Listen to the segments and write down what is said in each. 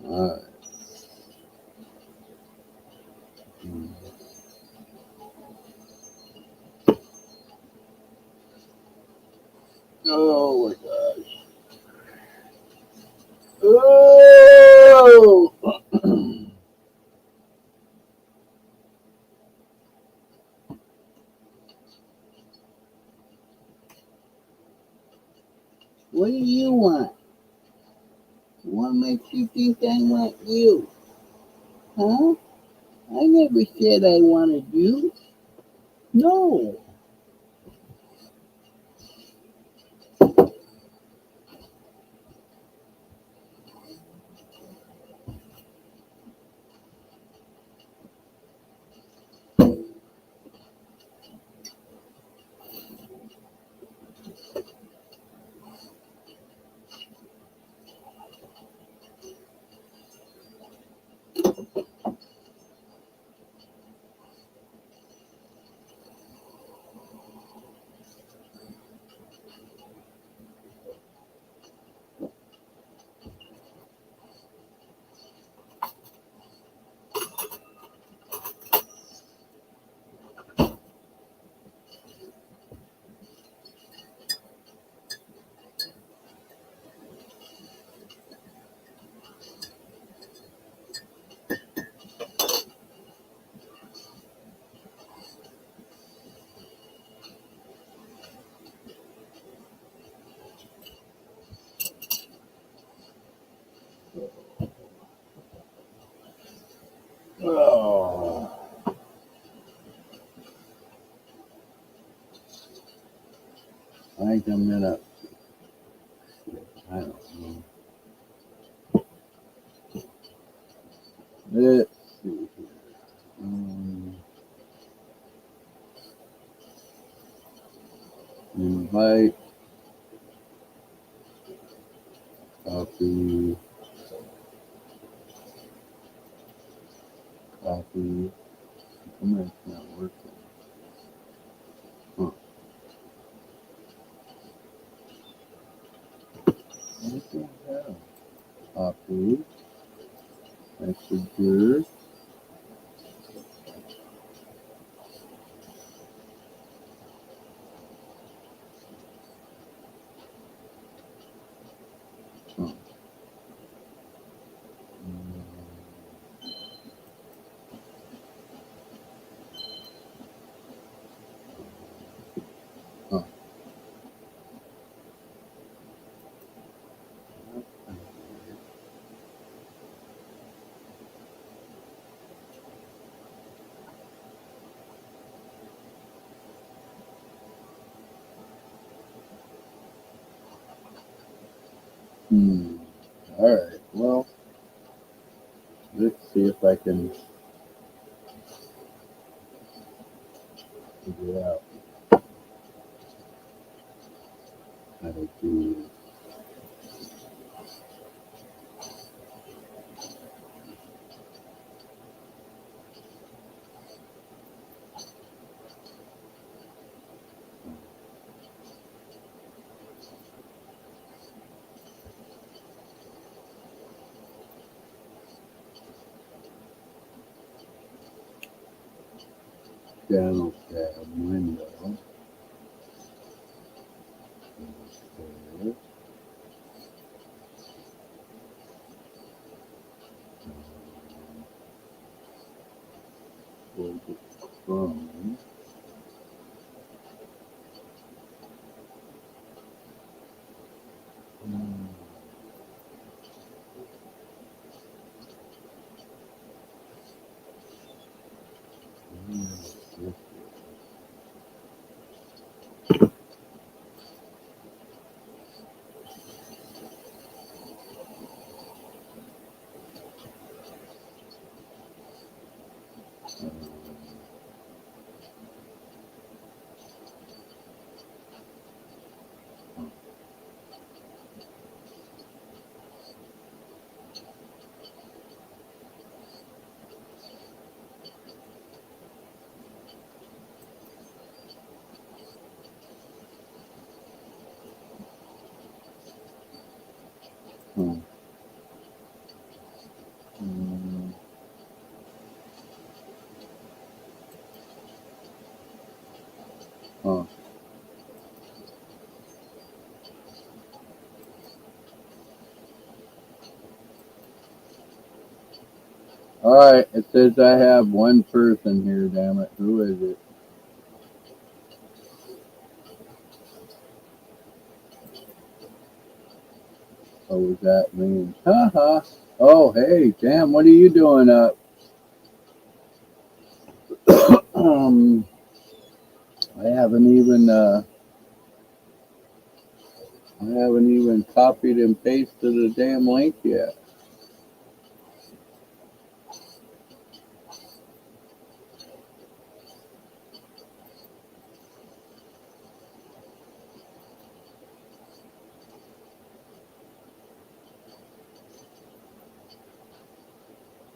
Alright. Mm. Oh my gosh. Oh! What do you want? What makes you think I want you? Huh? I never said I wanted you. No. Oh. I think I'm gonna. I don't know. Let's see here. Invite, copy, copy. Come on, it's not working. Huh. What the hell? Copy, messenger. Huh. Huh. Hmm. All right. Well, let's see if I can figure out how to do channel tab window. Okay. Go to Chrome. Hmm. Hmm. Alright, it says I have one person here, damn it. Who is it? Oh, was that me? Haha. Oh, hey, damn, what are you doing up? um, I haven't even, copied and pasted the damn link yet.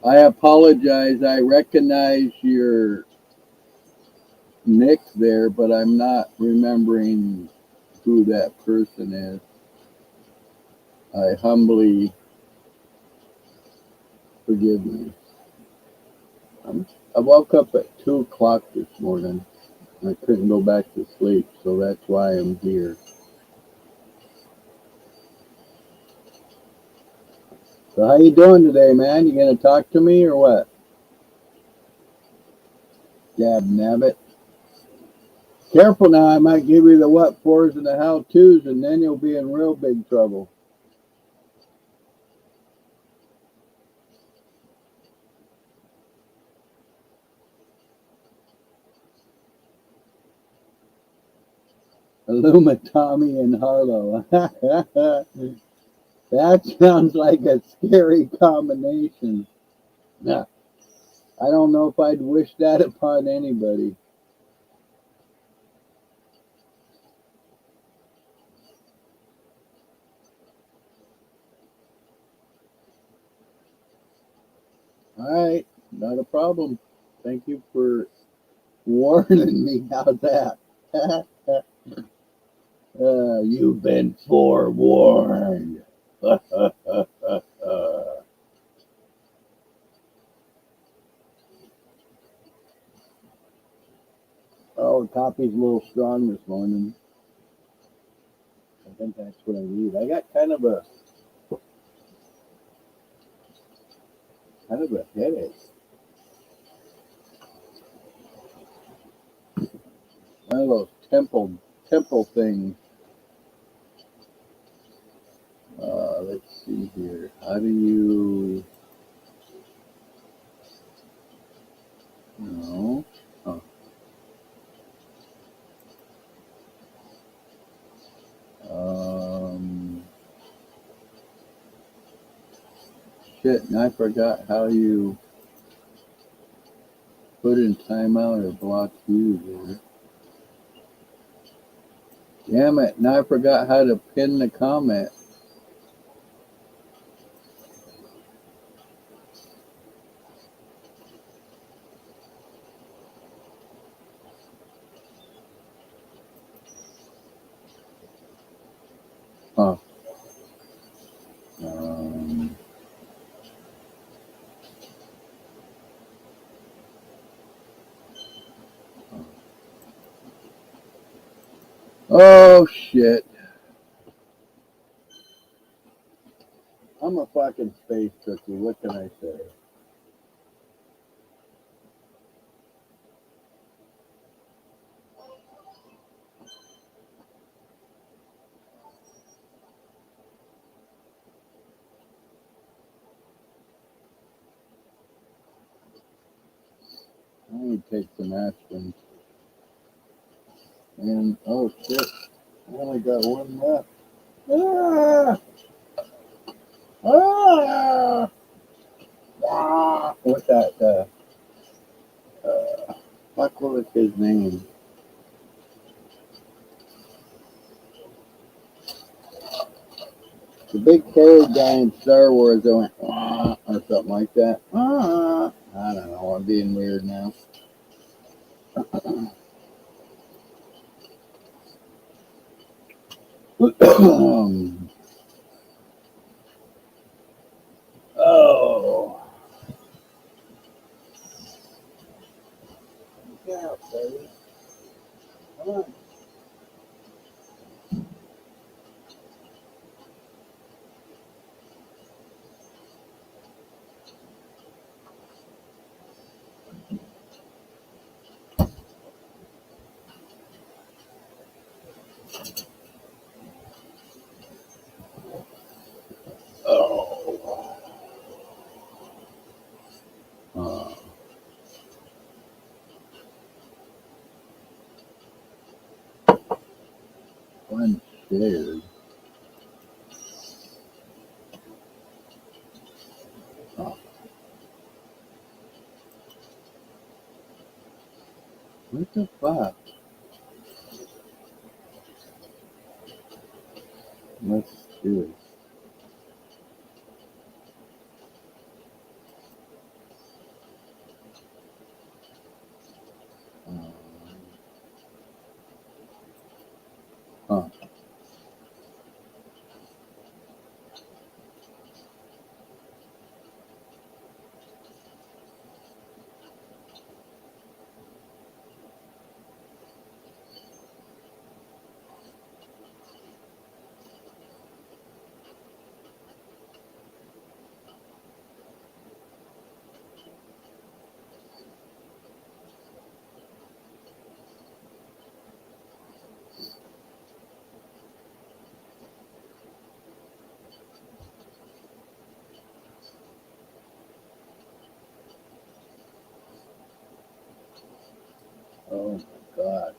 I apologize. I recognize your nick there, but I'm not remembering who that person is. I humbly forgive me. I woke up at 2 o'clock this morning. I couldn't go back to sleep, so that's why I'm here. So how you doing today, man? You gonna talk to me or what? Gab nabbit. Careful now, I might give you the what fors and the how to's, and then you'll be in real big trouble. Illuma Tommy and Harlow. That sounds like a scary combination. Yeah. I don't know if I'd wish that upon anybody. All right, not a problem. Thank you for warning me. How's that? You've been forewarned. Oh, the coffee's a little strong this morning. I think that's what I need. I got kind of a headache. One of those temple things. Let's see here. How do you? No. Oh. Um. Shit, and I forgot how you put in timeout or block user. Damn it, now I forgot how to pin the comment. Huh. Um, oh shit. I'm a fucking space cookie. What can I say? I need to take some aspirin. And oh shit, I only got one left. Ah! Ah! Ah! What's that? Fuck, what was his name? The big haired guy in Star Wars that went, ah, or something like that. Ah! I don't know, I'm being weird now. Oh. Yeah, baby. Come on. scared. Oh, what the fuck? What's this? Um, huh. Oh my god.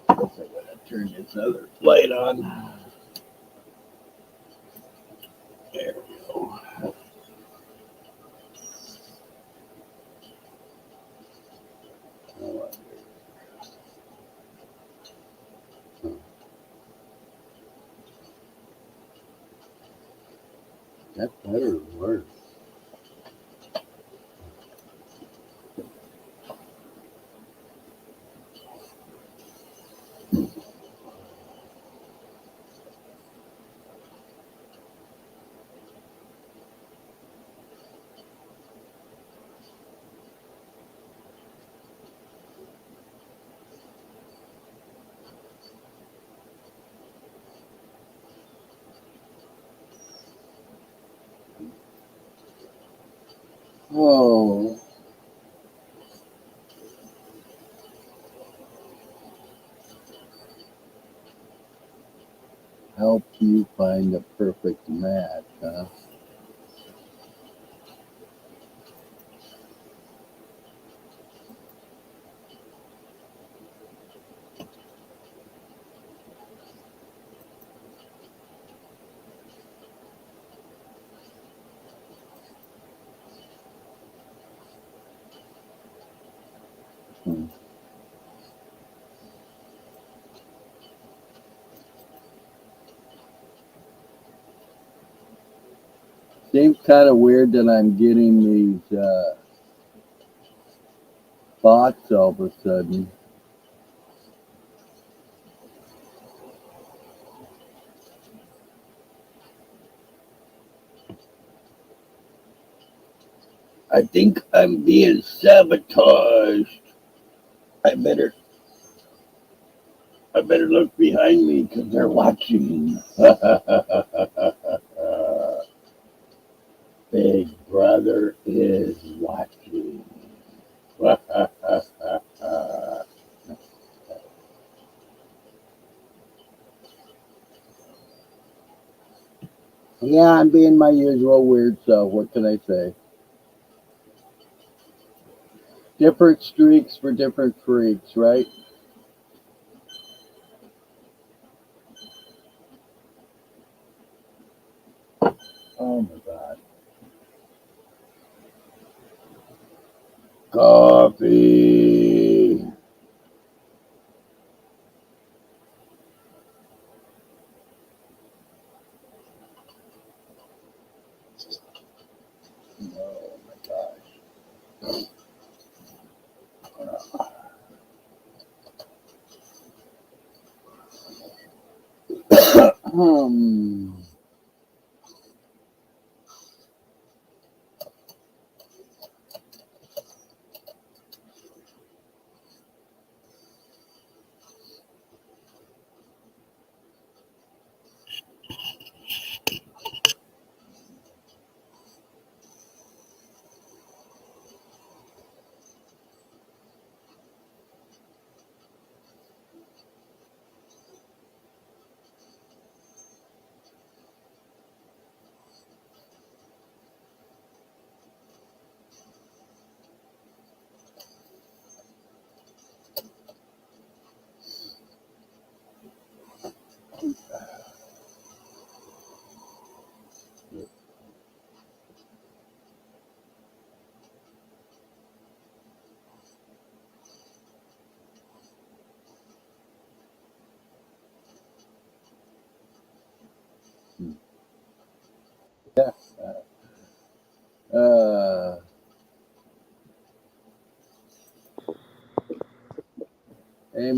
Guess I gotta turn this other light on. There we go. Oh, that better work. Oh, help you find the perfect match, huh? Hmm. Seems kind of weird that I'm getting these thoughts all of a sudden. I think I'm being sabotaged. I better, I better look behind me because they're watching. Big brother is watching. Yeah, I'm being my usual weird self. What can I say? Different streaks for different freaks, right? Oh my god. Coffee. Oh my gosh.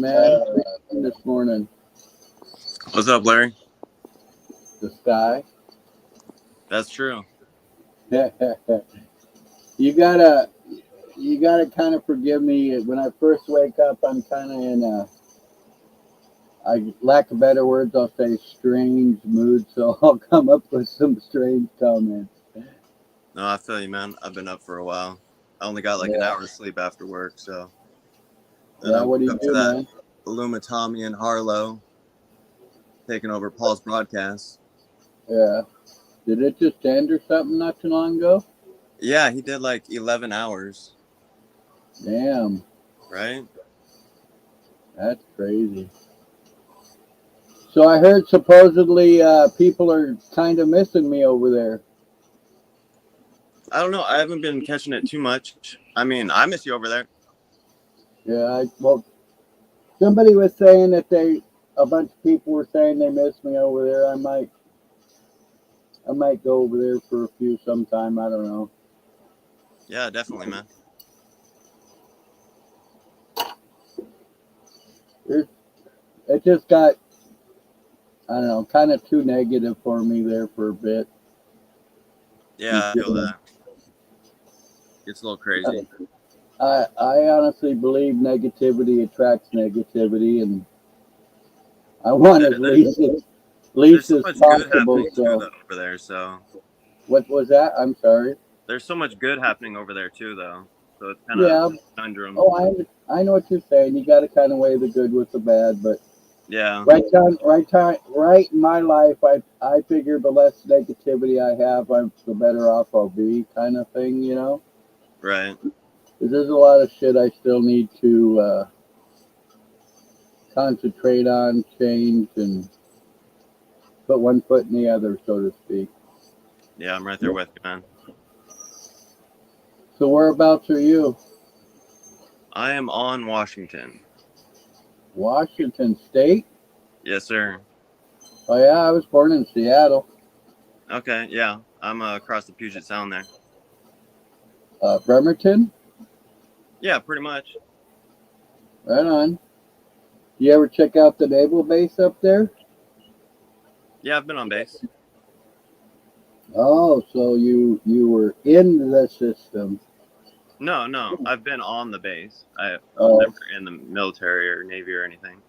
man, this morning, What's up, Larry? the sky. That's true. you gotta, you gotta kind of forgive me. When I first wake up, I'm kind of in a, I lack of better words, I'll say strange mood. So I'll come up with some strange comments. No, I feel you, man. I've been up for a while. I only got like an Yeah, hour of sleep after work, so then I yeah. What woke do you up to do, that man? Tommy and Harlow taking over Paul's broadcast. Yeah. Did it just end or something not too long ago? Yeah, he did like 11 hours, Damn, right? that's crazy. So I heard supposedly people are kind of missing me over there. I don't know. I haven't been catching it too much. I mean, I miss you over there. Yeah, well, somebody was saying that a bunch of people were saying they miss me over there. I might go over there for a few sometime. I don't know. Yeah, definitely, man. It, it just got, I don't know, kind of too negative for me there for a bit. Yeah, I feel that. It's a little crazy. I honestly believe negativity attracts negativity, and I want There, as there, there's least so as much good possible. happening too, So, though, over there. So what was that? I'm sorry. there's so much good happening over there too, though. So it's kind of Yeah. conundrum. Oh, I know what you're saying. You got to kind of weigh the good with the bad, but Yeah, right in my life, I figure the less negativity I have, the better off I'll be, kind of thing, you know. right. 'Cause there's a lot of shit I still need to concentrate on, change, and put one foot in the other, so to speak. Yeah, I'm right there with you, man. So whereabouts are you? I am on Washington. Washington State? Yes, sir. Oh yeah, I was born in Seattle. Okay, yeah. I'm across the Puget Sound there. Bremerton? Yeah, pretty much. Right on. You ever check out the naval base up there? Yeah, I've been on base. Oh, so you were in the system. No, no, I've been on the base. I was Oh, never in the military or Navy or anything.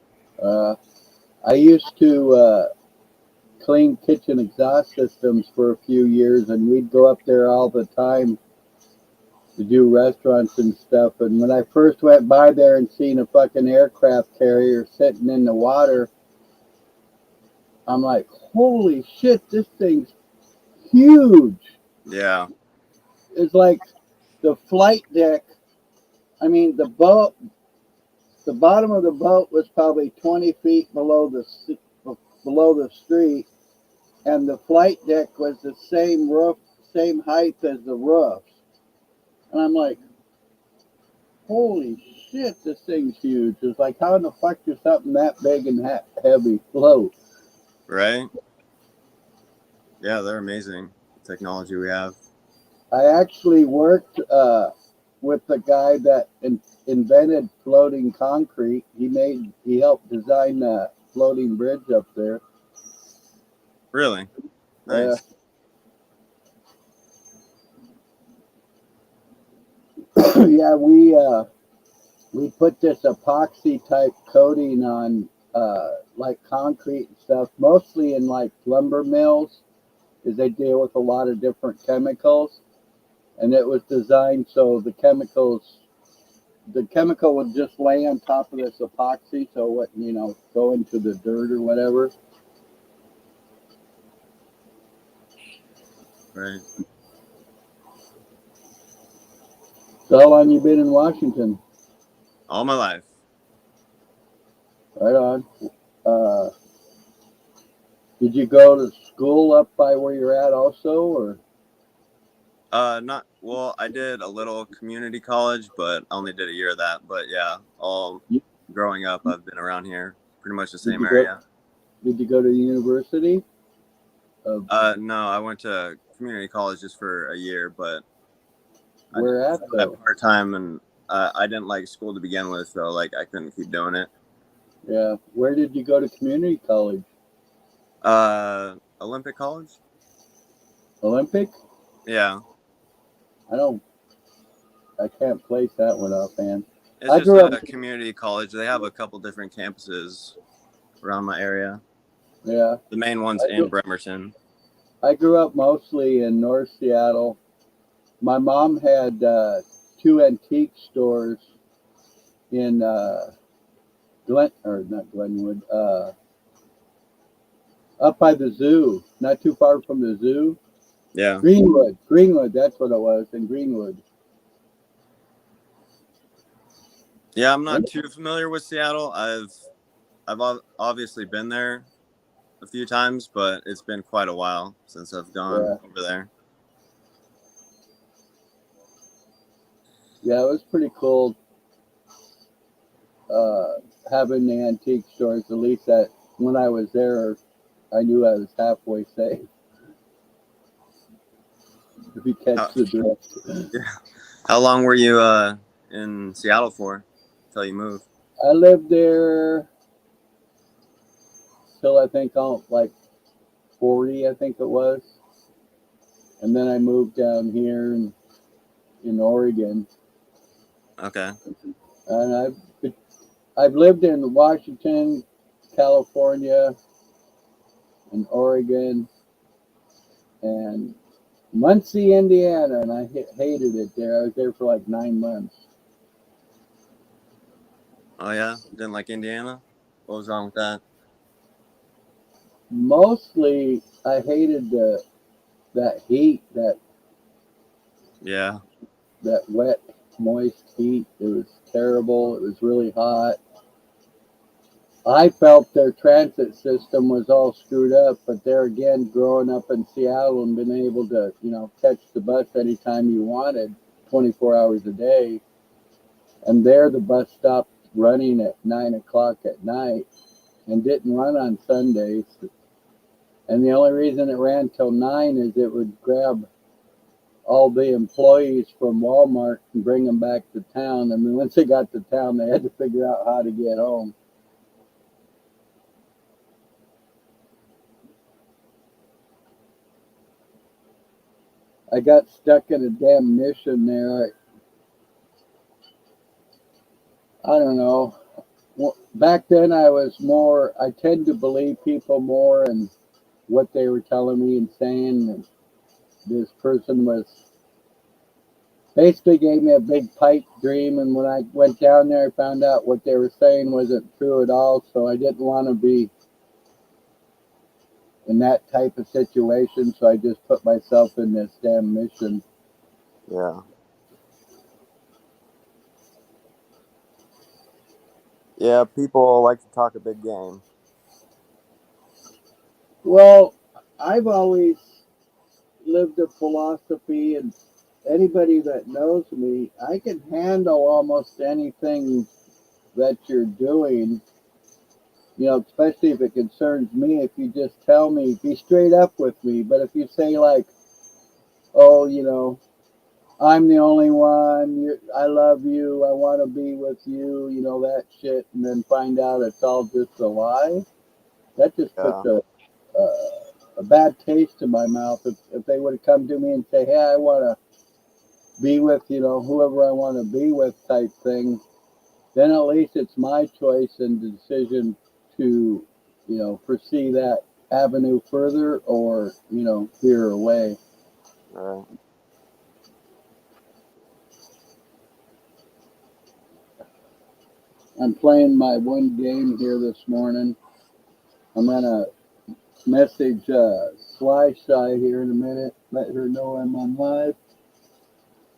uh, I used to clean kitchen exhaust systems for a few years, and we'd go up there all the time to do restaurants and stuff. And when I first went by there and seen a fucking aircraft carrier sitting in the water, I'm like, holy shit, this thing's huge. Yeah, It's like the flight deck. I mean, the bottom of the boat was probably 20 feet below the street, and the flight deck was the same height as the roofs. And I'm like, holy shit, this thing's huge. It's like, how in the fuck does something that big and heavy float? right. Yeah, they're amazing. The technology we have. I actually worked with the guy that invented floating concrete. He helped design the floating bridge up there. Really Uh, nice. yeah, we put this epoxy type coating on like concrete and stuff, mostly in like lumber mills, because they deal with a lot of different chemicals. And it was designed so the chemical would just lay on top of this epoxy, so it wouldn't, go into the dirt or whatever. Right. So how long you been in Washington? All my life. Right on. Uh, did you go to school up by where you're at also, or? Not well. I did a little community college, but I only did a year of that. But yeah, all growing up, I've been around here, pretty much the Did same you go? area. Did you go to the university? Of No, I went to community college just for a year, but I where just at did that though? part time, and I didn't like school to begin with, so like I couldn't keep doing it. Yeah. Where did you go to community college? Olympic College. Olympic? Yeah, I don't. I can't place that one offhand. it's I just grew up. a community college. They have a couple different campuses around my area. Yeah. The main one's I in grew, Bremerton. I grew up mostly in North Seattle. My mom had two antique stores in Glen or not Glenwood, up by the zoo, not too far from the zoo. Yeah, Greenwood, that's what it was in Greenwood. yeah. I'm not And, too familiar with Seattle. Obviously been there a few times, but it's been quite a while since I've gone yeah, over there. yeah, it was pretty cool uh, having the antique stores. At least that when I was there, I knew I was halfway safe. If you catch How, the drift. yeah. How long were you in Seattle for until you moved? I lived there till I think like 40, I think it was, and then I moved down here in Oregon, Okay. and I've lived in Washington, California, and Oregon, and Muncie, Indiana, and I hated it there. I was there for like 9 months. Oh yeah, didn't like Indiana. What was wrong with that? Mostly, I hated that heat, Yeah, that wet, moist heat. It was terrible. It was really hot. I felt their transit system was all screwed up, but there again, growing up in Seattle and being able to, catch the bus anytime you wanted, 24 hours a day, and there the bus stopped running at 9 o'clock at night and didn't run on Sundays. And the only reason it ran till 9 is it would grab all the employees from Walmart and bring them back to town. I mean, once they got to town, they had to figure out how to get home. I got stuck in a damn mission there. I don't know. Well, back then, I tend to believe people more and what they were telling me and saying. And this person was basically gave me a big pipe dream. And when I went down there, I found out what they were saying wasn't true at all. So I didn't want to be in that type of situation. So I just put myself in this damn mission. yeah, yeah. People like to talk a big game. Well, I've always lived a philosophy, and anybody that knows me, I can handle almost anything that you're doing, especially if it concerns me. If you just tell me, be straight up with me. But if you say, like, oh, I'm the only one, I love you, I want to be with you, that shit, and then find out it's all just a lie, that just puts Yeah, a bad taste in my mouth. If they would have come to me and say, hey, I want to be with, whoever I want to be with type thing, then at least it's my choice and decision to, pursue that avenue further or, veer away. right. I'm playing my one game here this morning. I'm going to message Sly Shy here in a minute, let her know I'm on live.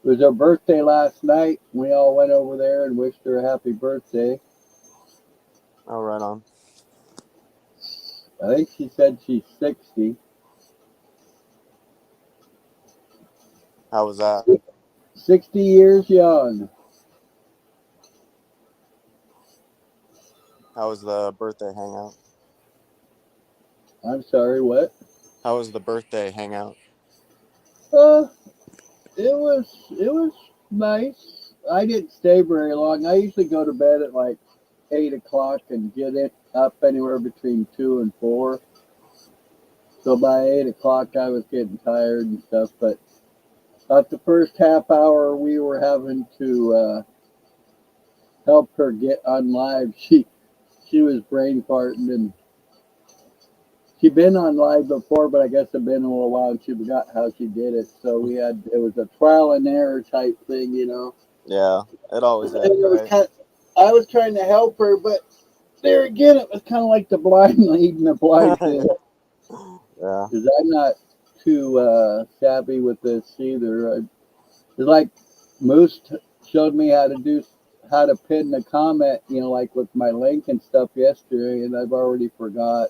It was her birthday last night. We all went over there and wished her a happy birthday. Oh, right on. I think she said she's 60. How was that? 60 years young. How was the birthday hangout? I'm sorry, what? How was the birthday hangout? Uh, it was nice. I didn't stay very long. I usually go to bed at like 8 o'clock and get it up anywhere between 2 and 4. So by 8 o'clock, I was getting tired and stuff. But about the first half hour, we were having to help her get on live. She was brain farting, and she'd been on live before, but I guess it'd been a little while and she forgot how she did it. So it was a trial and error type thing, you know. Yeah, it always is, And it was right? I was trying to help her, but there again, it was kind of like the blind leading the blind thing. Yeah. Because I'm not too savvy with this either. It's like Moose showed me how to pin the comment, you know, like with my link and stuff yesterday, and I've already forgot.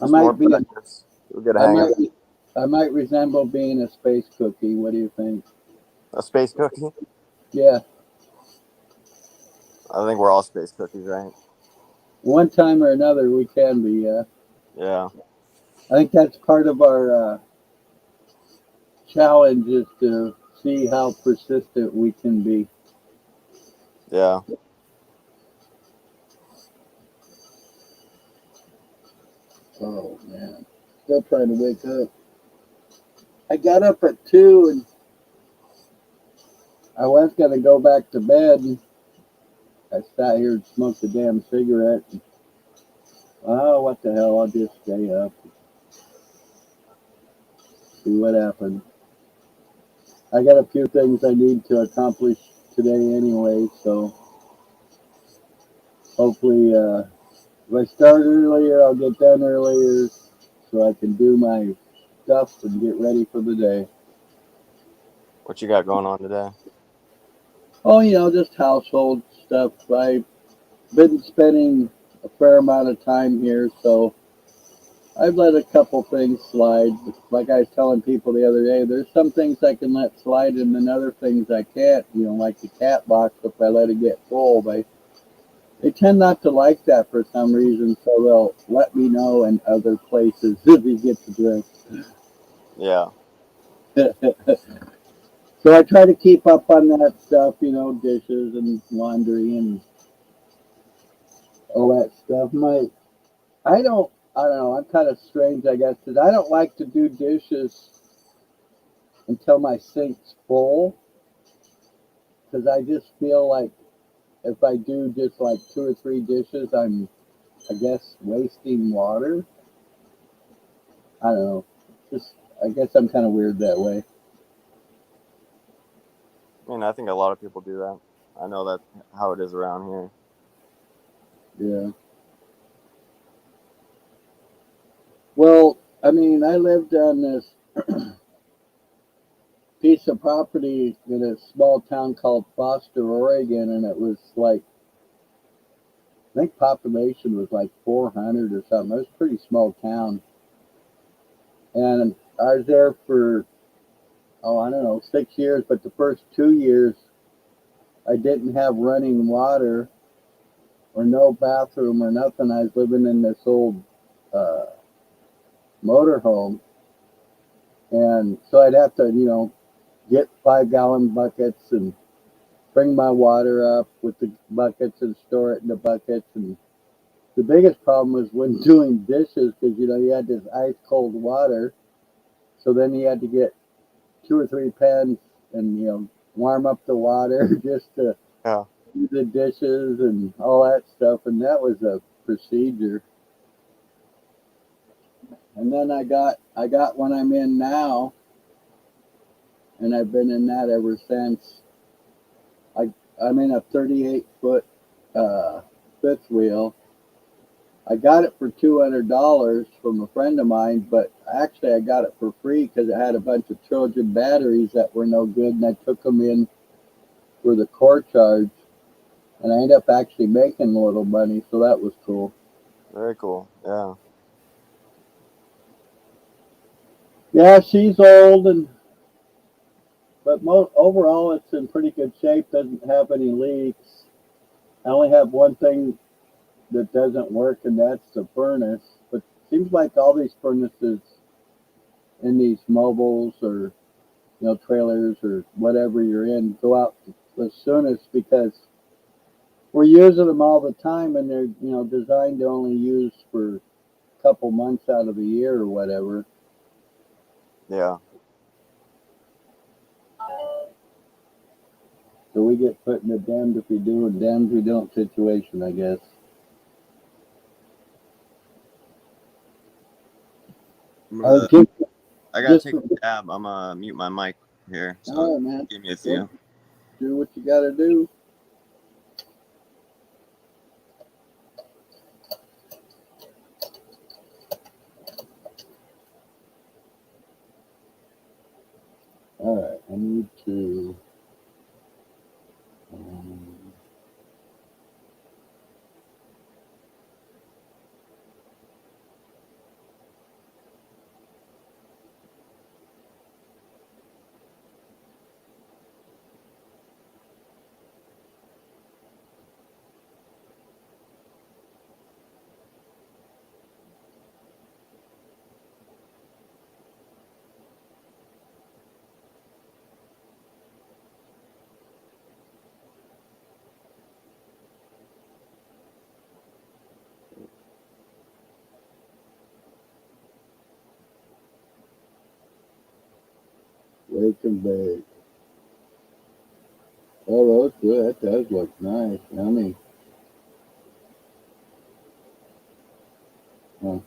Just more practice. You'll get a I hang of might it. I might resemble being a space cookie. What do you think? A space cookie? Yeah, I think we're all space cookies, right? one time or another we can be. Yeah. I think that's part of our challenge is to see how persistent we can be. Yeah. Oh man, still trying to wake up. I got up at 2 and I was gonna go back to bed. And I sat here and smoked a damn cigarette. And, oh, what the hell? I'll just stay up. See what happens. I got a few things I need to accomplish today anyway, so hopefully if I start earlier, I'll get done earlier so I can do my stuff and get ready for the day. What you got going on today? Oh, you know, just household stuff. I've been spending a fair amount of time here, so I've let a couple things slide. Like I was telling people the other day, there's some things I can let slide and then other things I can't, you know, like the cat box, if I let it get full, they tend not to like that for some reason, so they'll let me know in other places if you get the drift. Yeah. So I try to keep up on that stuff, you know, dishes and laundry and all that stuff. I don't know, I'm kind of strange, I guess, because I don't like to do dishes until my sink's full, because I just feel like if I do just like 2 or 3 dishes, I'm, I guess, wasting water. I don't know. Just, I guess I'm kind of weird that way. I mean, I think a lot of people do that. I know that's how it is around here. Yeah. Well, I mean, I lived on this piece of property in a small town called Foster, Oregon, and it was like, I think population was like 400 or something. It was a pretty small town. And I was there for, oh, I don't know, 6 years, but the first 2 years I didn't have running water or no bathroom or nothing. I was living in this old uh, motorhome. And so I'd have to, you know, get 5 gallon buckets and bring my water up with the buckets and store it in the buckets. And the biggest problem was when doing dishes because, you know, you had this ice cold water. So then you had to get 2 or 3 pans and, you know, warm up the water just to Yeah. do the dishes and all that stuff. And that was a procedure. And then I got one I'm in now, and I've been in that ever since. I'm in a 38-foot fifth wheel. I got it for $200 from a friend of mine, but actually I got it for free because it had a bunch of Trojan batteries that were no good, and I took them in for the core charge, and I ended up actually making a little money, so that was cool. Very cool. Yeah. Yeah, she's old, but overall it's in pretty good shape. Doesn't have any leaks. I only have one thing that doesn't work, and that's the furnace. But it seems like all these furnaces in these mobiles or, you know, trailers or whatever you're in go out the soonest because we're using them all the time, and they're designed to only use for a couple months out of the year or whatever. Yeah. So we get put in a damned if we do and damned if we don't situation, I guess. I gotta Just take a tab. I'm gonna mute my mic here, all so right, man. give me a few. Do what you got to do. All right, I need to. Um, wake and bake. Oh, that's good. That does look nice. Yummy. Huh.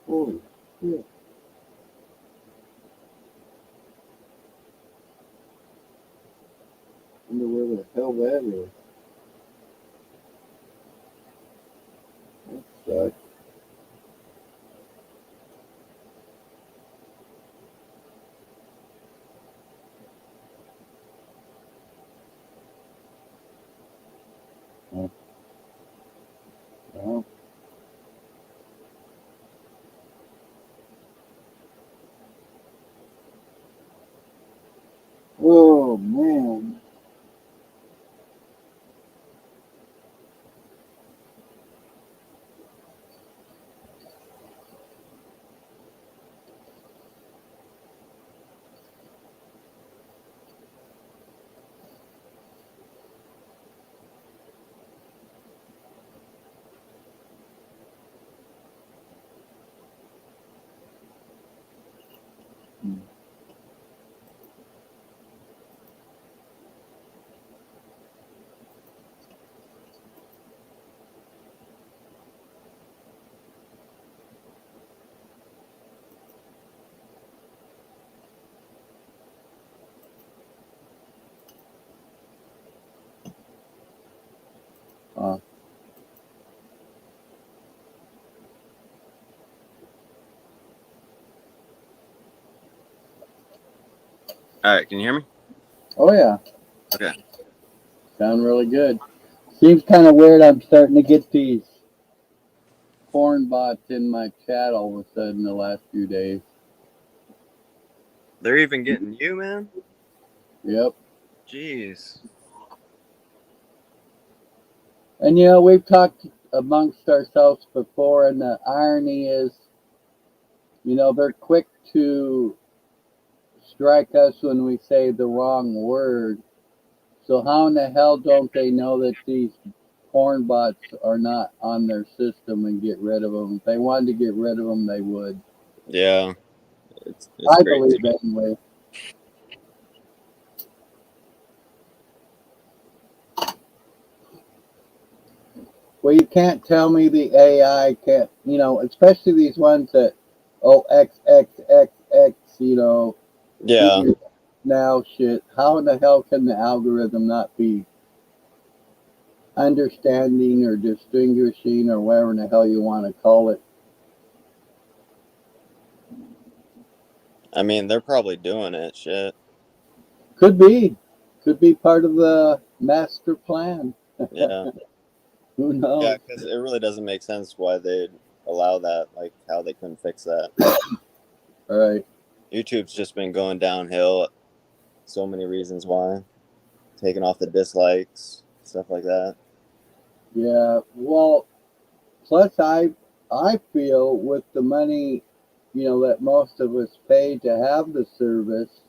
Holy shit. Wonder where the hell that is. That sucks. Huh. Well, oh, man. Huh. All right, can you hear me? Oh, yeah. Okay. Sound really good. Seems kind of weird. I'm starting to get these porn bots in my chat all of a sudden the last few days. They're even getting you, man. Yep. Jeez. And we've talked amongst ourselves before, and the irony is, they're quick to strike us when we say the wrong word. So how in the hell don't they know that these porn bots are not on their system and get rid of them? If they wanted to get rid of them, they would. Yeah. It's I crazy. believe that anyway. Well, you can't tell me the AI can't, especially these ones that, X, X, X, X, Yeah. now shit. How in the hell can the algorithm not be understanding or distinguishing or whatever in the hell you want to call it? I mean, they're probably doing it. Shit. Could be. Could be part of the master plan. Yeah. Who Yeah, knows? because it really doesn't make sense why they'd allow that. Like how they couldn't fix that. All right. YouTube's just been going downhill. So many reasons why. Taking off the dislikes, stuff like that. Yeah. Well, plus I feel with the money, that most of us pay to have the service,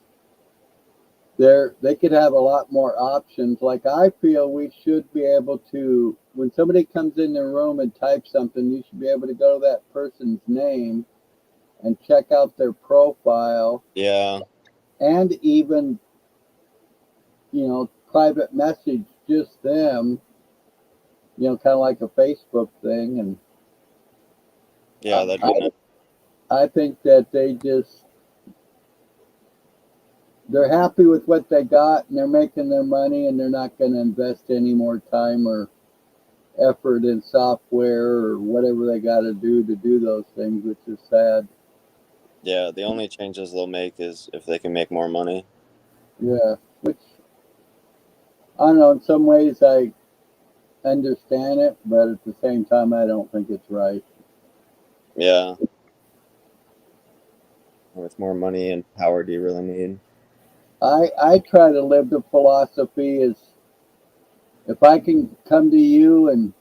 they could have a lot more options. Like I feel we should be able to, when somebody comes in the room and types something, you should be able to go to that person's name and check out their profile Yeah. and even, private message just them, kind of like a Facebook thing. And Yeah, I, that'd I, be nice. I think that they're happy with what they got and they're making their money and they're not going to invest any more time or effort in software or whatever they got to do those things, which is sad. Yeah, the only changes they'll make is if they can make more money. Yeah, which I don't know. In some ways, I understand it, but at the same time, I don't think it's right. Yeah. How much more money and power do you really need? I try to live the philosophy is if I can come to you and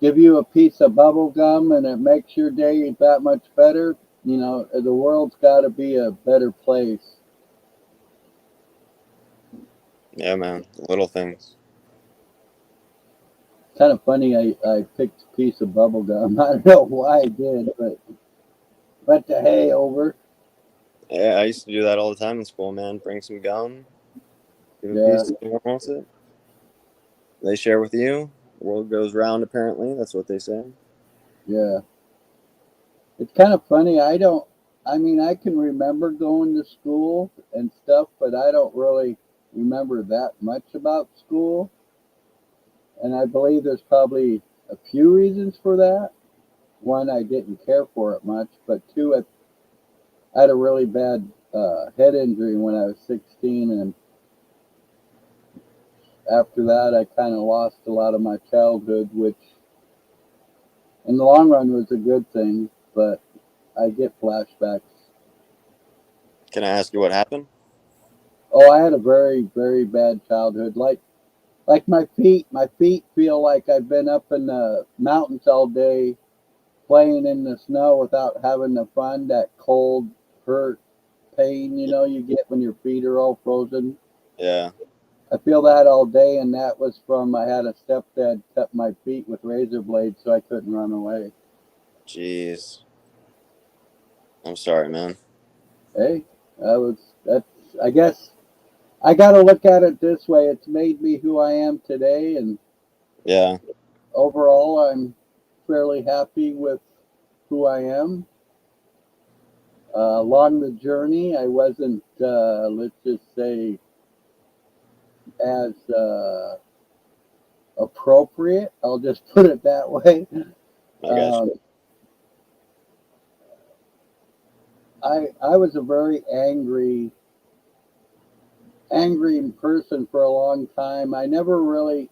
give you a piece of bubble gum and it makes your day that much better, the world's got to be a better place. Yeah, man. Little things. Kind of funny. I picked a piece of bubble gum. I don't know why I did, but went to hay over. Yeah, I used to do that all the time in school, man. Bring some gum, give a Yeah, piece to someone else it. They share with you. The world goes round, apparently. That's what they say. yeah. It's kind of funny. I don't. I mean, I can remember going to school and stuff, but I don't really remember that much about school. And I believe there's probably a few reasons for that. One, I didn't care for it much, but two, I had a really bad head injury when I was 16, and after that, I kind of lost a lot of my childhood, which in the long run was a good thing, but I get flashbacks. Can I ask you what happened? Oh, I had a very, very bad childhood. Like my feet feel like I've been up in the mountains all day playing in the snow without having the fun, that cold hurt pain, you get when your feet are all frozen. Yeah. I feel that all day, and that was from I had a stepdad cut my feet with razor blades so I couldn't run away. Jeez. I'm sorry, man. Hey, that's I guess I got to look at it this way. It's made me who I am today, and Yeah. overall, I'm fairly happy with who I am. Along the journey, I wasn't, let's just say, as appropriate. I'll just put it that way. I got Um, I was a very angry person for a long time. I never really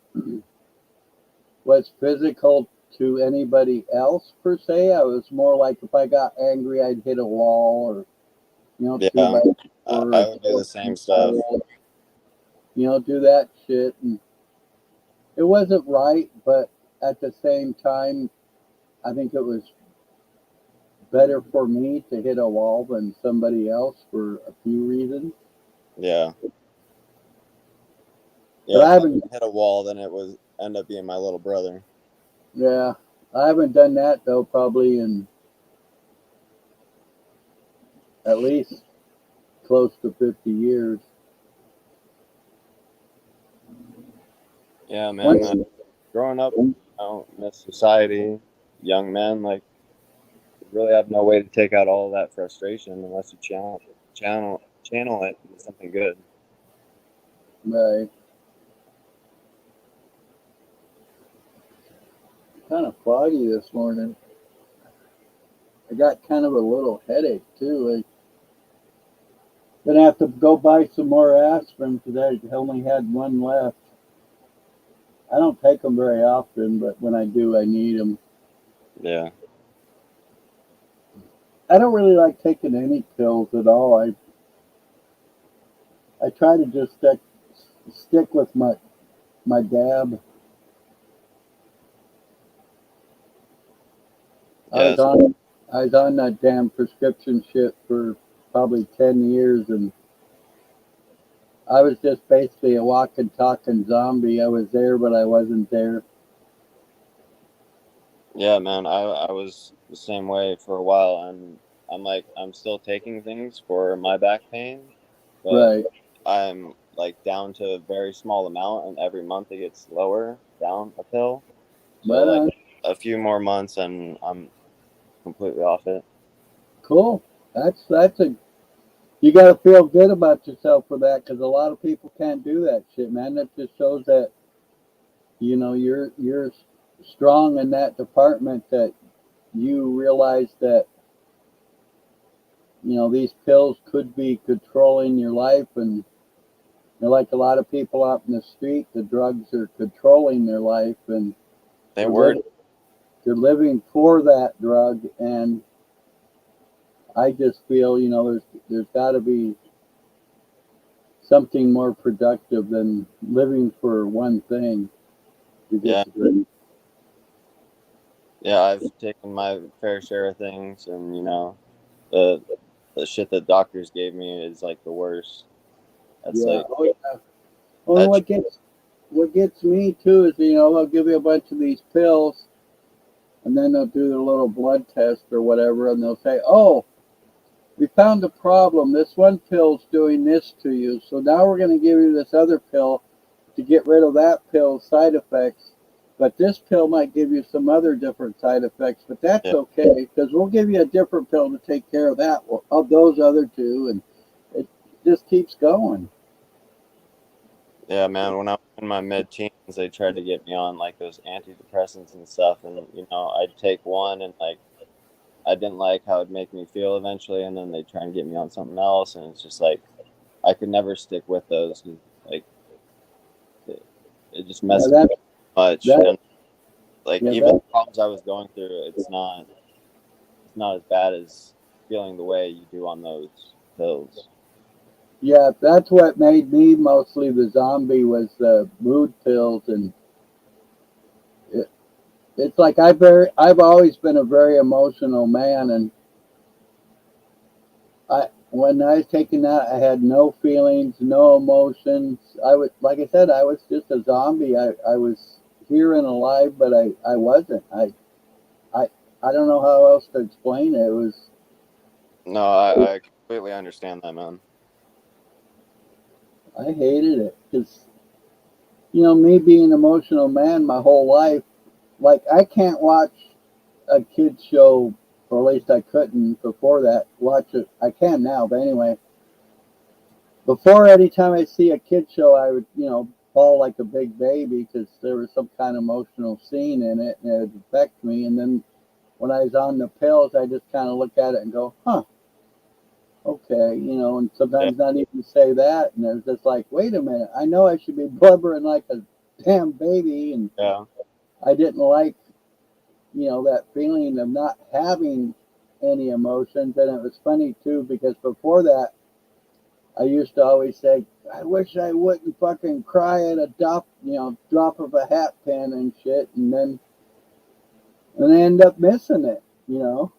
was physical to anybody else per se. I was more like if I got angry, I'd hit a wall or you. through Yeah. my I would do the same stuff. do that shit. And it wasn't right, but at the same time, I think it was better for me to hit a wall than somebody else for a few reasons. Yeah. But Yeah. I If I haven't, hit a wall, then it was end up being my little brother. yeah, I haven't done that though, probably in at least close to 50 years. Yeah, man. Once, Growing up, in this society, young men really have no way to take out all of that frustration unless you channel it into something good. right, kind of foggy this morning. I got kind of a little headache too. I'm gonna have to go buy some more aspirin because I only had one left. I don't take them very often, but when I do, I need them. Yeah. I don't really like taking any pills at all. I try to just stick with my dab. I was Yes. on I was on that damn prescription shit for probably 10 years, and I was just basically a walking, talking zombie. I was there, but I wasn't there. Yeah, man, I was the same way for a while, and I'm still taking things for my back pain, but Right. I'm like down to a very small amount, and every month it gets lower down a pill. So Right like on. a few more months, and I'm completely off it. Cool. That's a. You got to feel good about yourself for that because a lot of people can't do that shit, man. That just shows that you're strong in that department that you realize that these pills could be controlling your life and like a lot of people out in the street, the drugs are controlling their life and They they're were, living they're living for that drug. And I just feel there's got to be something more productive than living for one thing to get yeah, the drug. yeah. I've taken my fair share of things, and the the shit that doctors gave me is like the worst. That's Yeah. like Oh yeah. Well, and that. what gets me too is they'll give you a bunch of these pills and then they'll do their little blood test or whatever and they'll say, oh, we found a problem. This one pill's doing this to you, so now we're going to give you this other pill to get rid of that pill's side effects. But this pill might give you some other different side effects, but that's Yeah, okay because we'll give you a different pill to take care of that of those other two, and it just keeps going. yeah, man. When I was in my mid-teens, they tried to get me on like those antidepressants and stuff, and I'd take one, and like I didn't like how it'd make me feel eventually, and then they try and get me on something else, and it's just like I could never stick with those 'cause, like it, it just Yeah, messed me up much, that and like yeah even the that problems I was going through, it's not as bad as feeling the way you do on those pills. yeah that's what made me mostly the zombie was the mood pills, and it, it's like I've always been a very emotional man, and when I was taking that, I had no feelings, no emotions. I was, like I said, I was just a zombie. I was here and alive, but I wasn't. I, I don't know how else to explain it. It was, No, I completely understand that, man. I hated it because, me being an emotional man my whole life, like I can't watch a kid's show, or at least I couldn't before that. Watch it. I can now, but anyway, before, anytime I see a kid show, I would, bawl like a big baby because there was some kind of emotional scene in it and it would affect me. And then when I was on the pills, I just kind of look at it and go, huh, okay, and Yeah, sometimes not even say that. And it was just like, wait a minute, I know I should be blubbering like a damn baby. And yeah. I didn't like, that feeling of not having any emotions. And it was funny too because before that, I used to always say, I wish I wouldn't fucking cry at a drop of a hat pin and shit, and I end up missing it, No,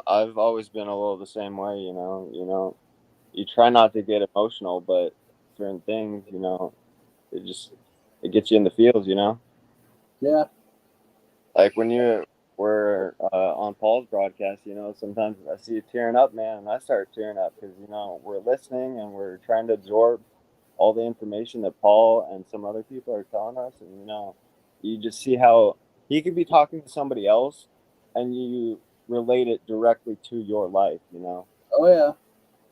I've always been a little the same way, you try not to get emotional, but certain things, it just it gets you in the feels. Yeah, Like when you were on Paul's broadcast, sometimes I see you tearing up, man, and I start tearing up because we're listening and we're trying to absorb all the information that Paul and some other people are telling us, and you just see how he could be talking to somebody else, and you relate it directly to your life. oh yeah,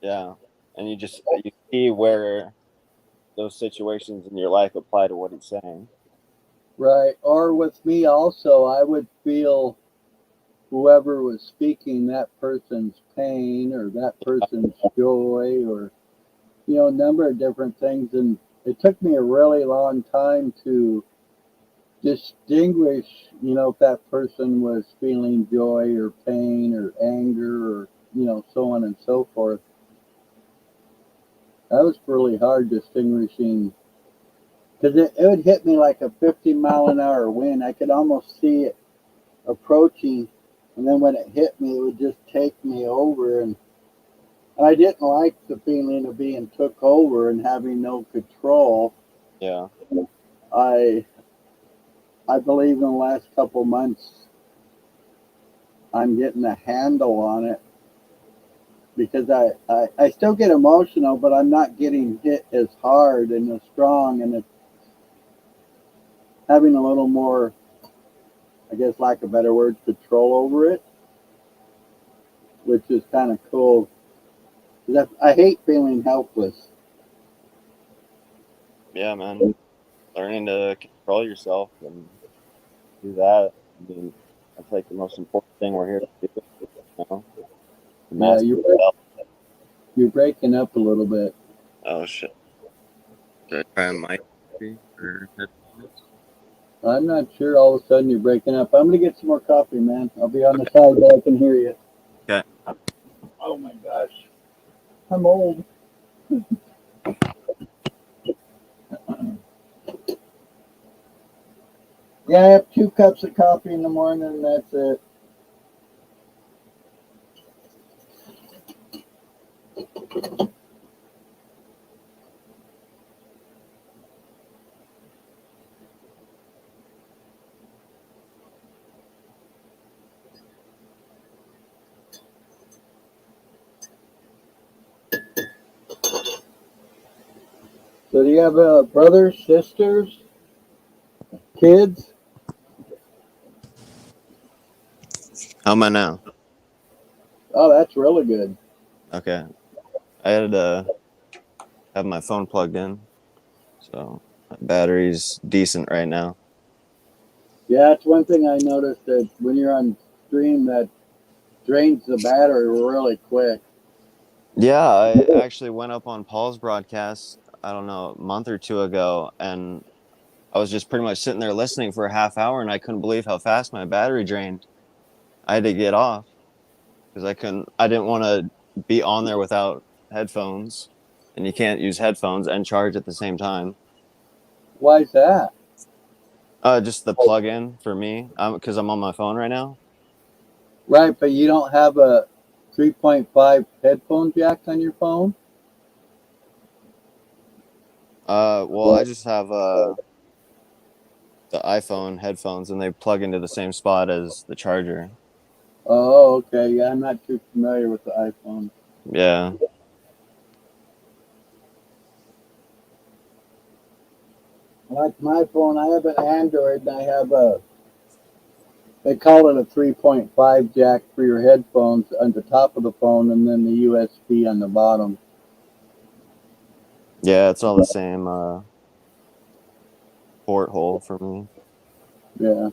Yeah, and you see where those situations in your life apply to what he's saying. right. Or with me also, I would feel whoever was speaking that person's pain or that person's joy or a number of different things, and it took me a really long time to distinguish, if that person was feeling joy or pain or anger or, so on and so forth. That was really hard distinguishing because it would hit me like a 50-mile-an-hour wind. I could almost see it approaching, and then when it hit me, it would just take me over. And I didn't like the feeling of being took over and having no control. Yeah. I I believe in the last couple months I'm getting a handle on it because I still get emotional, but I'm not getting hit as hard and as strong, and it's having a little more, I guess, lack of better word, control over it, which is kind of cool. 'Cause I hate feeling helpless. Yeah, man. Learning to control yourself and do that. I mean, that's like the most important thing we're here to do. You know, to Yeah, master yourself. you're breaking up a little bit. Oh shit. Should I try a mic maybe or headphones? I'm not sure. All of a sudden you're breaking up. I'm gonna get some more coffee, man. I'll be on the side that I can hear you. Okay. Oh my gosh, I'm old. Yeah, I have 2 cups of coffee in the morning, and that's it. So, do you have brothers, sisters, kids? How am I now? Oh, that's really good. Okay. I had to have my phone plugged in, so my battery's decent right now. Yeah, that's one thing I noticed that when you're on stream, that drains the battery really quick. Yeah, I actually went up on Paul's broadcast, I don't know, a month or two ago, and I was just pretty much sitting there listening for a half hour, and I couldn't believe how fast my battery drained. I had to get off because I didn't want to be on there without headphones, and you can't use headphones and charge at the same time. Why is that? Just the plug-in for me, because I'm on my phone right now. Right, but you don't have a 3.5 headphone jack on your phone? Well, I just have the iPhone headphones, and they plug into the same spot as the charger. Oh, okay. Yeah, I'm not too familiar with the iPhone. Yeah, Like my phone, I have an Android and I have they call it a 3.5 jack for your headphones on the top of the phone and then the USB on the bottom. yeah, it's all the same port hole for me. Yeah.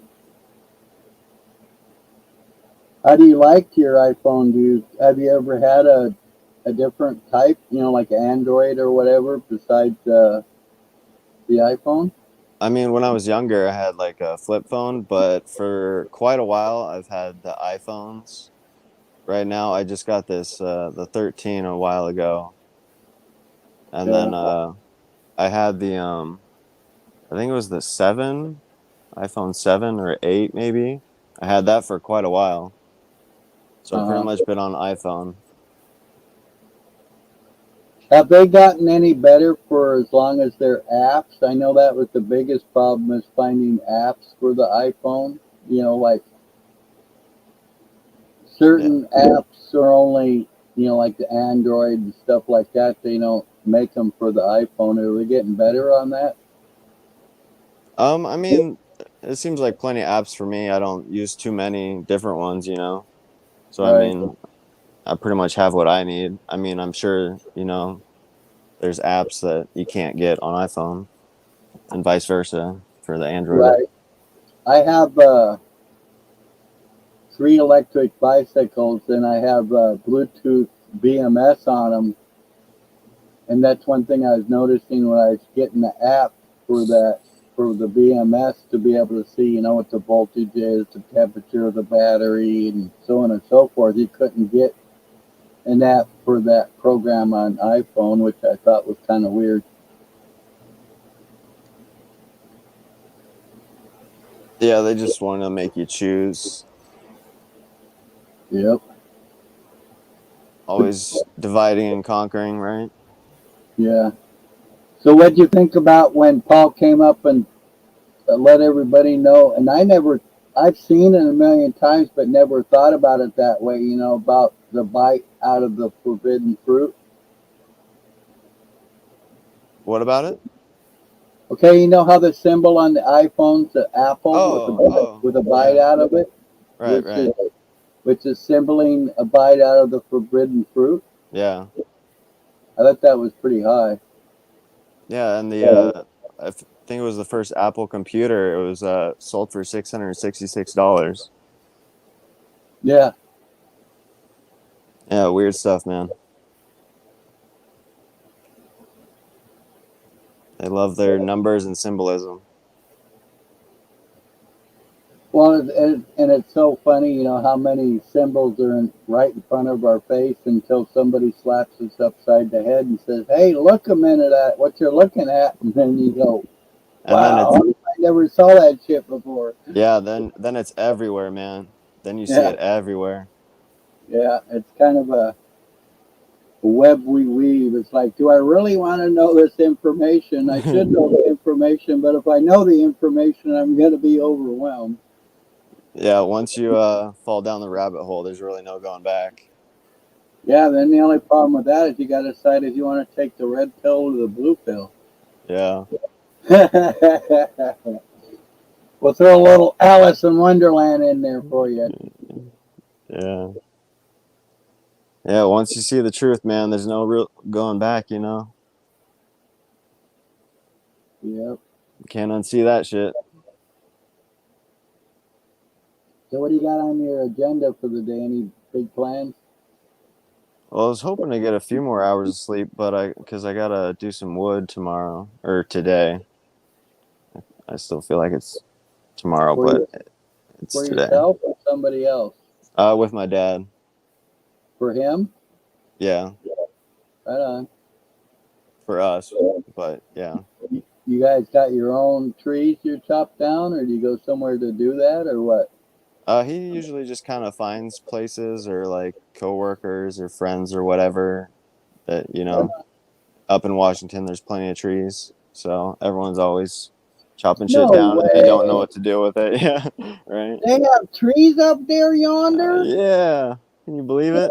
How do you like your iPhone? Have you ever had a different type, like Android or whatever besides the iPhone? I mean, when I was younger, I had like a flip phone, but for quite a while, I've had the iPhones. Right now, I just got this the 13 a while ago, and Yeah. then I had the I think it was the 7, iPhone 7 or 8 maybe. I had that for quite a while, so I've pretty Uh-huh. much been on iPhone. Have they gotten any better for as long as their apps? I know that was the biggest problem is finding apps for the iPhone. Like Yeah. certain apps are only, like the Android and stuff like that. They don't make them for the iPhone. Are we getting better on that? I mean, it seems like plenty of apps for me. I don't use too many different ones, you know. So I Right. mean, I pretty much have what I need. I mean, I'm sure, there's apps that you can't get on iPhone and vice versa for the Android. Right. I have 3 electric bicycles and I have Bluetooth BMS on them. And that's one thing I was noticing when I was getting the app for that for the BMS to be able to see, what the voltage is, the temperature of the battery, and so on and so forth. You couldn't get an app for that program on iPhone, which I thought was kind of weird. Yeah, they just want to make you choose Yep. always dividing and conquering, right? Yeah. So what'd you think about when Paul came up and let everybody know? And I've seen it a million times, but never thought about it that way, about the bite out of the forbidden fruit. What about it? Okay, you know how the symbol on the iPhone's the apple with Oh, with a bite yeah. out of it, Right, which is right. which is symboling a bite out of the forbidden fruit. Yeah. I thought that was pretty high. Yeah, and I think it was the first Apple computer. It was sold for $666. Yeah. Yeah, weird stuff, man. They love their numbers and symbolism. Well, and it's so funny, how many symbols are right in front of our face until somebody slaps us upside the head and says, "Hey, look a minute at what you're looking at," and then you go, And then "Wow, it's I never saw that shit before." yeah, then it's everywhere, man. Then you see Yeah, it everywhere. yeah, it's kind of a web we weave. It's like, do I really want to know this information? I should know the information, but if I know the information, I'm going to be overwhelmed. Yeah, once you fall down the rabbit hole, there's really no going back. Yeah, then the only problem with that is you got to decide if you want to take the red pill or the blue pill. Yeah. We'll throw a little Alice in Wonderland in there for you. Yeah. Yeah, once you see the truth, man, there's no real going back, you know. Yep. You can't unsee that shit. So, what do you got on your agenda for the day? Any big plans? Well, I was hoping to get a few more hours of sleep, but because I gotta do some wood tomorrow or today. I still feel like it's tomorrow, For but you, it's for today. yourself or somebody else? With my dad. For him? Yeah, Right on. for us, but yeah. You guys got your own trees you chop down, or do you go somewhere to do that, or what? He usually just kind of finds places or like coworkers or friends or whatever that up in Washington. There's plenty of trees, so everyone's always chopping shit No down if they don't know way. what to do with it. Yeah, right. They have trees up there yonder? Yeah, can you believe it?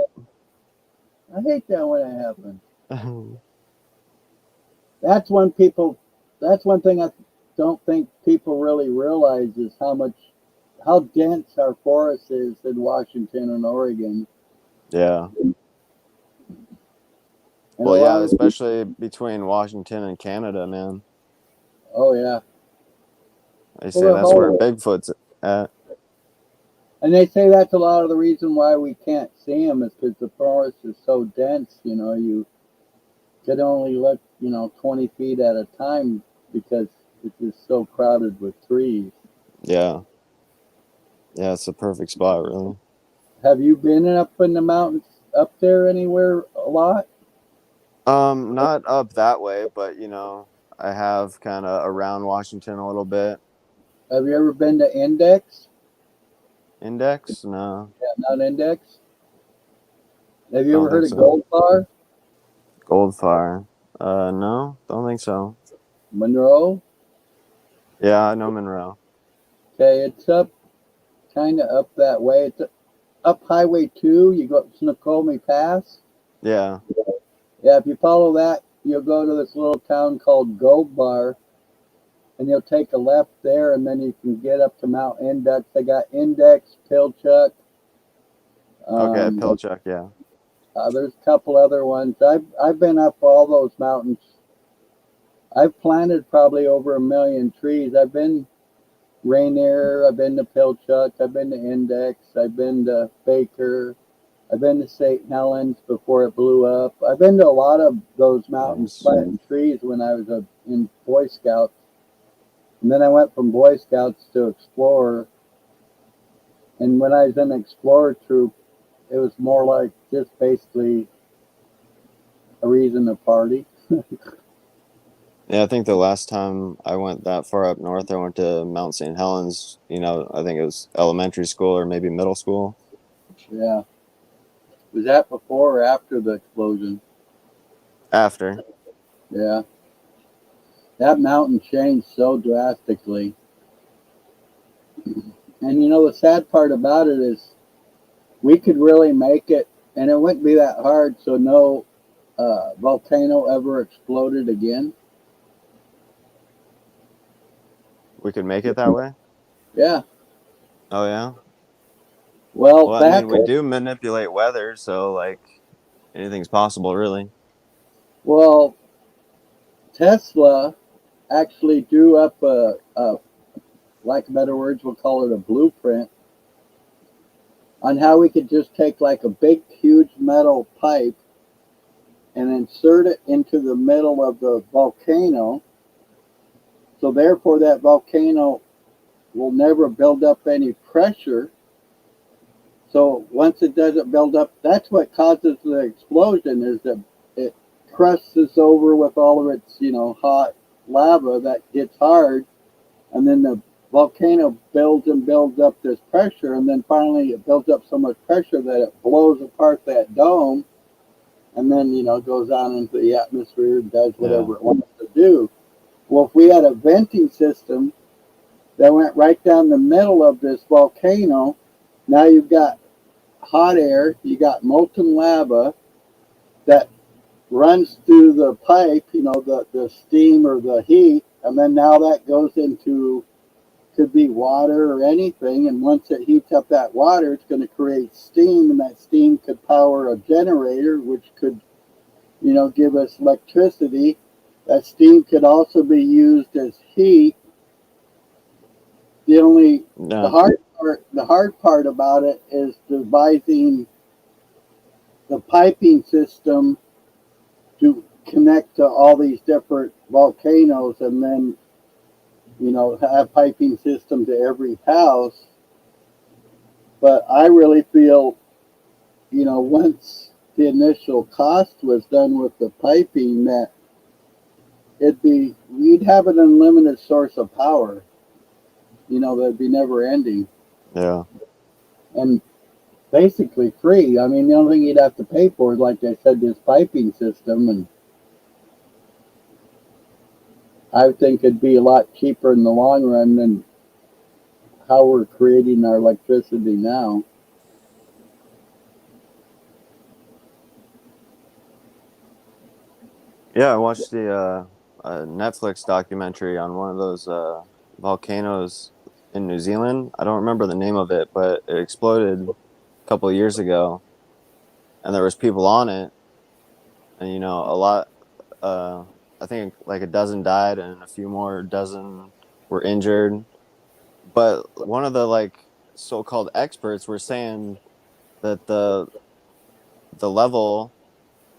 I hate that when it happens. That's when people, that's one thing I don't think people really realize is how dense our forest is in Washington and Oregon. Yeah. And a Well, lot yeah, of the, especially between Washington and Canada, man. oh yeah. They Well, say the that's where whole, Bigfoot's at. and they say that's a lot of the reason why we can't see them is because the forest is so dense. You could only look, 20 feet at a time because it's just so crowded with trees. Yeah, yeah, it's the perfect spot, really. Have you been up in the mountains up there anywhere a lot? Not up that way, but I have kind of around Washington a little bit. Have you ever been to Index? Index? No, Yeah, not Index. Have you don't ever heard think of so. Gold Bar? Goldfire? No, don't think so. Monroe? Yeah, I know Monroe. Okay, it's up, kind of up that way. It's up Highway 2. You go up Snoqualmie Pass. Yeah. Yeah, if you follow that, you'll go to this little town called Gold Bar, and you'll take a left there, and then you can get up to Mount Index. They got Index, Pilchuck. Okay, Um, Pilchuck. Yeah. there's a couple other ones. I've been up all those mountains. I've planted probably over 1 million trees. I've been Rainier, I've been to Pilchuck, I've been to Index, I've been to Baker, I've been to St. Helens before it blew up. I've been to a lot of those mountains Nice. planting trees when I was in Boy Scouts. And then I went from Boy Scouts to Explorer. And when I was in the Explorer troop, it was more like just basically a reason to party. Yeah, I think the last time I went that far up north, I went to Mount St. Helens. I think it was elementary school or maybe middle school. Yeah. Was that before or after the explosion? After. Yeah. That mountain changed so drastically. And the sad part about it is we could really make it, and it wouldn't be that hard, so no volcano ever exploded again. We could make it that way? Yeah. Oh, yeah? Well, Well, I mean, we do manipulate weather, so, like, anything's possible, really. well, Tesla actually drew up a, like better words, we'll call it a blueprint on how we could just take like a big, huge metal pipe and insert it into the middle of the volcano. So therefore, that volcano will never build up any pressure. So once it doesn't build up, that's what causes the explosion. Is that it crusts over with all of its hot lava that gets hard, and then the volcano builds and builds up this pressure, and then finally it builds up so much pressure that it blows apart that dome, and then goes on into the atmosphere and does whatever it wants to do. Well, if we had a venting system that went right down the middle of this volcano, now you've got hot air, you got molten lava that runs through the pipe, the steam or the heat, and then now that goes into, could be water or anything, and once it heats up that water, it's going to create steam, and that steam could power a generator, which could, give us electricity. That steam could also be used as heat. The only No. the hard part about it is devising the piping system to connect to all these different volcanoes, and then have piping system to every house. But I really feel once the initial cost was done with the piping, that we'd have an unlimited source of power. That'd be never ending. Yeah. And basically free. I mean, the only thing you'd have to pay for is, like I said, this piping system, and I think it'd be a lot cheaper in the long run than how we're creating our electricity now. Yeah, I watched the Netflix documentary on one of those volcanoes in New Zealand. I don't remember the name of it, but it exploded a couple of years ago, and there was people on it, and a lot. Uh, I think like a dozen died, and a few more dozen were injured. But one of the like so-called experts were saying that the level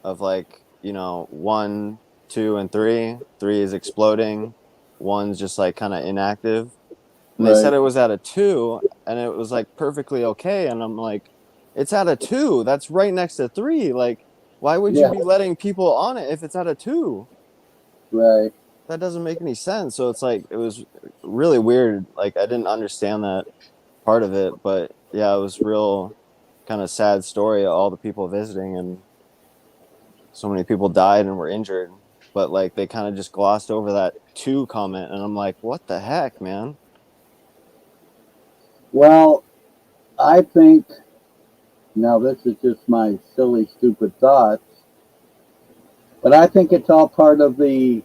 of like 1, 2, and 3. 3 is exploding. One's just like kind of inactive. And they said Right. it was at a 2, and it was like perfectly okay. And I'm like, it's at a 2. That's right next to 3. Like, why would you Yeah. be letting people on it if it's at a 2? Right. That doesn't make any sense. So it's like it was really weird. Like I didn't understand that part of it, but yeah, it was real kind of sad story. All the people visiting, and so many people died and were injured, but like they kind of just glossed over that 2 comment, and I'm like, what the heck, man? Well, I think, now this is just my silly, stupid thoughts, but I think it's all part of the,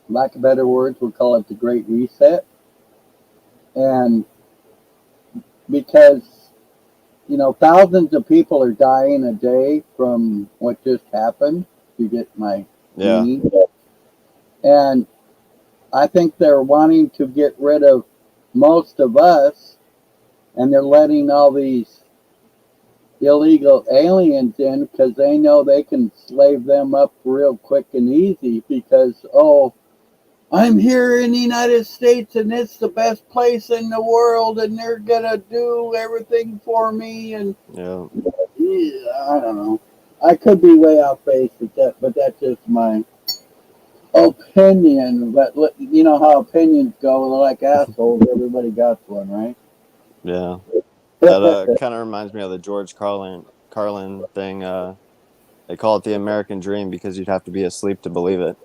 lack of better words, we'll call it the Great Reset. And because, thousands of people are dying a day from what just happened, you get my Yeah. meaning. And I think they're wanting to get rid of most of us, and they're letting all these illegal aliens in because they know they can slave them up real quick and easy because, oh, I'm here in the United States and it's the best place in the world and they're gonna do everything for me, and Yeah. yeah, I don't know. I could be way off base with that, but that's just my opinion. But you know how opinions go, they're like assholes. Everybody got one, right? Yeah. That kind of reminds me of the George Carlin Carlin thing. They call it the American Dream because you'd have to be asleep to believe it.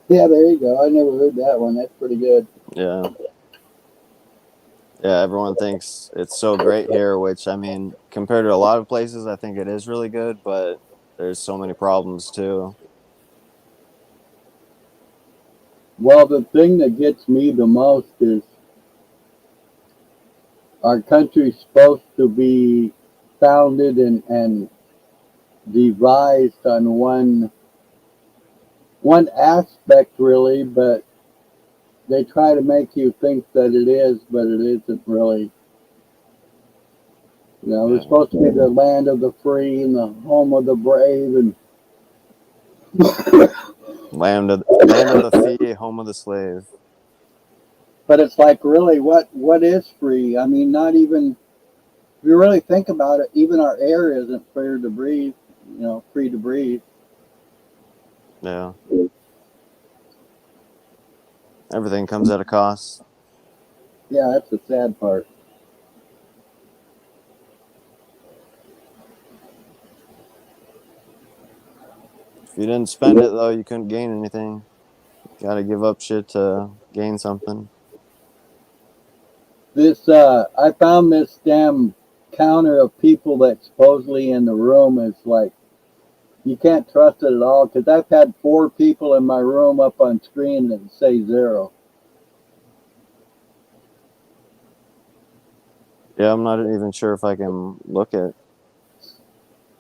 Yeah, there you go. I never heard that one. That's pretty good. Yeah. Yeah, everyone thinks it's so great here, which, I mean, compared to a lot of places, I think it is really good, but there's so many problems too. Well, the thing that gets me the most is our country's supposed to be founded and devised on one aspect really, but they try to make you think that it is, but it isn't really. You know, we're Yeah. supposed to be the land of the free and the home of the brave, and Land of the free, home of the slave. but it's like really, what is free? I mean, not even if you really think about it, even our air isn't free to breathe. You know, free to breathe. Yeah. Everything comes at a cost. Yeah, that's the sad part. If you didn't spend it, though, you couldn't gain anything. You gotta give up shit to gain something. This I found this damn counter of people that supposedly in the room is like you can't trust it at all because I've had 4 people in my room up on screen that say 0. Yeah, I'm not even sure if I can look at.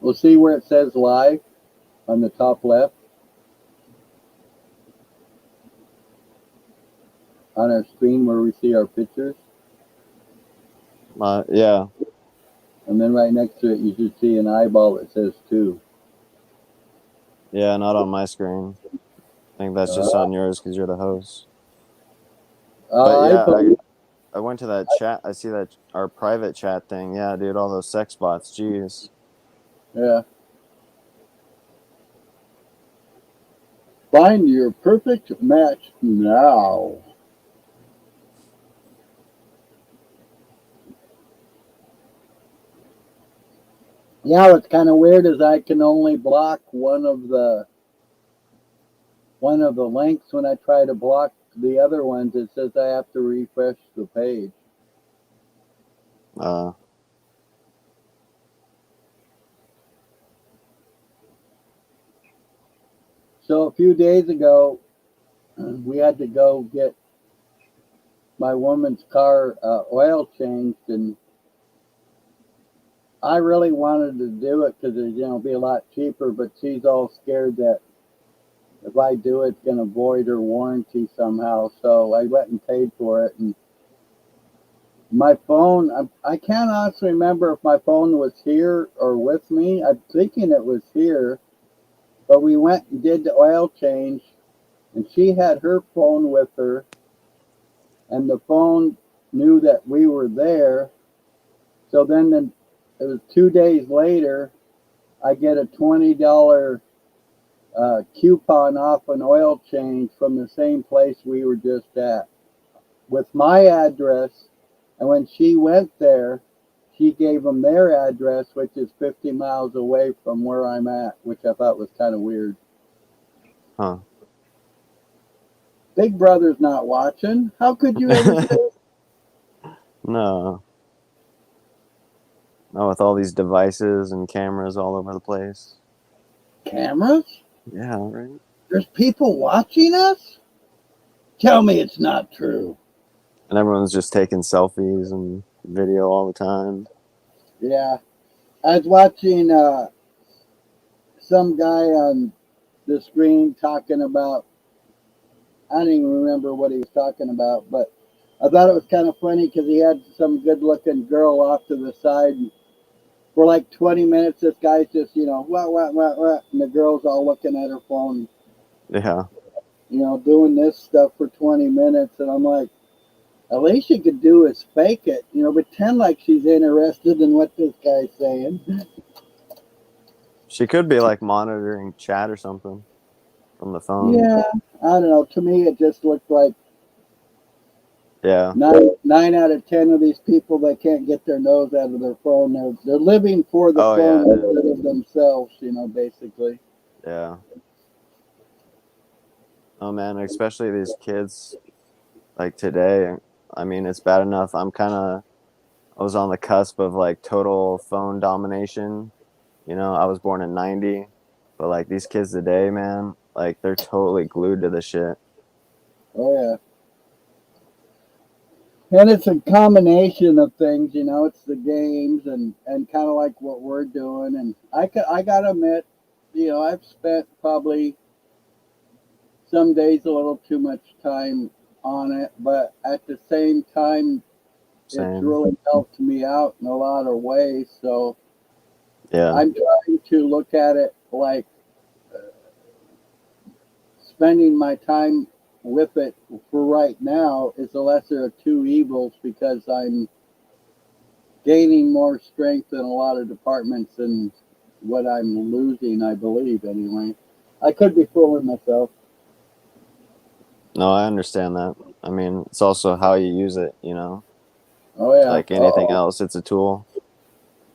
We'll see where it says live on the top left on our screen where we see our pictures, Yeah, and then right next to it you should see an eyeball that says 2. yeah, not on my screen. I think that's just Uh, on yours because you're the host. But I yeah, believe, I went to that chat. I see that our private chat thing. Yeah, dude, all those sex bots. Jeez. yeah. Find your perfect match now. Yeah, what's kind of weird is I can only block one of the links when I try to block the other ones. It says I have to refresh the page. Uh, So a few days ago, we had to go get my woman's car oil changed, and I really wanted to do it because it'd be a lot cheaper. But she's all scared that if I do it, it's going to void her warranty somehow. So I went and paid for it, and my phone, I can't honestly remember if my phone was here or with me. I'm thinking it was here, but we went and did the oil change, and she had her phone with her, and the phone knew that we were there. So then it was 2 days later, I get a $20 coupon off an oil change from the same place we were just at with my address. And when she went there, she gave them their address, which is 50 miles away from where I'm at, which I thought was kind of weird. huh. Big Brother's not watching. How could you ever say No. No, with all these devices and cameras all over the place. cameras? Yeah, right. There's people watching us? Tell me it's not true. And everyone's just taking selfies and video all the time. Yeah. I was watching some guy on the screen talking about, I don't even remember what he was talking about, but I thought it was kind of funny because he had some good looking girl off to the side. And for like 20 minutes, this guy's just, what, and the girl's all looking at her phone, Yeah. doing this stuff for 20 minutes. And I'm like, at least you could do is fake it, pretend like she's interested in what this guy's saying. She could be like monitoring chat or something from the phone. Yeah, I don't know. To me, it just looked like Yeah. Nine out of 10 of these people, they can't get their nose out of their phone. They're living for the Oh phone yeah, dude. instead of themselves, basically. Yeah. Oh man, especially these kids like today. I mean, it's bad enough. I was on the cusp of like total phone domination. I was born in 90, but like these kids today, man, like they're totally glued to the shit. Oh, yeah. And it's a combination of things, it's the games and kind of like what we're doing. And I got to admit, I've spent probably some days a little too much time on it, but at the same time, it's Same. really helped me out in a lot of ways. So Yeah. I'm trying to look at it like spending my time with it for right now is the lesser of two evils because I'm gaining more strength in a lot of departments than what I'm losing, I believe, anyway. I could be fooling myself. No, I understand that. I mean, it's also how you use it. Oh, yeah. Like anything Oh, else, it's a tool.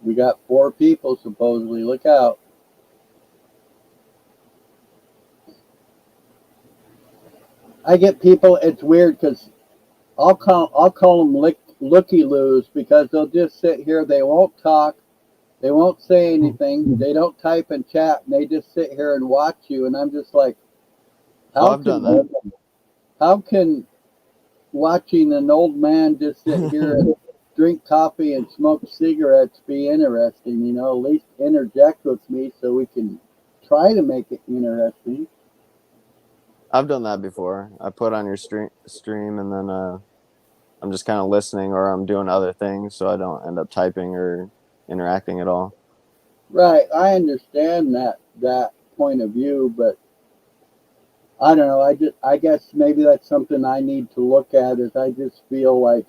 we got four people supposedly. Look out. I get people, it's weird because I'll call them looky loos because they'll just sit here. They won't talk. They won't say anything. They don't type and chat. And they just sit here and watch you. And I'm just like, Oh, how I've done that. can watching an old man just sit here and drink coffee and smoke cigarettes be interesting? At least interject with me so we can try to make it interesting. I've done that before. I put on your stream and then I'm just kind of listening or I'm doing other things so I don't end up typing or interacting at all. Right. I understand that point of view, but I don't know. I guess maybe that's something I need to look at. Is I just feel like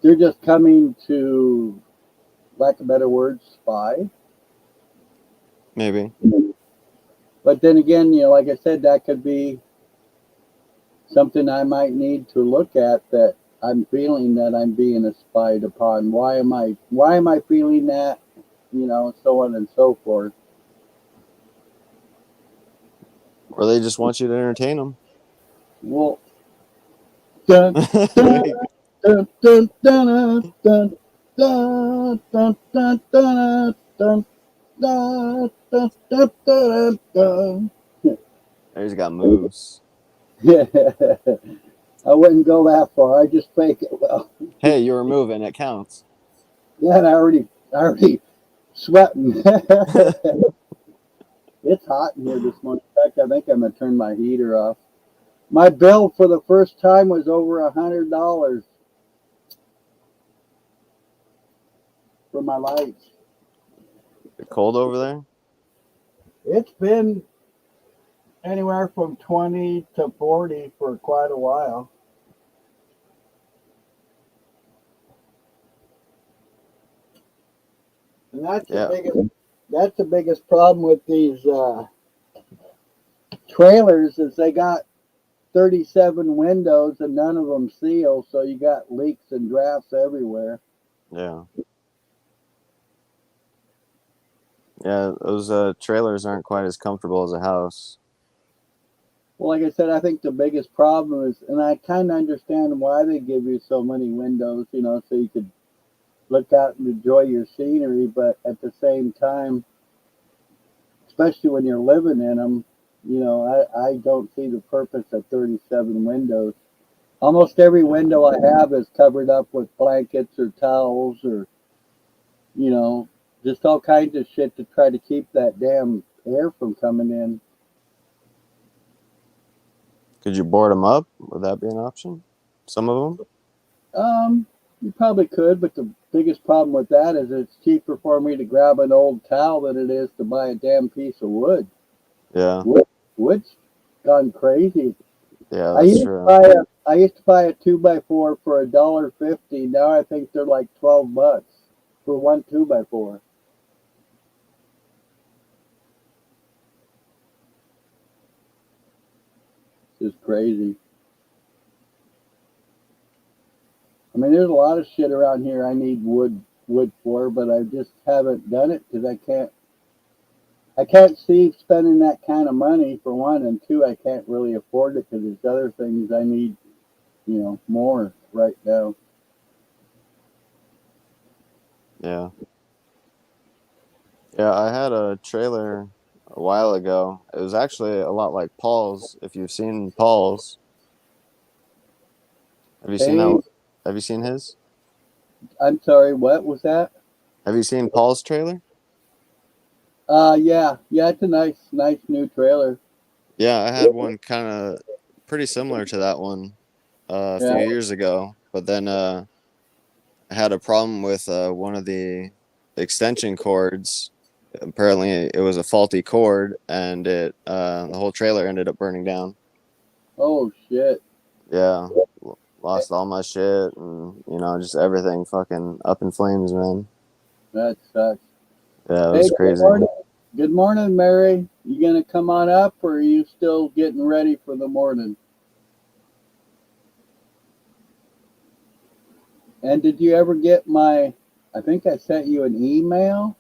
they're just coming to, lack of better words, spy. Maybe. But then again, like I said, that could be something I might need to look at. That I'm feeling that I'm being spied upon. Why am I feeling that? So on and so forth. Or they just want you to entertain them. Well, dun dun dun dun dun dun dun dun dun dun dun dun dun dun dun dun. They just got moves. I wouldn't go that far. I just fake it well. Hey, you were moving. It counts. Yeah, and I already sweating. It's hot in here this morning. In fact, I think I'm gonna turn my heater off. My bill for the first time was over $100 for my lights. Cold over there? It's been anywhere from 20 to 40 for quite a while. And Yeah. that's the biggest problem with these trailers is they got 37 windows and none of them seal, so you got leaks and drafts everywhere. Yeah. Yeah, those trailers aren't quite as comfortable as a house. Well, like I said, I think the biggest problem is, and I kind of understand why they give you so many windows, so you could look out and enjoy your scenery, but at the same time, especially when you're living in them, I don't see the purpose of 37 windows. Almost every window I have is covered up with blankets or towels or, you know, just all kinds of shit to try to keep that damn air from coming in. Could you board them up? Would that be an option? Some of them? You probably could, but the biggest problem with that is it's cheaper for me to grab an old towel than it is to buy a damn piece of wood. Yeah. Wood's gone crazy. Yeah, I that's used to true. buy a I used to buy a 2x4 for $1.50. Now I think they're like $12 for one 2x4. It's crazy. I mean, there's a lot of shit around here I need wood for, but I just haven't done it because I can't see spending that kind of money for one, and two, I can't really afford it because there's other things I need, more right now. Yeah. Yeah, I had a trailer a while ago. It was actually a lot like Paul's. If you've seen Paul's, have you seen Hey, that? Have you seen his? I'm sorry, what was that? Have you seen Paul's trailer? Yeah, it's a nice new trailer. Yeah, I had one kind of pretty similar to that one a Yeah. few years ago, but then I had a problem with one of the extension cords. Apparently, it was a faulty cord, and the whole trailer ended up burning down. Oh shit. Yeah, lost all my shit, and just everything fucking up in flames, man. That sucks. Yeah, it Hey, was good crazy. morning. Good morning, Mary. You gonna come on up, or are you still getting ready for the morning? And did you ever get my? I think I sent you an email,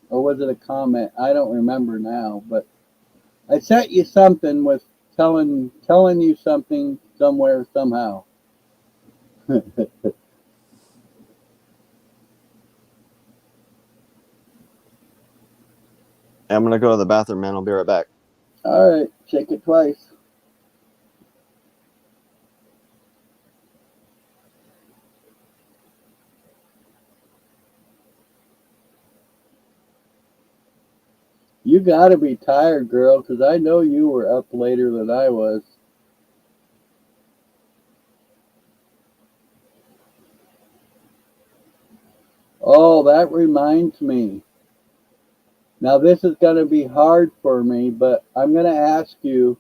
or was it a comment? I don't remember now, but I sent you something with telling you something somewhere somehow. I'm gonna go to the bathroom, man. I'll be right back. All right, shake it twice. You gotta be tired, girl, 'cause I know you were up later than I was. Oh, that reminds me. Now this is gonna be hard for me, but I'm gonna ask you,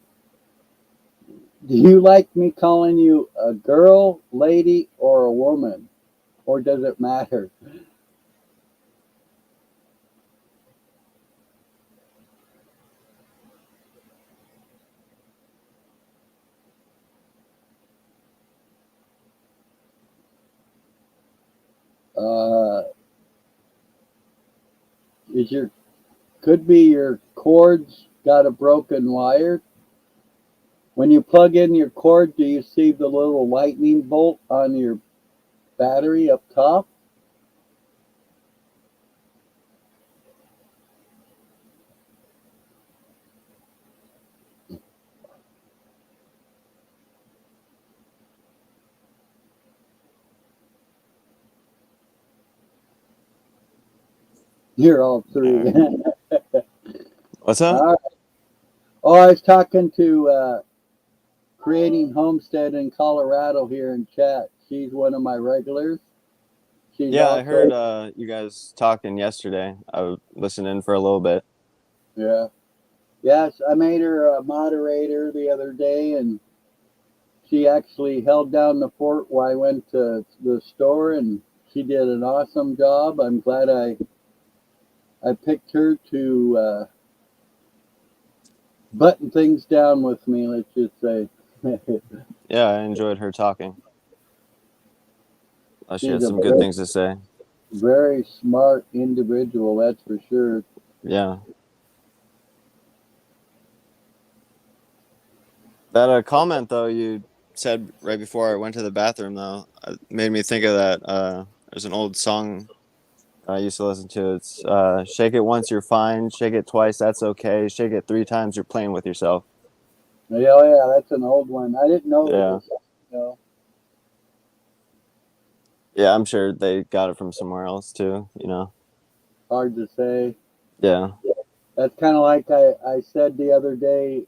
do you like me calling you a girl, lady, or a woman? Or does it matter? Uh, is your could be your cords got a broken wire? When you plug in your cord, do you see the little lightning bolt on your battery up top? You're all three. Alright. What's up? All right. Oh, I was talking to Creating Homestead in Colorado here in chat. She's one of my regulars. She's Yeah, I heard also, you guys talking yesterday. I was listening for a little bit. yeah. Yes, I made her a moderator the other day, and she actually held down the fort while I went to the store, and she did an awesome job. I'm glad I picked her to button things down with me, let's just say. Yeah, I enjoyed her talking. She She's had a some good things to say. very smart individual, that's for sure. Yeah. That comment though you said right before I went to the bathroom though made me think of that. There's an old song I used to listen to. It's "Shake it once you're fine, shake it twice that's okay, shake it three times you're playing with yourself." Yeah, oh yeah, that's an old one. I didn't know it Yeah, was, you know, yeah. I'm sure they got it from somewhere else too. hard to say. Yeah, That's kind of like I said the other day.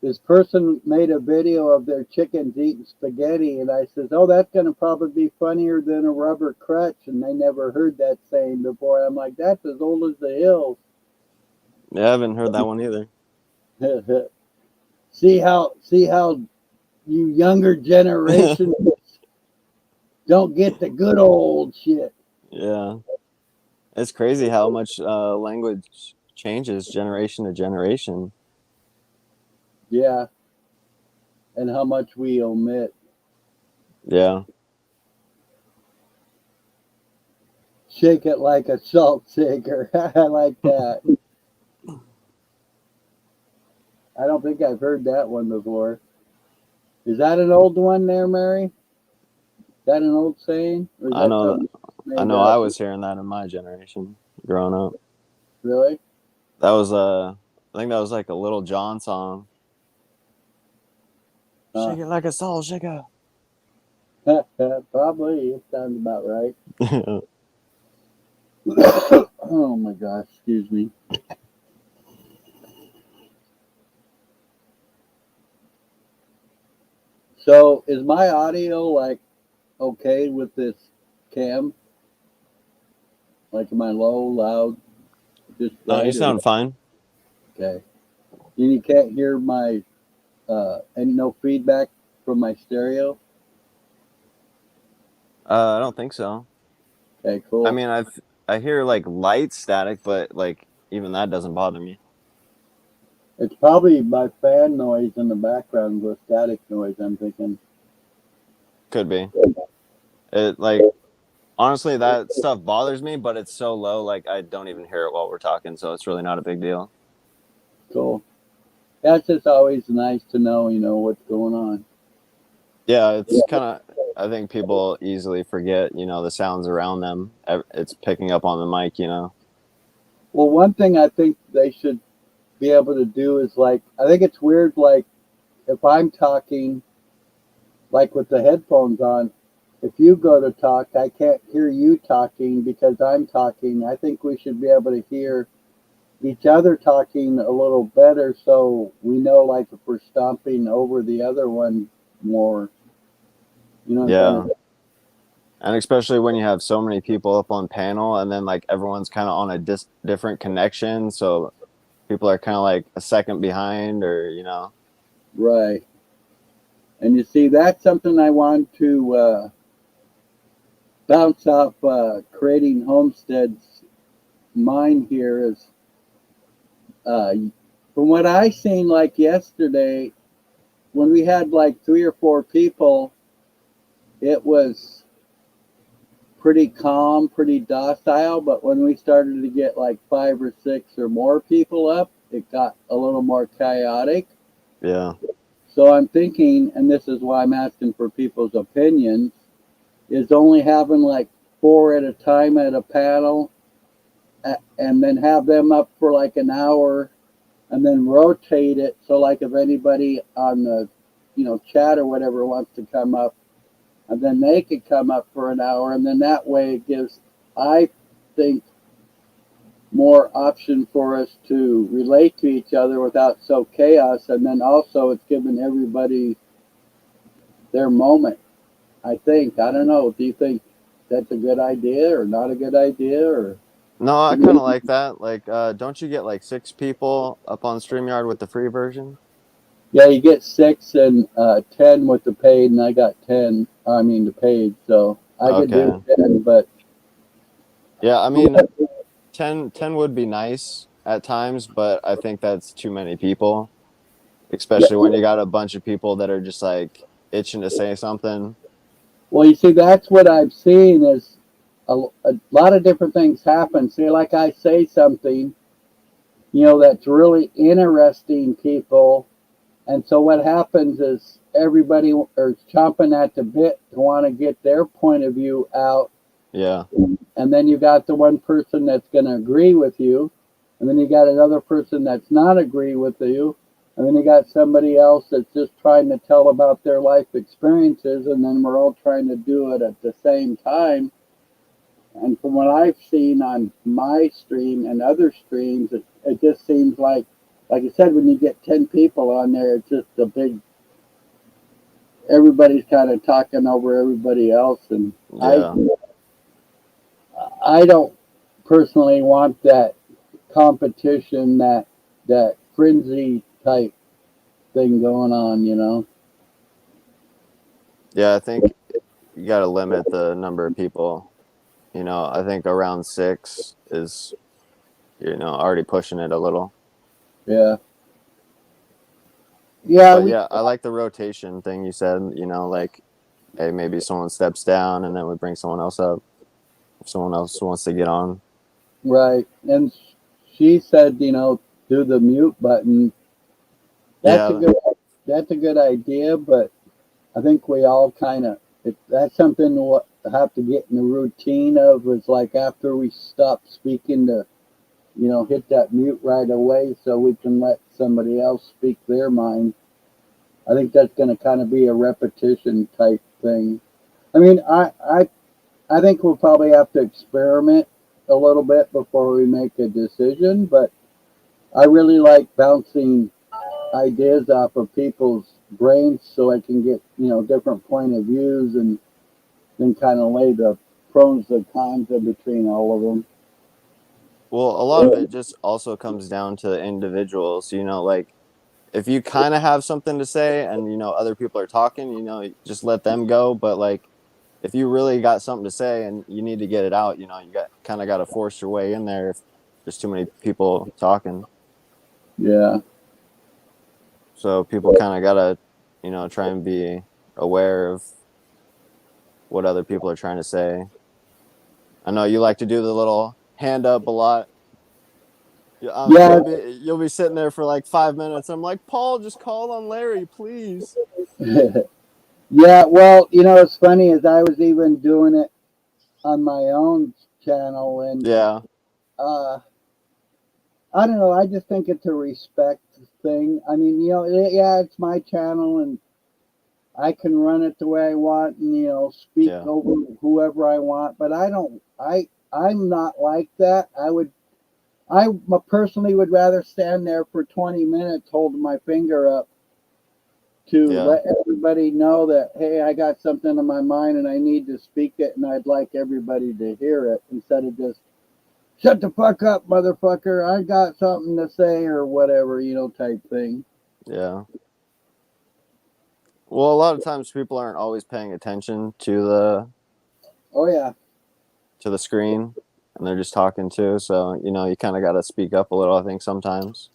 This person made a video of their chickens eating spaghetti, and I says, "Oh, that's going to probably be funnier than a rubber crutch." And they never heard that saying before. I'm like, "That's as old as the hills." yeah. I haven't heard that one either. See how you younger generation don't get the good old shit. Yeah, it's crazy how much language changes generation to generation. Yeah, and how much we omit. Yeah. Shake it like a salt shaker. I like that. I don't think I've heard that one before. Is that an old one there, Mary? Is that an old saying? Or is I that know. something I made know. I up? was hearing that in my generation growing up. Really? That was I think that was like a Little John song. Uh, Shake it like a salt shaker. probably. It sounds about right. Oh my gosh, excuse me. So is my audio like okay with this cam? Like am I low, loud, just No, you right or sound fine. okay? And you can't hear my and no feedback from my stereo? I don't think so. Okay, I cool. mean, I hear like light static, but like even that doesn't bother me. It's probably my fan noise in the background with static noise, I'm thinking. Could be. It like honestly that stuff bothers me, but it's so low like I don't even hear it while we're talking, so it's really not a big deal. Cool. That's just always nice to know, what's going on. Yeah, it's kind of I think people easily forget, the sounds around them. It's picking up on the mic, Well, one thing I think they should be able to do is like, I think it's weird, like, if I'm talking, like with the headphones on, if you go to talk, I can't hear you talking because I'm talking. I think we should be able to hear each other talking a little better so we know, like, if we're stomping over the other one more. You know what I'm trying Yeah. to. And especially when you have so many people up on panel and then like everyone's kind of on a different connection, so people are kind of like a second behind or. Right. And you see, that's something I want to bounce off creating homesteads. Mine here is, uh, from what I seen like yesterday, when we had like 3 or 4 people, it was pretty calm, pretty docile. But when we started to get like 5 or 6 or more people up, it got a little more chaotic. Yeah. So I'm thinking, and this is why I'm asking for people's opinions, is only having like 4 at a time at a panel, and then have them up for like an hour and then rotate it. So like if anybody on the, chat or whatever wants to come up, and then they could come up for an hour, and then that way it gives, I think, more option for us to relate to each other without so chaos. And then also it's giving everybody their moment. I think. I don't know. Do you think that's a good idea or not a good idea? Or No, I kind of like that. Like, don't you get like 6 people up on StreamYard with the free version? yeah, you get 6 and 10 with the paid, and I got 10. I mean the paid, so I could do Okay. 10. But Yeah, I mean, 10 would be nice at times, but I think that's too many people, yeah, especially when you got a bunch of people that are just like itching to say something. well, you see, that's what I've seen is a lot of different things happen. See, like I say something, that's really interesting, people. And so what happens is everybody is chomping at the bit to want to get their point of view out. Yeah. And then you got the one person that's going to agree with you. And then you got another person that's not agree with you. And then you got somebody else that's just trying to tell about their life experiences. And then we're all trying to do it at the same time. And from what I've seen on my stream and other streams, it just seems like I said, when you get 10 people on there, it's just a big, everybody's kind of talking over everybody else. And Yeah. I don't personally want that competition, that frenzy type thing going on. Yeah, I think you got to limit the number of people. I think around 6 is, already pushing it a little. Yeah. Yeah, But we yeah, I like the rotation thing you said, like hey, maybe someone steps down and then we bring someone else up if someone else wants to get on. Right. And she said, do the mute button. That's a Yeah. good that's a good idea, but I think we all kind of that's something we'll have to get in the routine of is like after we stop speaking to hit that mute right away so we can let somebody else speak their mind. I think that's going to kind of be a repetition type thing. I mean, I think we'll probably have to experiment a little bit before we make a decision, but I really like bouncing ideas off of people's brains so I can get, different point of views and then kind of lay the pros and cons in between all of them. Well, a lot of it just also comes down to individuals, like if you kind of have something to say and other people are talking, just let them go, but like if you really got something to say and you need to get it out, you got to force your way in there if there's too many people talking. Yeah. So people kind of got to, try and be aware of what other people are trying to say. I know you like to do the little hand up a lot. Yeah. You'll be sitting there for like 5 minutes. I'm like, Paul, just call on Larry, please. Yeah. Well, it's funny as I was even doing it on my own channel and, Yeah, uh, I don't know. I just think it's a respect thing. I mean, yeah, it's my channel and I can run it the way I want and speak yeah, over whoever I want. But I don't. I'm not like that. Personally would rather stand there for 20 minutes holding my finger up to yeah. let everybody know that hey, I got something in my mind and I need to speak it and I'd like everybody to hear it instead of just shut the fuck up, motherfucker. I got something to say or whatever, type thing. Yeah. Well, a lot of times people aren't always paying attention Oh yeah. to the screen and they're just talking too. So, you kind of got to speak up a little, I think, sometimes.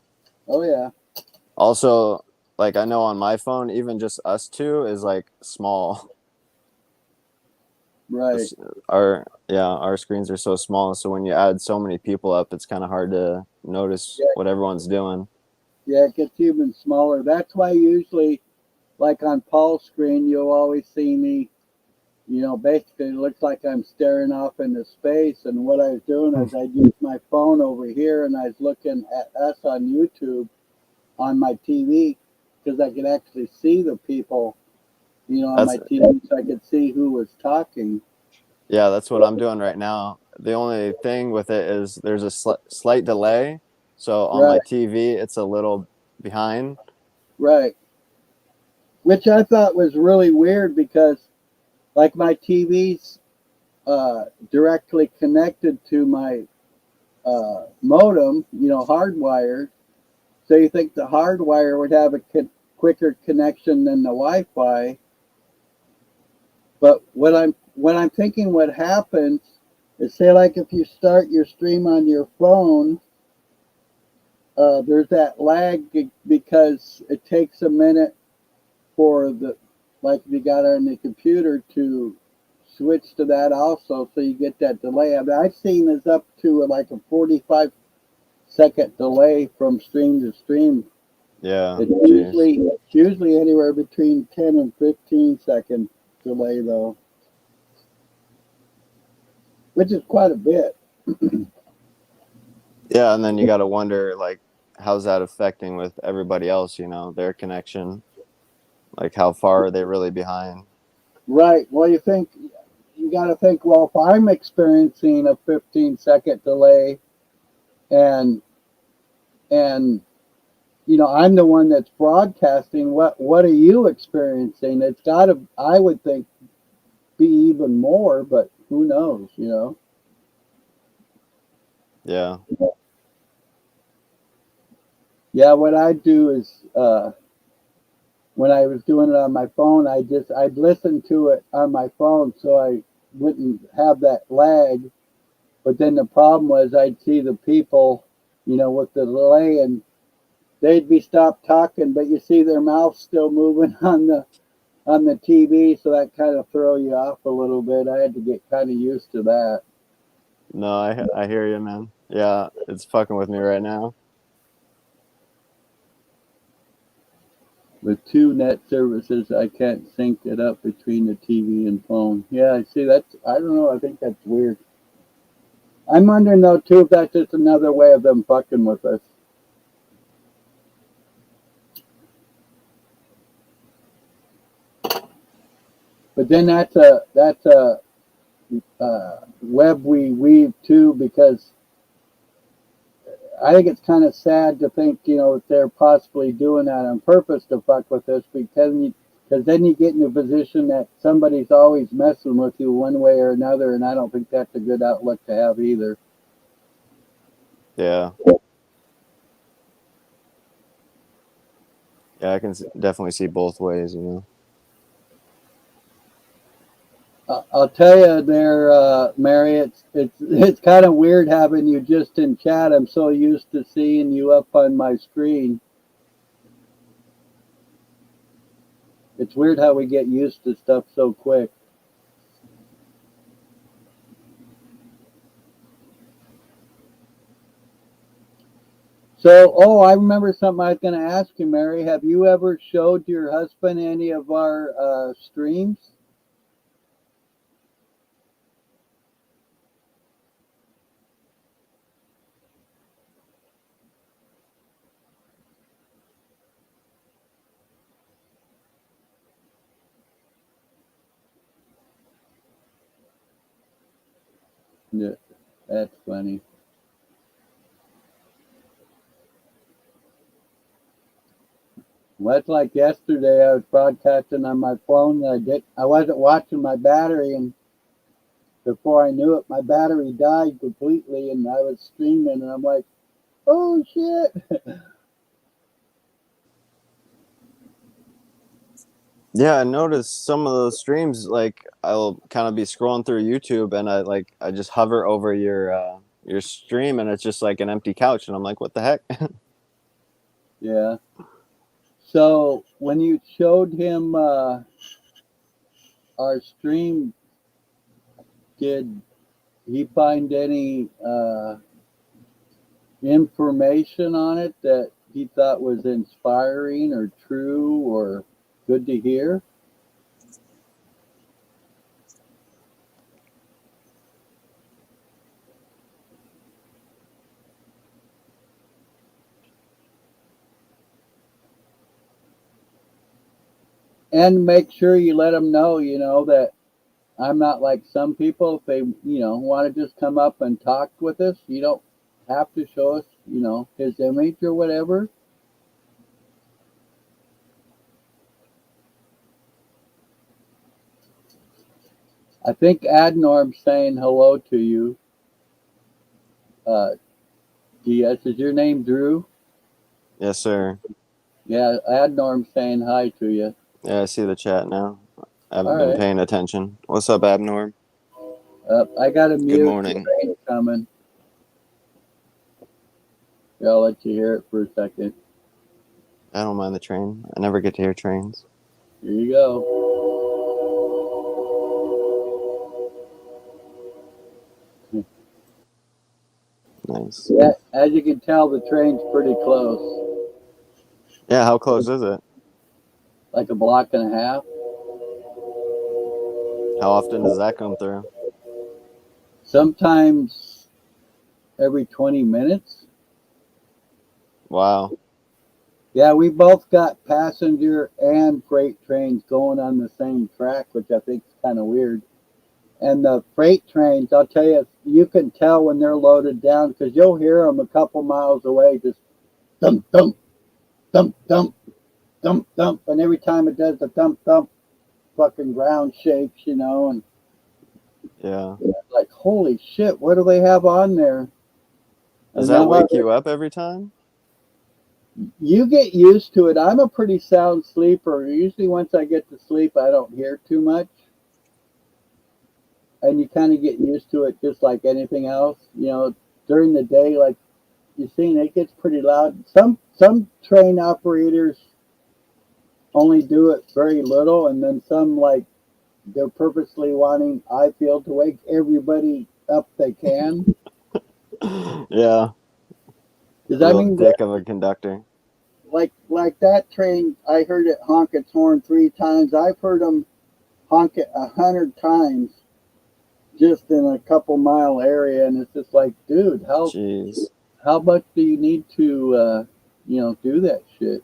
Oh yeah. Also, like I know on my phone, even just us two is like small. Right. Our screens are so small. So when you add so many people up, it's kind of hard to notice Yeah. what everyone's doing. Yeah, it gets even smaller. That's why usually, like on Paul's screen, you'll always see me. Basically, it looks like I'm staring off into space. And what I was doing is I used my phone over here, and I was looking at us on YouTube on my TV because I could actually see the people, on That's my TV, so I could see who was talking. Yeah, that's what I'm doing right now. The only thing with it is there's a slight delay. So on my Right, TV, it's a little behind. right. Which I thought was really weird because, like, my TV's directly connected to my modem, hardwired. So you think the hardwire would have a quicker connection than the Wi-Fi? But what I'm thinking what happens is say like if you start your stream on your phone, there's that lag because it takes a minute for the like if you got on the computer to switch to that also, so you get that delay. I mean, I've seen this up to like a 45-second delay from stream to stream. Yeah, It's jeez. usually anywhere between 10 and 15-second delay though, which is quite a bit. Yeah, and then you got to wonder like how's that affecting with everybody else, their connection? Like how far are they really behind? Right. Well, you got to think. Well, if I'm experiencing a 15-second delay, and and I'm the one that's broadcasting, what are you experiencing? It's got to, I would think, be even more, but who knows? Yeah. Yeah. What I do is when I was doing it on my phone, I'd listen to it on my phone so I wouldn't have that lag. But then the problem was I'd see the people, with the delay, and they'd be stopped talking, but you see their mouth still moving on the TV, so that kind of throw you off a little bit. I had to get kind of used to that. No, I hear you, man. Yeah, it's fucking with me right now. With two net services, I can't sync it up between the TV and phone. Yeah, I see. I don't know. I think that's weird. I'm wondering though too if that's just another way of them fucking with us. But then that's a web we weave too, because I think it's kind of sad to think, that they're possibly doing that on purpose to fuck with us, because then you get in a position that somebody's always messing with you one way or another, and I don't think that's a good outlook to have either. Yeah. Yeah, I can definitely see both ways, you know. I'll tell you there, Mary, it's kind of weird having you just in chat. I'm so used to seeing you up on my screen. It's weird how we get used to stuff so quick. So, I remember something I was going to ask you, Mary. Have you ever showed your husband any of our streams? Yeah, that's funny. Well, it's like yesterday. I was broadcasting on my phone. I wasn't watching my battery, and before I knew it, my battery died completely, and I was streaming, and I'm like, "Oh shit!" Yeah, I noticed some of those streams, like I'll kind of be scrolling through YouTube and I just hover over your stream and it's just like an empty couch and I'm like, what the heck? Yeah. So when you showed him our stream, did he find any information on it that he thought was inspiring or true or good to hear? And make sure you let him know, that I'm not like some people. If they, want to just come up and talk with us, you don't have to show us, his image or whatever. I think Adnorm's saying hello to you. DS, is your name Drew? Yes, sir. Yeah, Adnorm's saying hi to you. Yeah, I see the chat now. I haven't All been right. paying attention. What's up, Abnorm? I got a Good mute. The morning. rain's coming. Yeah, I'll let you hear it for a second. I don't mind the train. I never get to hear trains. Here you go. Nice. Yeah, as you can tell, the train's pretty close. Yeah, how close is it? Like a block and a half. How often does that come through? Sometimes every 20 minutes. Wow. Yeah, we both got passenger and freight trains going on the same track, which I think is kind of weird. And the freight trains, I'll tell you, you can tell when they're loaded down because you'll hear them a couple miles away, just thump, thump, thump, thump, thump, thump. And every time it does the thump, thump, fucking ground shakes, and Yeah. like, holy shit, what do they have on there? Does And that now wake you up every time? you get used to it. I'm a pretty sound sleeper. Usually, once I get to sleep, I don't hear too much. And you kind of get used to it just like anything else. During the day, like you've seen, it gets pretty loud. Some train operators only do it very little, and then some like they're purposely wanting, I feel, to wake everybody up they can. Yeah, Because I real mean, dick of a conductor. like that train, I heard it honk its horn 3 times. I've heard them honk it 100 times just in a couple mile area, and it's just like, dude, Jeez. how much do you need to do that shit?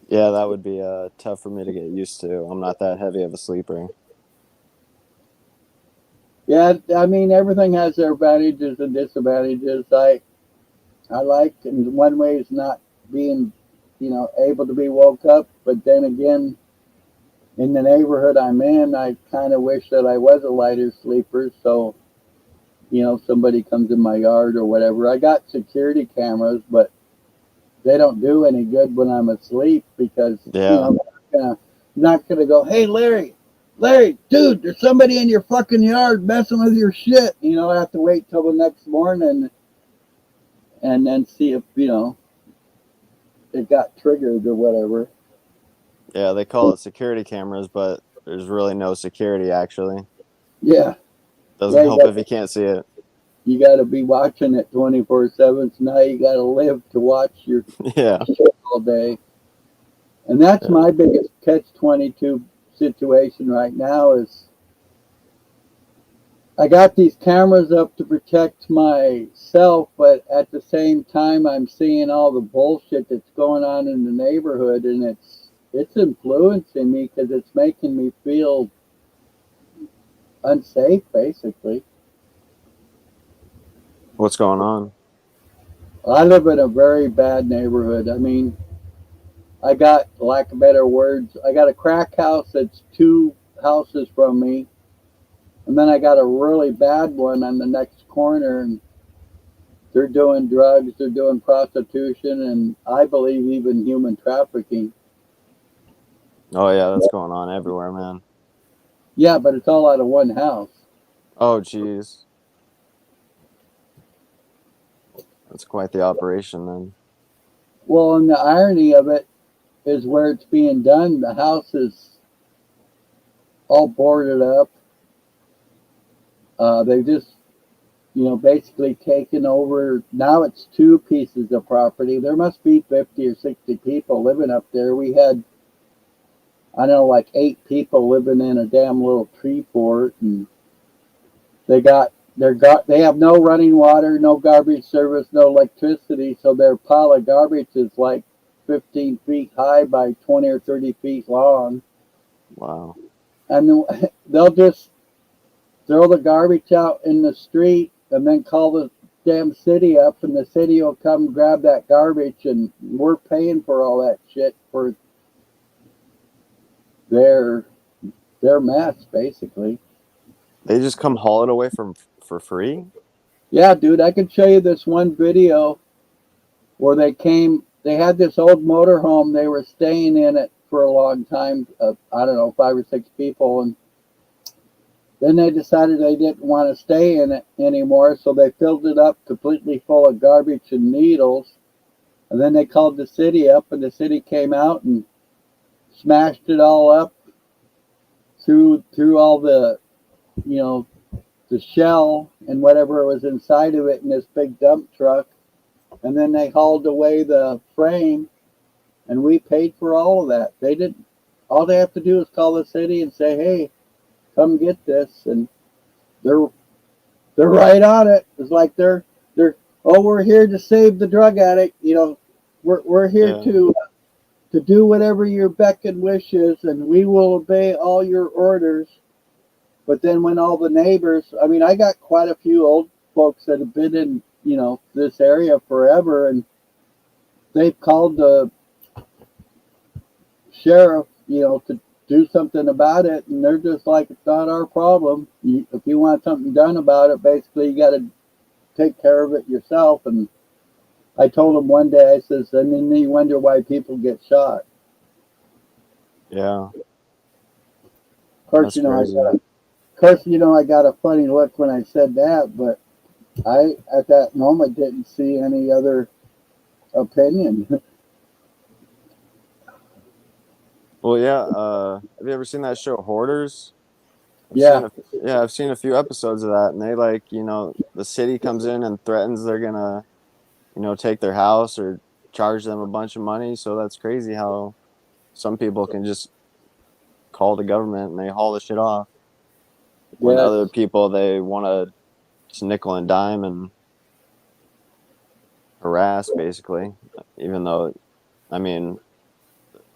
Yeah, that would be tough for me to get used to. I'm not that heavy of a sleeper. Yeah, I mean, everything has their advantages and disadvantages. I like in one way is not being, able to be woke up, but then again, in the neighborhood I'm in, I kind of wish that I was a lighter sleeper. So, somebody comes in my yard or whatever. I got security cameras, but they don't do any good when I'm asleep because, Yeah. I'm not gonna go, hey Larry, dude, there's somebody in your fucking yard messing with your shit. I have to wait till the next morning and then see if, it got triggered or whatever. Yeah, they call it security cameras, but there's really no security actually. Yeah. Doesn't Yeah, help if you can't see it. you got to be watching it 24/7. So now you got to live to watch your Yeah. shit all day. And that's Yeah. my biggest catch-22 situation right now is I got these cameras up to protect myself, but at the same time I'm seeing all the bullshit that's going on in the neighborhood, and it's influencing me because it's making me feel unsafe basically. What's going on? I live in a very bad neighborhood. I mean, I got, lack of better words, I got a crack house that's 2 houses from me, and then I got a really bad one on the next corner, and they're doing drugs, they're doing prostitution, and I believe even human trafficking. Oh yeah, that's going on everywhere, man. Yeah, but it's all out of one house. Oh jeez. That's quite the operation then. Well, and the irony of it is where it's being done, the house is all boarded up. They just basically taken over. Now it's 2 pieces of property. There must be 50 or 60 people living up there. We had, I know, like 8 people living in a damn little tree fort, and they have no running water, no garbage service, no electricity. So their pile of garbage is like 15 feet high by 20 or 30 feet long, Wow. and they'll just throw the garbage out in the street and then call the damn city up, and the city will come grab that garbage, and we're paying for all that shit for their their mess basically. They just come haul it away from for free? Yeah, dude, I can show you this one video where they had this old motorhome, they were staying in it for a long time, I don't know, 5 or 6 people, and then they decided they didn't want to stay in it anymore, so they filled it up completely full of garbage and needles. And then they called the city up, and the city came out and smashed it all up, threw all you know, the shell and whatever was inside of it in this big dump truck. And then they hauled away the frame, and we paid for all of that. They didn't. All they have to do is call the city and say, "Hey, come get this," and they're they're right on it. It's like they're oh, we're here to save the drug addict. We're here Yeah. to do whatever your beck and wish is, and we will obey all your orders. But then when all the neighbors, I mean, I got quite a few old folks that have been in, this area forever, and they've called the sheriff, to do something about it, and they're just like, it's not our problem. If you want something done about it, basically you got to take care of it yourself. And I told them one day, I says, I mean, you wonder why people get shot. Yeah. Of course, That's crazy. I got a funny look when I said that, but I, at that moment, didn't see any other opinion. Well, yeah. Have you ever seen that show Hoarders? Yeah. I've seen a few episodes of that, and they the city comes in and threatens they're gonna take their house or charge them a bunch of money. So that's crazy how some people can just call the government and they haul the shit off. When Yes. other people they want to just nickel and dime and harass basically, even though I mean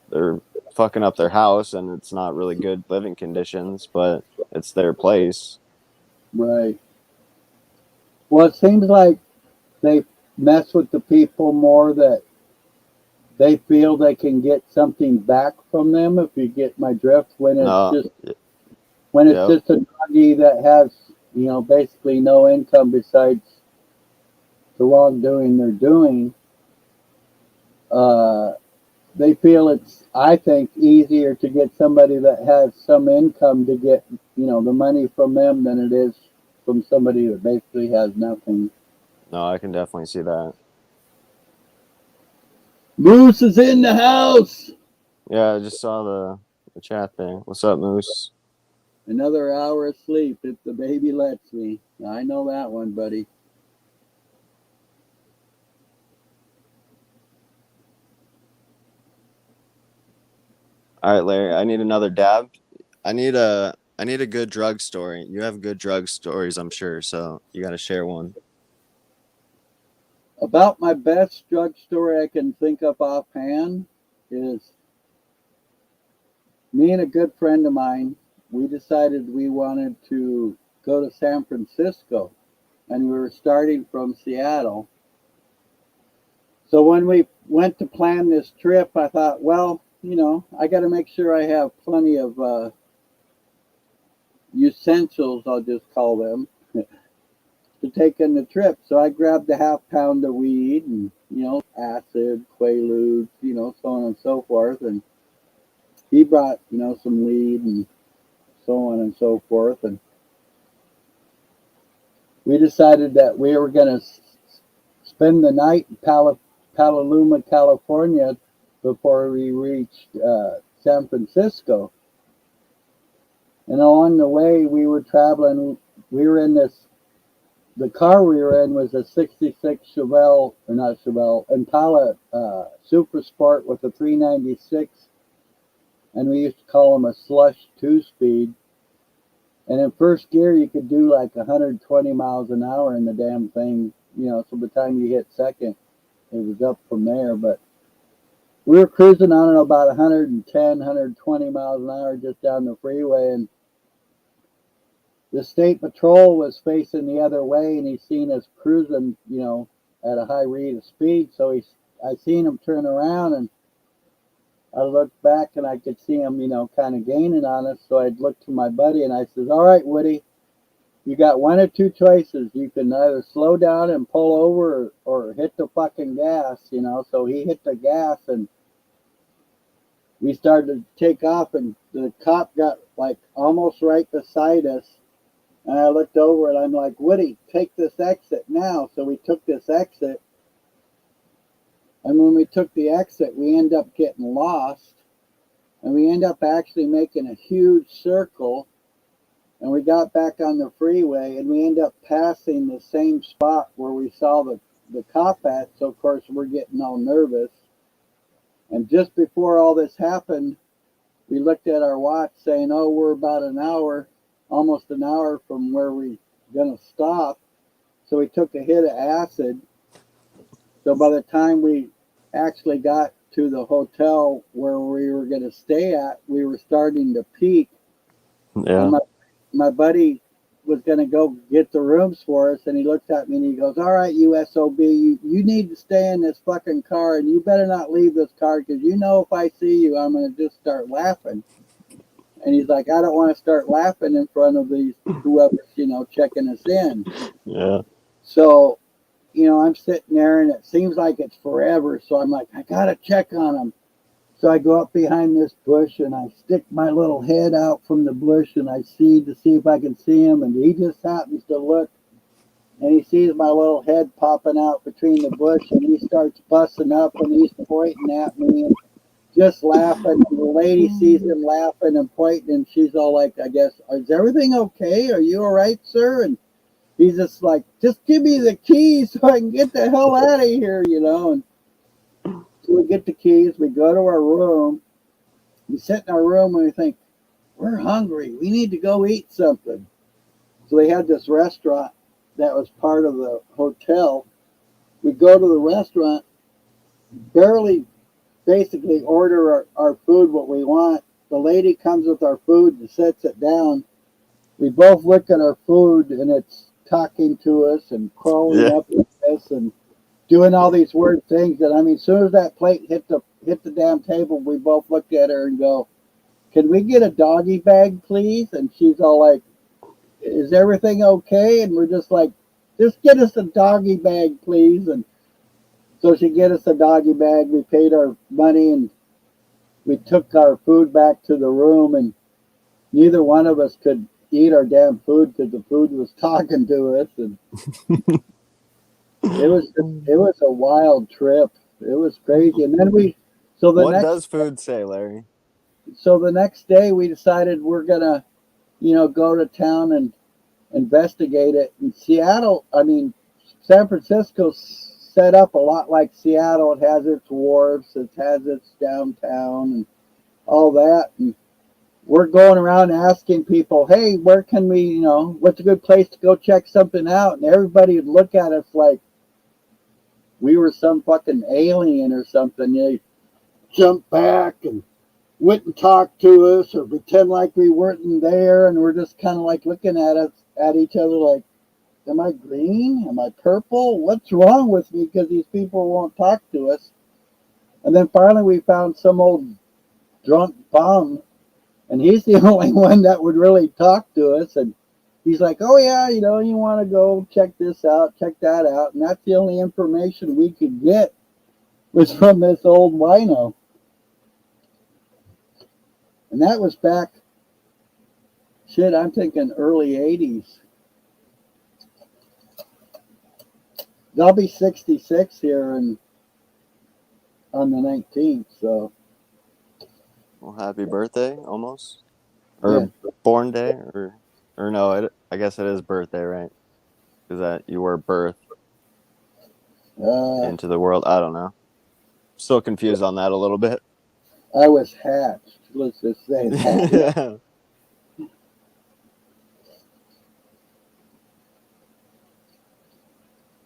they're fucking up their house and it's not really good living conditions, but it's their place. Right. Well, it seems like they mess with the people more that they feel they can get something back from them. If you get my drift, No, when it's yep. just a doggy that has basically no income besides the wrongdoing they're doing, uh, they feel it's, I think, easier to get somebody that has some income to get the money from them than it is from somebody that basically has nothing. No, I can definitely see that. Moose is in the house. Yeah, I just saw the chat there. What's up, Moose? Another hour of sleep if the baby lets me. I know that one, buddy. All right, Larry. I need another dab. I need a good drug story. You have good drug stories, I'm sure. So you got to share one. About my best drug story I can think of offhand is me and a good friend of mine. We decided we wanted to go to San Francisco, and we were starting from Seattle. So when we went to plan this trip, I thought, well, I got to make sure I have plenty of essentials, I'll just call them, to take in the trip. So I grabbed a half pound of weed and, acid, quaaludes, so on and so forth. And he brought, some weed and so on and so forth. And we decided that we were going to spend the night in Petaluma, California before we reached San Francisco. And along the way, we were traveling. We were in the car we were in was a 66 Chevelle, or not Chevelle, Impala Super Sport with a 396. And we used to call them a slush 2-speed. And in first gear, you could do like 120 miles an hour in the damn thing. So by the time you hit second, it was up from there. But we were cruising, I don't know, about 110, 120 miles an hour just down the freeway. And the state patrol was facing the other way, and he seen us cruising, at a high rate of speed. So I seen him turn around, and I looked back, and I could see him, kind of gaining on us. So I'd look to my buddy, and I says, "All right, Woody, you got one or two choices. You can either slow down and pull over, or hit the fucking gas." So he hit the gas, and we started to take off, and the cop got like almost right beside us. And I looked over and I'm like, "Woody, take this exit now." So we took this exit. And when we took the exit, we end up getting lost. And we end up actually making a huge circle. And we got back on the freeway, and we end up passing the same spot where we saw the cop at. So, of course, we're getting all nervous. And just before all this happened, we looked at our watch saying, "Oh, we're about an hour, almost an hour from where we're going to stop." So we took a hit of acid. So by the time we actually got to the hotel where we were going to stay at, we were starting to peak. Yeah. And my buddy was going to go get the rooms for us. And he looks at me and he goes, "All right, you SOB, you need to stay in this fucking car, and you better not leave this car, because if I see you, I'm going to just start laughing." And he's like, "I don't want to start laughing in front of these whoever's, checking us in." Yeah. So, I'm sitting there and it seems like it's forever. So I'm like, I got to check on him. So I go up behind this bush and I stick my little head out from the bush and I see if I can see him. And he just happens to look, and he sees my little head popping out between the bush, and he starts bussing up and he's pointing at me. just laughing. And the lady sees him laughing and pointing, and she's all like, I guess, is everything okay? Are you all right, sir? And he's just like, just give me the keys so I can get the hell out of here, you know. And so we get the keys, we go to our room, we sit in our room, and we think, we're hungry. We need to go eat something. So they had this restaurant that was part of the hotel. We go to the restaurant, barely basically order our food, what we want. The lady comes with our food and sets it down. We both look at our food and it's talking to us and crawling Yeah. up at us and doing all these weird things. And I mean, as soon as that plate hit the damn table, we both look at her and go, "Can we get a doggy bag, please?" And she's all like, "Is everything okay?" And we're just like, "Just get us a doggy bag, please." And so she get us a doggy bag. We paid our money and we took our food back to the room, and neither one of us could eat our damn food because the food was talking to us, and it was a wild trip. It was crazy. And then so the What next does food say, Larry? so the next day we decided we're gonna, go to town and investigate it. In Seattle, I mean, San Francisco's set up a lot like Seattle. It has its wharves, it has its downtown, and all that. And we're going around asking people, hey, where can we, what's a good place to go check something out? And everybody would look at us like we were some fucking alien or something. They jump back and wouldn't talk to us or pretend like we weren't there. And we're just kind of like looking at each other like, am I green? Am I purple? What's wrong with me? Because these people won't talk to us. And then finally we found some old drunk bum, and he's the only one that would really talk to us. And he's like, oh yeah, you want to go check this out, check that out. And that's the only information we could get was from this old wino. And that was back, shit, I'm thinking early 80s. I'll be 66 here on the 19th, so. Well, happy birthday, almost, Yeah. or born day, or no? I guess it is birthday, right? Because that you were birthed Uh, into the world. I don't know. Still confused on that a little bit. I was hatched. Let's just say that. Yeah.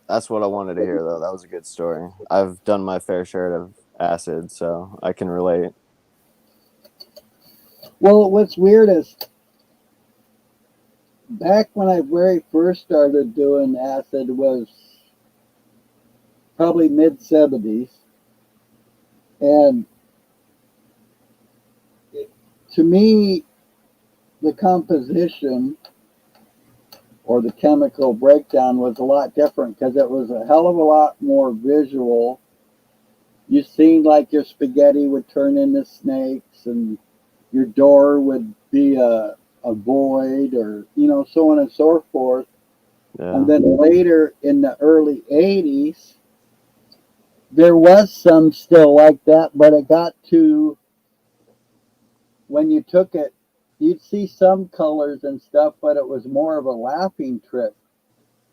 That's what I wanted to hear, though. That was a good story. I've done my fair share of acid, so I can relate. Well, what's weird is back when I very first started doing acid was probably mid 70s. And to me, the composition or the chemical breakdown was a lot different because it was a hell of a lot more visual. You seen like your spaghetti would turn into snakes and your door would be a void, or, so on and so forth. And Yeah. then later in the early 80s, there was some still like that, but it got to when you took it, you'd see some colors and stuff, but it was more of a laughing trip.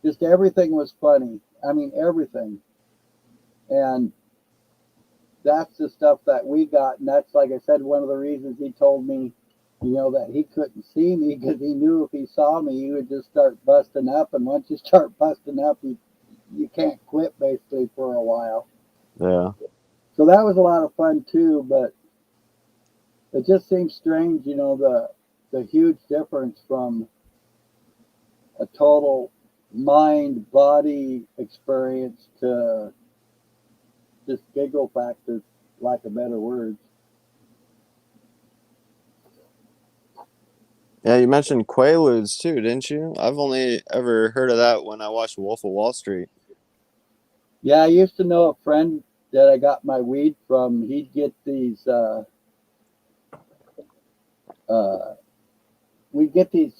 Just everything was funny. I mean, everything. And that's the stuff that we got. And that's, like I said, one of the reasons he told me, that he couldn't see me because he knew if he saw me, he would just start busting up. And once you start busting up, you can't quit basically for a while. Yeah. So that was a lot of fun too. But it just seems strange, the huge difference from a total mind body experience to just giggle factor, lack of better words. Yeah, you mentioned Quaaludes too, didn't you? I've only ever heard of that when I watched Wolf of Wall Street. Yeah, I used to know a friend that I got my weed from. He'd get these. Uh, we'd get these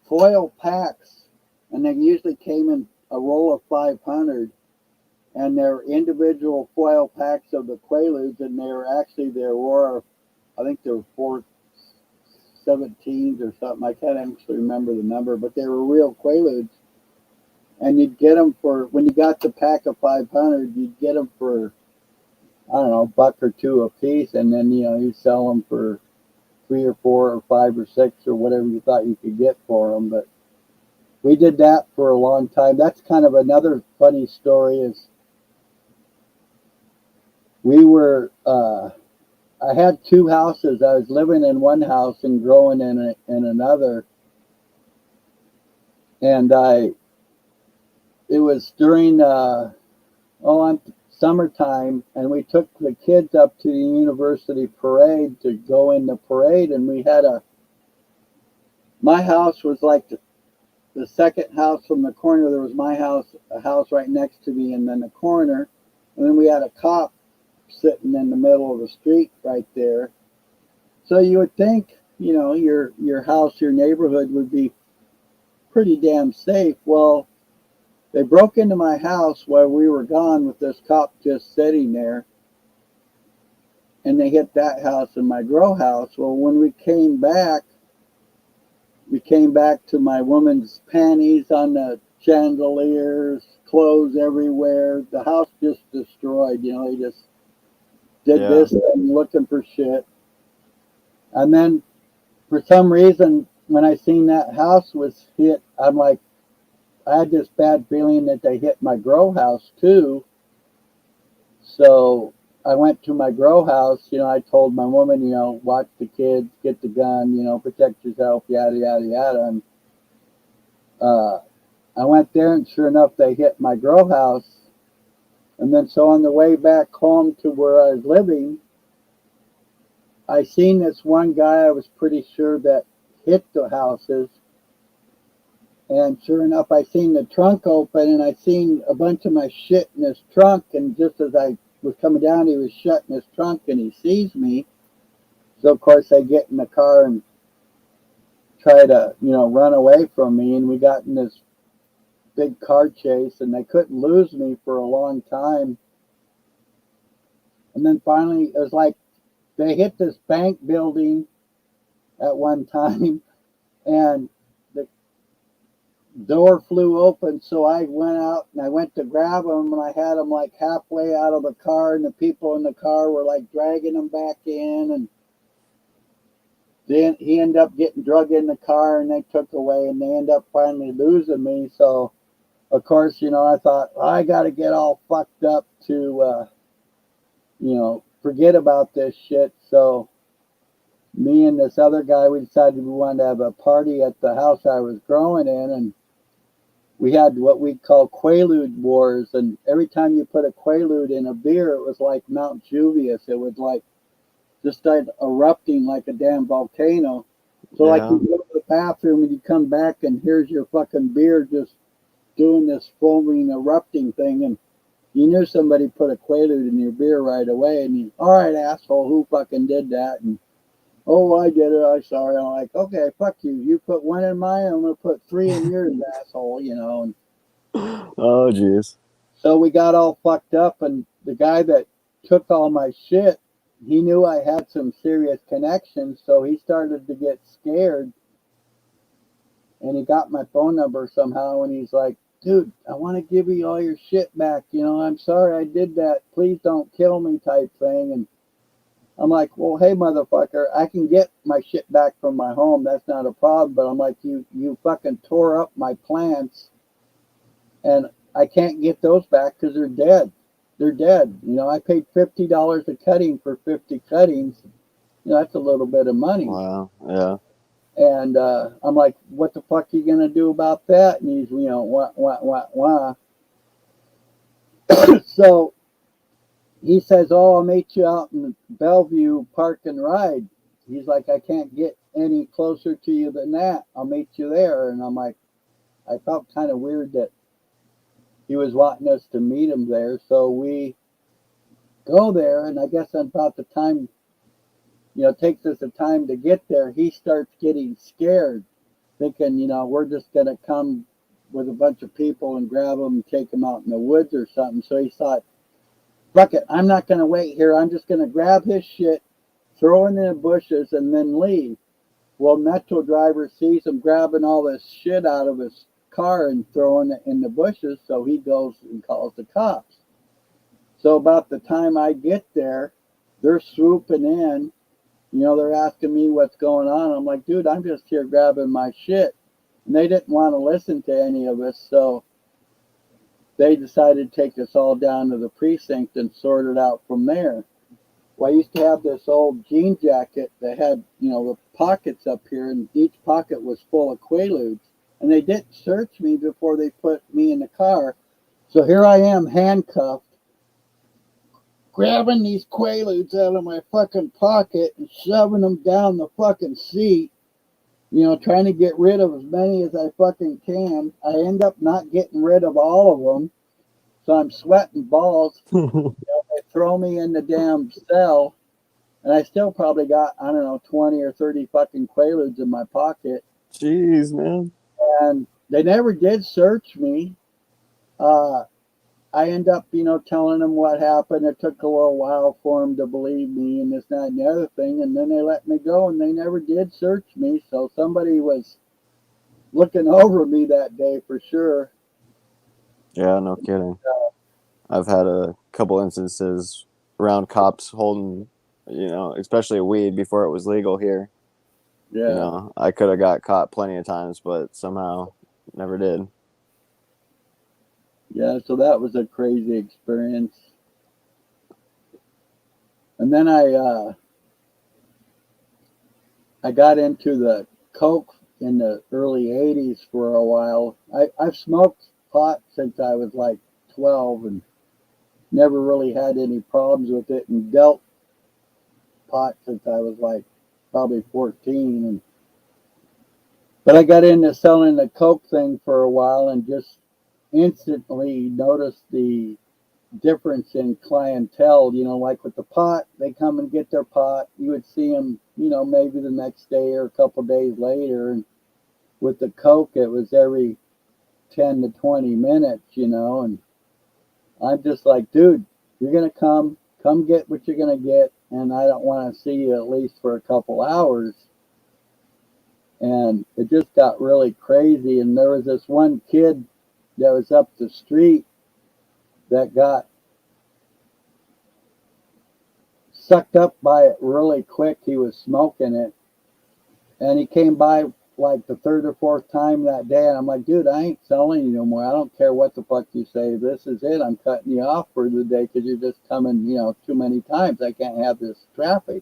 foil packs, and they usually came in a roll of 500. and they're individual foil packs of the Quaaludes, and they were actually the Aurora. I think there were 417s or something. I can't actually remember the number, but they were real Quaaludes. And you'd get them for, when you got the pack of 500, you'd get them for, I don't know, a buck or two a piece, and then you sell them for 3 or 4 or 5 or 6 or whatever you thought you could get for them. But we did that for a long time. That's kind of another funny story. Is we were I had 2 houses. I was living in one house and growing in another, and it was during summertime, and we took the kids up to the university parade to go in the parade, and we had my house was like the second house from the corner. There was my house, a house right next to me, and then the corner, and then we had a cop sitting in the middle of the street right there. So you would think, your house, your neighborhood would be pretty damn safe. Well, they broke into my house while we were gone with this cop just sitting there, and they hit that house and my grow house. Well, when we came back to my woman's panties on the chandeliers, clothes everywhere. The house just destroyed. They just did this thing looking for shit. And then for some reason, when I seen that house was hit, I'm like, I had this bad feeling that they hit my grow house too. So I went to my grow house. I told my woman, watch the kids, get the gun, protect yourself, yada, yada, yada. And I went there, and sure enough, they hit my grow house. And then so on the way back home to where I was living, I seen this one guy I was pretty sure that hit the houses. And sure enough, I seen the trunk open, and I seen a bunch of my shit in his trunk. And just as I was coming down, he was shutting his trunk, and he sees me. So of course I get in the car and try to, run away from me. And we got in this big car chase, and they couldn't lose me for a long time. And then finally, it was like they hit this bank building at one time, and the door flew open. So I went out and I went to grab them, and I had them like halfway out of the car, and the people in the car were like dragging them back in. And then he ended up getting drug in the car, and they took away, and they ended up finally losing me. So of course, I thought, I got to get all fucked up to, forget about this shit. So me and this other guy, we decided we wanted to have a party at the house I was growing in, and we had what we call Quaalude wars. And every time you put a Quaalude in a beer, it was like Mount Julius. It would like just start erupting like a damn volcano. So like you go to the bathroom and you come back, and here's your fucking beer just doing this foaming, erupting thing, and you knew somebody put a Quaalude in your beer right away. And you, all right, asshole, who fucking did that? And oh, I did it. I'm sorry. I'm like, okay, fuck you. You put one in mine, I'm gonna put 3 in yours, asshole. And oh, jeez. so we got all fucked up, and the guy that took all my shit, he knew I had some serious connections, so he started to get scared. And he got my phone number somehow, and he's like, dude, I want to give you all your shit back. I'm sorry I did that. Please don't kill me type thing. And I'm like, well, hey, motherfucker, I can get my shit back from my home. That's not a problem. But I'm like, you fucking tore up my plants, and I can't get those back because they're dead. They're dead. I paid $50 a cutting for 50 cuttings. That's a little bit of money. Wow, yeah. And I'm like, what the fuck are you going to do about that? And he's, wah. So he says, oh, I'll meet you out in Bellevue Park and Ride. He's like, I can't get any closer to you than that. I'll meet you there. And I'm like, I felt kind of weird that he was wanting us to meet him there. So we go there, and I guess about the time, it takes us a time to get there, he starts getting scared, thinking, we're just going to come with a bunch of people and grab them and take them out in the woods or something. So he thought, fuck it, I'm not going to wait here. I'm just going to grab his shit, throw it in the bushes, and then leave. Well, Metro driver sees him grabbing all this shit out of his car and throwing it in the bushes, so he goes and calls the cops. So about the time I get there, they're swooping in. You know, they're asking me what's going on. I'm like, dude, I'm just here grabbing my shit. And they didn't want to listen to any of us, so they decided to take us all down to the precinct and sort it out from there. Well, I used to have this old jean jacket that had, you know, the pockets up here, and each pocket was full of Quaaludes. And they didn't search me before they put me in the car. So here I am, handcuffed, grabbing these Quaaludes out of my fucking pocket and shoving them down the fucking seat, you know, trying to get rid of as many as I fucking can. I end up not getting rid of all of them, so I'm sweating balls. You know, they throw me in the damn cell, and I still probably got, I don't know, 20 or 30 fucking Quaaludes in my pocket. Jeez, man. And they never did search me. I end up, you know, telling them what happened. It took a little while for them to believe me and this, that, and the other thing. And then they let me go, and they never did search me. So somebody was looking over me that day for sure. Yeah, no kidding. I've had a couple instances around cops holding, you know, especially weed before it was legal here. Yeah. You know, I could have got caught plenty of times, but somehow never did. Yeah, so that was a crazy experience. And then I got into the coke in the early 80s for a while. I've smoked pot since I was like 12 and never really had any problems with it, and dealt pot since I was like probably 14. But I got into selling the coke thing for a while and just instantly noticed the difference in clientele. You know, like with the pot, they come and get their pot. You would see them, you know, maybe the next day or a couple days later. And with the coke, it was every 10 to 20 minutes, you know. And I'm just like, dude, you're going to come get what you're going to get. And I don't want to see you at least for a couple hours. And it just got really crazy. And there was this one kid that was up the street that got sucked up by it really quick. He was smoking it, and he came by like the third or fourth time that day, and I'm like, dude, I ain't selling you no more. I don't care what the fuck you say. This is it. I'm cutting you off for the day because you're just coming, you know, too many times. I can't have this traffic.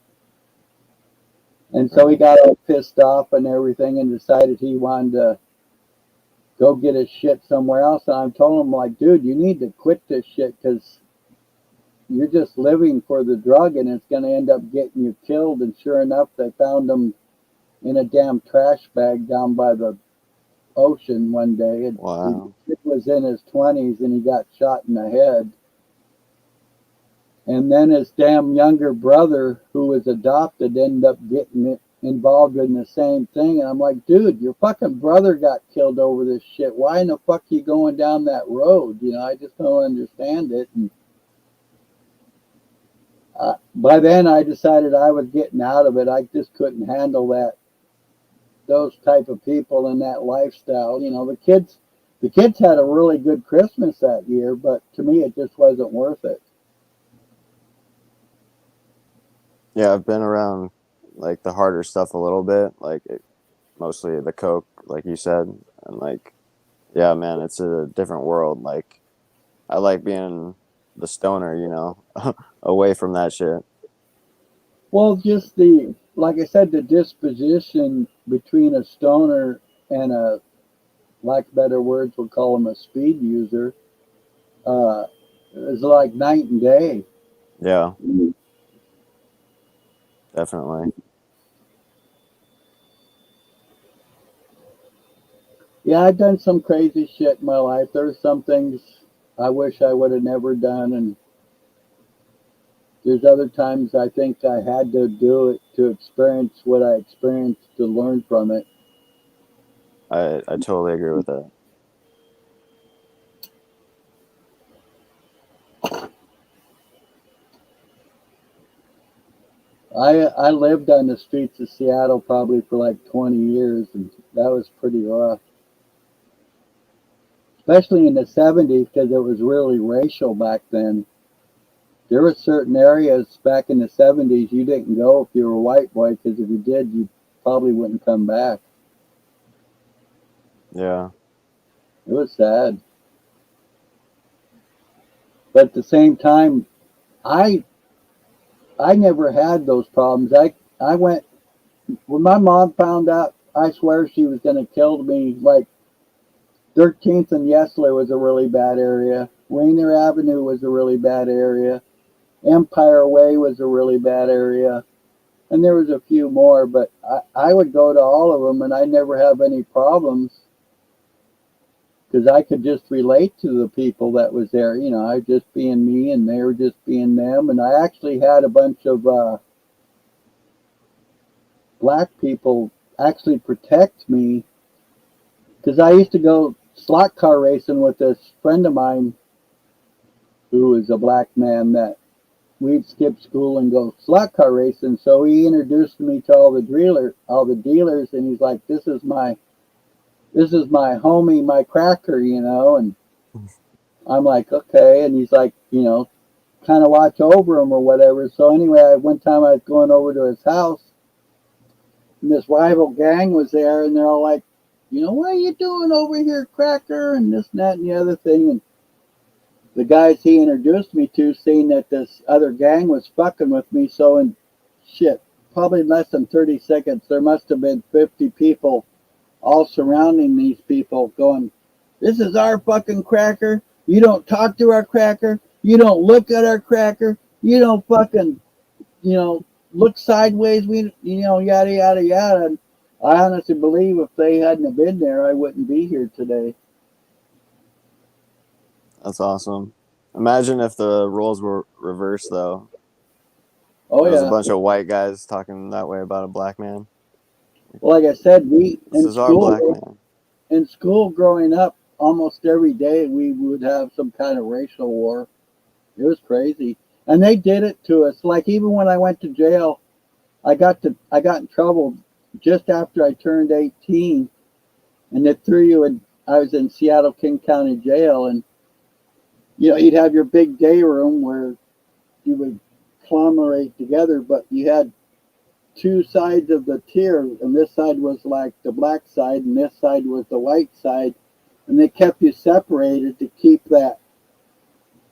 And so he got all pissed off and everything and decided he wanted to go get his shit somewhere else. And I told him, like, dude, you need to quit this shit because you're just living for the drug and it's going to end up getting you killed. And sure enough, they found him in a damn trash bag down by the ocean one day. And Wow. he was in his 20s and he got shot in the head. And then his damn younger brother, who was adopted, ended up getting involved in the same thing. And I'm like, dude, your fucking brother got killed over this shit. Why in the fuck are you going down that road? You know, I just don't understand it. And by then I decided I was getting out of it. I just couldn't handle those type of people and that lifestyle. You know, the kids had a really good Christmas that year, but to me it just wasn't worth it. Yeah, I've been around like the harder stuff a little bit, like mostly the coke, like you said, and like, yeah, man, it's a different world. Like, I like being the stoner, you know, away from that shit. Well, just like I said, the disposition between a stoner and a, lack of better words, we'll call him a speed user, uh, is like night and day. Yeah, definitely. Yeah, I've done some crazy shit in my life. There's some things I wish I would have never done, and there's other times I think I had to do it to experience what I experienced to learn from it. I totally agree with that. I lived on the streets of Seattle probably for like 20 years, and that was pretty rough, especially in the 70s because it was really racial back then. There were certain areas back in the 70s you didn't go if you were a white boy because if you did, you probably wouldn't come back. Yeah. It was sad. But at the same time, I I never had those problems. I went when my mom found out. I swear she was going to kill me. Like 13th and Yesler was a really bad area. Rainier Avenue was a really bad area. Empire Way was a really bad area. And there was a few more, but I would go to all of them and I never have any problems because I could just relate to the people that was there. You know, I was just being me and they were just being them. And I actually had a bunch of black people actually protect me because I used to go slot car racing with this friend of mine who was a black man that we'd skip school and go slot car racing. So he introduced me to all the dealers, and he's like, this is my homie, my cracker, you know." And I'm like, "Okay," and he's like, you know, kind of watch over him or whatever. So anyway, one time I was going over to his house, and this rival gang was there, and they're all like, "You know, what are you doing over here, cracker?" And this and that and the other thing. And the guys he introduced me to, seeing that this other gang was fucking with me, so in shit, probably in less than 30 seconds, there must have been 50 people all surrounding these people going, "This is our fucking cracker. You don't talk to our cracker. You don't look at our cracker. You don't fucking, you know, look sideways. We, you know, yada, yada, yada." And I honestly believe if they hadn't have been there, I wouldn't be here today. That's awesome. Imagine if the roles were reversed, though. Oh, It was a yeah. bunch of white guys talking that way about a black man. Well, like I said, we This is our black man. in school growing up, almost every day we would have some kind of racial war. It was crazy, and they did it to us. Like even when I went to jail, I got in trouble just after I turned 18, and they threw you in. I was in Seattle King County Jail, and you know you'd have your big day room where you would conglomerate together, but you had two sides of the tier, and this side was like the black side, and this side was the white side, and they kept you separated to keep that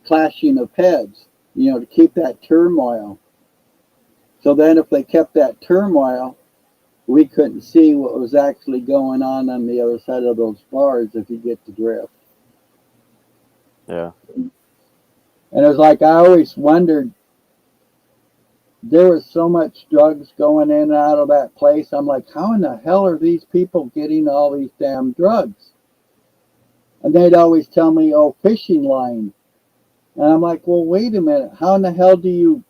clashing of heads, you know, to keep that turmoil. So then, if they kept that turmoil, we couldn't see what was actually going on the other side of those bars, if you get the drift. Yeah. And it was like I always wondered, there was so much drugs going in and out of that place. I'm like, how in the hell are these people getting all these damn drugs? And they'd always tell me, "Oh, fishing line." And I'm like, well, wait a minute. How in the hell do you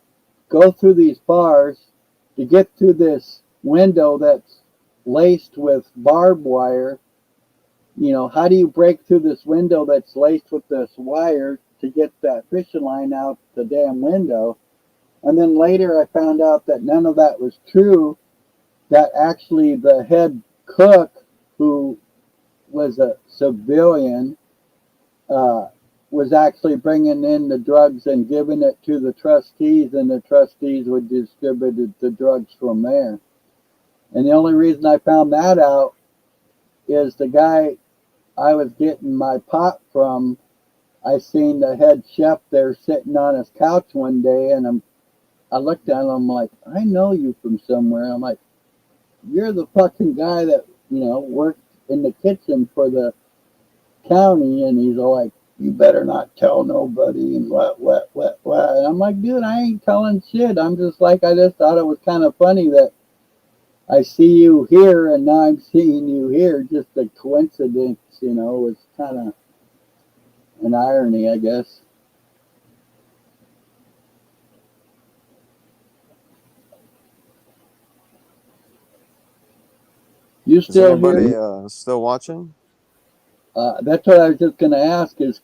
go through these bars to get through this window that's laced with barbed wire? You know, how do you break through this window that's laced with this wire to get that fishing line out the damn window? And then later I found out that none of that was true, that actually the head cook, who was a civilian, uh, was actually bringing in the drugs and giving it to the trustees, and the trustees would distribute the drugs from there. And the only reason I found that out is the guy I was getting my pot from, I seen the head chef there sitting on his couch one day, and I looked at him, I'm like, "I know you from somewhere." I'm like, "You're the fucking guy that, you know, worked in the kitchen for the county." And he's all like, "You better not tell nobody," and what. And I'm like, "Dude, I ain't telling shit. I'm just like, I just thought it was kind of funny that I see you here and now I'm seeing you here. Just a coincidence, you know." It's kind of an irony, I guess. You Is still anybody here? still watching? That's what I was just going to ask. Is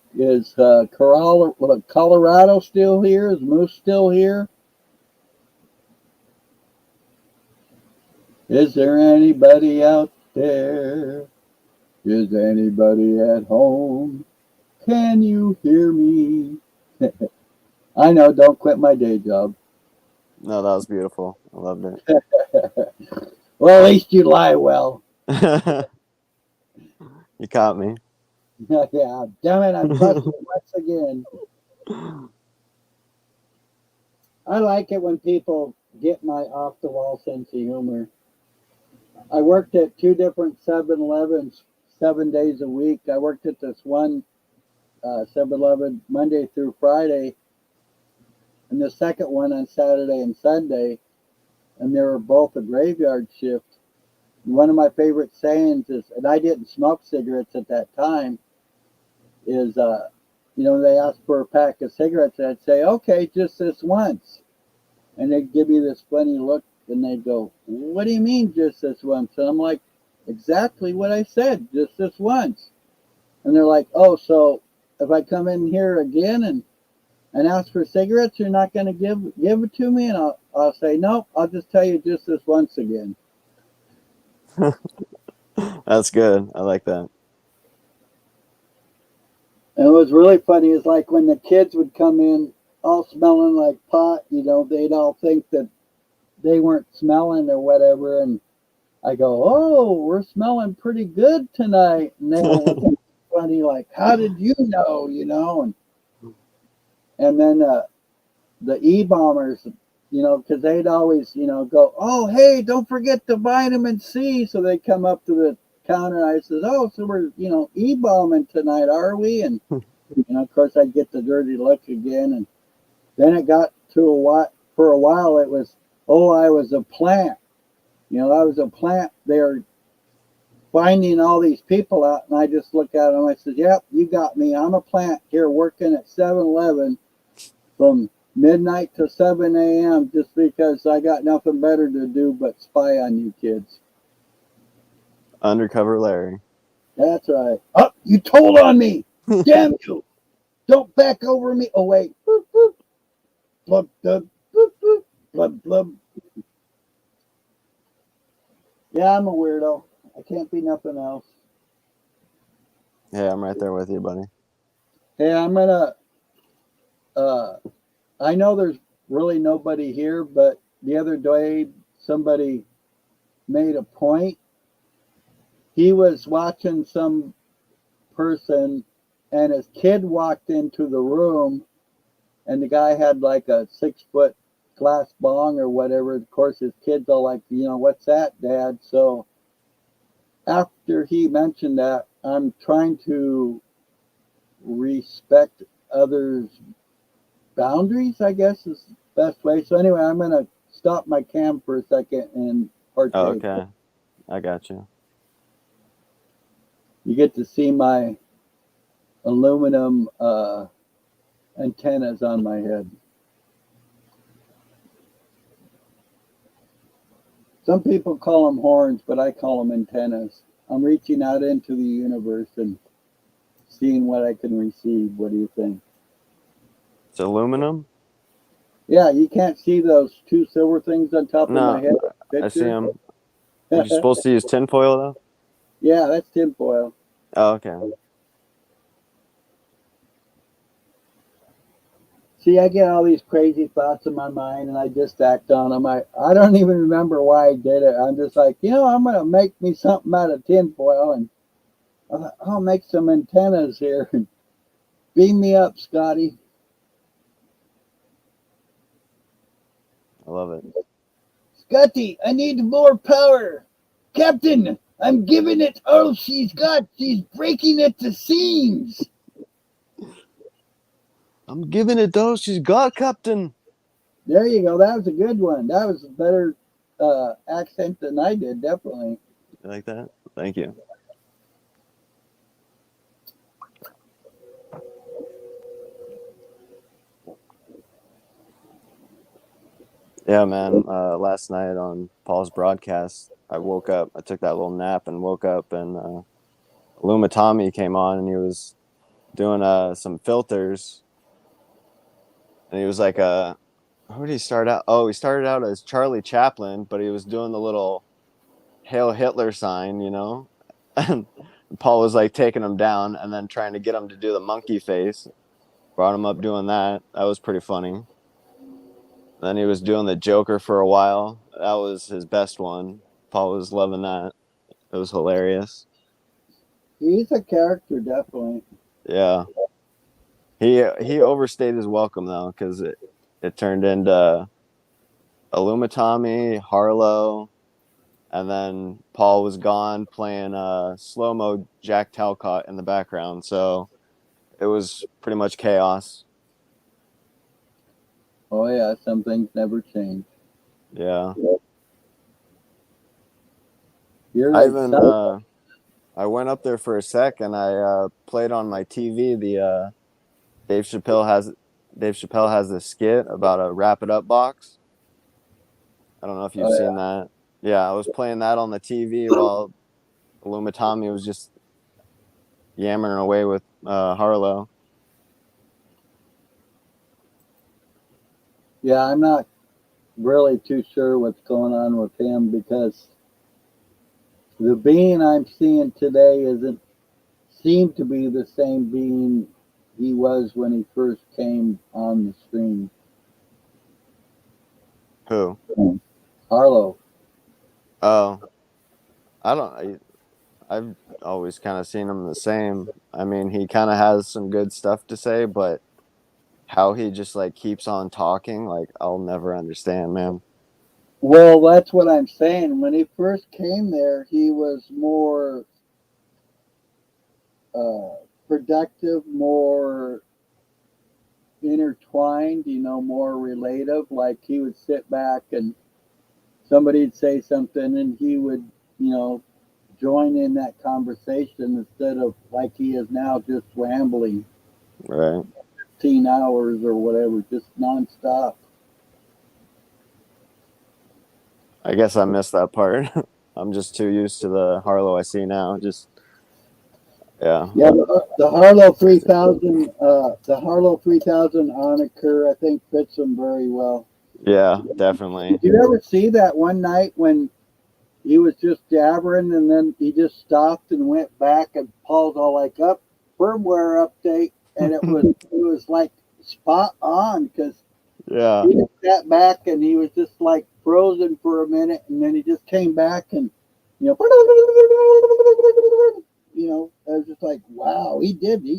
Colorado still here? Is Moose still here? Is there anybody out there? Is anybody at home? Can you hear me? I know, don't quit my day job. No, that was beautiful. I loved Well, at least you lie well. it. You caught me. Yeah, damn it, I'm busted once again. I like it when people get my off the wall sense of humor. I worked at two different 7-Elevens 7 days a week. I worked at this one 7-Eleven Monday through Friday, and the second one on Saturday and Sunday, and they were both a graveyard shift. And one of my favorite sayings is, and I didn't smoke cigarettes at that time, is, they asked for a pack of cigarettes, and I'd say, okay, just this once. And they'd give me this funny look, and they'd go, what do you mean just this once? And I'm like, exactly what I said, just this once. And they're like, oh, so if I come in here again and ask for cigarettes, you're not going to give it to me? And I'll say, nope, I'll just tell you just this once again. That's good. I like that. And it was really funny is like when the kids would come in all smelling like pot, they'd all think that they weren't smelling or whatever. And I go, oh, we're smelling pretty good tonight. And they all look at me funny like, how did you know, And then the E-bombers, because they'd always, go, oh, hey, don't forget the vitamin C. So they come up to the counter. And I said, oh, so we're, E-bombing tonight, are we? And, of course, I'd get the dirty look again. And then it got to for a while, it was, oh, I was a plant. I was a plant. They're finding all these people out. And I just look at them. I said, yep, you got me. I'm a plant here working at 7-Eleven from midnight to 7 a.m. just because I got nothing better to do but spy on you kids. Undercover Larry. That's right. Oh, you told on me. Damn you. Don't back over me. Oh, wait. Boop, boop. Blub, blub, boop, boop. Blub, blub. Yeah, I'm a weirdo. I can't be nothing else. Yeah, I'm right there with you, buddy. Hey, I'm going to, I know there's really nobody here, but the other day somebody made a point. He was watching some person and his kid walked into the room and the guy had like a 6-foot glass bong or whatever. Of course, his kid's all like, what's that, Dad? So after he mentioned that, I'm trying to respect others' boundaries, I guess is the best way. So anyway, I'm going to stop my cam for a second and partake. Oh, okay. I got you. You get to see my aluminum antennas on my head. Some people call them horns, but I call them antennas. I'm reaching out into the universe and seeing what I can receive. What do you think? It's aluminum? Yeah, you can't see those two silver things on top of my No, head I see picture? them. What, you supposed to use tinfoil, though? Yeah, that's tinfoil. Oh, okay. See, I get all these crazy thoughts in my mind and I just act on them. I don't even remember why I did it. I'm just like, I'm going to make me something out of tinfoil and I'll make some antennas here. Beam me up, Scotty. I love it. Scotty, I need more power. Captain, I'm giving it all she's got. She's breaking at the seams. I'm giving it those she's got, Captain. There you go. That was a good one. That was a better accent than I did, definitely. You like that? Thank you. Yeah, man. Last night on Paul's broadcast, I woke up. I took that little nap and woke up, and Lumatami came on, and he was doing some filters, and he was like, "Who did he start out? Oh, he started out as Charlie Chaplin, but he was doing the little Hail Hitler sign, you know. And Paul was like taking him down and then trying to get him to do the monkey face. Brought him up doing that. That was pretty funny. Then he was doing the Joker for a while. That was his best one. Paul was loving that. It was hilarious. He's a character, definitely. Yeah. He overstayed his welcome though, because it turned into Illumitami, Harlow, and then Paul was gone playing slow mo Jack Talcott in the background. So it was pretty much chaos. Oh yeah, some things never change. Yeah. You're I like even I went up there for a sec and I played on my TV the Dave Chappelle has Dave Chappelle has this skit about a wrap it up box. I don't know if you've oh seen that. Yeah, I was playing that on the TV while Illumitami was just yammering away with Harlow. yeah, I'm not really too sure what's going on with him because the being I'm seeing today isn't seem to be the same being he was when he first came on the screen. Who? Harlow. Oh, I don't. I've always kind of seen him the same. I mean, he kind of has some good stuff to say, but how he just like keeps on talking, like I'll never understand, man. Well, that's what I'm saying. When he first came there, he was more uh, productive, more intertwined, more relative. Like he would sit back and somebody'd say something and he would, join in that conversation instead of like he is now just rambling Right. 15 hours or whatever, just nonstop. I guess I missed that part. I'm just too used to the Harlow I see now. Just yeah, Yeah, the Harlow 3000, the Harlow 3000 Oniker, I think fits him very well. yeah, definitely. Did you ever see that one night when he was just jabbering and then he just stopped and went back and Paul's all like up firmware update and it was like spot on because Yeah, he just sat back and he was just like frozen for a minute and then he just came back and you know I was just like wow he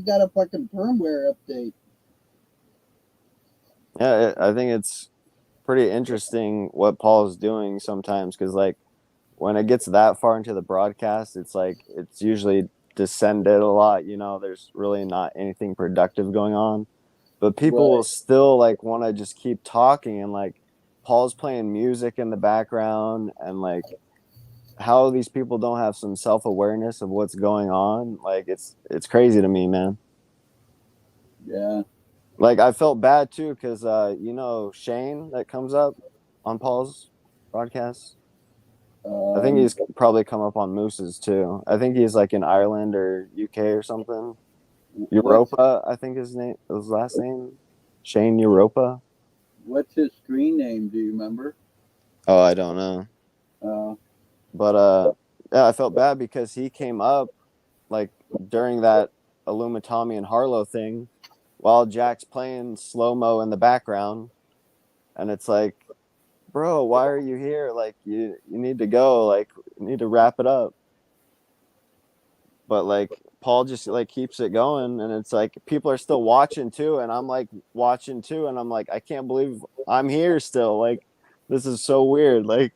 got a fucking firmware update. yeah. I think it's pretty interesting what Paul's doing sometimes because like when it gets that far into the broadcast, it's like it's usually descended a lot. You know, there's really not anything productive going on, but people will Right. still like want to just keep talking and like Paul's playing music in the background and like how these people don't have some self-awareness of what's going on, like it's crazy to me, man. Yeah. Like I felt bad too because Shane that comes up on Paul's broadcast. I think um he's probably come up on Moose's too. I think he's like in Ireland or UK or something. what's Europa, I think his last name, Shane Europa. what's his screen name, do you remember? Oh, I don't know, uh but yeah, I felt bad because he came up like during that Illumitami and Harlow thing while Jack's playing slow mo in the background, and it's like, bro, why are you here? Like you need to go. Like you need to wrap it up. But like Paul just like keeps it going, and it's like people are still watching too, and I'm like watching too, and I'm like, I can't believe I'm here still. Like this is so weird. Like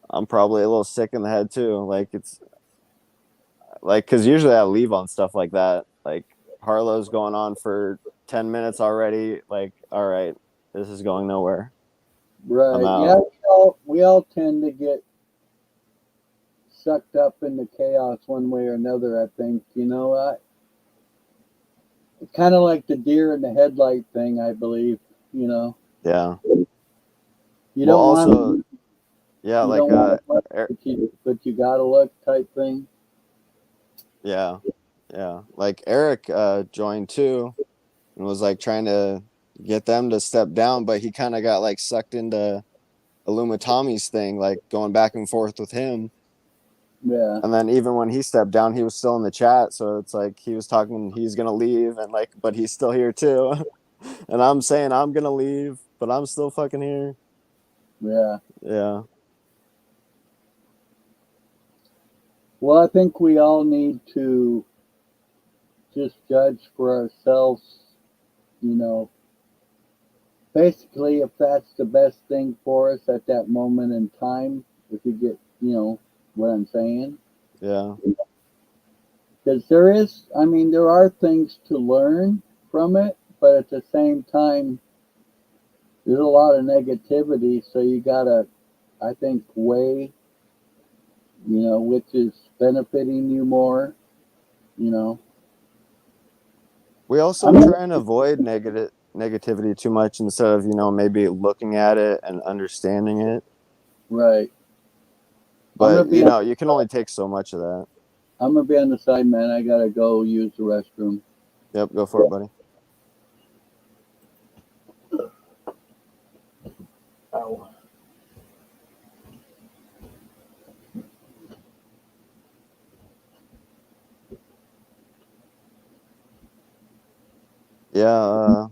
I'm probably a little sick in the head too. Like it's like because usually I leave on stuff like that. Like Harlow's going on for 10 minutes already. Like all right, this is going nowhere. I'm right, yeah, out. we all tend to get sucked up into chaos one way or another. I think kind of like the deer in the headlight thing. I believe you know Yeah. you Well, don't want also to yeah, you like don't want to look, Er- but you gotta look type thing. yeah, yeah. Like Eric joined too and was like trying to get them to step down, but he kind of got like sucked into Illumitami's thing, like going back and forth with him. Yeah. And then even when he stepped down, he was still in the chat. So it's like he was talking, he's gonna leave, and like, but he's still here too. And I'm saying I'm gonna leave, but I'm still fucking here. Yeah. Yeah. Well, I think we all need to just judge for ourselves, you know, basically if that's the best thing for us at that moment in time, if you get, what I'm saying. Yeah. Because there are things to learn from it, but at the same time, there's a lot of negativity, so you gotta, I think, weigh, which is benefiting you more, you know. We I also mean, try and avoid negativity too much instead of, maybe looking at it and understanding it. right. I'm gonna But, be you can only take so much of that. I'm gonna be on the side, man. I gotta go use the restroom. Yep, go for it, buddy. Ow. Yeah,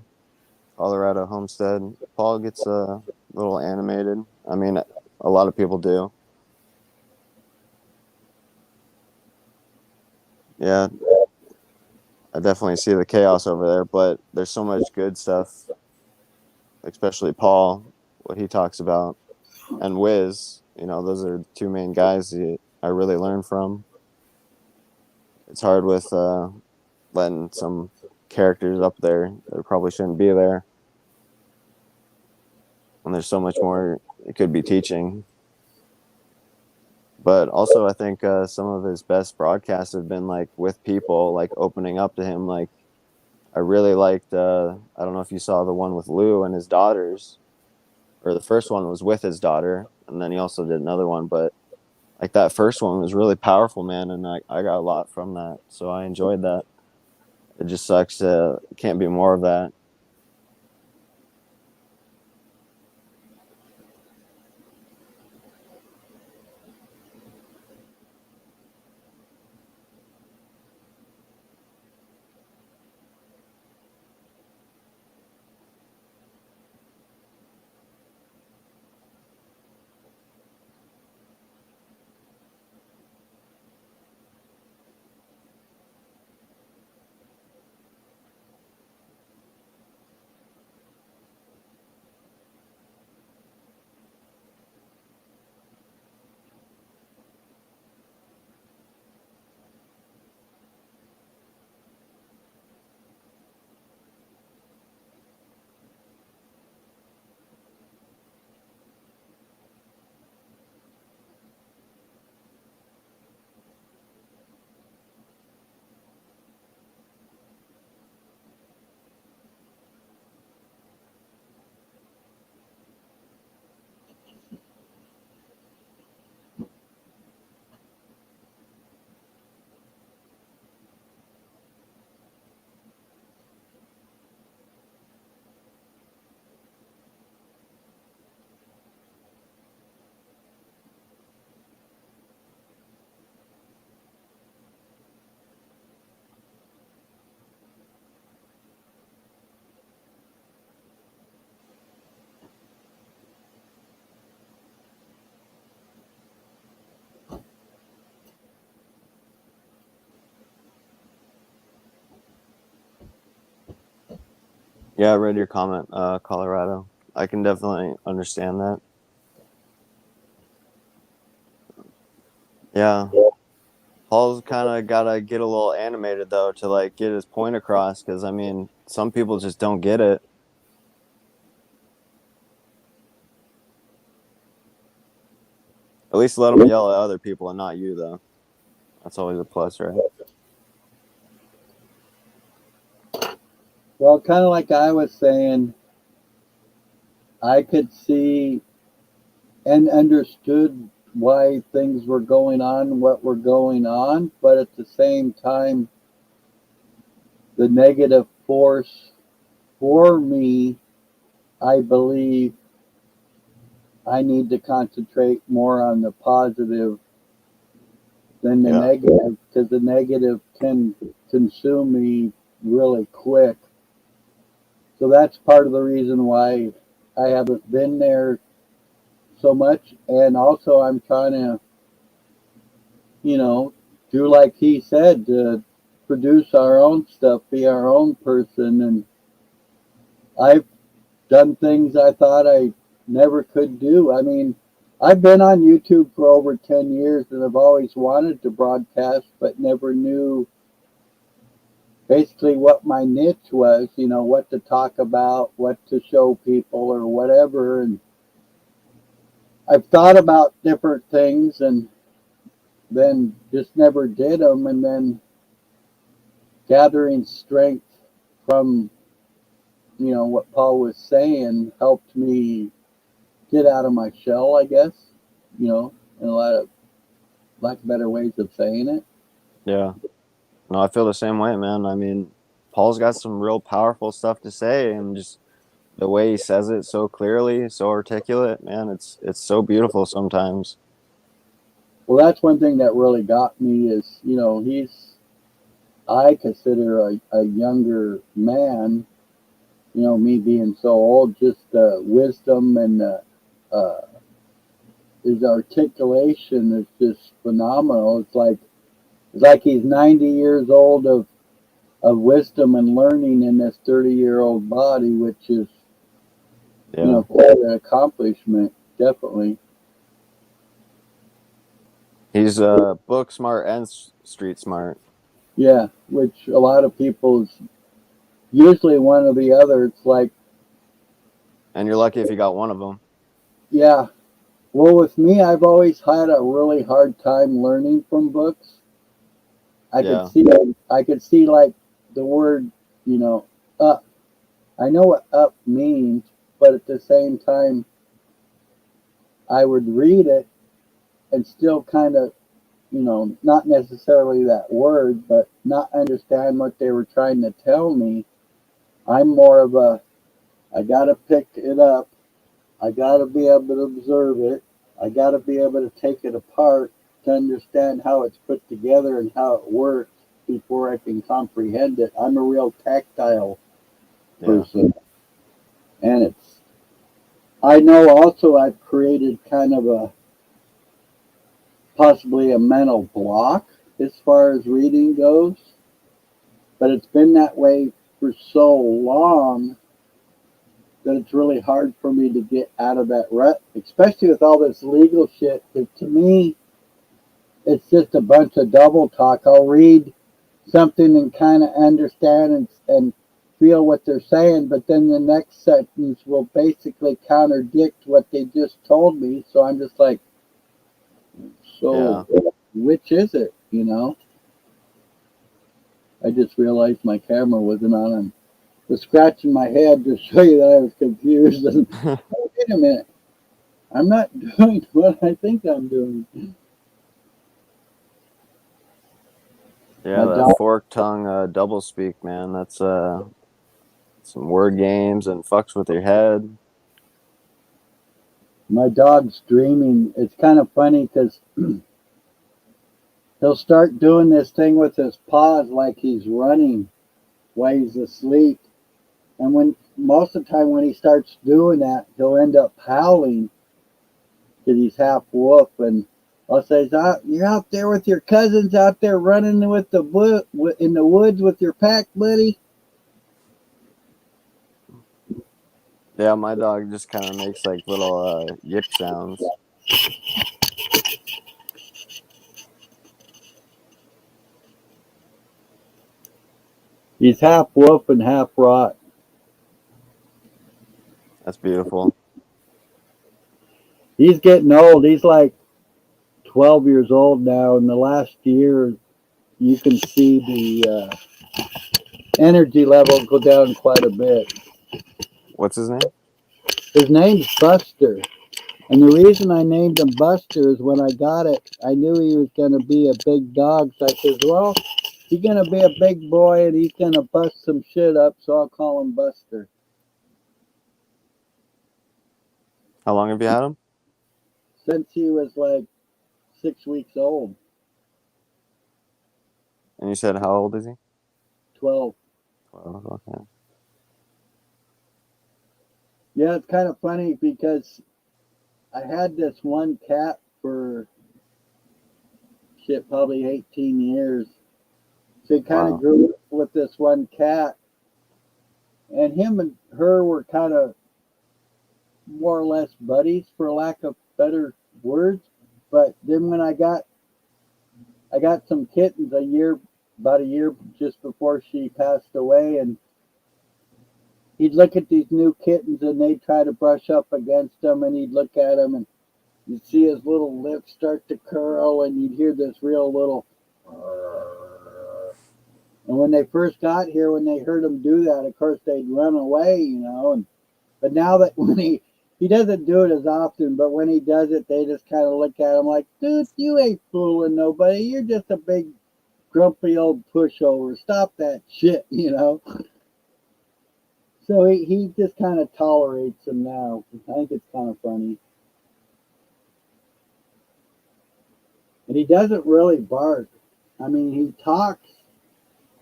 Colorado homestead. Paul gets a little animated. I mean, a lot of people do. Yeah, I definitely see the chaos over there, but there's so much good stuff, especially Paul, what he talks about, and Wiz. Those are the two main guys I really learn from. It's hard with letting some characters up there that probably shouldn't be there, and there's so much more it could be teaching. But also, I think some of his best broadcasts have been like with people, like opening up to him. Like I really liked. I don't know if you saw the one with Lou and his daughters, or the first one was with his daughter, and then he also did another one. But like that first one was really powerful, man, and I got a lot from that, so I enjoyed that. It just sucks. Can't be more of that. Yeah, I read your comment, Colorado. I can definitely understand that. Yeah, Paul's kind of gotta get a little animated though to like get his point across, because I mean, some people just don't get it. At least let them yell at other people and not you, though. That's always a plus, right? Well, kind of like I was saying, I could see and understood why things were going on, what were going on, but at the same time, the negative force for me, I believe, I need to concentrate more on the positive than the Yeah. negative, because the negative can consume me really quick. So that's part of the reason why I haven't been there so much. And also, I'm trying to, you know, do like he said, to produce our own stuff, be our own person. And I've done things I thought I never could do. I mean, I've been on YouTube for over 10 years and I've always wanted to broadcast, but never knew basically what my niche was, what to talk about, what to show people or whatever. And I've thought about different things and then just never did them. And then gathering strength from, what Paul was saying helped me get out of my shell, I guess, in a lot of lack of better ways of saying it. Yeah. No, I feel the same way, man. I mean, Paul's got some real powerful stuff to say, and just the way he says it so clearly, so articulate, man, it's so beautiful sometimes. Well, that's one thing that really got me is, I consider a younger man, me being so old, just wisdom and uh, his articulation is just phenomenal. It's like he's 90 years old of wisdom and learning in this 30-year-old body, which is, Yeah. quite an accomplishment, definitely. He's book smart and street smart. Yeah, which a lot of people's usually one or the other. It's like, And you're lucky if you got one of them. yeah. Well, with me, I've always had a really hard time learning from books. I could Yeah. see, I could see like the word, up. I know what up means, but at the same time, I would read it and still kind of, not necessarily that word, but not understand what they were trying to tell me. I'm more of a, I gotta pick it up. I gotta be able to observe it. I gotta be able to take it apart to understand how it's put together and how it works before I can comprehend it. I'm a real tactile Yeah. person. And I know also I've created kind of possibly a mental block as far as reading goes, but it's been that way for so long that it's really hard for me to get out of that rut, especially with all this legal shit. Because to me, it's just a bunch of double talk. I'll read something and kind of understand and feel what they're saying, but then the next sentence will basically contradict what they just told me. So I'm just like, so Yeah. which is it? I just realized my camera wasn't on. I was scratching my head to show you that I was confused. And oh, wait a minute, I'm not doing what I think I'm doing. Yeah, My that dog, fork tongue double speak, man. That's some word games and fucks with your head. my dog's dreaming. It's kind of funny because he'll start doing this thing with his paws like he's running while he's asleep. And when most of the time when he starts doing that, he'll end up howling because he's half wolf. And I'll say, "You're out there with your cousins out there running with in the woods with your pack, buddy." Yeah, my dog just kind of makes like little yip sounds. He's half wolf and half rot. That's beautiful. He's getting old. He's like 12 years old now. In the last year, you can see the energy level go down quite a bit. What's his name? His name's Buster. And the reason I named him Buster is when I got it, I knew he was going to be a big dog. So I says, well, he's going to be a big boy and he's going to bust some shit up. So I'll call him Buster. How long have you had him? since he was like 6 weeks old. And you said how old is he? 12. 12. Okay. Yeah, it's kind of funny because I had this one cat for shit, probably 18 years. So he kind of Wow. grew up with this one cat, and him and her were kind of more or less buddies, for lack of better words. But then when I got some kittens about a year just before she passed away, and he'd look at these new kittens and they'd try to brush up against them, and he'd look at them and you'd see his little lips start to curl, and you'd hear this real little. And when they first got here, when they heard him do that, of course they'd run away, you know. And but now that when he doesn't do it as often, but when he does it, they just kind of look at him like, dude, you ain't fooling nobody. You're just a big grumpy old pushover. Stop that shit, you know. So he just kind of tolerates him now. I think it's kind of funny. And he doesn't really bark. I mean, he talks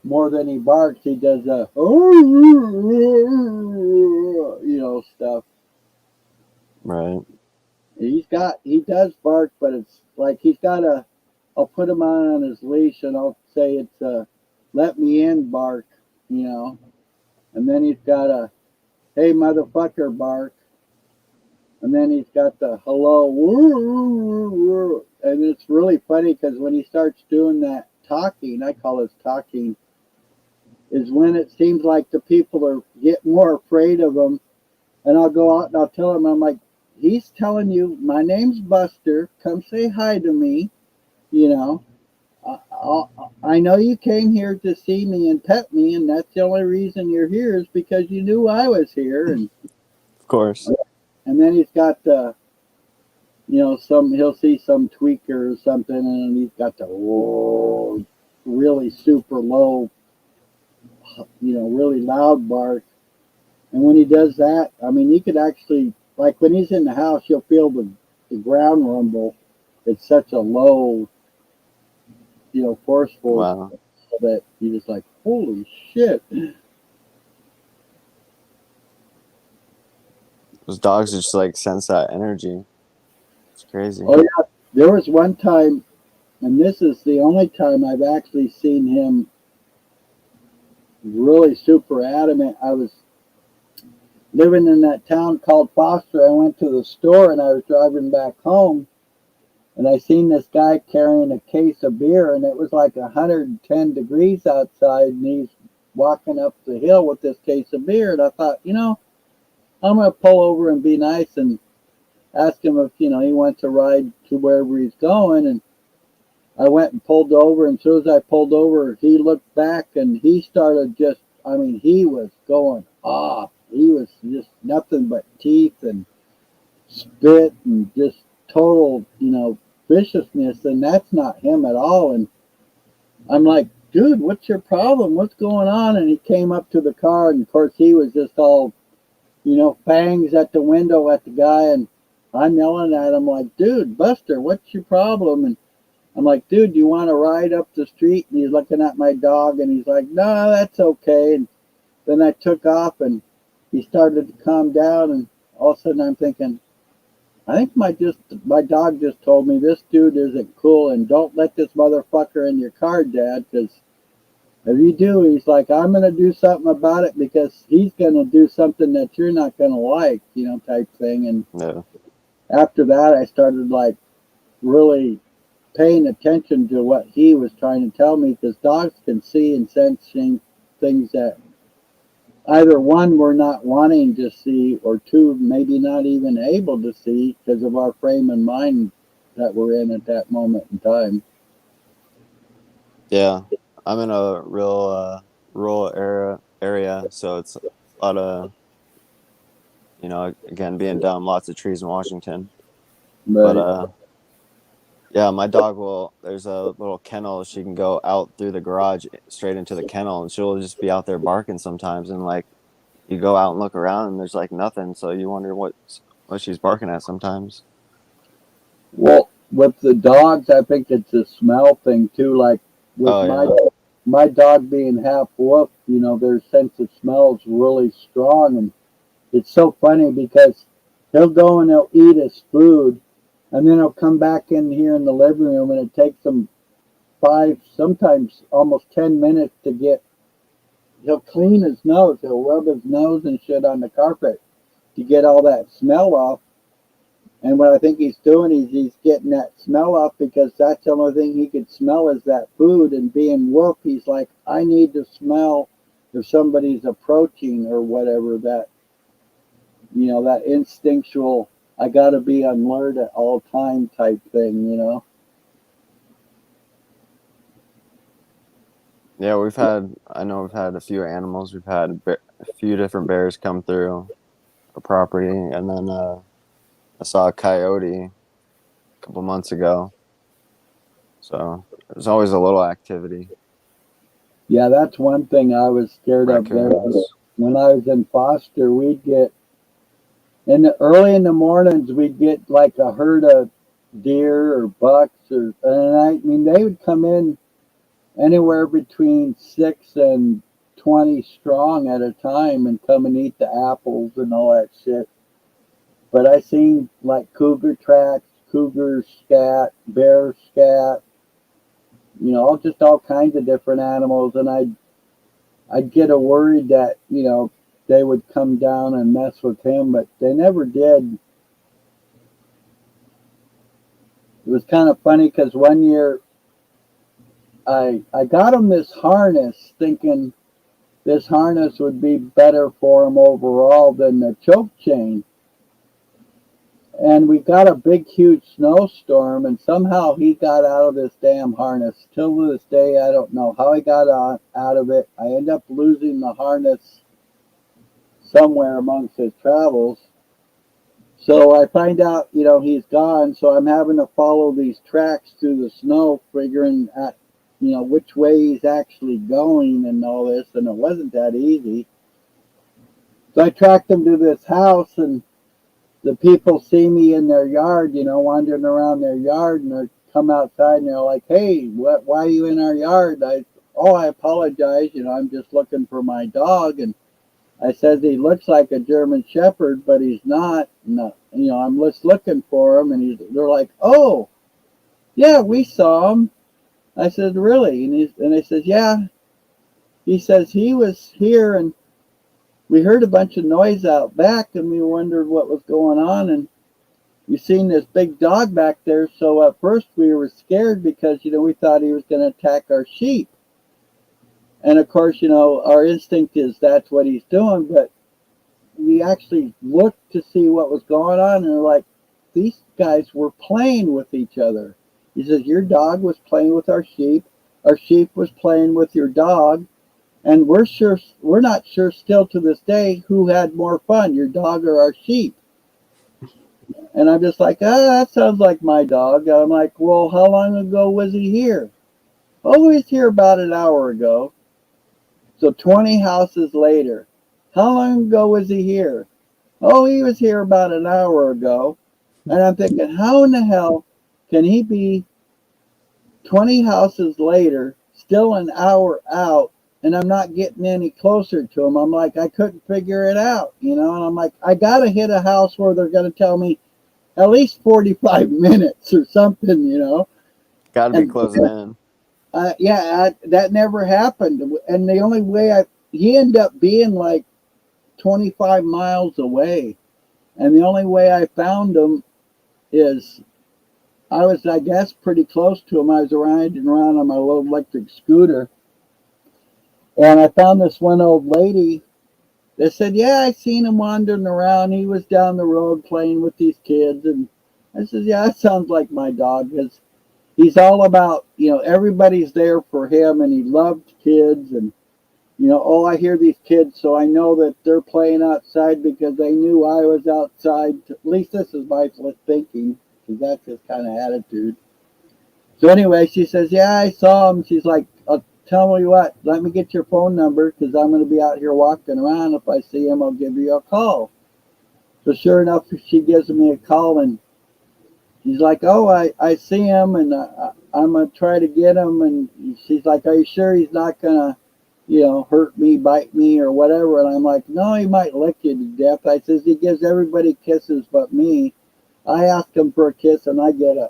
more than he barks. He does stuff. Right. He does bark, but it's like I'll put him on his leash and I'll say it's let me in bark, you know. And then he's got a hey motherfucker bark. And then he's got the hello, and it's really funny because when he starts doing that talking, I call it talking, is when it seems like the people are getting more afraid of him. And I'll go out and I'll tell him, I'm like, he's telling you, my name's Buster, come say hi to me, you know. I know you came here to see me and pet me, and that's the only reason you're here is because you knew I was here. Of course. And then he's got the he'll see some tweaker or something, and he's got the really super low, really loud bark. And when he does that, I mean, you could actually, like when he's in the house, you'll feel the ground rumble. It's such a low, forceful Wow. that you're just like, holy shit. Those dogs just like sense that energy. It's crazy. Oh yeah, there was one time, and this is the only time I've actually seen him really super adamant. I was living in that town called Foster. I went to the store and I was driving back home, and I seen this guy carrying a case of beer, and it was like 110 degrees outside, and he's walking up the hill with this case of beer. And I thought, I'm going to pull over and be nice and ask him if, he wants to ride to wherever he's going. And I went and pulled over, and as soon as I pulled over, he looked back and he started he was going off. He was just nothing but teeth and spit and just total, viciousness. And that's not him at all. And I'm like, dude, what's your problem? What's going on? And he came up to the car, and of course he was just all, fangs at the window at the guy. And I'm yelling at him like, dude, Buster, what's your problem? And I'm like, dude, do you want to ride up the street? And he's looking at my dog, and he's like, no, that's okay. And then I took off, and he started to calm down, and all of a sudden I'm thinking, I think my dog just told me this dude isn't cool, and don't let this motherfucker in your car, Dad, because if you do, he's like, I'm going to do something about it because he's going to do something that you're not going to like, type thing. And Yeah. after that, I started like really paying attention to what he was trying to tell me, because dogs can see and sense things that either one, we're not wanting to see, or two, maybe not even able to see because of our frame of mind that we're in at that moment in time. Yeah. I'm in a real rural area, so it's a lot of, again, being dumb, lots of trees in Washington. But But yeah, my dog there's a little kennel. She can go out through the garage straight into the kennel, and she'll just be out there barking sometimes. And like, you go out and look around, and there's like nothing. So you wonder what she's barking at sometimes. Well, with the dogs, I think it's a smell thing too. Like with Oh yeah. my dog being half wolf, you know, their sense of smell is really strong, and it's so funny because he'll go and he'll eat his food, and then he'll come back in here in the living room, and it takes him 5, sometimes almost 10 minutes to get. He'll clean his nose, he'll rub his nose and shit on the carpet to get all that smell off. And what I think he's doing is he's getting that smell off because that's the only thing he could smell is that food. And being wolf, he's like, I need to smell if somebody's approaching or whatever. That, you know, that instinctual, I got to be on alert at all time type thing, you know. Yeah, I know we've had a few animals. We've had a few different bears come through the property, and then I saw a coyote a couple months ago. So there's always a little activity. Yeah, that's one thing I was scared of there. Raccoons. When I was in foster, we'd get early in the mornings we'd get like a herd of deer or bucks, or and I mean they would come in anywhere between 6 and 20 strong at a time and come and eat the apples and all that shit. But I seen like cougar tracks, cougar scat, bear scat, you know, just all kinds of different animals, and I'd get a worried that, you know, they would come down and mess with him, but they never did. It was kind of funny because one year I got him this harness thinking this harness would be better for him overall than the choke chain. And we got a big, huge snowstorm, and somehow he got out of this damn harness. Till to this day, I don't know how he got out of it. I end up losing the harness somewhere amongst his travels. So I find out, you know, he's gone. So I'm having to follow these tracks through the snow, figuring out, you know, which way he's actually going and all this. And it wasn't that easy. So I tracked him to this house, and the people see me in their yard, you know, wandering around their yard, and they come outside and they're like, "Hey, why are you in our yard?" I apologize, you know, I'm just looking for my dog. And I says he looks like a German Shepherd, but he's not. No, you know, I'm just looking for him, and they're like, "Oh, yeah, we saw him." I said, "Really?" And he says, "Yeah." He says he was here, and we heard a bunch of noise out back, and we wondered what was going on, and you seen this big dog back there. So at first we were scared because, you know, we thought he was going to attack our sheep. And of course, you know, our instinct is that's what he's doing. But we actually looked to see what was going on, and they're like, these guys were playing with each other. He says, your dog was playing with our sheep was playing with your dog, and we're not sure still to this day who had more fun, your dog or our sheep. And I'm just like, that sounds like my dog. And I'm like, well, how long ago was he here? Oh, he was here about an hour ago. So 20 houses later. How long ago was he here? Oh, he was here about an hour ago. And I'm thinking, how in the hell can he be 20 houses later, still an hour out, and I'm not getting any closer to him? I'm like, I couldn't figure it out, you know? And I'm like, I got to hit a house where they're going to tell me at least 45 minutes or something, you know? Got to be And closing in. that never happened. And the only way he ended up being like 25 miles away. And the only way I found him is I was, I guess, pretty close to him. I was riding around on my little electric scooter. And I found this one old lady that said, yeah, I seen him wandering around. He was down the road playing with these kids. And I said, yeah, that sounds like my dog. He's all about, you know, everybody's there for him, and he loved kids. And, you know, oh, I hear these kids, so I know that they're playing outside because they knew I was outside. At least this is my thinking, because that's his kind of attitude. So anyway, she says, yeah, I saw him. She's like, tell me what, let me get your phone number because I'm going to be out here walking around. If I see him, I'll give you a call. So sure enough, she gives me a call, and she's like, oh, I see him, and I'm gonna try to get him. And she's like, are you sure he's not gonna, hurt me, bite me, or whatever? And I'm like, no, he might lick you to death. I says he gives everybody kisses but me. I ask him for a kiss, and I get a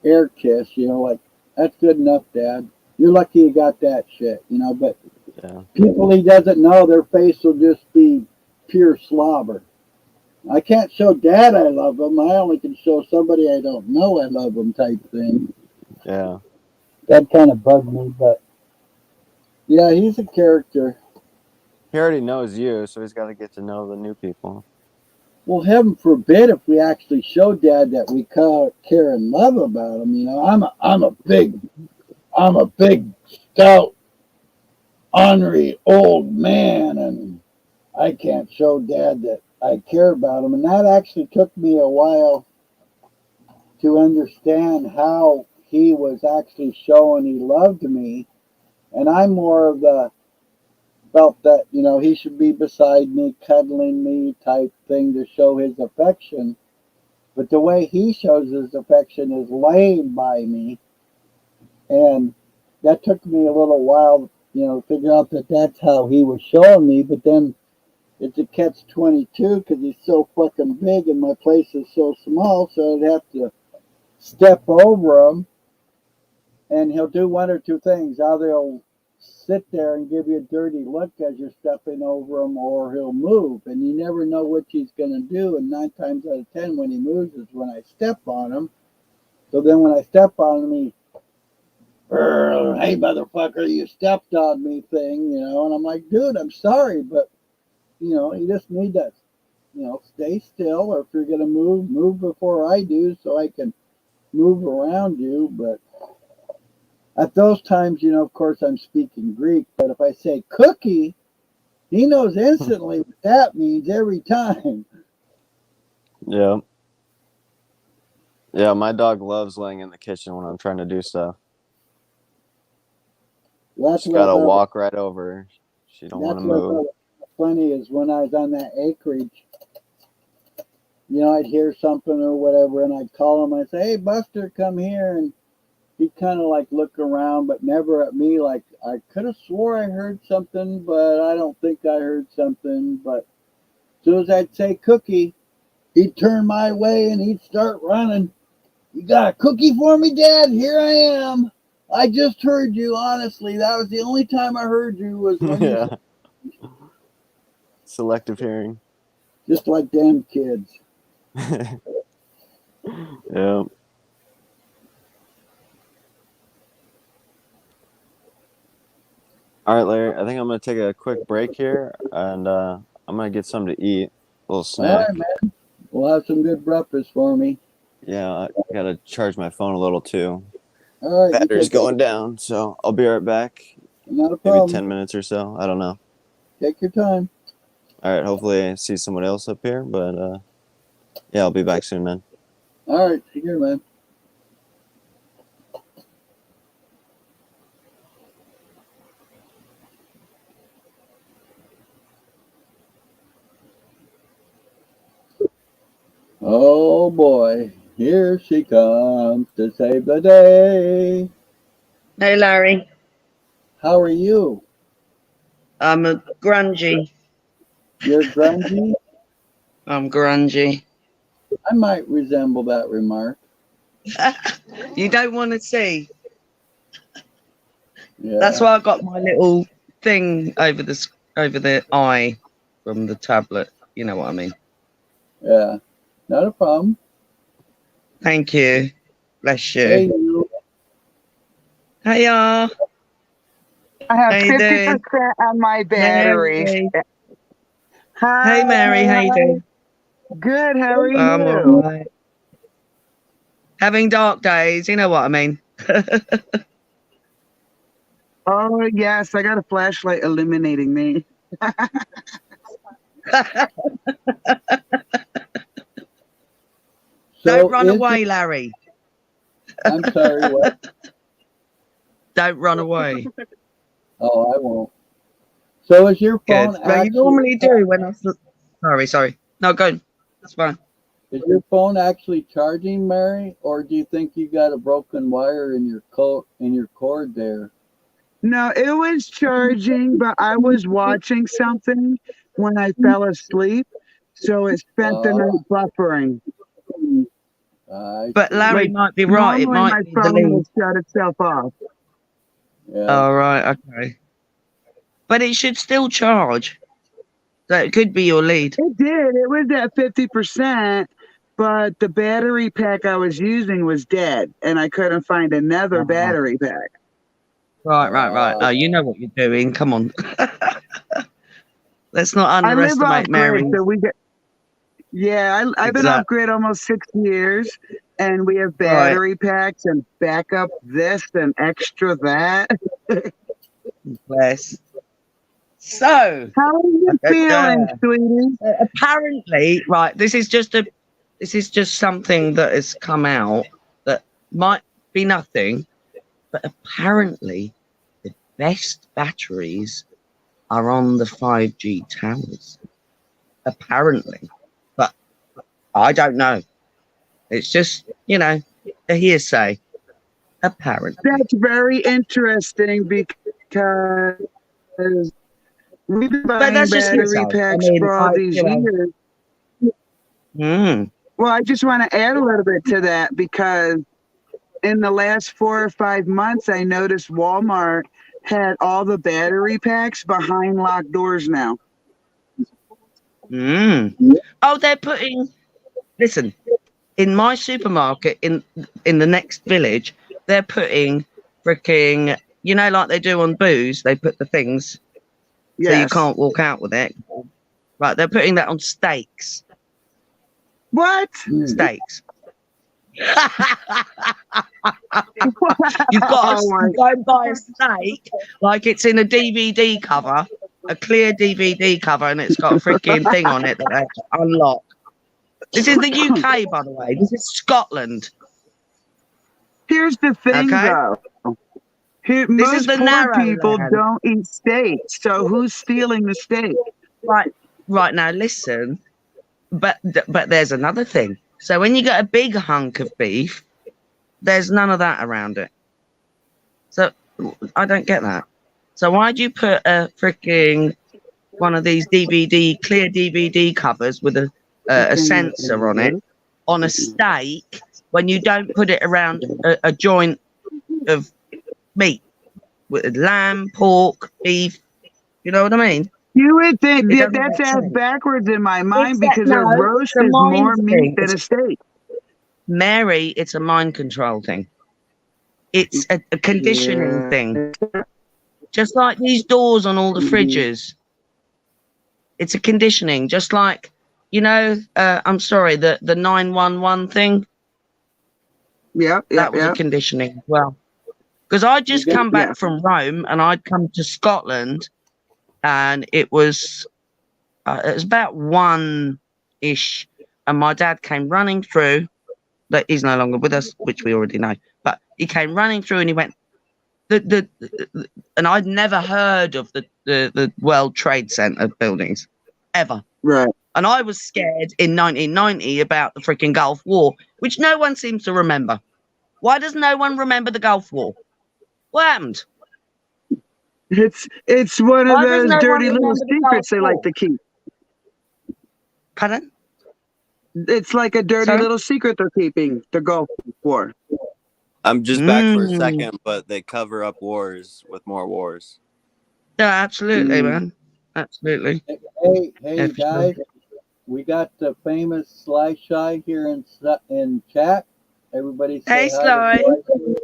air kiss. Like that's good enough, Dad. You're lucky you got that shit. But Yeah. people he doesn't know, their face will just be pure slobber. I can't show Dad I love him. I only can show somebody I don't know I love him type thing. Yeah. That kind of bugged me, but yeah, he's a character. He already knows you, so he's got to get to know the new people. Well, heaven forbid if we actually show Dad that we care and love about him. I'm a big, stout, ornery old man, and I can't show Dad that I care about him. And that actually took me a while to understand how he was actually showing he loved me. And I'm more of the felt that, he should be beside me, cuddling me type thing to show his affection. But the way he shows his affection is laying by me. And that took me a little while, to figure out that that's how he was showing me. But then it's a catch 22 because he's so fucking big and my place is so small. So I'd have to step over him, and he'll do one or two things. Either he'll sit there and give you a dirty look as you're stepping over him, or he'll move, and you never know what he's going to do. And 9 times out of 10, when he moves is when I step on him. So then when I step on him, he, hey motherfucker, you stepped on me thing, and I'm like, dude, I'm sorry, but you just need to, stay still, or if you're going to move before I do so I can move around you. But at those times, of course, I'm speaking Greek, but if I say cookie, he knows instantly what that means every time. Yeah. Yeah, my dog loves laying in the kitchen when I'm trying to do stuff. Well, that's Just what I gotta thought. walk right over her. She don't want That's to what I move. thought was funny is when I was on that acreage, I'd hear something or whatever, and I'd call him. I'd say, "Hey, Buster, come here," and he'd kind of like look around, but never at me. Like I could have swore I heard something, but I don't think I heard something. But as soon as I'd say cookie, he'd turn my way and he'd start running. You got a cookie for me, Dad? Here I am. I just heard you. Honestly, that was the only time I heard you was when you said, Yeah. Selective hearing. just like damn kids. Yeah. All right, Larry. I think I'm gonna take a quick break here, and I'm gonna get something to eat, a little All snack. right, man. We'll have some good breakfast for me. Yeah, I gotta charge my phone a little too. All right, you Battery's take care. going down, so I'll be right back. Not a Maybe problem. 10 minutes or so. I don't know. Take your time. All right. Hopefully, I see someone else up here, but yeah, I'll be back soon, man. All right, take care, man. Oh boy, here she comes to save the day. Hey, Larry. How are you? I'm a grungy. You're grungy? I'm grungy. I might resemble that remark. You don't want to see. Yeah. That's why I got my little thing over the eye from the tablet. You know what I mean? Yeah. Not a problem. Thank you. Bless you. Hey, you. Hiya. I have How you 50% doing? on my battery. Mary. Hi. Hey, Mary. How you doing? Good. How are I'm all you? right. Having dark days. You know what I mean? Oh, yes. I got a flashlight illuminating me. Don't run away, Larry. I'm sorry, what? Don't run away. Oh, I won't. So is your Good. phone Well, you actually... normally do when I... Sorry. No, go. That's fine. Is your phone actually charging, Mary, or do you think you got a broken wire in your cord there? No, it was charging, but I was watching something when I fell asleep, so it spent the Uh, night buffering. I But see. Larry Like might be right. It normally might my be the phone lead. will shut itself off. Yeah. Oh, right. Okay. But it should still charge. So it could be your lead. It did. It was at 50%, but the battery pack I was using was dead, and I couldn't find another Oh, battery pack. right. Uh, Oh, you know what you're doing. Come on. Let's not I live off underestimate grid, Mary. so we get. Yeah, I've been off Exactly. grid almost 6 years, and we have Right. battery packs and backup this and extra that. Bless. So, How are you feeling, sweetie? apparently, right, this is just something that has come out that might be nothing, but apparently the best batteries are on the 5G towers. Apparently. But I don't know. It's just, a hearsay. Apparently. That's very interesting because we've been But buying that's just battery hearsay. packs for all these years. Mm. Well, I just want to add a little bit to that because in the last 4 or 5 months, I noticed Walmart had all the battery packs behind locked doors now. Mm. Oh, listen, in my supermarket in the next village, they're putting freaking, like they do on booze, they put the things so you Yes. can't walk out with it. Right, they're putting that on steaks. What? Steaks. You've Oh got to my. go and buy a steak like it's in a DVD cover, a clear DVD cover, and it's got a freaking thing on it that they have to unlock. This is the UK, by the way. This is Scotland. Here's the thing, Okay? though. This is Most the poor narrow people land. don't eat steak, so who's stealing the steak? Right now, listen. But there's another thing. So when you get a big hunk of beef, there's none of that around it. So I don't get that. So why do you put a freaking one of these clear DVD covers with a sensor on it on a steak when you don't put it around a joint of meat with lamb, pork, beef? You know what I mean? You would think It doesn't that's make ass sense. backwards in my mind It's because a roast it's a is mind more meat thing. than a steak. Mary, it's a mind control thing. It's a conditioning thing. Just like these doors on all the fridges. It's a conditioning. Just like, I'm sorry, the 911 thing. That was a conditioning as well. Because I'd just come back from Rome and I'd come to Scotland and it was about 1-ish and my dad came running through. That he's no longer with us, which we already know. But he came running through and he went, and I'd never heard of the World Trade Center buildings, ever. Right. And I was scared in 1990 about the freaking Gulf War, which no one seems to remember. Why does no one remember the Gulf War? What happened? It's one of Why does those no dirty one little remember the secrets Gulf they like War? to keep. Pardon? It's like a dirty little secret they're keeping, the Gulf War. I'm just back for a second, but they cover up wars with more wars. Yeah, absolutely, man. Absolutely. Hey, Yeah, for guys, we got the famous Sly Shy here in chat. Everybody say Hey, hi to Sly.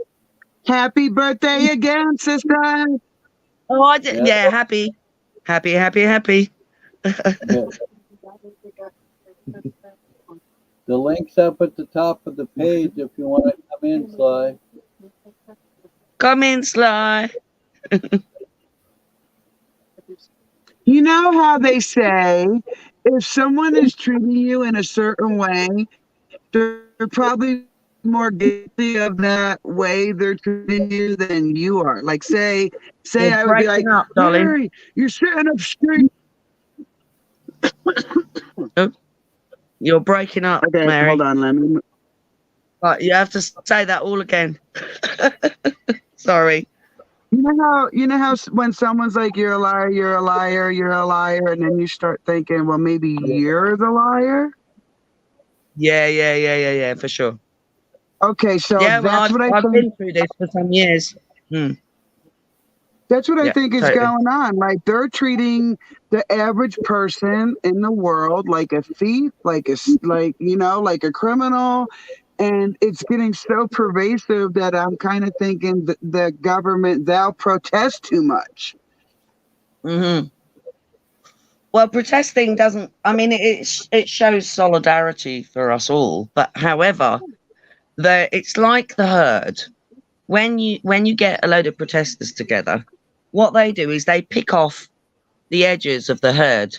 Happy birthday again, sister. Oh, I did. Yeah, happy. Yeah. The link's up at the top of the page if you want to come in, Sly. Come in, Sly. You know how they say if someone is treating you in a certain way, they're probably more guilty of that way they're treating you than you are. Like say You're I would be like, breaking up, darling. Mary, you're sitting up straight. Oh. You're breaking up, Okay, Mary. hold on. Let me. Right, you have to say that all again. Sorry. You know how when someone's like, "You're a liar, you're a liar, you're a liar," and then you start thinking, "Well, maybe you're the liar." Yeah, for sure. Okay, so Yeah, well, that's what I I've think. been through this for some years. That's what I Yeah, think is totally. going on. Like they're treating the average person in the world like a thief, like a criminal, and it's getting so pervasive that I'm kind of thinking that the government they'll protest too much. hmm Well, protesting doesn't. I mean, it shows solidarity for us all. But however, it's like the herd. When you get a load of protesters together, what they do is they pick off the edges of the herd.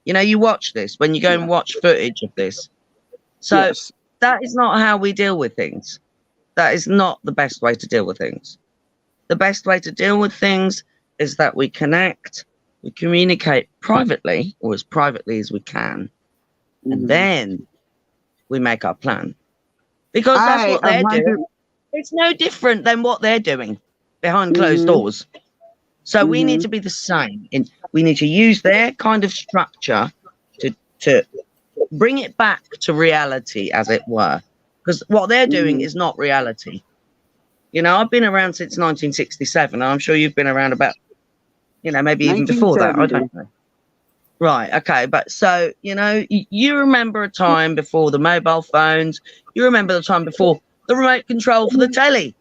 You know, you watch this when you go and Yeah. watch footage of this. So Yes. that is not how we deal with things. That is not the best way to deal with things. The best way to deal with things is that we connect, we communicate privately or as privately as we can, and Mhm. then we make our plan. Because that's I what a they're hundred. doing. It's no different than what they're doing behind closed Mhm. doors. So we need Mhm. to be the same. We need to use their kind of structure to bring it back to reality, as it were. Because what they're doing Mhm. is not reality. You know, I've been around since 1967. And I'm sure you've been around about, maybe even before that. I 1970. don't know. Right. Okay. But so, you remember a time before the mobile phones. You remember the time before the remote control for the telly.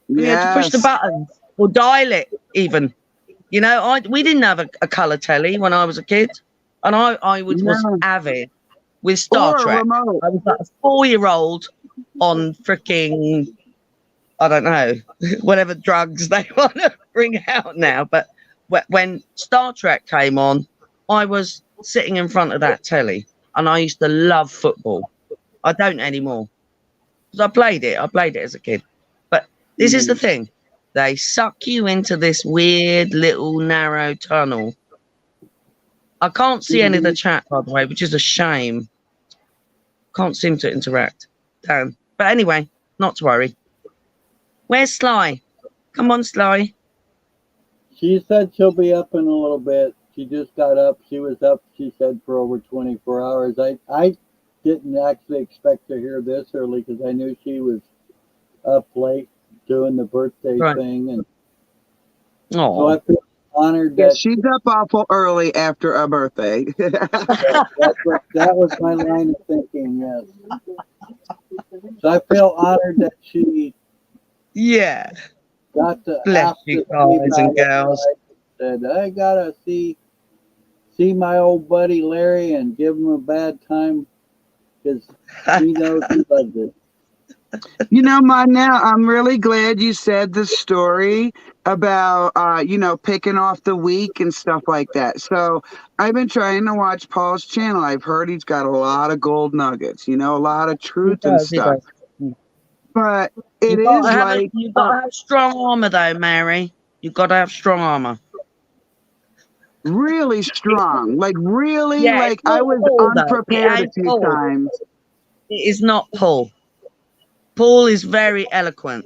And you had to push the Yes. buttons or dial it even. We didn't have a colour telly when I was a kid. And I was No. avid with Star Or a Trek. remote. I was like a 4-year-old on freaking, I don't know, whatever drugs they want to bring out now. But when Star Trek came on, I was sitting in front of that telly and I used to love football. I don't anymore because I played it. I played it as a kid. But this is the Mhm. thing. They suck you into this weird little narrow tunnel. I can't see any of the Mhm. chat, by the way, which is a shame. Can't seem to interact. Damn. But anyway, not to worry. Where's Sly? Come on, Sly. She said she'll be up in a little bit. She just got up. She was up, she said, for over 24 hours. I didn't actually expect to hear this early because I knew she was up late doing the birthday Right. thing. And so Oh. I feel honored Yeah, that she's up awful early after a birthday. that was my line of thinking, yes. So I feel honored that she Yeah. got to Bless after you sleep guys out and at girls. night and said, I gotta see my old buddy Larry and give him a bad time because he knows he loves it. Now I'm really glad you said the story about picking off the week and stuff like that. So I've been trying to watch Paul's channel. I've heard he's got a lot of gold nuggets, a lot of He truth and does, he stuff. does. But it is like You've got to have strong armour though, Mary. You've got to have strong armour. really strong. Like really, Yeah, it's like I not was Paul though. It unprepared a ain't few Paul. times. It is not Paul. Paul is very eloquent.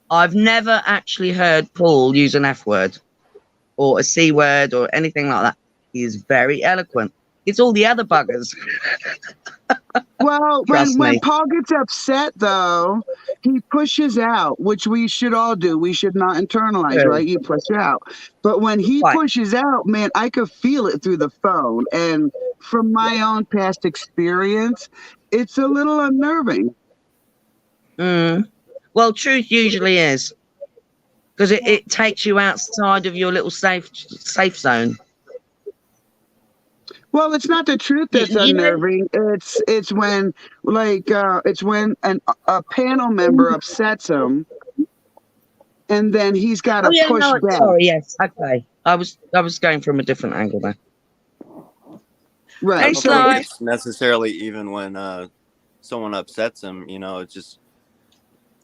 I've never actually heard Paul use an F word or a C word or anything like that. He is very eloquent. It's all the other buggers. Well, Trust when me. Paul gets upset, though, he pushes out, which we should all do. We should not internalize, True. right? You push out. But when he Right. pushes out, man, I could feel it through the phone. And from my own past experience, it's a little unnerving. Well, truth usually is because it takes you outside of your little safe zone. Well, it's not the truth that's You know. unnerving. It's when it's when a panel member upsets him, and then he's got Oh to yeah, push no, back. sorry, yes, okay. I was going from a different angle there. Right. Hey, I don't think Sly. it's necessarily even when someone upsets him. It's just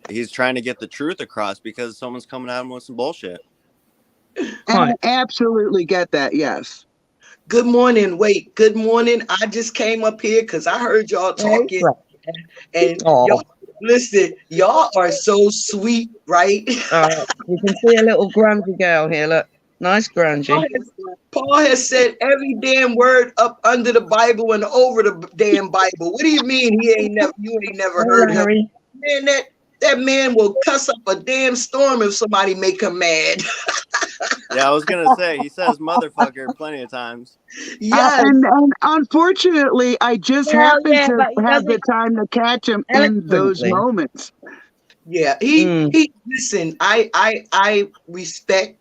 he's trying to get the truth across because someone's coming at him with some bullshit. And Right. I absolutely get that. Yes. Good morning. Wait, good morning. I just came up here because I heard y'all talking, and Oh, y'all listen. Y'all are so sweet, right? you can see a little grungy girl here. Look, nice grungy. Paul has said every damn word up under the Bible and over the damn Bible. What do you mean you ain't never Hey, heard him? Larry. Man, that man will cuss up a damn storm if somebody make him mad. Yeah, I was gonna say he says motherfucker plenty of times. Yes. And unfortunately, I just Well, happened yeah, to but he does have the it time to catch him in those eloquently. moments. Yeah. He listen, I respect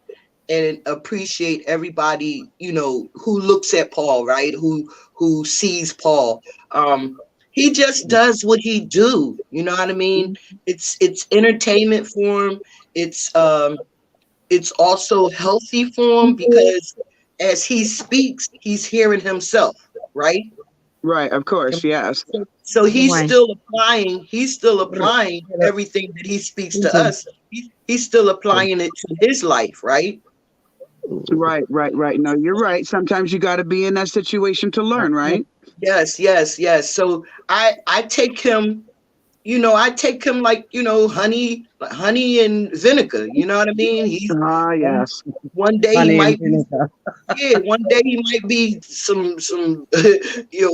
and appreciate everybody, who looks at Paul, right? Who sees Paul. He just does what he do. You know what I mean? It's entertainment for him. It's also healthy for him because as he speaks, he's hearing himself, right? Right, of course, yes. So he's Why? still applying everything that he speaks to us. He's still applying it to his life, right? Right. No, you're right. Sometimes you got to be in that situation to learn, right? Yes. So I take him, like, honey and vinegar. You know what I mean? He's Ah, yes. one day he Honey and might be, vinegar. yeah, one day he might be some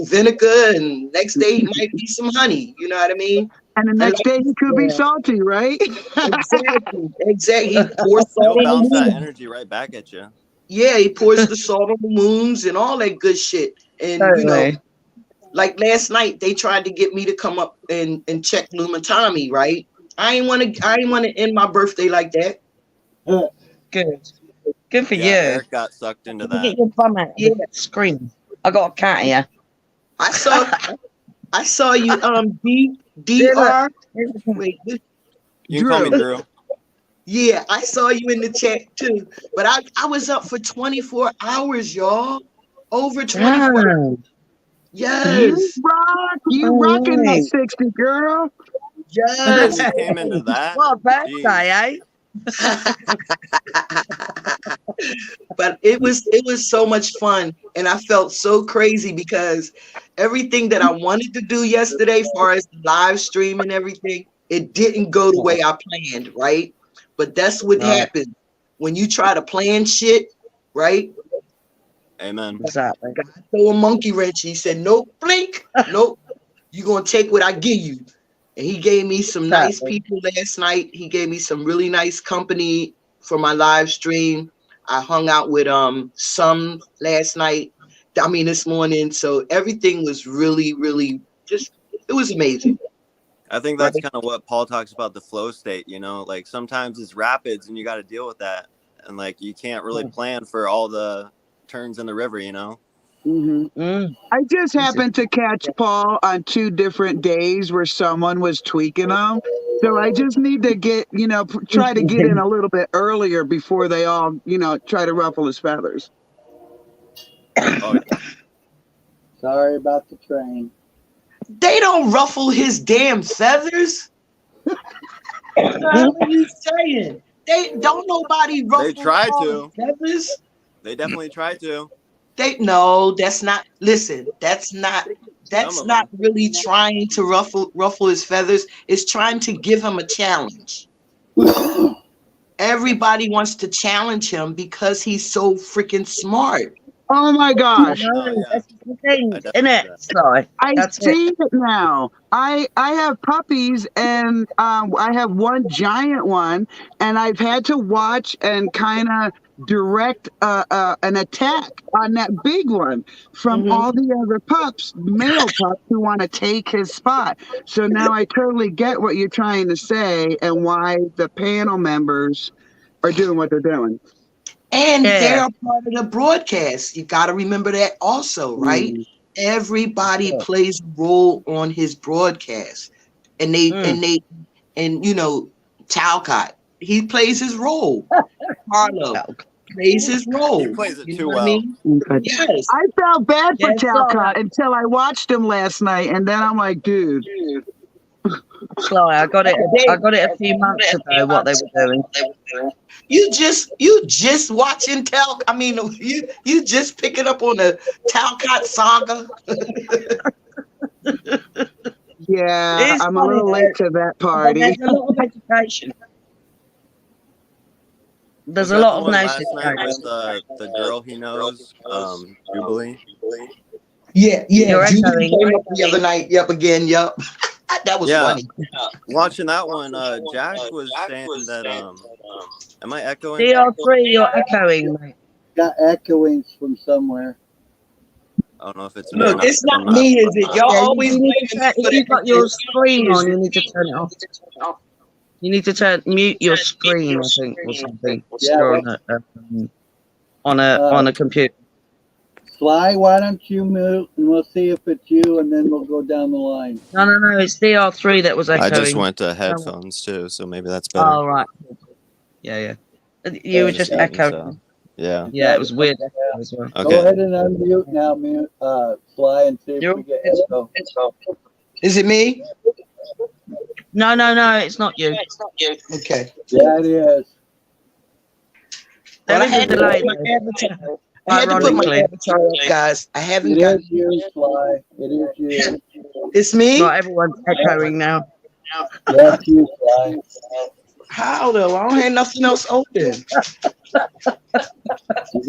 vinegar, and next day he might be some honey. You know what I mean? And the And next day he could be salty, right? exactly. He pours He'll salt on bounce the that wounds. energy right back at you. Yeah, he pours the salt on the wounds and all that good shit. And Totally. like last night they tried to get me to come up and check Lumatami, right? I ain't wanna end my birthday like that. Good. Good for Yeah, you. Eric got sucked into You get that. your bum out. Yeah. Scream. I got a cat here. I saw you Yeah, look. DR. Here's the cat. Wait, You can call me Drew. yeah, I saw you in the chat too. But I was up for 24 hours, y'all. Over 24. Damn. Yes. You All rocking that right. 60, girl. Then Yes. you came into that. What a birthday, Jeez. eh? But it was so much fun, and I felt so crazy because everything that I wanted to do yesterday, as far as the live stream and everything, it didn't go the way I planned, right? But that's what Right. happens when you try to plan shit, right? Amen. Exactly. God throw a monkey wrench. He said, "Nope, blink, nope. You're gonna take what I give you." And he gave me some nice Exactly. people last night. He gave me some really nice company for my live stream. I hung out with some last night. I mean this morning. So everything was really, really just it was amazing. I think Right? that's kind of what Paul talks about, the flow state, like sometimes it's rapids and you got to deal with that. And like you can't really plan for all the turns in the river, I just happened to catch Paul on 2 different days where someone was tweaking him. So I just need to try to get in a little bit earlier before they all, try to ruffle his feathers. Oh, yeah. Sorry about the train. They don't ruffle his damn feathers. What the hell are you saying? They don't nobody ruffle They try Paul's to. feathers. They definitely try to. That's not. Listen, that's not Some of them. really trying to ruffle his feathers. It's trying to give him a challenge. Everybody wants to challenge him because he's so freaking smart. Oh my gosh. Oh, yeah. That's the thing, I isn't it? Sorry. I That's it. see it now. I have puppies, and I have one giant one, and I've had to watch and kind of direct an attack on that big one from all the other male pups who want to take his spot. So now I totally get what you're trying to say and why the panel members are doing what they're doing. And they're Yeah. a part of the broadcast. You got to remember that also, right? Everybody plays a role on his broadcast. And Talcott, he plays his role. Harlow plays his role. He plays it You too know what I well. mean? Yes. I felt bad for Yes, Talcott until I watched him last night, and then I'm like, dude. Sly, I got it a few months ago. What they were doing. You just watching you just picking up on the Talcott saga. Yeah, It's I'm a funny, little late to that but party. there's a lot of education. There's Was a that lot the of one last night notification. with the girl he knows, Jubilee? Yeah, You're Judy echoing. came up the other night. Yep, again. Yep, that was Yeah, funny. watching that one. Jack was saying that. Am I echoing? DR3, you're echoing, mate. Got echoings from somewhere. I don't know if it's me or Look, not. it's not me, is it? Y'all Yeah, always you need to blaming me turn, for if you've got that. your screen on, you need to turn it off. You need to mute your screen, I think, or something. Yeah, On a computer. Sly, why don't you mute and we'll see if it's you, and then we'll go down the line. No, it's DR3 that was echoing. I just went to headphones too, so maybe that's better. Oh, right. Yeah. You were just echoing. So, yeah. Yeah, it was weird as well. Okay. Go ahead and unmute now, Sly, and see if we get echo. Is it me? No, it's not you. Okay. Yeah, it is. There Well, I is a had to delay. put my avatar. I had to put my Ironically. avatar up, guys. I haven't It got. is you, Sly. It is you. It's me. Right, everyone's echoing now. That's you, Sly. How though? I don't have nothing else open. You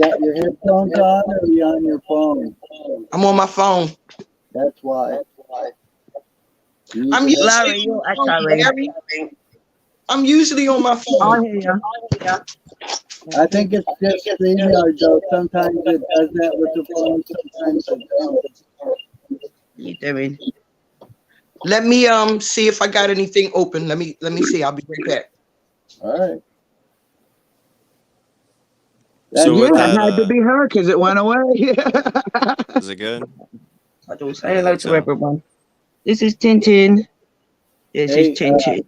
got your headphones on, or are you on your phone? I'm on my phone. That's why. I'm You- Larry, you're echoing. I'm usually on my I phone. hear you. I think it's just StreamYard, though. Sometimes it does that with the phone. Sometimes it don't. What you doing? Let me see if I got anything open. Let me see. I'll be right back. All right. So Yeah, with it that, had to be her because it went away. is it good? I do say hello to everyone. This is Tintin. This Hey, is Tintin.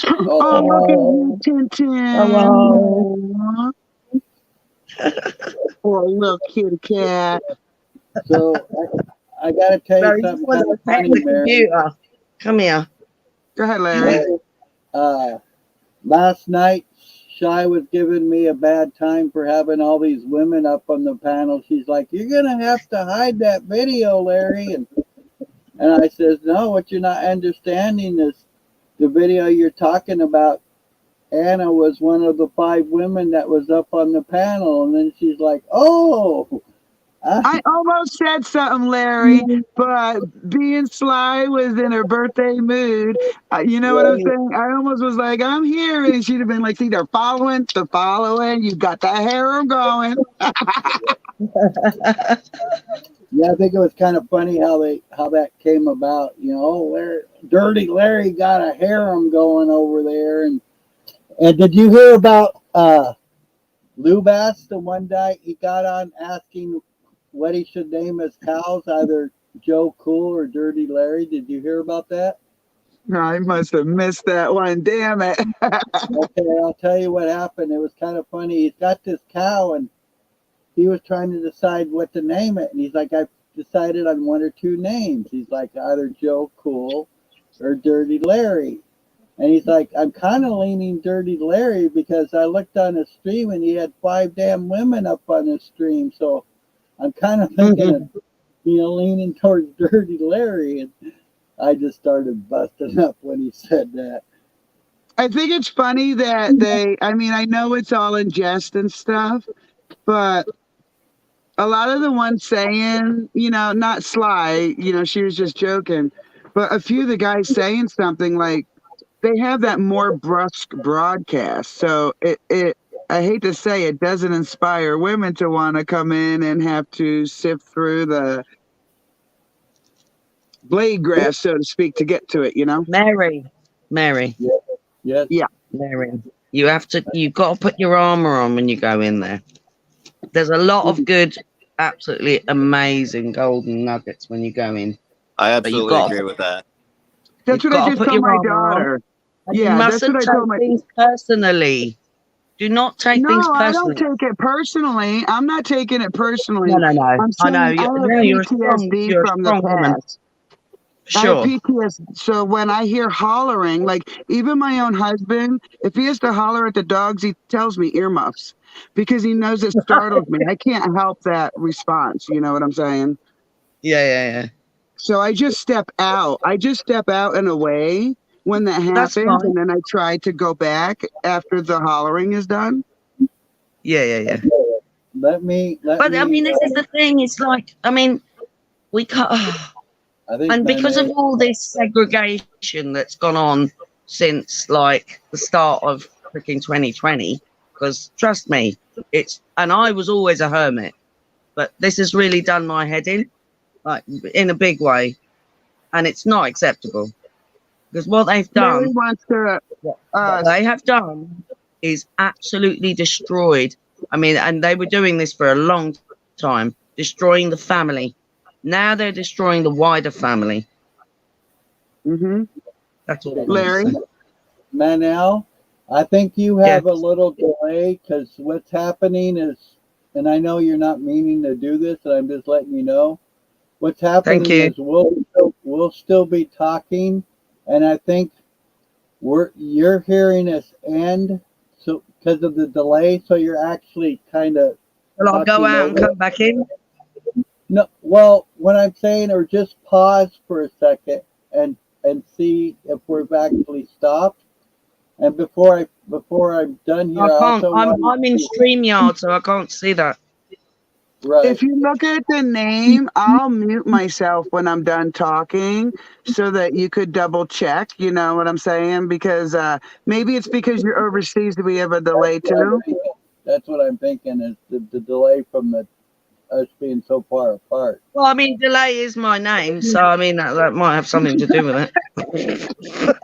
Oh, look at you, Tintin. Hello. Poor little kitty cat. So I got to tell you Larry, something just want kind to of attack funny, the Mary. computer. Come here. Go ahead, Larry. Last night, Shy was giving me a bad time for having all these women up on the panel. She's like, "You're gonna have to hide that video, Larry." And I says, "No, what you're not understanding is the video you're talking about. Anna was one of the 5 women that was up on the panel." And then she's like, "Oh." I almost said something, Larry, but being Sly was in her birthday mood. You know what I'm saying? I almost was like, "I'm here," and she'd have been like, "See, they're following. You got that harem going." Yeah, I think it was kind of funny how that came about. You know, Dirty Larry got a harem going over there, and did you hear about Lou Bass? The one guy he got on asking what he should name his cows, either Joe Cool or Dirty Larry. Did you hear about that? I must have missed that one. Damn it. Okay, I'll tell you what happened. It was kind of funny. He's got this cow, and he was trying to decide what to name it. And he's like, "I've decided on 1 or 2 names." He's like, either Joe Cool or Dirty Larry. And he's like, "I'm kind of leaning Dirty Larry because I looked on his stream and he had 5 damn women up on his stream. So I'm kind of thinking of, leaning towards Dirty Larry." And I just started busting up when he said that. I think it's funny that I know it's all in jest and stuff, but a lot of the ones saying, not Sly, she was just joking, but a few of the guys saying something like, they have that more brusque broadcast. So it I hate to say it doesn't inspire women to want to come in and have to sift through the blade grass, so to speak, to get to it, Mary. Yes. Yeah. Mary. You've got to put your armor on when you go in there. There's a lot of good, absolutely amazing golden nuggets when you go in. I absolutely agree with that. That's what I just told my daughter. You mustn't take things personally. Do not take things personally. No, I don't take it personally. I'm not taking it personally. No. I'm saying I know. I have You're a strong PTSD from the woman. past. I have Sure. PTSD. So when I hear hollering, like even my own husband, if he has to holler at the dogs, he tells me earmuffs because he knows it startles me. I can't help that response. You know what I'm saying? Yeah. So I just step out. I just step out and away when that That's happens, fine. and then I try to go back after the hollering is done. Yeah. Let me. But I mean, this is the thing. It's like, I mean, we can't. I think And because of Nene. all this segregation that's gone on since like the start of freaking 2020, because trust me, and I was always a hermit, but this has really done my head in, like in a big way, and it's not acceptable because what they've Larry done, wants to. what they have done, is absolutely destroyed. I mean, and they were doing this for a long time, destroying the family. Now they're destroying the wider family. Mm-hmm. That's all I wanted to Larry. say. Manel, I think you Yeah. have a little delay because what's happening is, and I know you're not meaning to do this, and I'm just letting you know. What's Thank happening you. is we'll still be talking, and I think you're hearing us end so because of the delay, so you're actually kind of Will I go talking out and over. come back in? No, well, what I'm saying, or just pause for a second and see if we've actually stopped. And before I'm done here, I I can't. also I'm want in StreamYard, so I can't see that. right. If you look at the name, I'll mute myself when I'm done talking so that you could double check. You know what I'm saying? Because maybe it's because you're overseas that we have a delay That's what I'm too. thinking. That's what I'm thinking is the delay from the us being so far apart. Well, I mean, delay is my name, so I mean that might have something to do with it.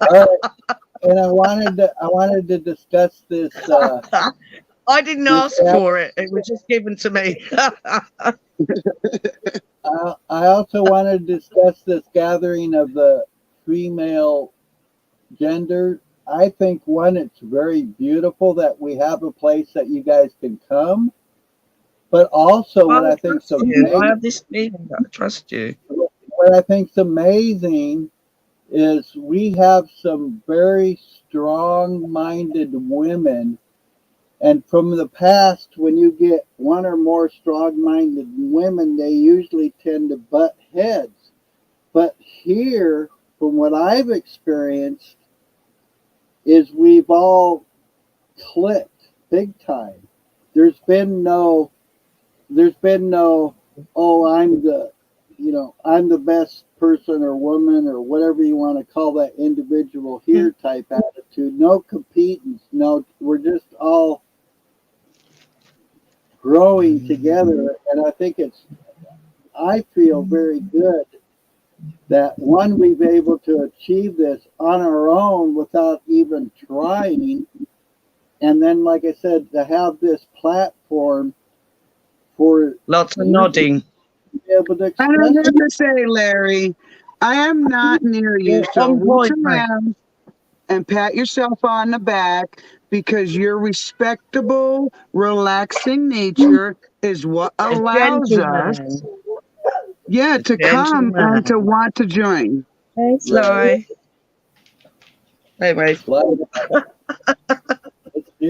All right. And I wanted to discuss this. I didn't This ask for it; it was just given to me. I also wanted to discuss this gathering of the female gender. I think one, it's very beautiful that we have a place that you guys can come. But also, I what I think's trust you. I amazing, have this feeling that I trust you. what I think's amazing is we have some very strong-minded women. And from the past, when you get one or more strong-minded women, they usually tend to butt heads. But here, from what I've experienced, is we've all clicked big time. There's been no, there's been no, oh, I'm the best person or woman or whatever you want to call that individual here type attitude. No competence. No, we're just all growing together. And I feel very good that one, we've been able to achieve this on our own without even trying. And then, like I said, to have this platform for Lots of you to nodding. be able to I don't express have to say, Larry, I am not near you. You're So on reach point, mate. around and pat yourself on the back because your respectable, relaxing nature is what A allows us, gentleman. A to come and to gentleman. want to join. Hey, Sly. Hey, mate.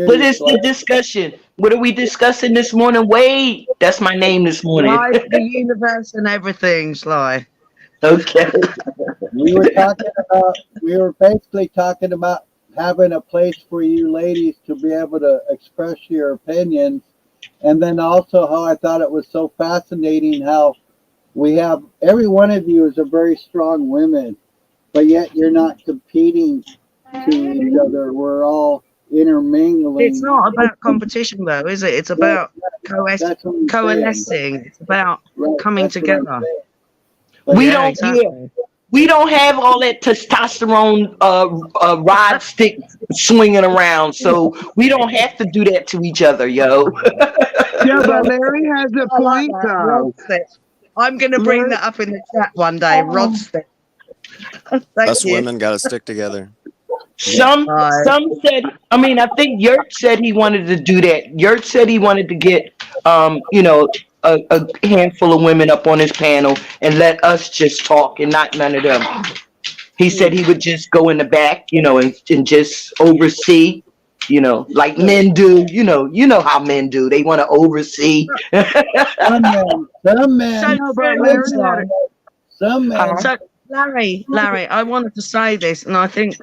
What is the discussion? What are we discussing this morning? Wade, that's my name this morning. Life, the universe, and everything, Sly. Okay. We were basically talking about having a place for you ladies to be able to express your opinions. And then also how I thought it was so fascinating how we have, every one of you is a very strong woman, but yet you're not competing to each other. We're all intermingling. It's not about competition, though, is it? It's about That's what I'm saying. coalescing. It's about Right, coming that's what I'm together. saying. But We Yeah, don't exactly. we don't have all that testosterone rod stick swinging around, so we don't have to do that to each other, yo. Yeah, but Well, Larry has a I like point that. Rod though. stick. I'm going to bring Larry, that up in the chat one day. Rod stick. Thank Us you. women got to stick together. Some Right. said, I mean, I think Yurt said he wanted to do that. Yurt said he wanted to get a handful of women up on his panel and let us just talk and not none of them. He said he would just go in the back, and just oversee, like men do. You know how men do. They want to oversee. Some men, No, but Larry had it. some men. So Larry, I wanted to say this, and I think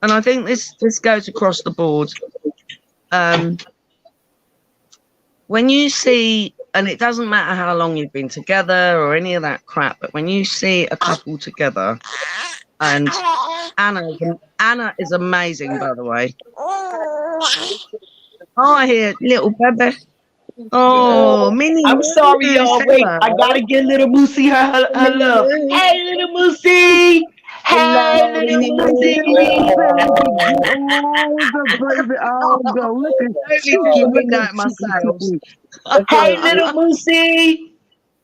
this goes across the board. When you see, and it doesn't matter how long you've been together or any of that crap, but when you see a couple together, and Anna is amazing, by the way. Oh, I hear little baby. Oh, Minnie. I'm sorry, y'all. Wait, I gotta get little Moosey her love. Hey, little Moosey. Hey, little Moosey. Oh, the baby. Oh, go look at Keep me out my sails. Hey, little Moosey.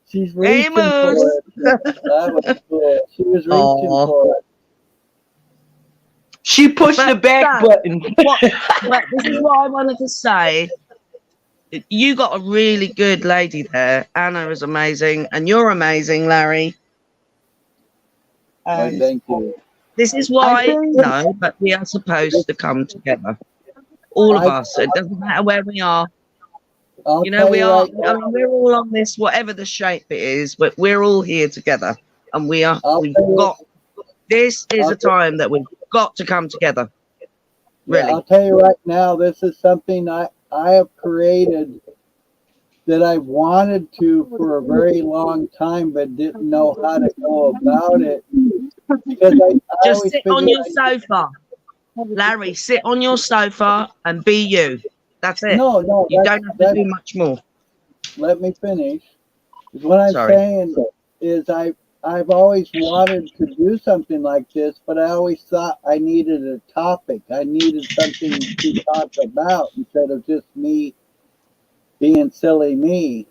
She's Hey, reaching for Moose. it. That was cool. She was reaching Aw. for it. She pushed the back button. But this is what I wanted to say. You got a really good lady there. Anna is amazing, and you're amazing, Larry. Well, thank you. This is why, but we are supposed to come together. All of us. It doesn't matter where we are. I'll You know, tell we you are. right now, I mean, we're all on this, whatever the shape it is, but we're all here together, and we've got. This is a time that we've got to come together. Really. Yeah, I'll tell you right now, this is something I have created that I wanted to for a very long time, but didn't know how to go about it. Because I Just always sit on your figured sofa, Larry. Sit on your sofa and be you. That's it. no, You don't have to do much more. let me finish. What I'm Sorry. saying is I've always wanted to do something like this, but I always thought I needed a topic. I needed something to talk about instead of just me being silly me,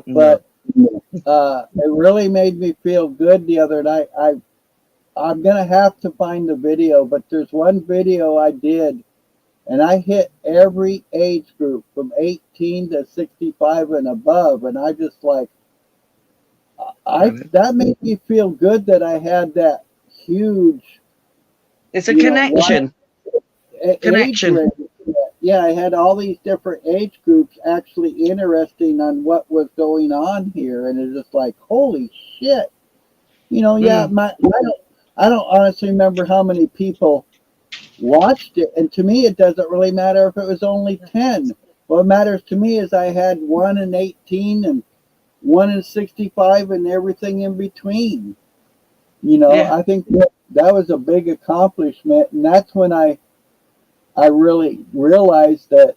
But it really made me feel good the other night. I'm gonna have to find the video, but there's one video I did, and I hit every age group from 18 to 65 and above, and I just like. That made me feel good that I had that huge. It's a connection. Connection. Yeah, I had all these different age groups actually interesting on what was going on here, and it's just like, holy shit. I don't honestly remember how many people watched it, and to me, it doesn't really matter if it was only 10. What matters to me is I had one in 18 and one in 65 and everything in between. I think that was a big accomplishment, and that's when I really realized that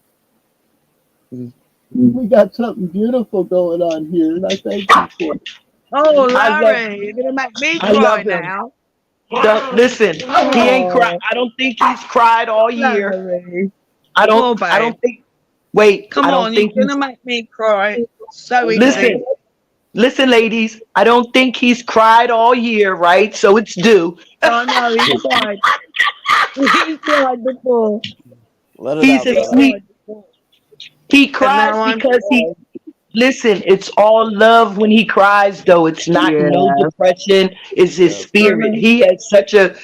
we got something beautiful going on here, and I thank you for it. Oh, Larry, you're gonna make me cry now. Listen, he ain't cried. I don't think he's cried all year. Larry. I don't think. Wait, come on, you're gonna make me cry. So easy. Listen, ladies, I don't think he's cried all year, right? So it's due. Oh no, he cried. He cried before. He's a sweet. He cries because listen, it's all love when he cries, though. It's not no depression. It's his spirit. He has such a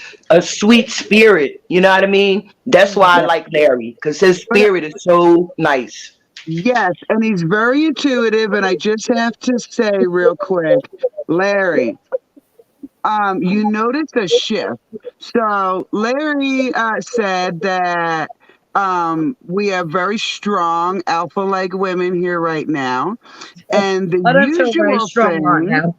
sweet spirit. You know what I mean? That's why I like Larry, because his spirit is so nice. Yes, and he's very intuitive, and I just have to say real quick, Larry, you noticed a shift. So Larry said that we have very strong alpha leg women here right now, and the usual thing right now.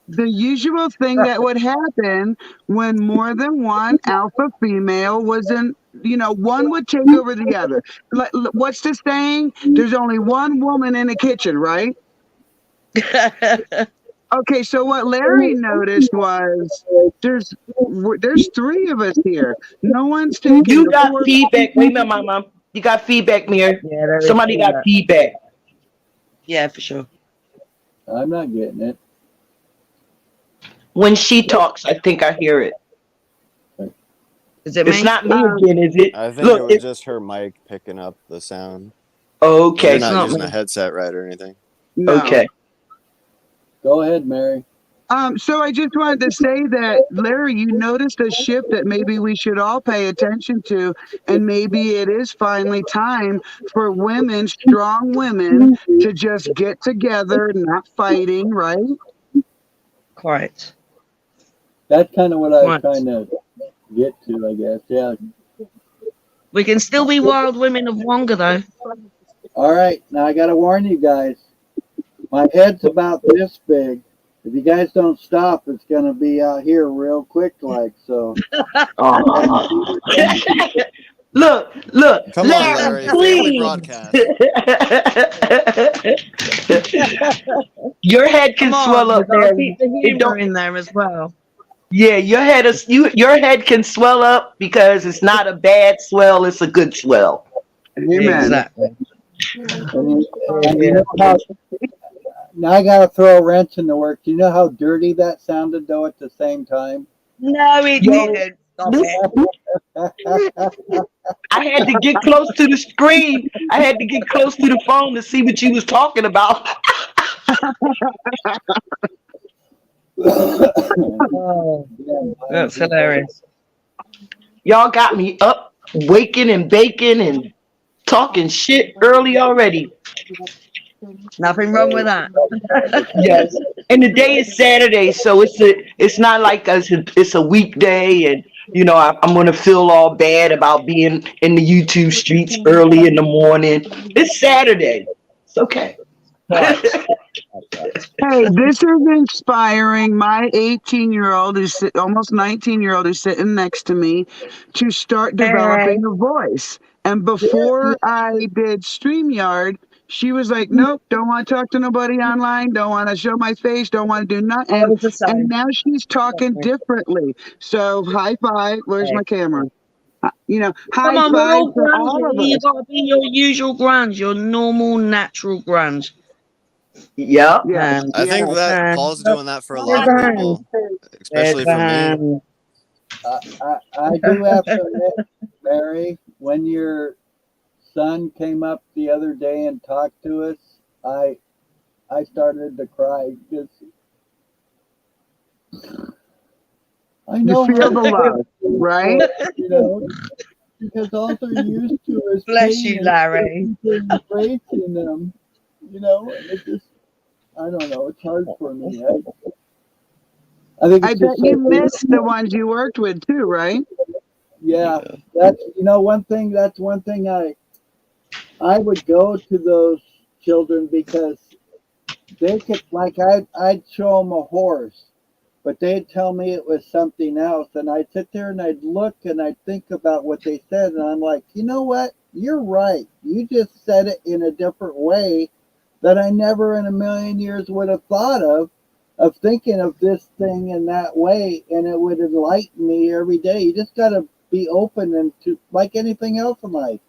The usual thing that would happen when more than one alpha female was in, one would take over the other. What's the saying? There's only one woman in the kitchen, right? Okay, so what Larry noticed was there's three of us here. No one's taking. You got feedback. Wait a minute, my mom. You got feedback, Mir. Yeah, somebody got feedback. Yeah, for sure. I'm not getting it. When she talks, I think I hear it. Is it it's not me again, is it? I think it was just her mic picking up the sound. Okay. You're not not using me. a headset, right, or anything? No. Okay. Go ahead, Mary. So I just wanted to say that, Larry, you noticed a shift that maybe we should all pay attention to, and maybe it is finally time for women, strong women, to just get together, not fighting, right? Quite. That's kind of what I was Quite. trying to get to, I guess. Yeah. We can still be wild women of Wonga, though. All right. Now I got to warn you guys. My head's about this big. If you guys don't stop, it's going to be out here real quick, like so. Oh. Look, Come on, Larry, Larry. Family please. broadcast. Your head can Come on, swell we up, gotta Larry. keep the It humour don't. in there as well. Yeah, your head can swell up because it's not a bad swell; it's a good swell. Amen. Exactly. And you know how, now I got to throw a wrench in the works. You know how dirty that sounded, though, at the same time? No, it Yo, didn't. Stop this it. I had to get close to the screen. I had to get close to the phone to see what you was talking about. Oh, that's hilarious. Y'all got me up, waking and baking and talking shit early already. Nothing wrong with that. Yes, and the day is Saturday, so it's not like it's a weekday, and I'm gonna feel all bad about being in the YouTube streets early in the morning. It's Saturday. It's okay. Quite. Hey, this is inspiring. My 18-year-old is almost 19-year-old is sitting next to me to start developing a voice. And before I did StreamYard, she was like, nope, don't want to talk to nobody online, don't want to show my face, don't want to do I nothing. was the And same. now she's talking differently. So high five. Where's my camera? Come High on, we're five all to grunge. all of You us. gotta be your usual grunge, your normal, natural grunge. Yep. Yes, And I think yes. that and Paul's doing that for a there's lot a of hand. people, There's especially a for me. hand. I do have to admit, Mary, when your son came up the other day and talked to us, I started to cry because I You know feel the how love, right? because all they're used to is Bless pain you, and Larry. embracing them, and it just, I don't know, it's hard for me. I think I it's bet just you so, miss the ones you worked with too, right? yeah, that's, that's one thing I would go to those children because they could, like, I'd show them a horse, but they'd tell me it was something else, and I'd sit there and I'd look and I'd think about what they said, and I'm like, you know what? You're right. You just said it in a different way that I never in a million years would have thought of thinking of this thing in that way, and it would enlighten me every day. You just got to be open and to, like anything else in life,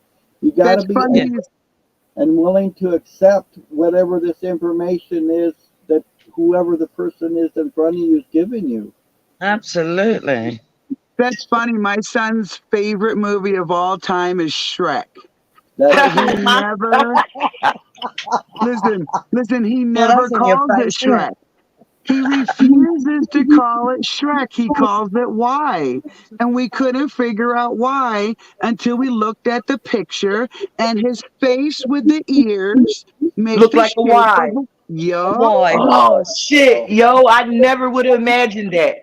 you got to That's be funny. open and willing to accept whatever this information is that whoever the person is in front of you is giving you. Absolutely. That's funny. My son's favorite movie of all time is Shrek. That's But he never listen, he Well, never that's in your calls it face, isn't it? Shrek. He refuses to call it Shrek. He calls it Y. And we couldn't figure out why until we looked at the picture and his face with the ears make Look the like a shape of Y. a yo, Why? Oh shit, yo! I never would have imagined that.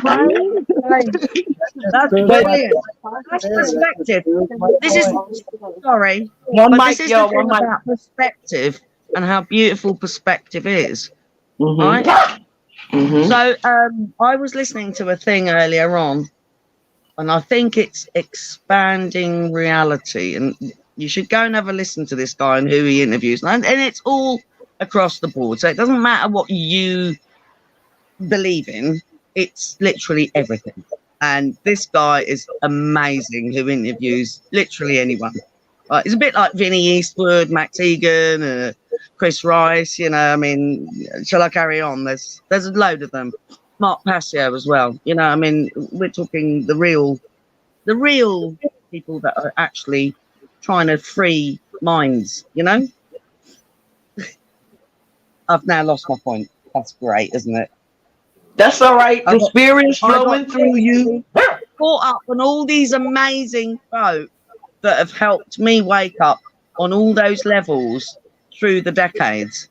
right? Right. That's proves But my brilliant. point That's there. That just perspective. proves my This is, point. sorry, one but this mic, is the yo, thing one mic. about perspective and how beautiful perspective is. Mm-hmm. Right? Mm-hmm. So I was listening to a thing earlier on, and I think it's expanding reality. And you should go and have a listen to this guy and who he interviews. And it's all across the board. So it doesn't matter what you believe in, it's literally everything. And this guy is amazing who interviews literally anyone. It's a bit like Vinnie Eastwood, Max Egan, Chris Rice, I mean, shall I carry on? There's a load of them. Mark Passio as well. I mean, we're talking the real people that are actually trying to free minds, you know? I've now lost my point. That's great, isn't it? That's all right. The spirit is I got flowing through you. caught up on all these amazing folk that have helped me wake up on all those levels through the decades.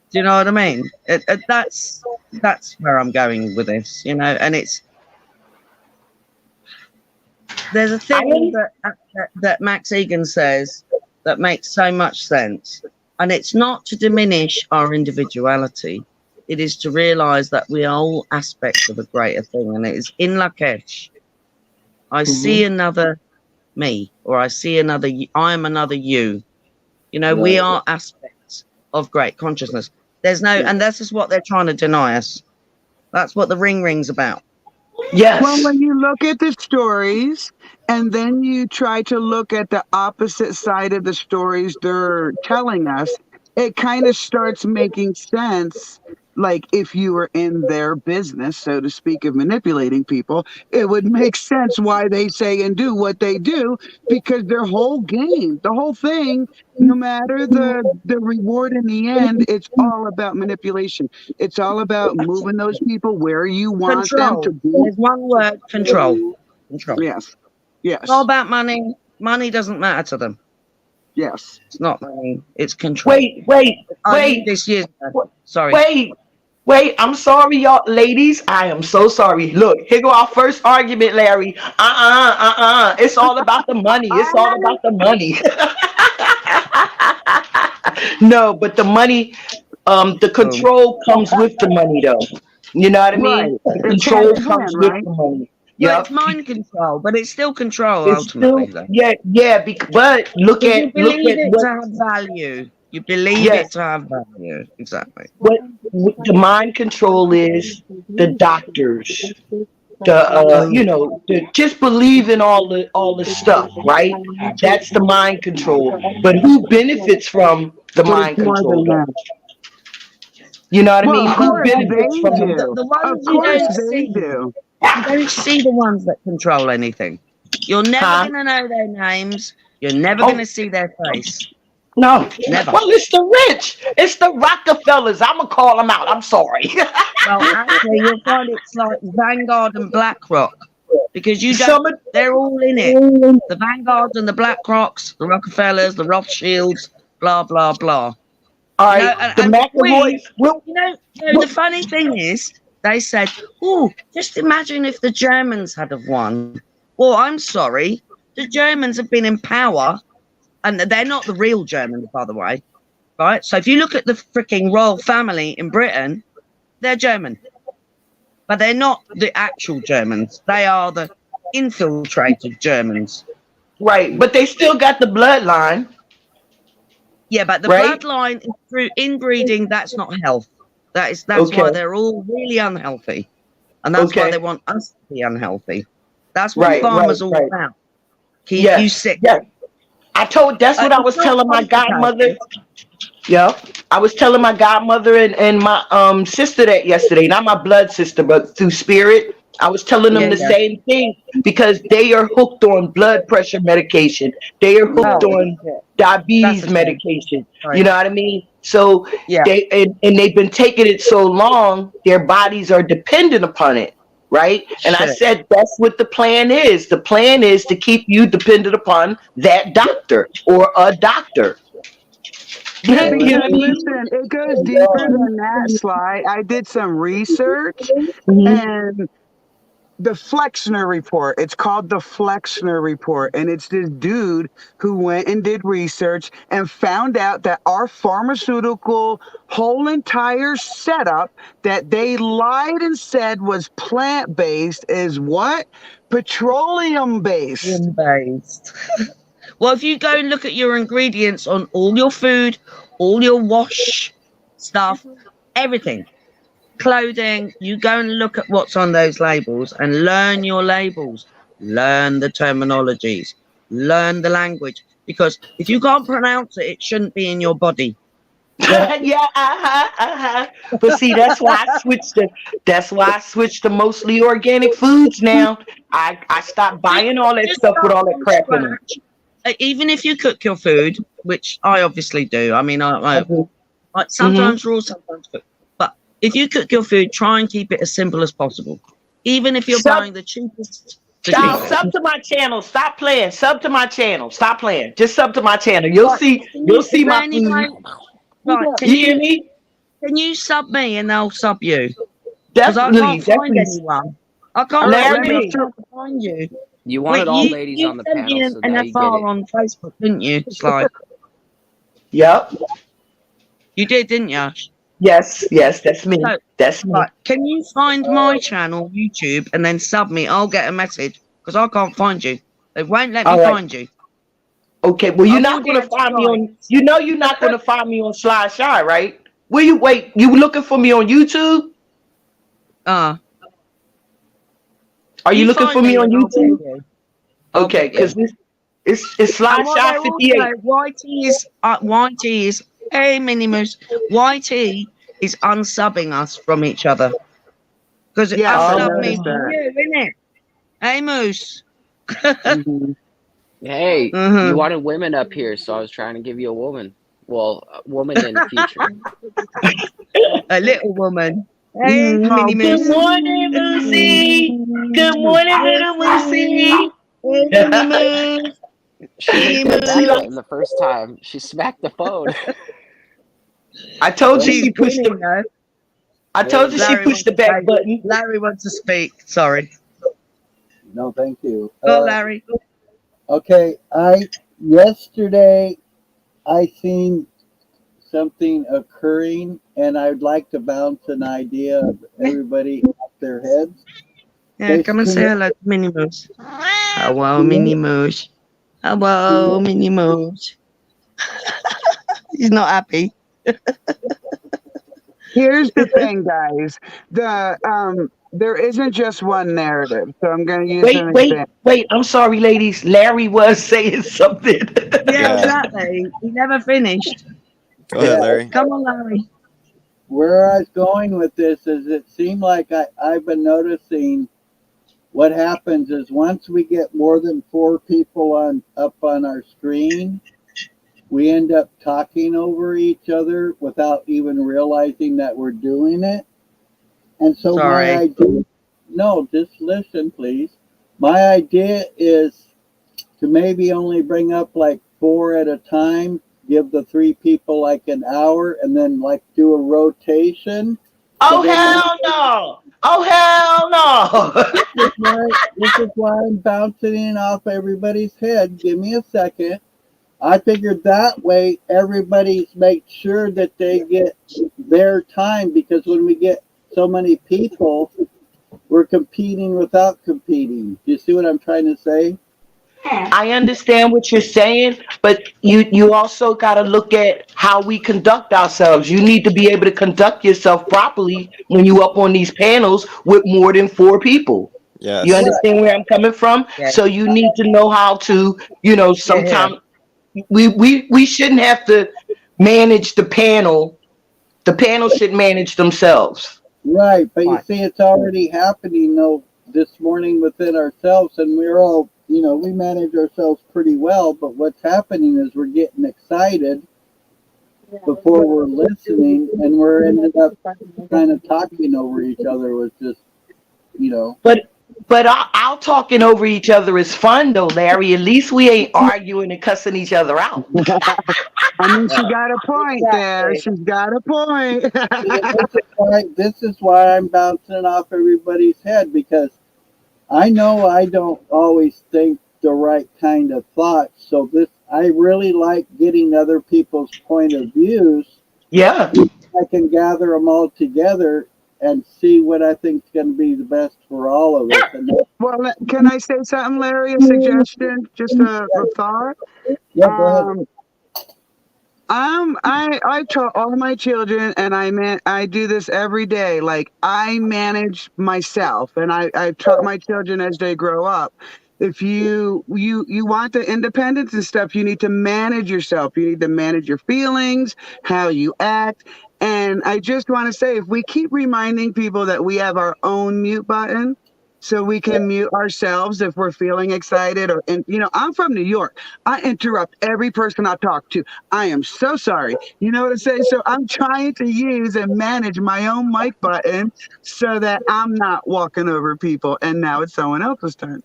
Do you know what I mean? That's where I'm going with this, you know. And there's a thing that Max Egan says that makes so much sense, and it's not to diminish our individuality. It is to realize that we are all aspects of a greater thing, and it is in Lakesh. I see another me, or I see another. I am another you. You know, we are aspects of great consciousness. There's no, and this is what they're trying to deny us. That's what the ring's about. Yes. Well, when you look at the stories and then you try to look at the opposite side of the stories they're telling us, it kind of starts making sense. Like if you were in their business, so to speak, of manipulating people, it would make sense why they say and do what they do, because their whole game, the whole thing, no matter the reward in the end, it's all about manipulation. It's all about moving those people where you want them to be. There's one word: control. Control. Yes. Yes. It's all about money. Money doesn't matter to them. Yes. It's not money. It's control. Wait. This year. Sorry. Wait, I'm sorry, y'all, ladies. I am so sorry. Look, here go our first argument, Larry. It's all about the money. It's all about the money. No, but the money, the control comes with the money, though. You know what I mean? Right. The control comes with the money. Yeah, it's mind control, but it's still control It's ultimately. still, but look at it what to have value. You believe it to have value. Exactly. what the mind control is. The doctors, just believe in all the stuff, right? That's the mind control. But who benefits from the mind control? You know what I mean? Who benefits from the ones you don't see? You don't see the ones that control anything. You're never going to know their names. You're never going to see their face. No, never. Well, it's the rich. It's the Rockefellers. I'm going to call them out. I'm sorry. Well, actually, you'll find it's like Vanguard and BlackRock, because they're all in it. The Vanguards and the BlackRocks, the Rockefellers, the Rothschilds, blah, blah, blah. All right, the McAvoys. The funny thing is, they said, "Oh, just imagine if the Germans had have won." Well, I'm sorry, the Germans have been in power, and they're not the real Germans, by the way, right? So if you look at the freaking royal family in Britain, they're German, but they're not the actual Germans. They are the infiltrated Germans, right? But they still got the bloodline. Yeah, but the bloodline is through inbreeding. That's not health. That's why they're all really unhealthy, and that's why they want us to be unhealthy. That's what farmers all about. Keep you sick. Yeah, that's what I was telling my godmother. Yeah, I was telling my godmother and my sister that yesterday. Not my blood sister, but through spirit. I was telling them the same thing, because they are hooked on blood pressure medication. They are hooked on diabetes medication. You know what I mean? So they've been taking it so long, their bodies are dependent upon it, right? And I said, that's what the plan is. The plan is to keep you dependent upon that doctor or a doctor. Yeah, because listen, it goes deeper than that, Sly. I did some research, and the Flexner report. It's called the Flexner report. And it's this dude who went and did research and found out that our pharmaceutical whole entire setup that they lied and said was plant-based is what? Petroleum-based. Well, if you go and look at your ingredients on all your food, all your wash stuff, everything, clothing, you go and look at what's on those labels and learn your labels, learn the terminologies, learn the language, because if you can't pronounce it, it shouldn't be in your body. But see, that's why I switched to mostly organic foods now. I stopped buying all that stuff with all that crap in it. Even if you cook your food which I obviously do. I mean, I like sometimes raw, sometimes cooked. But if you cook your food, try and keep it as simple as possible. Even if you're buying the cheapest. Y'all, sub to my channel. Stop playing. Sub to my channel. Stop playing. Just sub to my channel. You'll see. You'll see my food. Right? You hear me? Can you sub me and I'll sub you? Because I can't find anyone. I can't find you. You wanted all ladies on the panel, so now you get it. on Facebook, didn't you? Sly? Yep. You did, didn't you? Yes, that's me. So, that's me. Right, can you find my channel, YouTube, and then sub me? I'll get a message because I can't find you. They won't let me find you. Okay, well, you're not going to find me on. You know, you're not going to find me on Sly Shy, right? Will you wait? You looking for me on YouTube? Are you looking for me on YouTube? Okay, because it's Sly Shy 58. YT is hey Minimus. YT is unsubbing us from each other because unsub me from you, innit? Hey Moose. Hey, you wanted women up here, so I was trying to give you a woman. Well, a woman in the future. A little woman. Hey, Mini Moose. Good morning, Lucy. Good morning, little Lucy. Hey, Mini Moose. She didn't get that right the first time. She smacked the phone. I told you she pushed the. I told you she pushed the back button. Larry wants to speak. Sorry. No, thank you. Go, Larry. Okay, yesterday I seen something occurring, and I'd like to bounce an idea of everybody off their heads. Yeah, come and say hello to Minnie Moose. Hello, Minnie Moose. Hello, Minnie Moose. He's not happy. Here's the thing, guys. There isn't just one narrative, so I'm going to use an example. Wait. I'm sorry, ladies. Larry was saying something. Yeah, exactly. He never finished. Go ahead, Larry. Come on, Larry. Where I was going with this is it seemed like I've been noticing what happens is once we get more than 4 people up on our screen, we end up talking over each other without even realizing that we're doing it. And so my idea, no, just listen, please. My idea is to maybe only bring up like 4 at a time, give the 3 people like an hour, and then like do a rotation. Oh, hell no. Oh, hell no. This is why I'm bouncing it off everybody's head. Give me a second. I figured that way everybody's make sure that they get their time, because when we get so many people, we're competing without competing. Do you see what I'm trying to say? I understand what you're saying, but you also got to look at how we conduct ourselves. You need to be able to conduct yourself properly when you up on these panels with more than 4 people. Yes. You understand where I'm coming from? Yes. So you need to know how to, sometimes we shouldn't have to manage the panel. The panel should manage themselves. Right, but you see, it's already happening though this morning within ourselves, and we're all, we manage ourselves pretty well, but what's happening is we're getting excited before we're listening, and we're ended up kind of talking over each other with just, But our talking over each other is fun though, Larry. At least we ain't arguing and cussing each other out. I mean, she got a point there. She's got a point. This is why I'm bouncing off everybody's head, because I know I don't always think the right kind of thoughts. So I really like getting other people's point of views. Yeah. I can gather them all together and see what I think is going to be the best for all of us. Well, can I say something, Larry? A suggestion? Just a thought? Yeah, go ahead. I taught all my children, and I do this every day. Like, I manage myself, and I taught my children as they grow up. If you want the independence and stuff, you need to manage yourself. You need to manage your feelings, how you act. And I just want to say, if we keep reminding people that we have our own mute button, so we can mute ourselves if we're feeling excited. Or, and I'm from New York. I interrupt every person I talk to. I am so sorry. You know what I'm saying? So I'm trying to use and manage my own mic button so that I'm not walking over people. And now it's someone else's turn.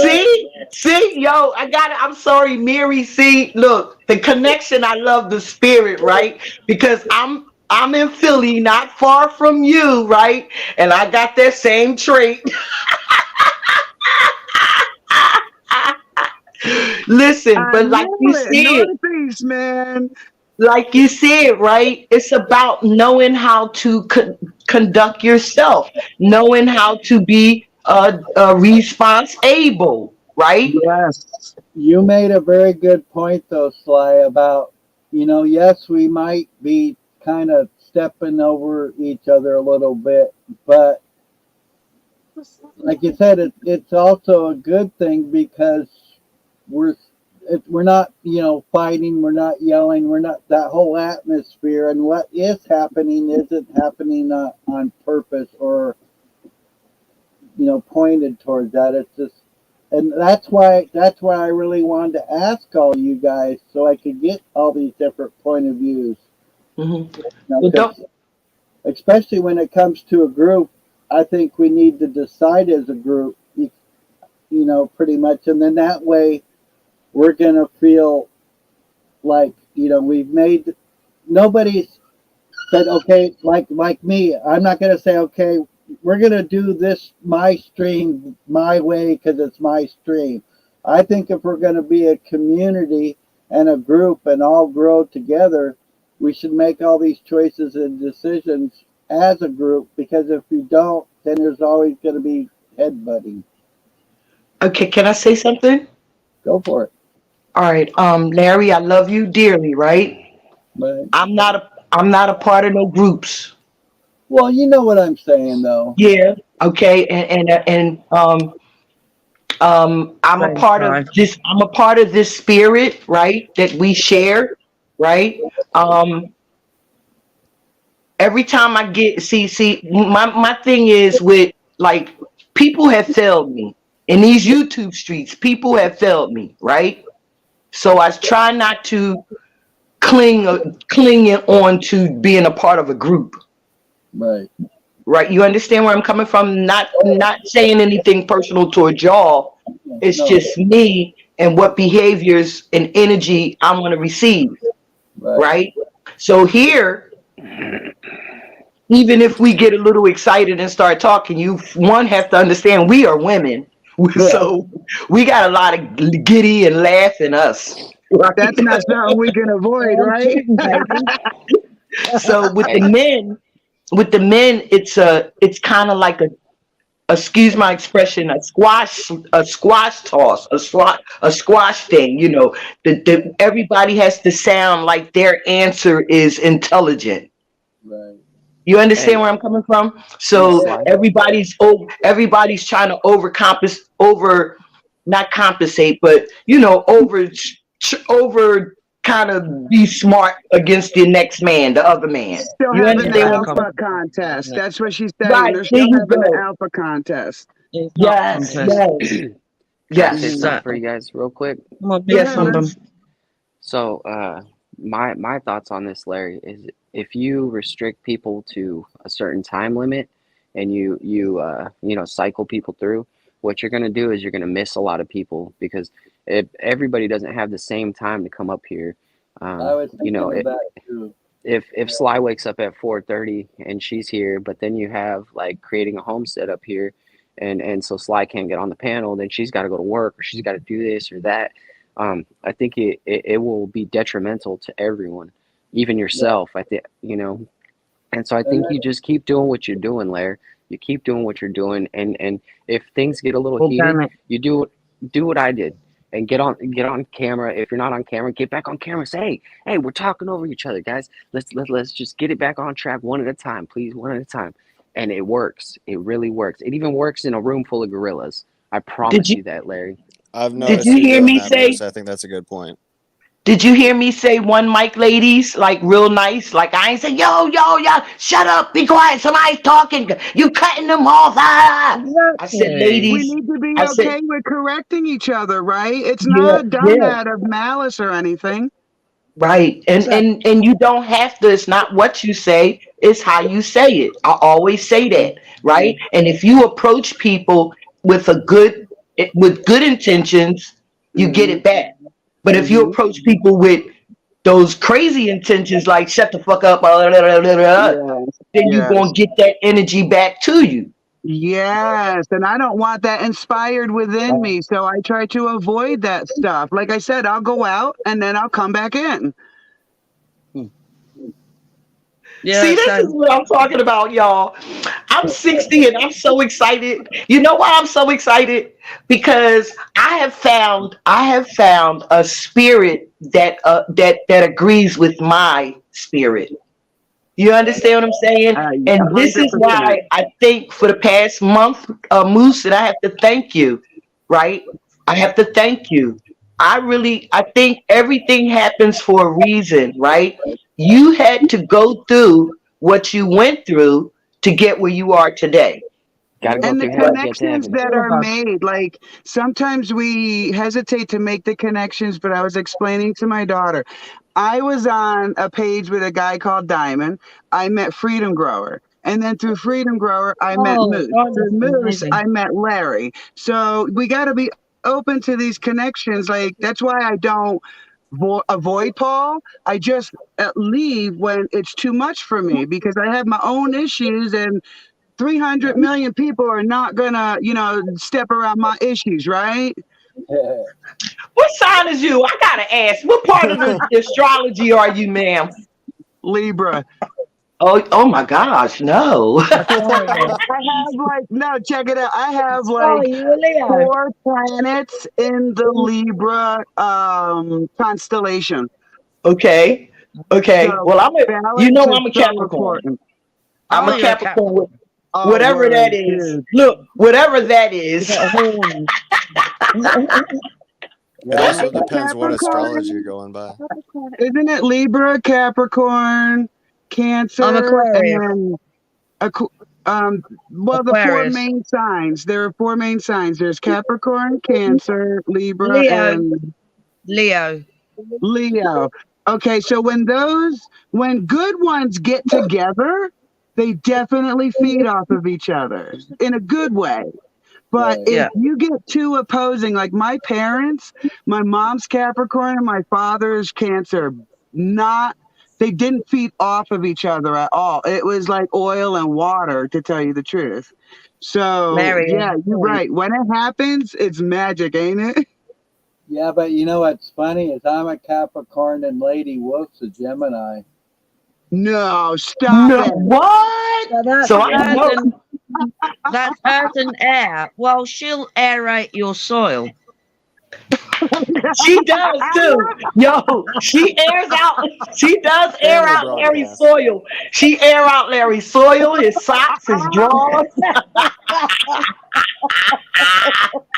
Right. See, yo, I got it. I'm sorry, Mary. See, look, the connection. I love the spirit, right? Because I'm in Philly, not far from you, right? And I got that same trait. Listen, I but knew it. Northeast, man. like you said, right? It's about knowing how to conduct yourself, knowing how to be response able, right? Yes. You made a very good point, though, Sly, about, yes, we might be kind of stepping over each other a little bit, but like you said, it's also a good thing because we're we're not fighting, we're not yelling, we're not that whole atmosphere, and what is happening isn't happening on purpose or pointed towards that. It's just, and that's why I really wanted to ask all you guys so I could get all these different point of views. Hmm. Well, don't. 'Cause especially when it comes to a group, I think we need to decide as a group, pretty much, and then that way we're gonna feel like we've made nobody's said okay, like me. I'm not gonna say okay, we're gonna do this my stream my way because it's my stream. I think if we're gonna be a community and a group and all grow together, we should make all these choices and decisions as a group, because if you don't, then there's always gonna be headbutting. Okay, can I say something? Go for it. All right, Larry, I love you dearly, right? But I'm not a part of no groups. well, you know what I'm saying though. Yeah. Okay, and I'm a Same part of time. this. I'm a part of this spirit, right? That we share, right? Um, every time I get see my thing is with like people have failed me in these YouTube streets. People have failed me, right? So I try not to clinging on to being a part of a group, Right. right? You understand where I'm coming from? Not saying anything personal towards y'all. It's No. just me and what behaviors and energy I want to receive, Right. right? So here, even if we get a little excited and start talking, you one have to understand we are women, Right. so we got a lot of giddy and laugh in us, right? That's not something we can avoid, I'm right? kidding, baby. So Hey, with the men, it's kind of like a excuse my expression, a squash toss, a squash thing. Everybody has to sound like their answer is intelligent. Right. You understand hey, where I'm coming from? hey, So Yeah. Sly. everybody's trying to overcompensate, over not compensate, but over kind of be smart against the next man, the other man. Still You having Yeah, the understand what I'm overcome. saying? alpha contest. Yeah. That's what she's saying. Right, They're there still you having the go. alpha contest. It's not Yes, Hey, contest. yes, can I say yes, something for Exactly. you guys real quick? Come on, Go big yes, ahead, my man. bum. boo. So, my thoughts on this, Larry, is if you restrict people to a certain time limit and you cycle people through, what you're gonna do is you're gonna miss a lot of people because everybody doesn't have the same time to come up here. I was You know, thinking of that too. if Sly wakes up at 4:30 and she's here, but then you have like creating a homestead up here, and so Sly can't get on the panel, then she's got to go to work or she's got to do this or that. I think it will be detrimental to everyone, even Right. yourself. I think and so I And think then you just keep doing what you're doing, Larry. You keep doing what you're doing, and if things get a little heated, Organic. you do what I did, and get on camera. If you're not on camera, get back on camera. Say, hey, we're talking over each other, guys. Let's just get it back on track one at a time, please, one at a time. And it works. It really works. It even works in a room full of gorillas. I Did promise you you that, Larry. I've did noticed you you hear doing me that, Bruce. say? I think that's a good point. Did you hear me say one mic, ladies? Like real nice. Like I ain't say, yo, shut up, be quiet. Somebody's talking. You cutting them off. Ah. I said, Exactly. We ladies. need to be I said, okay with correcting each other, right? It's yeah, not done yeah. out of malice or anything. Right. And you don't have to, it's not what you say, it's how you say it. I always say that, right? And if you approach people with with good intentions, you get Hmm. it back. But if you Hmm. approach people with those crazy intentions like shut the fuck up, blah, blah, blah, blah, blah, Yes. then you're Yes. gonna get that energy back to you. Yes. And I don't want that inspired within Right. me. So I try to avoid that stuff. Like I said, I'll go out and then I'll come back in. Yeah, See, this is so what I'm talking about, y'all. I'm 60 and I'm so excited. You know why I'm so excited? Because I have found a spirit that agrees with my spirit. You understand what I'm saying? And this is 100%. why I think for the past month, Moose, that I have to thank you, right? I have to thank you. I think everything happens for a reason, right? You had to go through what you went through to get where you are today. Got to go And the through hell to get to connections heaven. that all of are us. made, like sometimes we hesitate to make the connections, but I was explaining to my daughter, I was on a page with a guy called Diamond. I met Freedom Grower. And then through Freedom Grower, I met Oh, Moose. God, Through that's Moose, amazing. I met Larry. So we got to be open to these connections. Like, that's why I don't avoid Paul. I just leave when it's too much for me because I have my own issues and 300 million people are not gonna, step around my issues, right? What sign is you? I gotta ask. What part of the astrology are you, ma'am? Libra. Oh my gosh, no. Aquarius. I have like, no, check it out. I have Oh, like you a Leo? 4 planets in the Libra constellation. Okay. Okay. So Well, you balance know is I'm a so Capricorn. important. I'm Oh, a you're a cat. Capricorn. Oh, Whatever that word, is. dude. Look, whatever that You is. got a horn. Yeah, It I'm also a depends what astrology you're Capricorn. going by. Isn't it Libra, Capricorn, I'm Cancer, and Aquarius. then Aqu- well, the four Aquarius. main signs. There are four main signs. There's Capricorn, Cancer, Libra, Leo. and Leo. Leo. Okay, so when good ones get together, they definitely feed off of each other in a good way. But right. if Yeah. you get too opposing, like my parents, my mom's Capricorn and my father's Cancer, not they didn't feed off of each other at all. It was like oil and water, to tell you the truth. So Very yeah, on you're point. right. When it happens, it's magic, ain't it? Yeah, but you know what's funny is I'm a Capricorn and Lady Wolf's a Gemini. No, stop No, it. what? So So I know that's earth and air. Well, she'll aerate your soil. she does too. Yo, she does air Family out Larry's broadcast. soil. She air out Larry's soil, his socks, his drawers.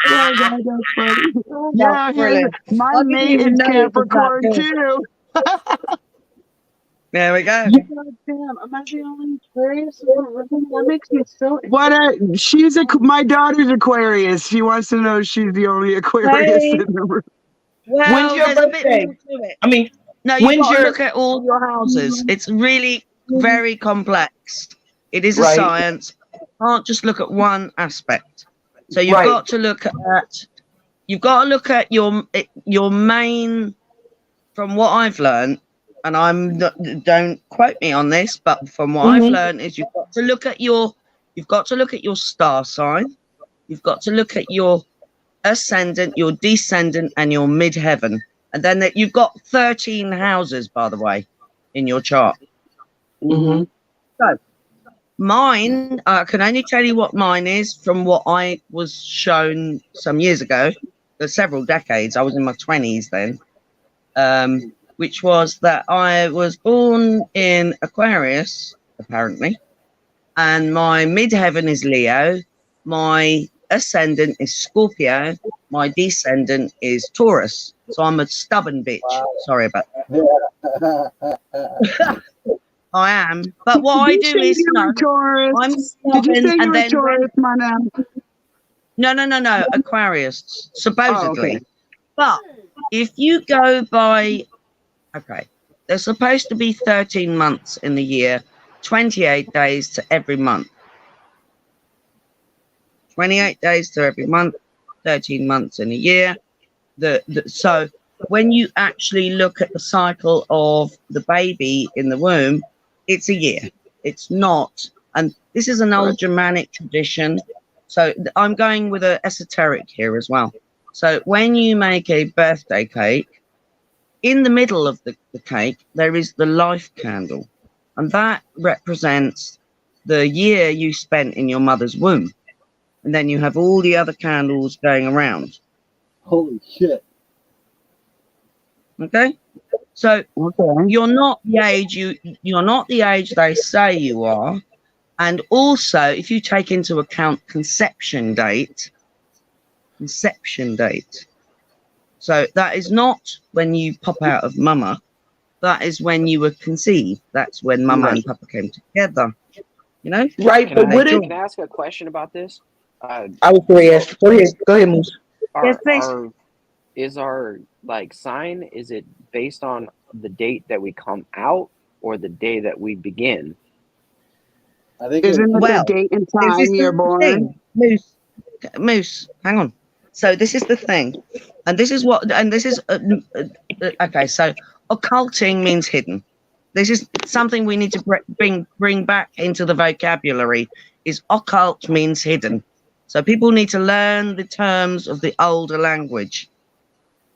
Oh God, that's funny. That's Yeah, brilliant. my I didn't mate even is know it was that Capricorn good. too. There we go. God damn, am I the only Aquarius in the room? That makes me so. She's my daughter's Aquarius. She wants to know she's the only Aquarius in Hey, the room. When's well, your there's a bit more birthday? to it. I mean, No, you've when's got to your look at all your houses. It's really very complex. It is a right, science. You can't just look at one aspect. So right. you've got to look at your main. From what I've learned, and don't quote me on this, but from what I've Hmm. learned is you've got to look at your star sign. You've got to look at your ascendant, your descendant, and your midheaven. And then you've got 13 houses, by the way, in your chart. Hmm. So mine, I can only tell you what mine is from what I was shown some years ago. There's several decades. I was in my 20s then. Which was that I was born in Aquarius, apparently, and my midheaven is Leo. My ascendant is Scorpio. My descendant is Taurus. So I'm a stubborn bitch. Sorry about that. I am. But what I Did you do say is, you no, were Taurus? I'm Did you stubborn. say you And were then Taurus, Madam? no, Aquarius, supposedly. Oh, okay. But if you go by, okay, there's supposed to be 13 months in the year, 28 days to every month. 28 days to every month, 13 months in a year. So when you actually look at the cycle of the baby in the womb, it's a year. It's not. And this is an old Germanic tradition. So I'm going with an esoteric here as well. So when you make a birthday cake, in the middle of the cake, there is the life candle. And that represents the year you spent in your mother's womb. And then you have all the other candles going around. Holy shit. Okay? So Okay. you're not the age you're not the age they say you are. And also, if you take into account conception date. So that is not when you pop out of mama. That is when you were conceived. That's when mama and papa came together. You know? Right, Can but I what if can I ask a question about this? I was going to So ask? Go ahead, Moose. Yes, our please. our like sign, is it based on the date that we come out or the day that we begin? I think Isn't it the Well, date and this is time you're the born? thing. Moose, hang on. So this is the thing. And this is okay, so occulting means hidden. This is something we need to bring back into the vocabulary, is occult means hidden. So people need to learn the terms of the older language.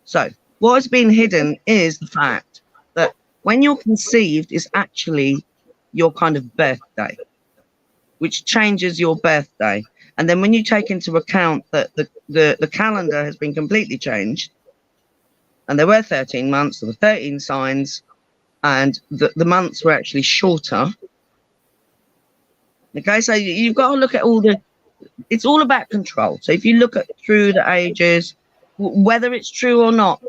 So what has been hidden is the fact that when you're conceived is actually your kind of birthday, which changes your birthday. And then when you take into account that the calendar has been completely changed, and there were 13 months, there were 13 signs, and the months were actually shorter. Okay, so you've got to look at it's all about control. So if you look at through the ages, whether it's true or not,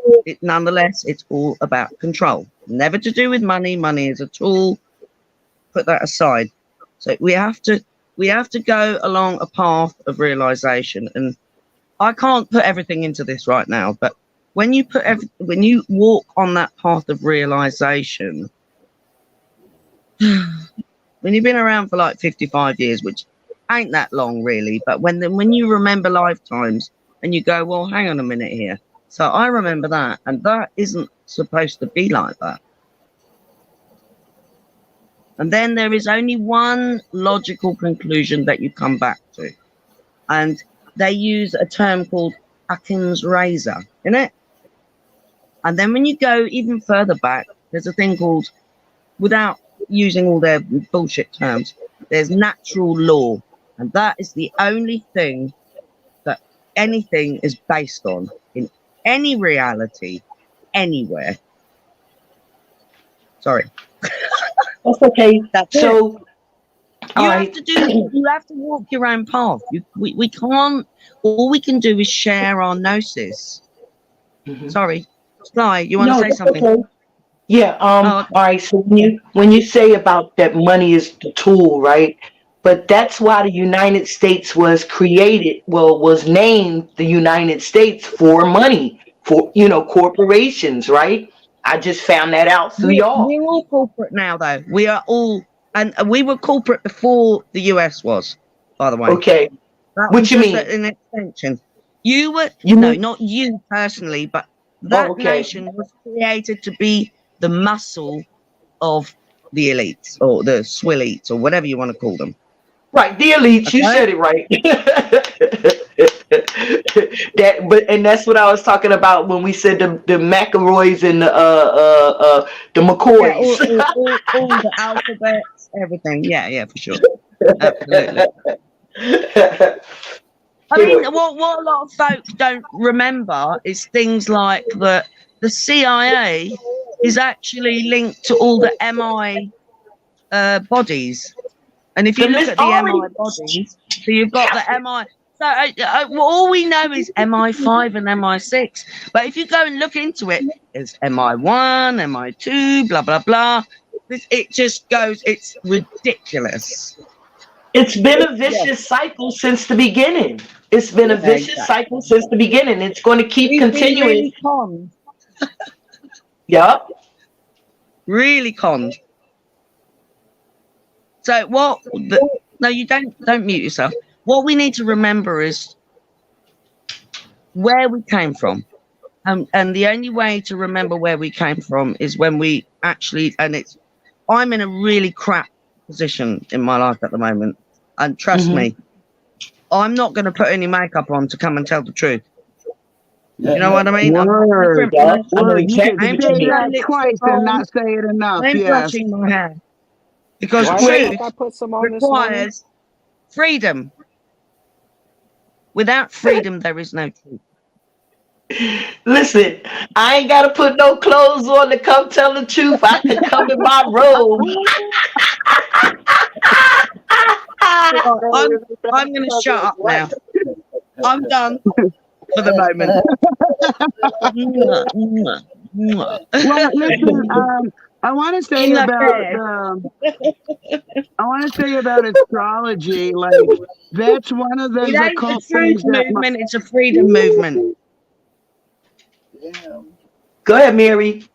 nonetheless, it's all about control. Never to do with money. Money is a tool. Put that aside. So we have to go along a path of realization. And I can't put everything into this right now, but when you walk on that path of realization, when you've been around for like 55 years, which ain't that long really, but when you remember lifetimes and you go, well, hang on a minute here. So I remember that, and that isn't supposed to be like that. And then there is only one logical conclusion that you come back to. And they use a term called Occam's razor, innit? And then when you go even further back, there's a thing called, without using all their bullshit terms, there's natural law. And that is the only thing that anything is based on in any reality, anywhere. Sorry. That's okay. That's so, it. all You right. you have to walk your own path. We can't, all we can do is share our gnosis. Mhm. Sorry. Sly, you want to No, say that's something? okay. Yeah. Oh, All right. So when you say about that money is the tool, right? But that's why the United States was created. Well, was named the United States for money, for corporations, right? I just found that out through y'all. we're all corporate now, though. We are all, and we were corporate before the US was, by the way. Okay. That was What you just mean? an extension. You were, You no, mean? not you personally, but Oh, that okay. nation was created to be the muscle of the elites or the swillites or whatever you want to call them. Right, the elites. You Okay? said it right. And that's what I was talking about when we said the McElroys and the Yeah, McCoys. all the alphabets, everything. Yeah, for sure. Absolutely. I mean, Anyway, what a lot of folk don't remember is things like the CIA is actually linked to all the MI bodies. And if you the look Miss at the already. MI bodies, so you've got the MI. So well, all we know is MI5 and MI6. But if you go and look into it, it's MI1, MI2, blah, blah, blah. It just goes, it's ridiculous. It's been a vicious cycle since the beginning. It's been a vicious cycle since the beginning. It's going to keep We've been continuing. really conned. Yup. Really conned. So no, you don't mute yourself. What we need to remember is where we came from. And the only way to remember where we came from is when we actually, I'm in a really crap position in my life at the moment. And trust me, I'm not going to put any makeup on to come and tell the truth. You know what I mean? Word. I know You exactly can what say you mean. that twice and not say it enough. I'm Yes. brushing my hair. Because Why truth I put some on this morning? requires freedom. Without freedom, there is no truth. Listen, I ain't got to put no clothes on to come tell the truth. I can come in my robe. I'm going to shut up now. I'm done for the moment. Well, listen, I want to say about astrology. Like that's one of those It ain't occult a truth things that movement, it's a freedom movement. Yeah. Go ahead, Mary.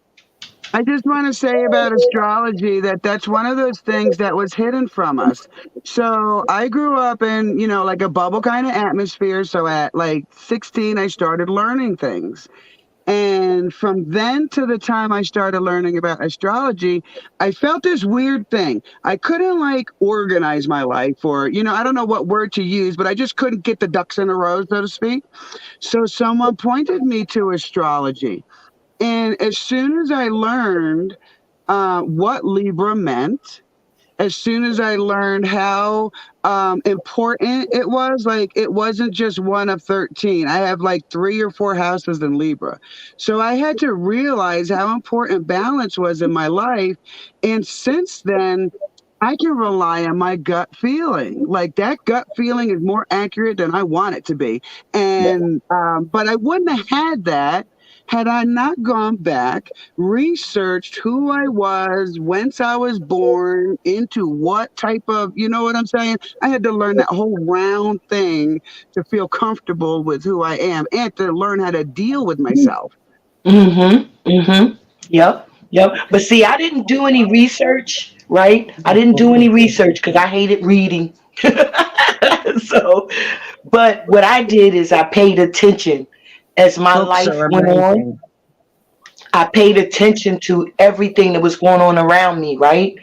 I just want to say about astrology that's one of those things that was hidden from us. So I grew up in, like a bubble kind of atmosphere. So at like 16, I started learning things. And from then to the time I started learning about astrology, I felt this weird thing. I couldn't like organize my life or, I don't know what word to use, but I just couldn't get the ducks in a row, so to speak. So someone pointed me to astrology. And as soon as I learned what Libra meant, as soon as I learned how important it was, like it wasn't just one of 13. I have like 3 or 4 houses in Libra. So I had to realize how important balance was in my life. And since then, I can rely on my gut feeling. Like that gut feeling is more accurate than I want it to be. And, but I wouldn't have had that had I not gone back, researched who I was, whence I was born, into what type of, you know what I'm saying? I had to learn that whole round thing to feel comfortable with who I am and to learn how to deal with myself. Yep. But see, I didn't do any research, right? I didn't do any research because I hated reading. So, but what I did is I paid attention as my Books life are went on. amazing. I paid attention to everything that was going on around me, right?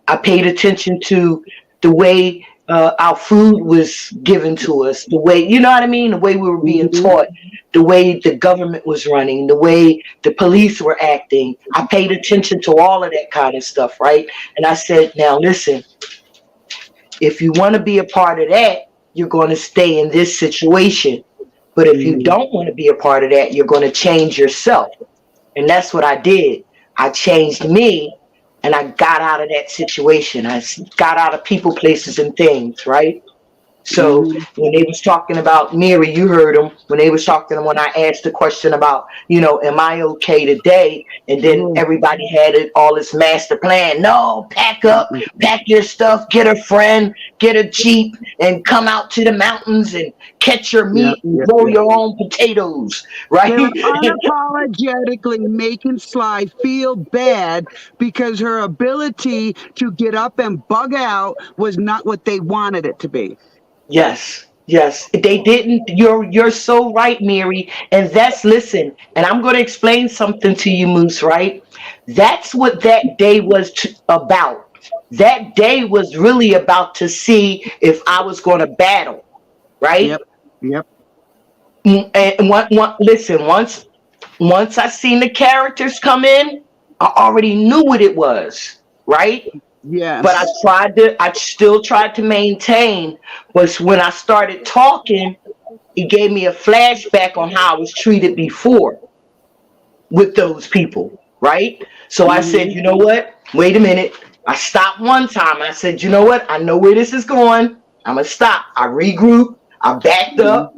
I paid attention to the way our food was given to us, the way, you know what I mean? The way we were being taught, the way the government was running, the way the police were acting. I paid attention to all of that kind of stuff, right? And I said, now listen, if you want to be a part of that, you're going to stay in this situation. But if you don't want to be a part of that, you're going to change yourself. And that's what I did. I changed me and I got out of that situation. I got out of people, places, and things, right? So when they was talking about Mary, you heard them. When they was talking, when I asked the question about, am I okay today? And then everybody had all this master plan. No, pack up, pack your stuff, get a friend, get a Jeep, and come out to the mountains and catch your meat and grow your own potatoes, right? They were unapologetically making Sly feel bad because her ability to get up and bug out was not what they wanted it to be. Yes. They didn't. You're so right, Mary. And listen, and I'm going to explain something to you, Moose, right? That's what that day was about. That day was really about to see if I was going to battle, right? Yep. And listen, once I seen the characters come in, I already knew what it was, right? Yes. But I still tried to maintain. Was when I started talking, it gave me a flashback on how I was treated before with those people, right? So I said, you know what? Wait a minute. I stopped one time. I said, you know what? I know where this is going. I'm going to stop. I regroup. I backed up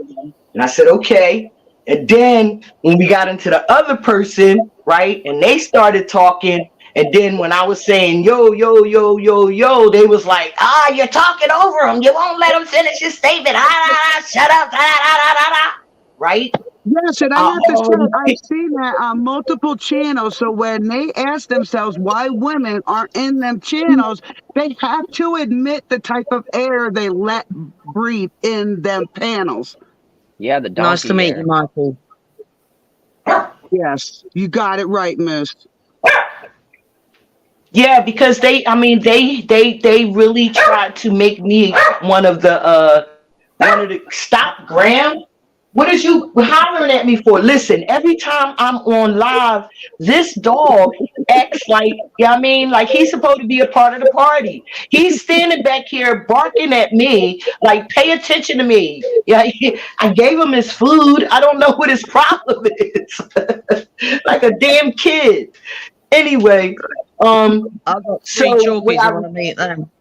and I said, okay. And then when we got into the other person, right, and they started talking, and then when I was saying yo, yo, yo, yo, yo, they was like, you're talking over him. You won't let him finish his statement. Shut up. Right? Yes, and I have to say, I've seen that on multiple channels. So when they ask themselves why women aren't in them channels, they have to admit the type of air they let breathe in them panels. Yeah, the donkey Nice to meet air. you, Michael. Yes, you got it right, Moose. Yeah, because they really tried to make me one of the stop, Graham. What is you hollering at me for? Listen, every time I'm on live, this dog acts like, like he's supposed to be a part of the party. He's standing back here barking at me, like, pay attention to me. Yeah, I gave him his food. I don't know what his problem is. Like a damn kid. Anyway, I've got three so chalkies. I want to meet them.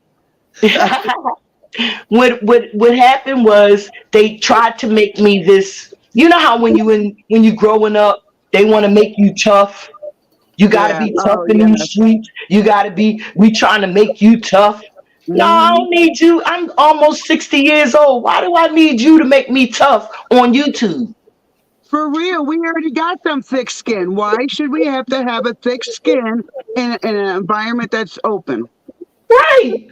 what happened was they tried to make me this. You know how when you growing up, they want to make you tough. You got to be tough in these streets. We trying to make you tough. No, I don't need you. I'm almost 60 years old. Why do I need you to make me tough on YouTube? For real, we already got them thick skin. Why should we have to have a thick skin in an environment that's open? Right.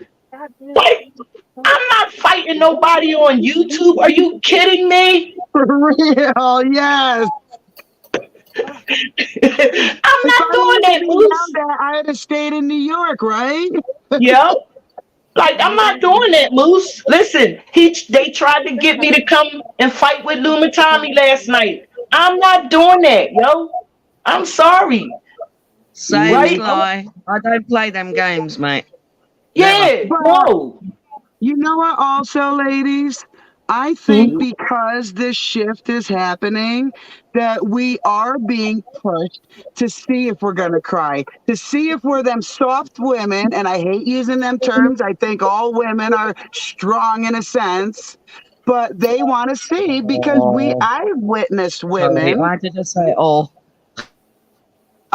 Like, I'm not fighting nobody on YouTube. Are you kidding me? For real, yes. I'm not doing that, Moose. I had to stay in New York, right? Yep. Like, I'm not doing that, Moose. Listen, they tried to get me to come and fight with Lumitami last night. I'm not doing that, yo. I'm sorry. Same, Right? Sly. I don't play them games, mate. Yeah, no. You know what, also, ladies? I think because this shift is happening, that we are being pushed to see if we're going to cry, to see if we're them soft women. And I hate using them terms. I think all women are strong in a sense, but they want to see because I've witnessed women. Sorry, why did I say all?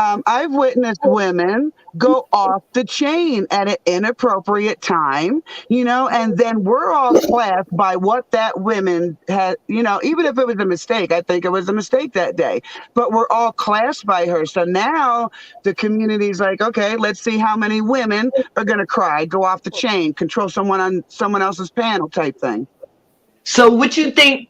I've witnessed women go off the chain at an inappropriate time, and then we're all classed by what that woman had, even if it was a mistake. I think it was a mistake that day, but we're all classed by her. So now the community's like, okay, let's see how many women are going to cry, go off the chain, control someone on someone else's panel type thing. So what you think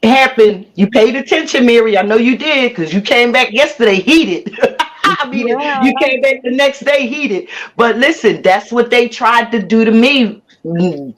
happened? You paid attention, Mary. I know you did, because you came back yesterday heated. I mean, you came back the next day heated. But listen, that's what they tried to do to me.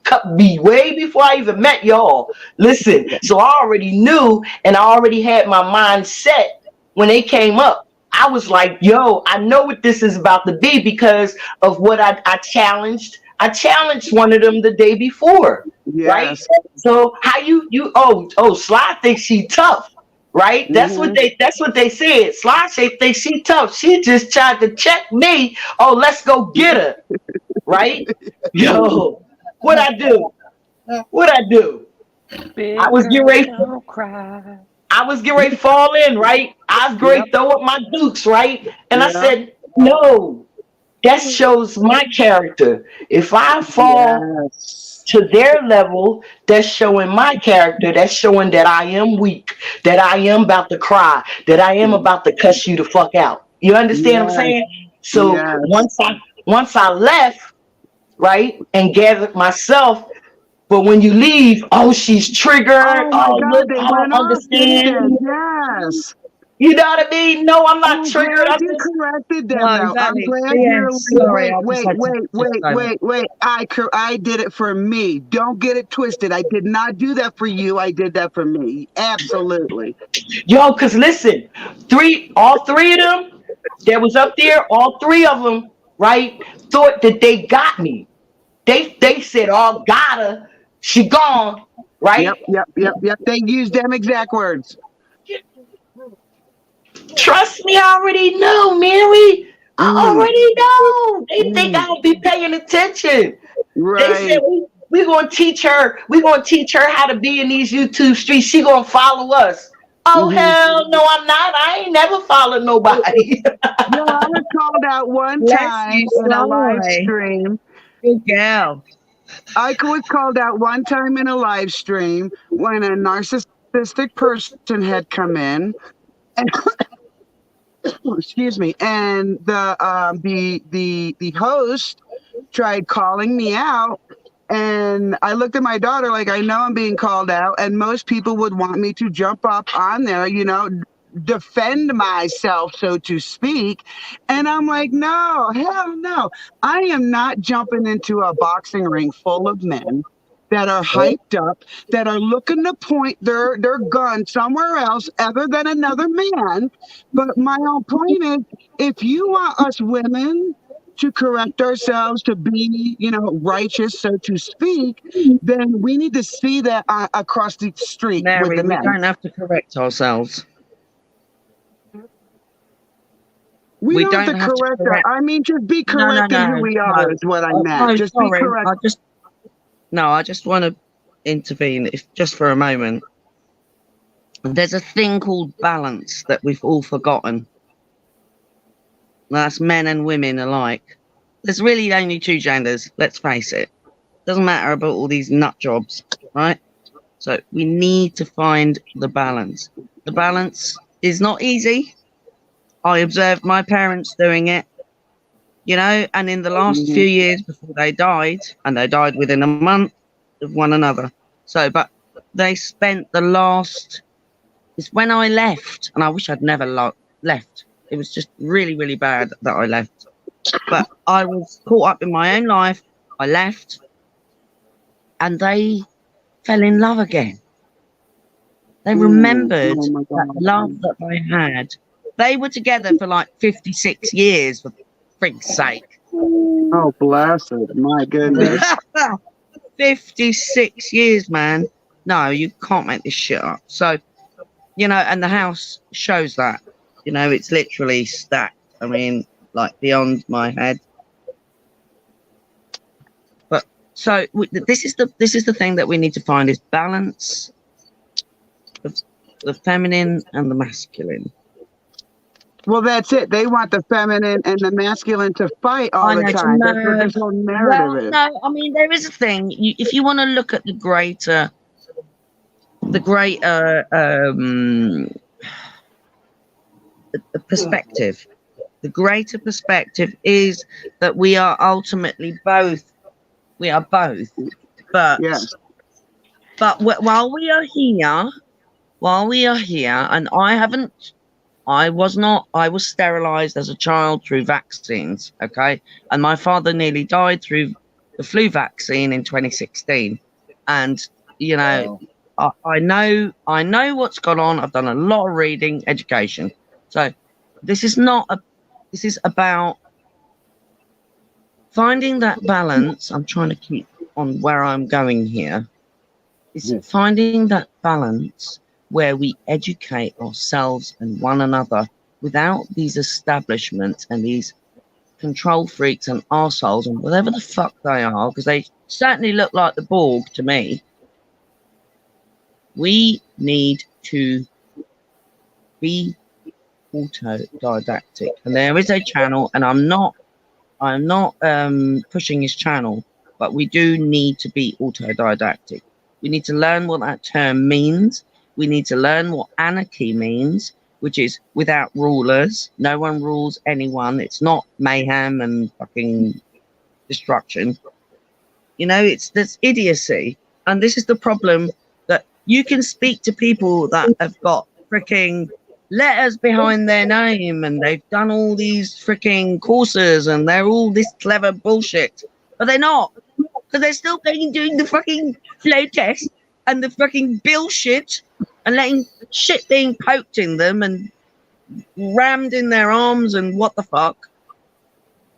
Cut me way before I even met y'all. Listen, so I already knew, and I already had my mind set when they came up. I was like, yo, I know what this is about to be because of what I challenged. I challenged one of them the day before, right? So how Sly thinks she tough, right? That's what they said. Sly thinks she tough. She just tried to check me. Oh, let's go get her, right? Yo, what I do? I was getting ready. I was getting ready to fall in, right? I was going to throw up my dukes, right? And I said, no. That shows my character. If I fall to their level, that's showing my character. That's showing that I am weak, that I am about to cry, that I am about to cuss you the fuck out. You understand what I'm saying? So once I left, right, and gathered myself, but when you leave, she's triggered. Look, I don't understand. Yes. You know what I mean? No, I'm not triggered. I'm just corrected them. No, now. exactly. I'm glad you're Sorry, wait. I did it for me. Don't get it twisted. I did not do that for you. I did that for me. Absolutely. Yo, because listen, all three of them that was up there, all three of them, right, thought that they got me. They said, got her. She gone, right? Yep. They used them exact words. Trust me, I already know, Mary. I already know. They think I don't be paying attention. Right. They said We're gonna teach her. We're gonna teach her how to be in these YouTube streets. She gonna follow us. Oh Hmm. hell no, I'm not. I ain't never followed nobody. No, I was called out one Bless time you, in a live Sly. stream. Good girl. I was called out one time in a live stream when a narcissistic person had come in, and excuse me, and the host tried calling me out, and I looked at my daughter like, I know I'm being called out, and most people would want me to jump up on there, defend myself, so to speak. And I'm like, no, hell no. I am not jumping into a boxing ring full of men that are hyped up, that are looking to point their gun somewhere else other than another man. But my own point is, if you want us women to correct ourselves, to be, righteous, so to speak, then we need to see that across the street with Mary, the we men. don't have to correct ourselves. We We don't don't have to have to correct her. correct. I mean, just be No, no, correct in who no, we are no. is what I meant. No, Just be sorry. correct. I just want to intervene, if just for a moment. There's a thing called balance that we've all forgotten. That's men and women alike. There's really only two genders, let's face it. Doesn't matter about all these nut jobs, right? So we need to find the balance. The balance is not easy. I observed my parents doing it, and in the last Mhm. few years before they died, and they died within a month of one another. So, but they spent it's when I left, and I wish I'd never left. It was just really, really bad that I left. But I was caught up in my own life. I left, and they fell in love again. They remembered Oh my that God. love that they had. They were together for like 56 years, for frig's sake. Oh, bless it. My goodness. 56 years, man. No, you can't make this shit up. So, and the house shows that. It's literally stacked. I mean, like beyond my head. But so this is the thing that we need to find, is balance of the feminine and the masculine. Well, that's it. They want the feminine and the masculine to fight all the time. That's what this whole narrative is. No, I mean, there is a thing. If you want to look at the greater perspective, the greater perspective is that we are ultimately both. We are both, but Yes. but while we are here, and I was sterilized as a child through vaccines, okay? And my father nearly died through the flu vaccine in 2016. And, Wow. I know what's gone on. I've done a lot of reading, education. So this is about finding that balance. I'm trying to keep on where I'm going here. It's Yes. finding that balance where we educate ourselves and one another without these establishments and these control freaks and arseholes and whatever the fuck they are, because they certainly look like the Borg to me. We need to be autodidactic. And there is a channel, and I'm not pushing his channel, but we do need to be autodidactic. We need to learn what that term means. We need to learn what anarchy means, which is without rulers. No one rules anyone. It's not mayhem and fucking destruction. It's this idiocy. And this is the problem, that you can speak to people that have got freaking letters behind their name and they've done all these freaking courses and they're all this clever bullshit, but they're not, because they're still doing the fucking flow test and the fucking bullshit and letting shit being poked in them and rammed in their arms and what the fuck.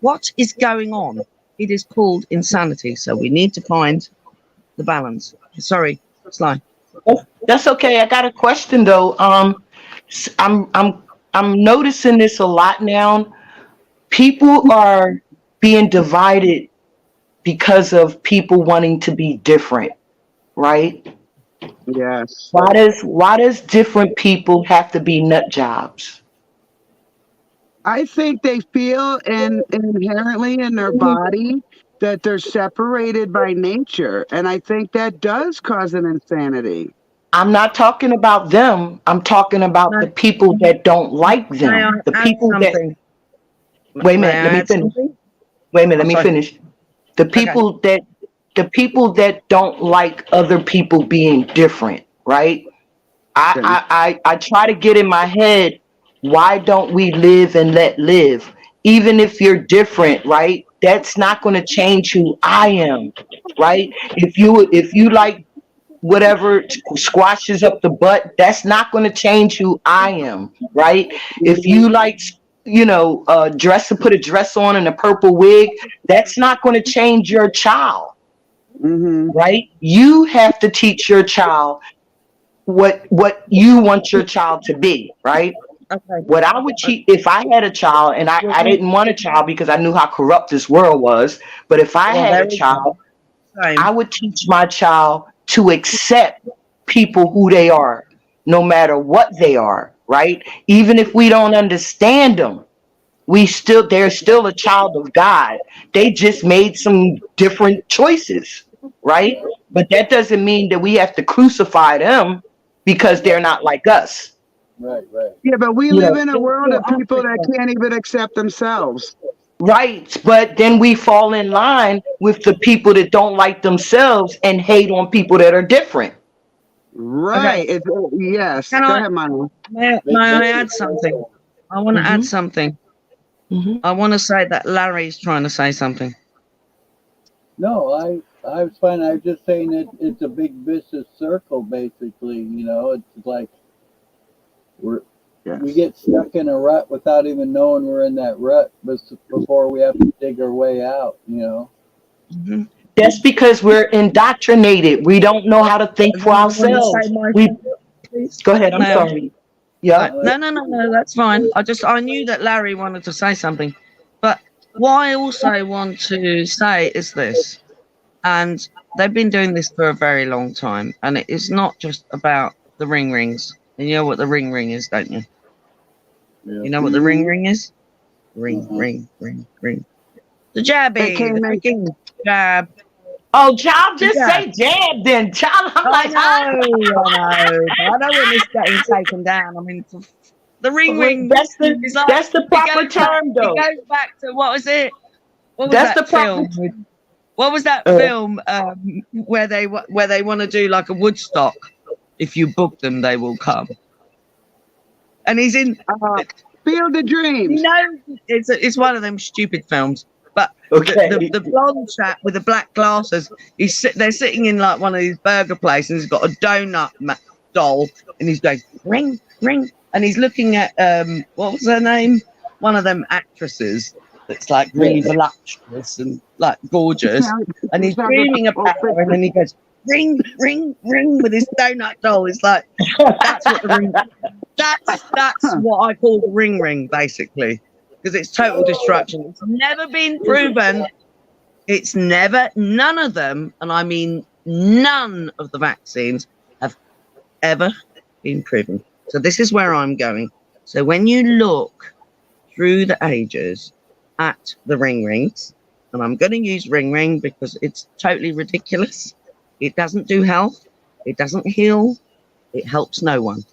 What is going on? It is called insanity. So we need to find the balance. Sorry, Sly. That's okay. I got a question though. I'm noticing this a lot now. People are being divided because of people wanting to be different, right? Yes. Why does different people have to be nut jobs? I think they feel inherently in their body that they're separated by nature. And I think that does cause an insanity. I'm not talking about them. I'm talking about the No, people that don't like may I them. The add people that something? wait a May minute, let I me add finish. something? Wait a minute, Oh, let me sorry. finish. The Okay. people that don't like other people being different, right? Okay. I try to get in my head, why don't we live and let live? Even if you're different, right? That's not going to change who I am, right? If you like whatever squashes up the butt, that's not going to change who I am, right? If Mhm. you like, dress to put a dress on and a purple wig, that's not going to change your child, Mhm. right? You have to teach your child what you want your child to be, right? Okay. What I would teach if I had a child, and I Well, didn't want a child because I knew how corrupt this world was, but if I well, had there a we go. child, I Same. would teach my child to accept people who they are, no matter what they are, right? Even if we don't understand them, they're still a child of God. They just made some different choices, right? But that doesn't mean that we have to crucify them because they're not like us. Right, right. Yeah, but we You live know, in a You're, world you're of people that African. can't even accept themselves. right? But then we fall in line with the people that don't like themselves and hate on people that are different. Okay. Right. Yes. Can Go I? ahead, Mama. They, May I they, add something? I want to add Hmm. something. Hmm. I want to say that Larry's trying to say something. no, I was fine. I was just saying that it's a big vicious circle, basically. It's like we Yes. get stuck in a rut without even knowing we're in that rut, before we have to dig our way out. Mm-hmm. That's because we're indoctrinated. We don't know how to think for May I want to say ourselves. my We thing, please? Go ahead. I'm May I? sorry. Yeah. No, that's fine. I knew that Larry wanted to say something, but what I also want to say is this, and they've been doing this for a very long time, and it is not just about the rings. And you know what the ring is, don't you? Yeah. You know what the Mhm. ring is? Uh-huh. Ring. The It jabby, the came in. freaking jab, Oh, child, the just jab. say jab then. Child, I'm I like, huh? know, I know. But I don't want this getting taken down. I mean, the ring That's the is like that's the proper term It though. goes back to what was it? What was That's the that proper. film? What was that Uh, film where they want to do like a Woodstock? If you book them, they will come. And he's in. Uh, Field of You Dreams. know, it's one of them stupid films. But okay. the blonde chap with the black glasses, they're sitting in like one of these burger places. And he's got a donut doll, and he's going ring, and he's looking at what was her name? One of them actresses that's like really voluptuous and like gorgeous, and It he's sounds like dreaming about her, and then he goes ring with his donut doll. It's like that's what the ring. That's huh. what I call the ring, basically, because it's total destruction. It's never been proven. It's never, none of them, and I mean none of the vaccines have ever been proven. So this is where I'm going. So when you look through the ages at the rings, and I'm going to use ring because it's totally ridiculous. It doesn't do health. It doesn't heal. It helps no one.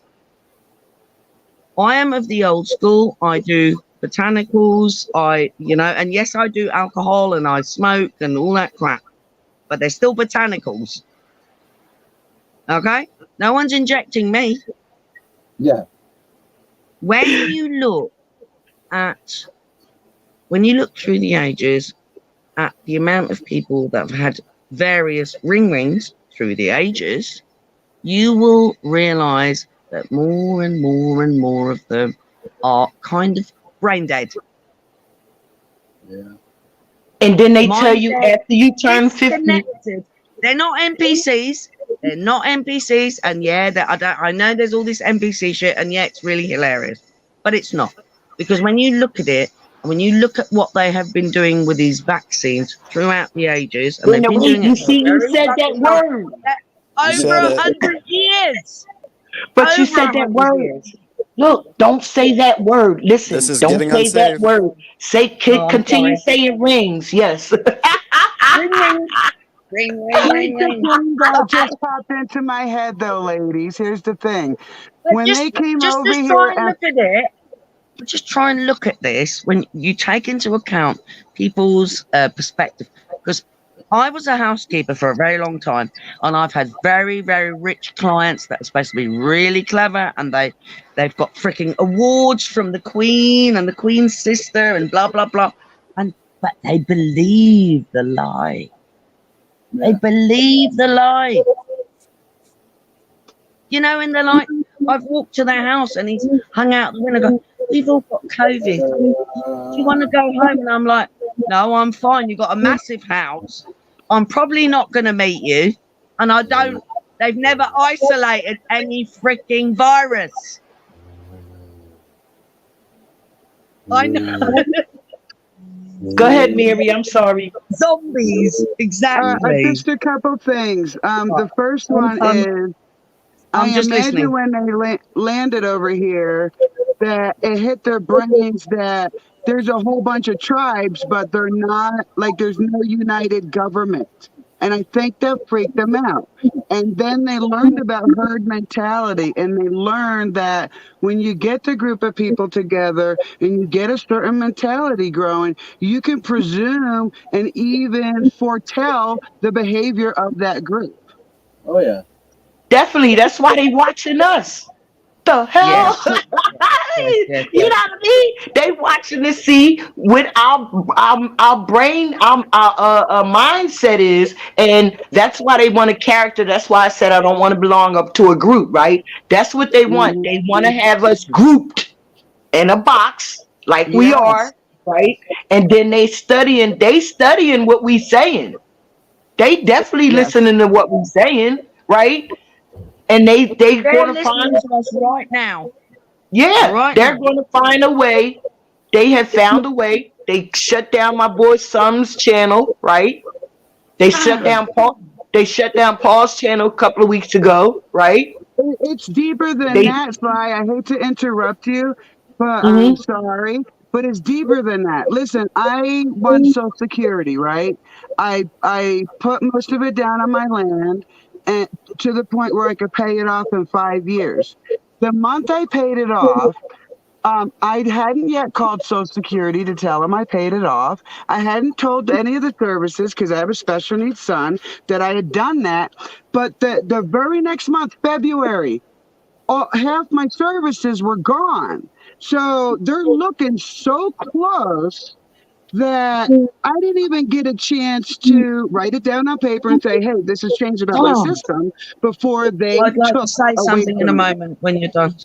I am of the old school. I do botanicals. And yes, I do alcohol and I smoke and all that crap, but they're still botanicals. Okay? No one's injecting me. Yeah. When you look through the ages at the amount of people that have had various rings through the ages, you will realize that more and more of them are kind of brain dead. Yeah. And then they tell you Mindset after you turn 50. disconnected. They're not NPCs. They're not NPCs. And yeah, I know there's all this NPC shit, and yeah, it's really hilarious, but it's not, because when you look at it, when you look at what they have been doing with these vaccines throughout the ages, and Wait, they've been wait, doing you it for a see, you very said that fucking long word, You over said it. 100 years. but you Over said that 100 word. years. Look, don't say that word. This Listen, is don't getting say that unsafe. word. Say, Oh, I'm continue sorry. saying rings. Yes. Ring, ring, ring, ring, Here's ring, the ring. thing that just popped into my head, though, ladies. Here's the thing. But When they came just over try here and and look at it. Just try and look at this when you take into account people's perspective. Because I was a housekeeper for a very long time, and I've had very, very rich clients that are supposed to be really clever, and they've got freaking awards from the Queen and the Queen's sister and blah blah blah, but they believe the lie. They Yeah. believe the lie. You know, and they're like, I've walked to their house and he's hung out the window. Go, we've all got COVID. Do you want to go home? And I'm like, no, I'm fine. You've got a massive house. I'm probably not going to meet you. And I don't, they've never isolated any freaking virus. I know. Go ahead, Mary. I'm sorry. Zombies. Exactly. just a couple things. Right. The first one is I I'm just imagine listening. when they landed over here that it hit their brains that there's a whole bunch of tribes, but they're not like there's no united government. And I think that freaked them out. And then they learned about herd mentality and they learned that when you get the group of people together and you get a certain mentality growing, you can presume and even foretell the behavior of that group. Oh yeah. Definitely. That's why they watching us. The hell? Yes. Yes. Yes. You know Yes. what I mean? They watching to see what our brain, our mindset is, and that's why they want a character. That's why I said I don't want to belong up to a group, right? That's what they want. Mhm. They want to have us grouped in a box like we Yes. are, right? And then they studying what we saying. They definitely Yes. listening to what we saying, right? And they They're gonna listening find, to us right now. yeah, Right they're now. gonna find a way. They have found a way. They shut down my boy Sum's channel, right? They shut down Paul. They shut down Paul's channel a couple of weeks ago, right? It's deeper than They. that, Sly. I hate to interrupt you, but I'm Mhm. sorry. But it's deeper than that. Listen, I won Social Security, right? I put most of it down on my land, and to the point where I could pay it off in 5 years. The month I paid it off, I hadn't yet called Social Security to tell them I paid it off. I hadn't told any of the services because I have a special needs son that I had done that. But the very next month, February, half my services were gone. So they're looking so close that I didn't even get a chance to write it down on paper and say, hey, this has changed about my Oh, system before they I'd like to took say away something in a from me. moment when you're done.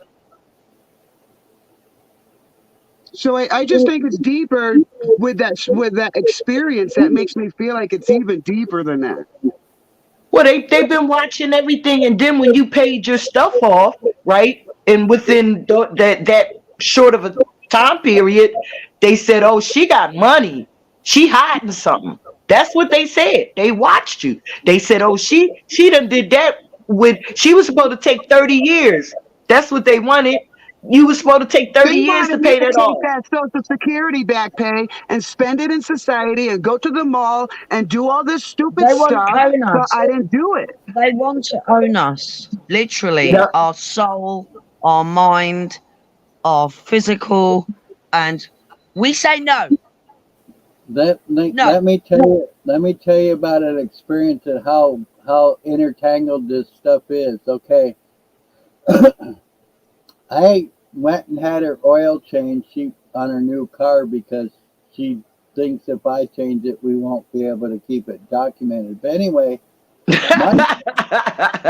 So I just think it's deeper with that experience that makes me feel like it's even deeper than that. Well, they've been watching everything, and then when you paid your stuff off, right, and within that short of a time period, they said, "Oh, she got money. She hiding something." That's what they said. They watched you. They said, "Oh, she done did that with. She was supposed to take 30 years. That's what they wanted. You was supposed to take They 30 years to wanted me pay to that take off." that Social Security back pay and spend it in society and go to the mall and do all this stupid They want to stuff, own but us. I didn't do it. They want to own us. Literally, Yeah. our soul, our mind, our physical, and we say no. No. Let me tell you about an experience of how intertangled this stuff is. Okay. I went and had her oil changed on her new car because she thinks if I change it, we won't be able to keep it documented. But anyway, my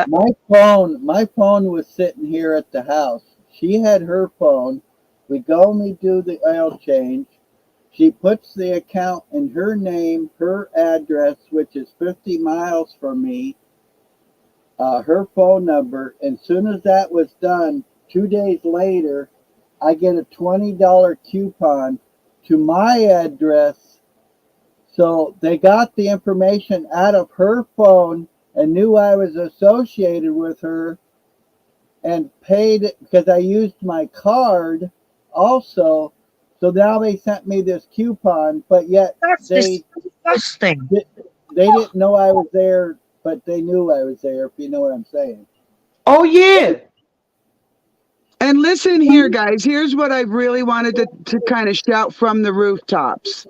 my phone was sitting here at the house. She had her phone. We go and we do the oil change. She puts the account in her name, her address, which is 50 miles from me, her phone number. And soon as that was done, 2 days later, I get a $20 coupon to my address. So they got the information out of her phone and knew I was associated with her and paid it because I used my card also. So now they sent me this coupon, but yet That's they disgusting. didn't know I was there, but they knew I was there, if you know what I'm saying. Oh yeah. And listen here, guys. Here's what I really wanted to kind of shout from the rooftops.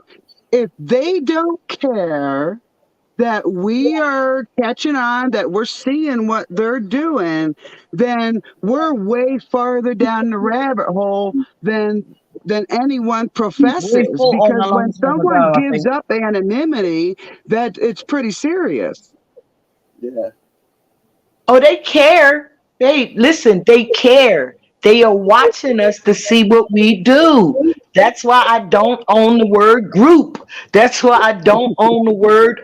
If they don't care that we are catching on, that we're seeing what they're doing, then we're way farther down the rabbit hole than anyone We professes. fought on Because a when long time someone ago, I gives think. up anonymity, that it's pretty serious. Yeah. Oh, they care. They listen, they care. They are watching us to see what we do. That's why I don't own the word group. That's why I don't own the word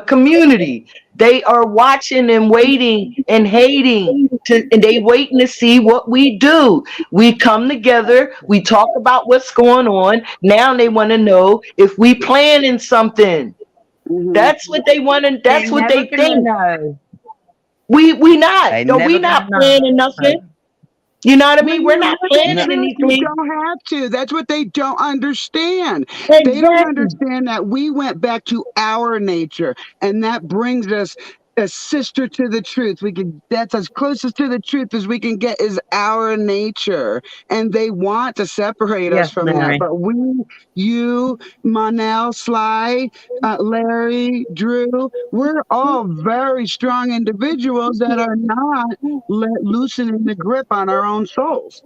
community. They are watching and waiting and hating and they waiting to see what we do. We come together, we talk about what's going on. Now they want to know if we planning something. Mhm. That's what they want to, They're that's what never they gonna think. know. We not. They're No, we never gonna not know. planning nothing. You know what I When mean? We're you not live in planning No. truth, you anything. don't have to. That's what they don't understand. They don't Exactly. understand that we went back to our nature, and that brings us a sister to the truth. We can that's as closest to the truth as we can get is our nature. And they want to separate us Yes, from that. Mary. But we, you, Monel, Sly, Larry, Drew, we're all very strong individuals that are not loosening the grip on our own souls.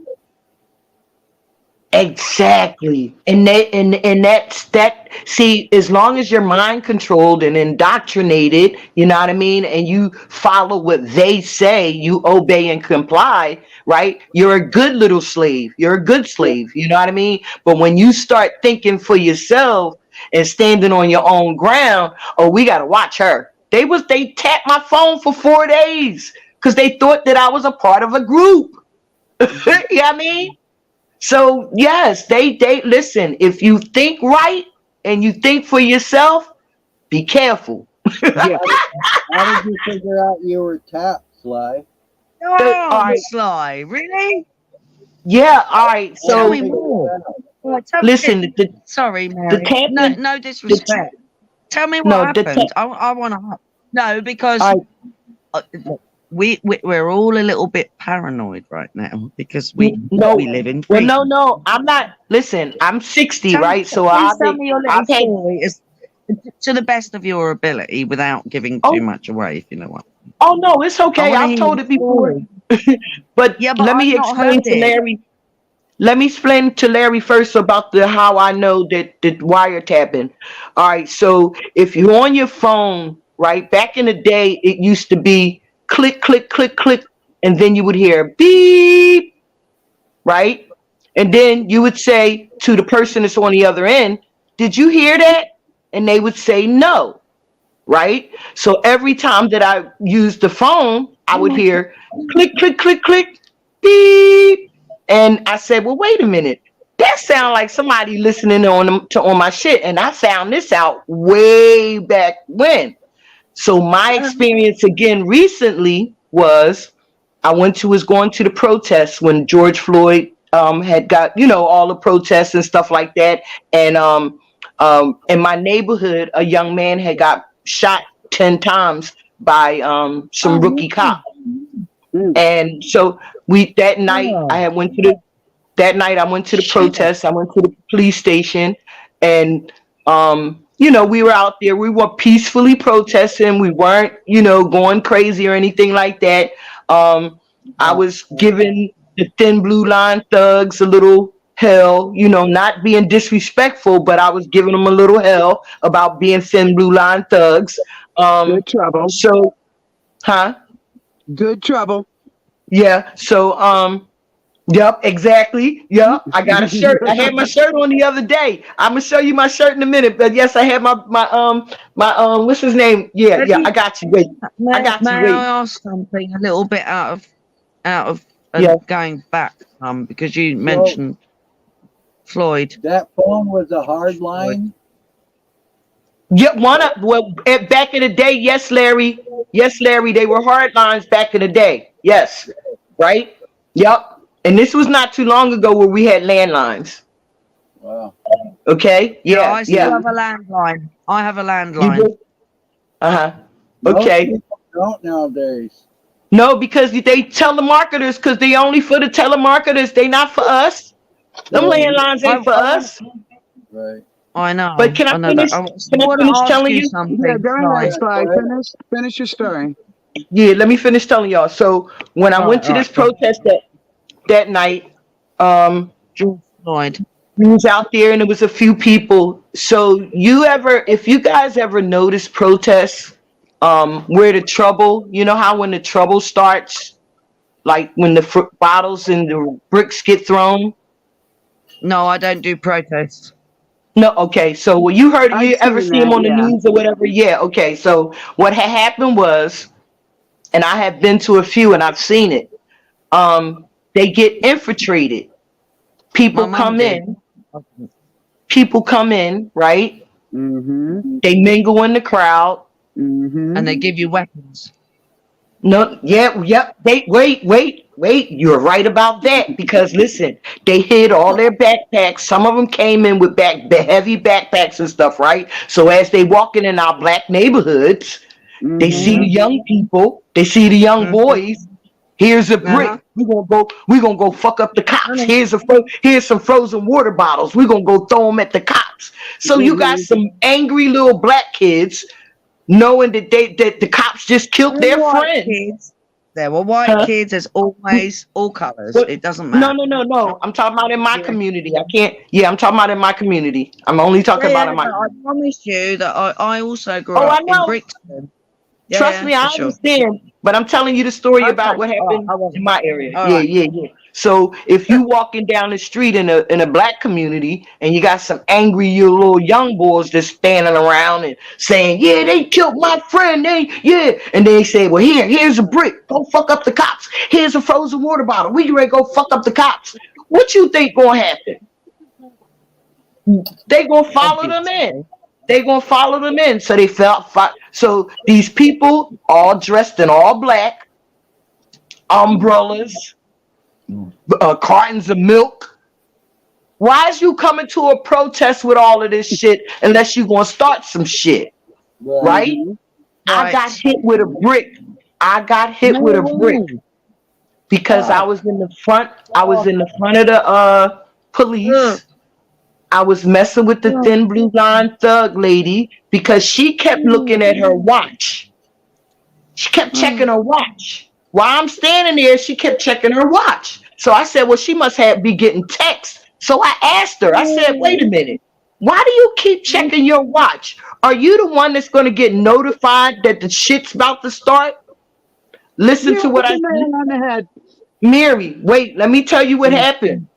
Exactly. And that's that see, as long as you're mind controlled and indoctrinated, you know what I mean, and you follow what they say, you obey and comply, right? You're a good little slave. You're a good slave, you know what I mean? But when you start thinking for yourself and standing on your own ground, oh, we gotta watch her. They tapped my phone for 4 days because they thought that I was a part of a group. You know what I mean? So yes, they listen. If you think right and you think for yourself, be careful. Yeah. How did you figure out you were tapped, Sly? All Oh, right, Sly, really? yeah, all right. How did Tell you me So figure more. it out? Well, tell me. listen, Sorry, the Mary. No, tapping, no the disrespect. Tell me what no, happened. I want to. No, because all right, look, we're all a little bit paranoid right now because we no, live in well, freedom. no. I'm not. Listen, I'm 60, Tell, right? So please tell me your little I've had. story as, to the best of your ability without giving too Oh, much away, if you know what. oh no, it's I okay. want to I've hear told your it before, story. but Yeah, but let I've me not explain heard to it. Larry. Let me explain to Larry first about the how I know that the wiretapping. All right, so if you're on your phone, right, back in the day, it used to be click, click, click, click, and then you would hear beep, right? And then you would say to the person that's on the other end, "Did you hear that?" And they would say no, right? So every time that I used the phone, I would hear click, click, click, click, beep. And I said, well, wait a minute. That sounds like somebody listening on my shit. And I found this out way back when. So my experience again recently was was going to the protests when George Floyd had got, all the protests and stuff like that. And in my neighborhood, a young man had got shot 10 times by some Oh, rookie really? cop. Mm. And so we that night Oh, I had went to the that night I went to the shit. protest. I went to the police station and we were out there. We were peacefully protesting. We weren't, going crazy or anything like that. I No. was giving the thin blue line thugs a little hell, not being disrespectful, but I was giving them a little hell about being thin blue line thugs. Good trouble. So huh? Good trouble. Yeah. So yep, exactly. Yep, I got a shirt. I had my shirt on the other day. I'm gonna show you my shirt in a minute. But yes, I had my what's his name? Yeah, Have yeah. you, I got you. Wait, I got may you. I Wait. ask something a little bit out of Yeah. going back because you So mentioned Floyd. That phone was a hard line. Yeah, back in the day, yes, Larry. Yes, Larry, they were hard lines back in the day. Yes. Right? Yep. And this was not too long ago where we had landlines. Wow. Okay? Yeah, Yeah, I still yeah. have a landline. I have a You landline. do? Uh-huh. Most Okay. people don't nowadays. No, because they telemarketers, because they only for the telemarketers. They not for us. Them Right. landlines I, ain't for I, us. Right. I know. But can I I know that. finish? I Can I want finish to ask telling you you? Yeah, something, go ahead, Sly. Sly. Go ahead. Finish your story. Yeah, let me finish telling y'all. So when I went Right, to this right. Go on. protest that night, George Floyd. we was out there and there was a few people. So if you guys ever notice protests, where the trouble, you know how when the trouble starts, like when the bottles and the bricks get thrown. No, I don't do protests. No, okay. So when I've you ever seen see him that. on the Yeah. news or whatever? Yeah, okay. So what had happened was, and I have been to a few and I've seen it. They get infiltrated. My People mum come did. in. People come in, right? Mm-hmm. They mingle in the crowd. Mm-hmm. And they give you weapons. No, yeah, yep. They wait. You're right about that because listen, they hid all their backpacks. Some of them came in with the heavy backpacks and stuff, right? So as they walking in our black neighborhoods, they see the Mm-hmm. young people, they see the young Mm-hmm. boys. Here's a Uh-huh. brick. We're gonna go fuck up the I cops. know. Here's some frozen water bottles. We're gonna go throw them at the cops. So you got Mm-hmm. some angry little black kids knowing that the cops just killed There were their white friend. kids. There were white Huh? kids. There's always all colours. What? It doesn't No, matter. no, no, no. I'm talking about in my Yeah. community. I can't. Yeah, I'm talking about in my community. I'm only talking Yeah, about in my. but I promise you that I also grew Oh, I up in know. Brixton. Yeah, Trust yeah, me, I for sure. understand. But I'm telling you the story about Okay. what All right. happened I won't. in my area. All Yeah, right. yeah, yeah. So if you walking down the street in a black community and you got some angry you little young boys just standing around and saying, "Yeah, they killed my friend." And they say, "Well, here's a brick. Go fuck up the cops. Here's a frozen water bottle. We ready to go fuck up the cops." What you think gonna happen? They gonna follow them in. Obviously. They gonna follow them in. So they felt. So these people all dressed in all black, umbrellas, cartons of milk. Why is you coming to a protest with all of this shit unless you gonna start some shit, Right. right? Mm-hmm. I got Right. hit with a brick. I got hit No with a brick way. because I Oh. was in the front. I was in the front of the Ugh. police. I was messing with the Ugh. thin blue line thug lady because she kept looking at her watch. She kept checking her watch. While I'm standing there, she kept checking her watch. So I said, well, she must be getting texts. So I asked her, I said, wait a minute. Why do you keep checking your watch? Are you the one that's going to get notified that the shit's about to start? Listen You to what hit I the nail on the head. Mary, wait, let me tell you what happened.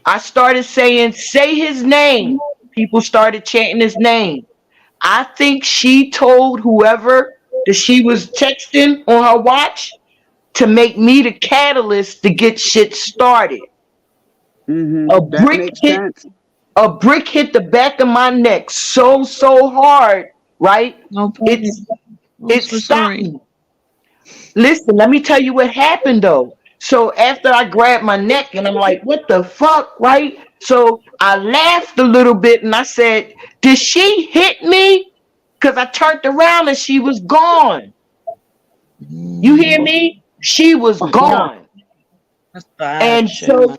I started saying, say his name. People started chanting his name. I think she told whoever that she was texting on her watch to make me the catalyst to get shit started. Mm-hmm. A That brick makes hit sense. the back of my neck so hard, right? No It's problem. I'm it so stopped sorry. me. Listen, let me tell you what happened though. So after I grabbed my neck and I'm like, what the fuck, right? So I laughed a little bit and I said, did she hit me? Because I turned around and she was gone. You hear me? She was Yeah. gone. That's bad, And Schumer.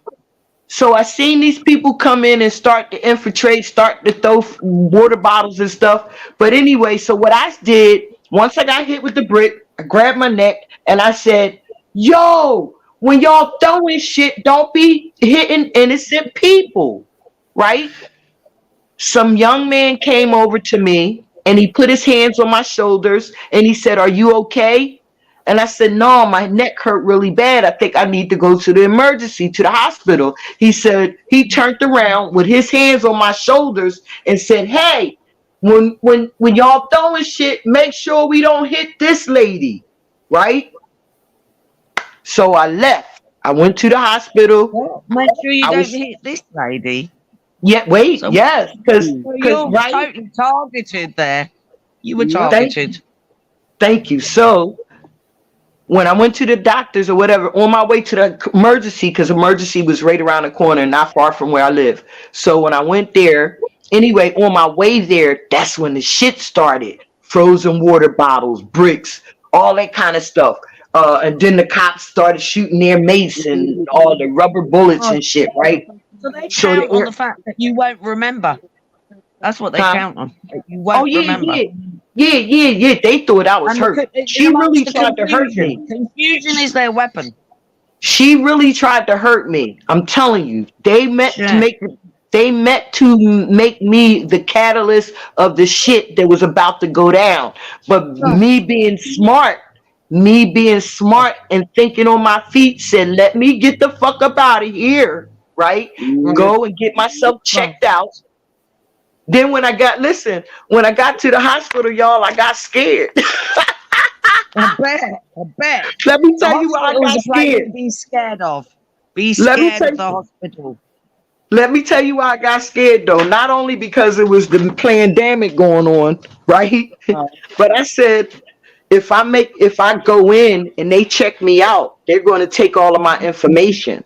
so I seen these people come in and start to infiltrate, start to throw water bottles and stuff. But anyway, so what I did, once I got hit with the brick, I grabbed my neck and I said, yo, when y'all throwing shit, don't be hitting innocent people, right? Some young man came over to me and he put his hands on my shoulders and he said, are you okay? And I said, no, my neck hurt really bad. I think I need to go to the emergency, to the hospital. He said, he turned around with his hands on my shoulders and said, hey, when y'all throwing shit, make sure we don't hit this lady. Right? So I left. I went to the hospital. Well, make sure you I don't was hit this lady. yeah. Wait, So, yes, so because you're right. totally targeted there. You were Yep. targeted. Thank you. So when I went to the doctors or whatever, on my way to the emergency, because emergency was right around the corner, not far from where I live. So when I went there, anyway, on my way there, that's when the shit started. Frozen water bottles, bricks, all that kind of stuff. And then the cops started shooting their mace and all the rubber bullets Oh, and shit, right? so they So count on the the fact that you won't remember. That's what they huh? count on. That you Oh won't remember. yeah. They thought I was And hurt. in She really amongst the tried to hurt me. confusion is their weapon. She really tried to hurt me. I'm telling you, Shit. they meant to make me the catalyst of the shit that was about to go down. But me being smart and thinking on my feet said, "Let me get the fuck up out of here." Right? Mhm. Go and get myself checked out. Then when I got to the hospital, y'all, I got scared. I bet. Let me The tell you why I hospital's got a place scared. to be scared of. Be Let me scared tell of the hospital. Let me tell you why I got scared though. Not only because it was the pandemic going on, right? But I said if I go in and they check me out, they're going to take all of my information.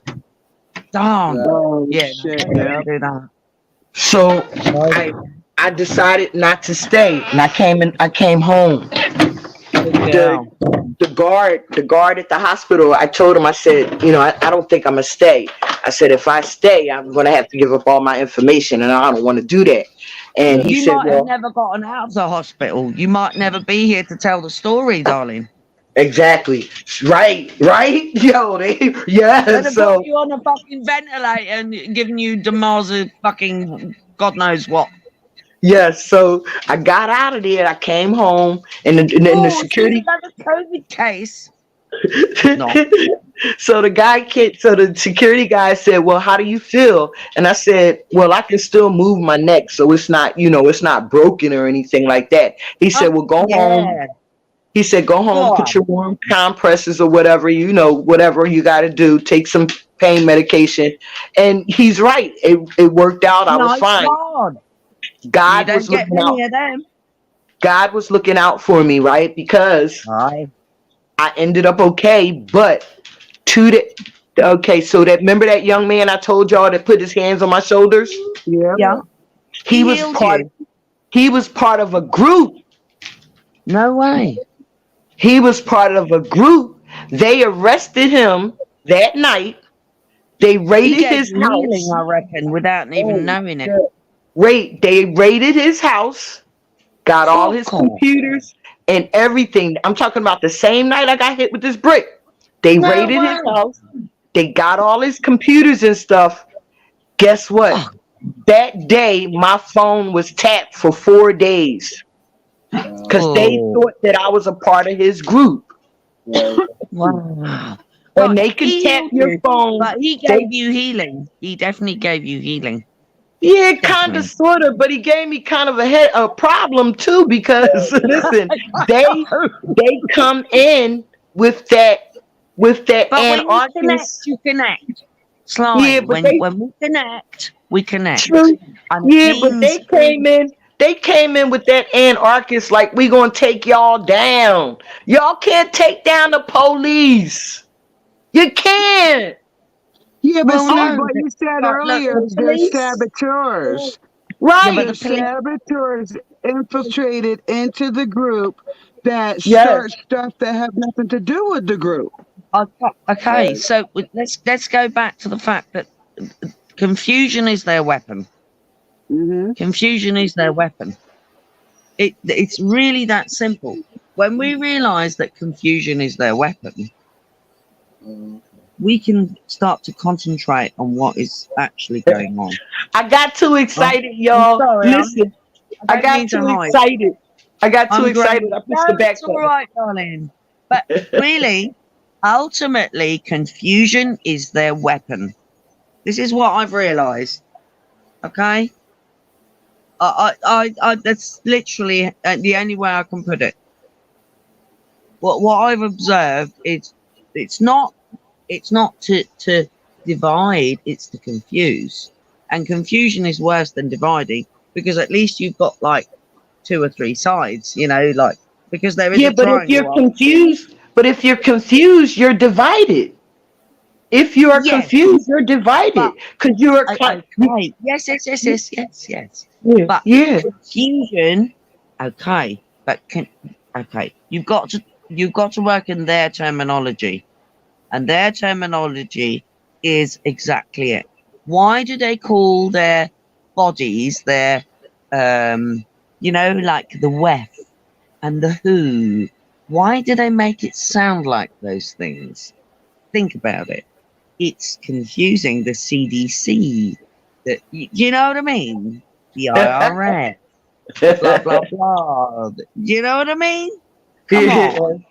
Darn. Oh Yeah, no, shit! they Yeah. don't do that. So Right. I decided not to stay, and I came home. Good The girl. the guard at the hospital, I told him, I said, I don't think I'm gonna stay. I said, if I stay, I'm gonna have to give up all my information, and I don't want to do that. And he You said, might have well, never gotten out of the hospital. You might never be here to tell the story, darling. exactly, right, yo, They'd yeah. have got So you on a fucking ventilator and given you Demar's fucking God knows what. yeah, so I got out of there. I came home, and the Oh, so you security. got a COVID case? No. So the security guy said, "Well, how do you feel?" And I said, "Well, I can still move my neck, so it's not, it's not broken or anything like that." He said, "Well, go home." Yeah. He said, "Go home, put God. your warm compresses or whatever, whatever you got to do. Take some pain medication." And he's right. It worked out. I was Nice fine. God. You God was don't get looking out. many of them. God was looking out for me, right? Because Aye. I ended up okay, but to the okay, so that remember that young man I told y'all that put his hands on my shoulders? Yeah. Yeah. He was Healed part you. he was part of a group. No way. He was part of a group. They arrested him that night. They He raided gave his you healing, house. I reckon, without even knowing it. They raided his house, got all his Fuck off. computers and everything. I'm talking about the same night I got hit with this brick. They No raided his way. house. They got all his computers and stuff. Guess what? Fuck. That day, my phone was tapped for 4 days because they Oh. thought that I was a part of his group. Wow. And Like, they can he tap healed your you, phone. but he They, gave you healing. He definitely gave you healing. yeah, kind of, Definitely. sort of, but he gave me kind of a problem too because listen, they come in with that But when you connect, anarchist. you connect. Sly, Yeah, but they when we connect, we connect. true. And it Yeah, but means they came in with that anarchist like we gonna take y'all down. Y'all can't take down the police. You can't. Yeah, but well, see, no. what you said But look, earlier, the they're police. saboteurs. Yeah, but Right. the The police. saboteurs infiltrated into the group that Yes. start stuff that have nothing to do with the group. Okay, so let's go back to the fact that confusion is their weapon. Mm-hmm. Confusion is their weapon. It's really that simple. When we realize that confusion is their weapon, we can start to concentrate on what is actually going on. I got too excited, I'm y'all. sorry, Listen, I I don't mean got to too hide. excited. I got too I'm excited. grown. I No, pushed the back it's all right, darling. But button. really, ultimately, confusion is their weapon. This is what I've realised. Okay, that's literally the only way I can put it. What I've observed is it's not It's not to divide, it's to confuse. And confusion is worse than dividing, because at least you've got like 2 or 3 sides, like, because there is Yeah, a triangle. but if you're confused, you're divided. If you are Yes, confused, you're but divided because you are. okay. Yes. Yeah, But yeah. confusion, okay. Okay. You've got to work in their terminology, and their terminology is exactly it. Why do they call their bodies their, like the WEF and the WHO? Why do they make it sound like those things? Think about it. It's confusing. The CDC, you know what I mean? The IRS, blah blah blah. You know what I mean? Come on.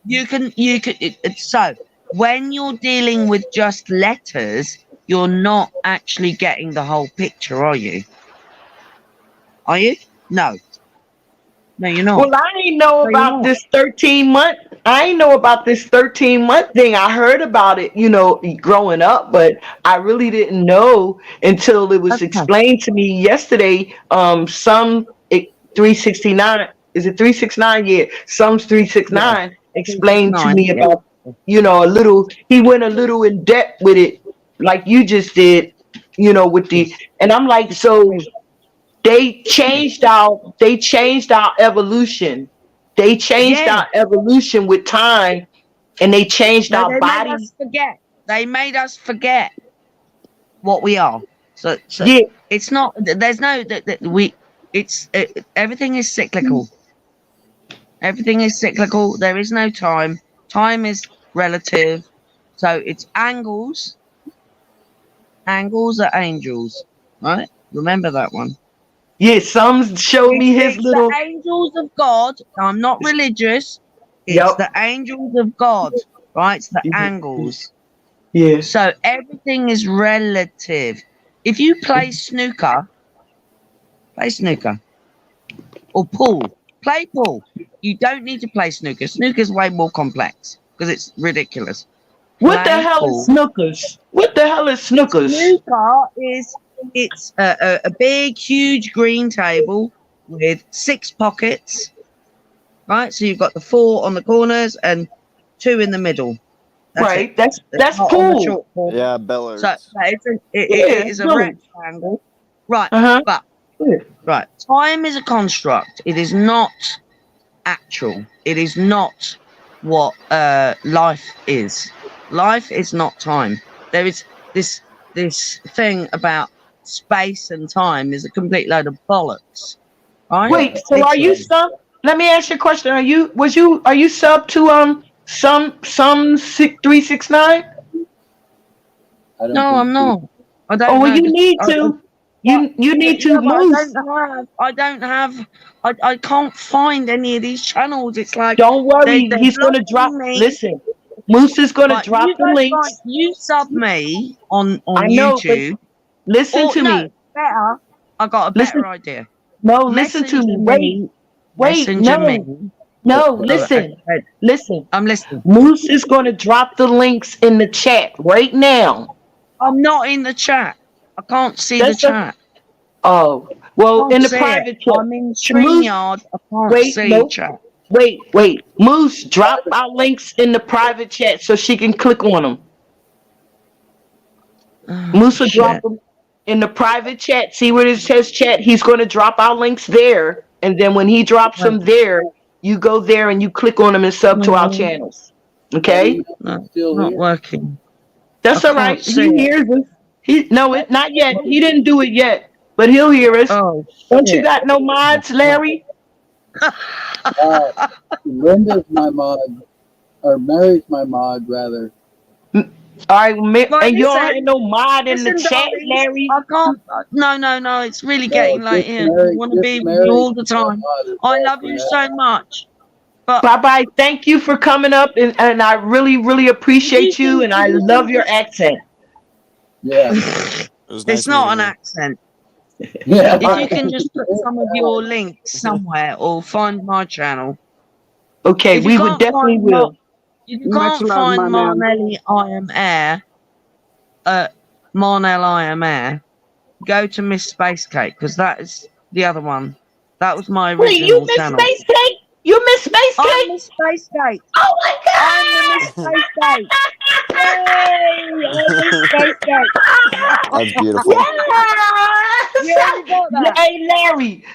You can. So when you're dealing with just letters, you're not actually getting the whole picture, are you? Are you? No, you're not. Well, I ain't know No, you're about not. this 13-month. I ain't know about this 13-month thing. I heard about it, growing up, but I really didn't know until it was Okay. explained to me yesterday. 369, is it 369? Yeah, Psalms Yeah. 369 explained to 9. me Yeah. about, a little. He went a little in depth with it, like you just did, with the. And I'm like, so. They changed our evolution. They changed Yeah. our evolution with time, and they changed No, our they made body. us forget. They made us forget what we are. So Yeah, it's not. There's no that we. It's everything is cyclical. Everything is cyclical. There is no time. Time is relative. So it's angles. Angles are angels, right? Remember that one. yeah. Some showed me his It's the little. angels of God. I'm not religious. It's the Yep. angels of God, right? It's the angles. Yeah. So everything is relative. If you play snooker or pool, play pool. You don't need to play snooker. Snooker's way more complex because it's ridiculous. What the Play hell is pool. snookers? What the hell is snookers? Snooker it's a big, huge green table with 6 pockets, right? So you've got the 4 on the corners and 2 in the middle. That's it. Right. That's Not on the pool. short corner. Yeah, So billiards. it Yeah. is a No. rectangle, right? Uh But huh. right, time is a construct. It is not actual. It is not what life is. Life is not time. There is this thing about space and time is a complete load of bollocks, right? Wait. So are you Literally. sub? Let me ask you a question. Are you sub to some 369? I don't No, think I'm so. not. I Oh, don't well, know. you need to. But You need yeah, to but move. I don't have. I can't find any of these channels. It's like Don't worry. they're He's gonna drop. blocking me. Listen, Moose is gonna But drop you the go find links. you sub me on I know, but YouTube, listen or to no, me. better. I got a Listen. better idea. No, listen to me. Messenger Wait, me. wait. Messenger me. No. All right, Listen, okay, listen. I'm listening. Moose is gonna drop the links in the chat right now. I'm not in the chat. I can't see the That's the. chat. Oh, I well, can't in the see it. private chat. I'm in Moose, StreamYard. I can't wait, see no, chat. wait. Moose, drop our links in the private chat so she can click on them. Oh, Moose will drop shit. them in the private chat. See where it says chat? He's going to drop our links there. And then when he drops Wait, them there, you go there and you click on them and sub to our no, channels. Are Okay? you no, still not here? working. I That's all right. can't see He it. hears us. Not yet. He didn't do it yet, but he'll hear us. Oh, Don't you shit. got no mods, Larry? Linda's my mod, or Mary's my mod, rather. All right, Right, and you don't have listen, no mod in the chat, darlings. Larry. I can't. No. It's really No, getting late here. I want to just be with you Mary all the my time. mod is I all love for you now. so much. But Bye bye. Thank you for coming up, and I really, really appreciate you, and I love your accent. Yeah, It was nice it's not an meeting you. accent. yeah. If you can just put some of your links somewhere or find my channel. Okay, If you we would can't definitely find my, will. You Much can't love, find Monel. Marnelli I Am Air at Marnell I Am Air. Go to Miss Space Cake because that is the other one. That was my Wait, you original miss channel. Space Cake? You miss Space I'm Cake? Miss Space Cake. Oh my I'm the Miss Space Cake. Yay! I'm Miss Space Cake. That's beautiful. You Yes! already got that. Hey,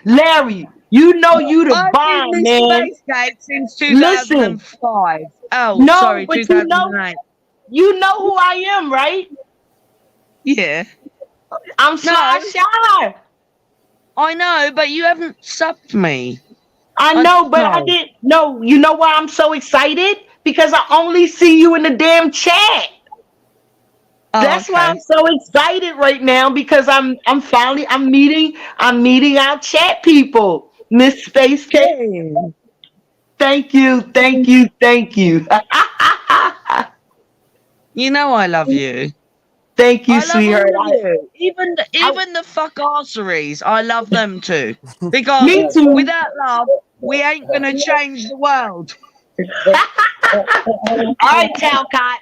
Larry, you know you the I've been bomb, Miss man. Space Cake since Listen, 2005. Oh, no, sorry, but 2008. you know who I am, right? Yeah. I'm Sly No, Shy. I know, but you haven't subbed me. I I know, but I know. didn't. No, you know why I'm so excited? Because I only see you in the damn chat. Oh, That's why okay. I'm so excited right now because I'm meeting our chat people. Miss Space Cake. Yeah. Thank you, thank you, thank you. You know I love you. Thank you, I love all sweetheart. of you. I Even the fuckasseries. I love them too. Because me too. without love, we ain't gonna change the world. All right, Talcott.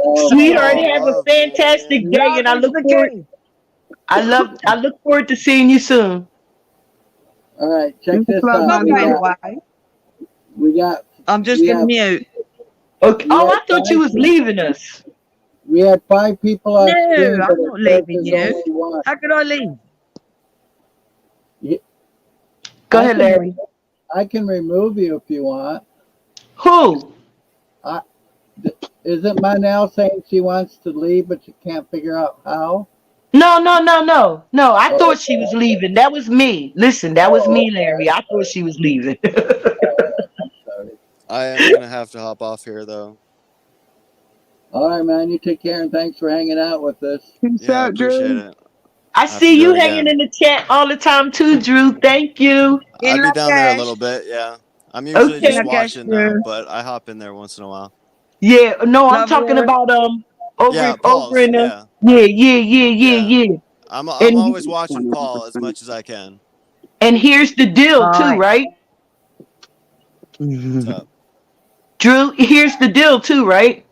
Oh Sweetheart, boy. Oh, have a love, fantastic man. day Love and I is look the forward key. I look forward to seeing you soon. All right, check Much this love, out. Not We going Monel. got away. we got I'm just we gonna have mute. Okay. we Oh, have I thought you was leaving us. we had 5 people on No, screen, but I'm it not says leaving there's you. only one. How could I leave? Go I ahead, can Larry. I can remove you if you want. Who? I, isn't Manel saying she wants to leave, but she can't figure out how? No. I Oh, thought she was leaving. That was me. Listen, that was me, Larry. I thought she was leaving. sorry. I am gonna have to hop off here though. All right, man. You take care and thanks for hanging out with us. Peace Yeah, I out, appreciate Drew. it. I I have to see do you it hanging again. in the chat all the time too, Drew. Thank you. In I'd be down there a little Lakesh. bit. Yeah, I'm usually In Okay. just Lakesh, watching though, Drew. but I hop in there once in a while. Yeah, no, I'm Love talking you. about Yeah, over Paul's. in Yeah, yeah. yeah. I'm And always watching Paul as much as I can. here's the deal too, Bye. right? What's up? Drew, here's the deal too, right?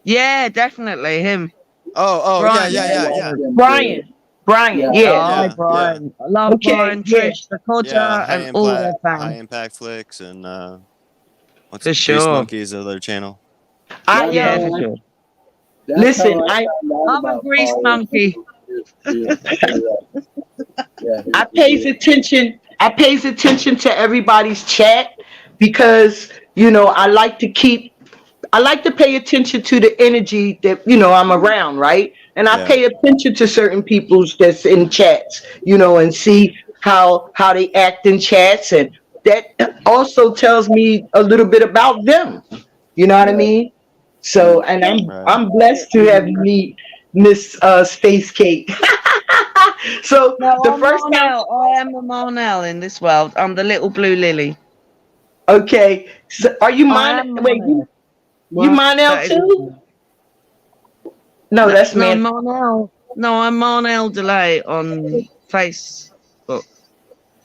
Yeah, definitely him. Oh, yeah, Brian. Yeah, I like yeah. him too. Brian, Yeah. yeah. Hi, Yeah, yeah, Brian. I love Okay, Brian, yeah. Trish, Dakota, and all their high fans. impact flicks, and what's For it, Grease sure. Monkeys, other channel. I That's Yeah, how for I sure. that's listen, how I I found out I'm a about grease Paul was monkey. I his pays review. attention. I pays attention to everybody's chat because I like to pay attention to the energy that I'm around, right? And I Yeah, pay attention to certain people's that's in chats, and see how they act in chats, and that also tells me a little bit about them. You know what I Right, mean? So, right. and right. I'm blessed to have you meet Miss Space Cake. So No, the I'm first time, Marnell. I am a Marnell in this world. I'm the little blue lily. okay. So are you I mine? am Wait, Marnell. you mine out That is too? No, no, that's no, man. Marnell. No, I'm Marnell Delay on Facebook.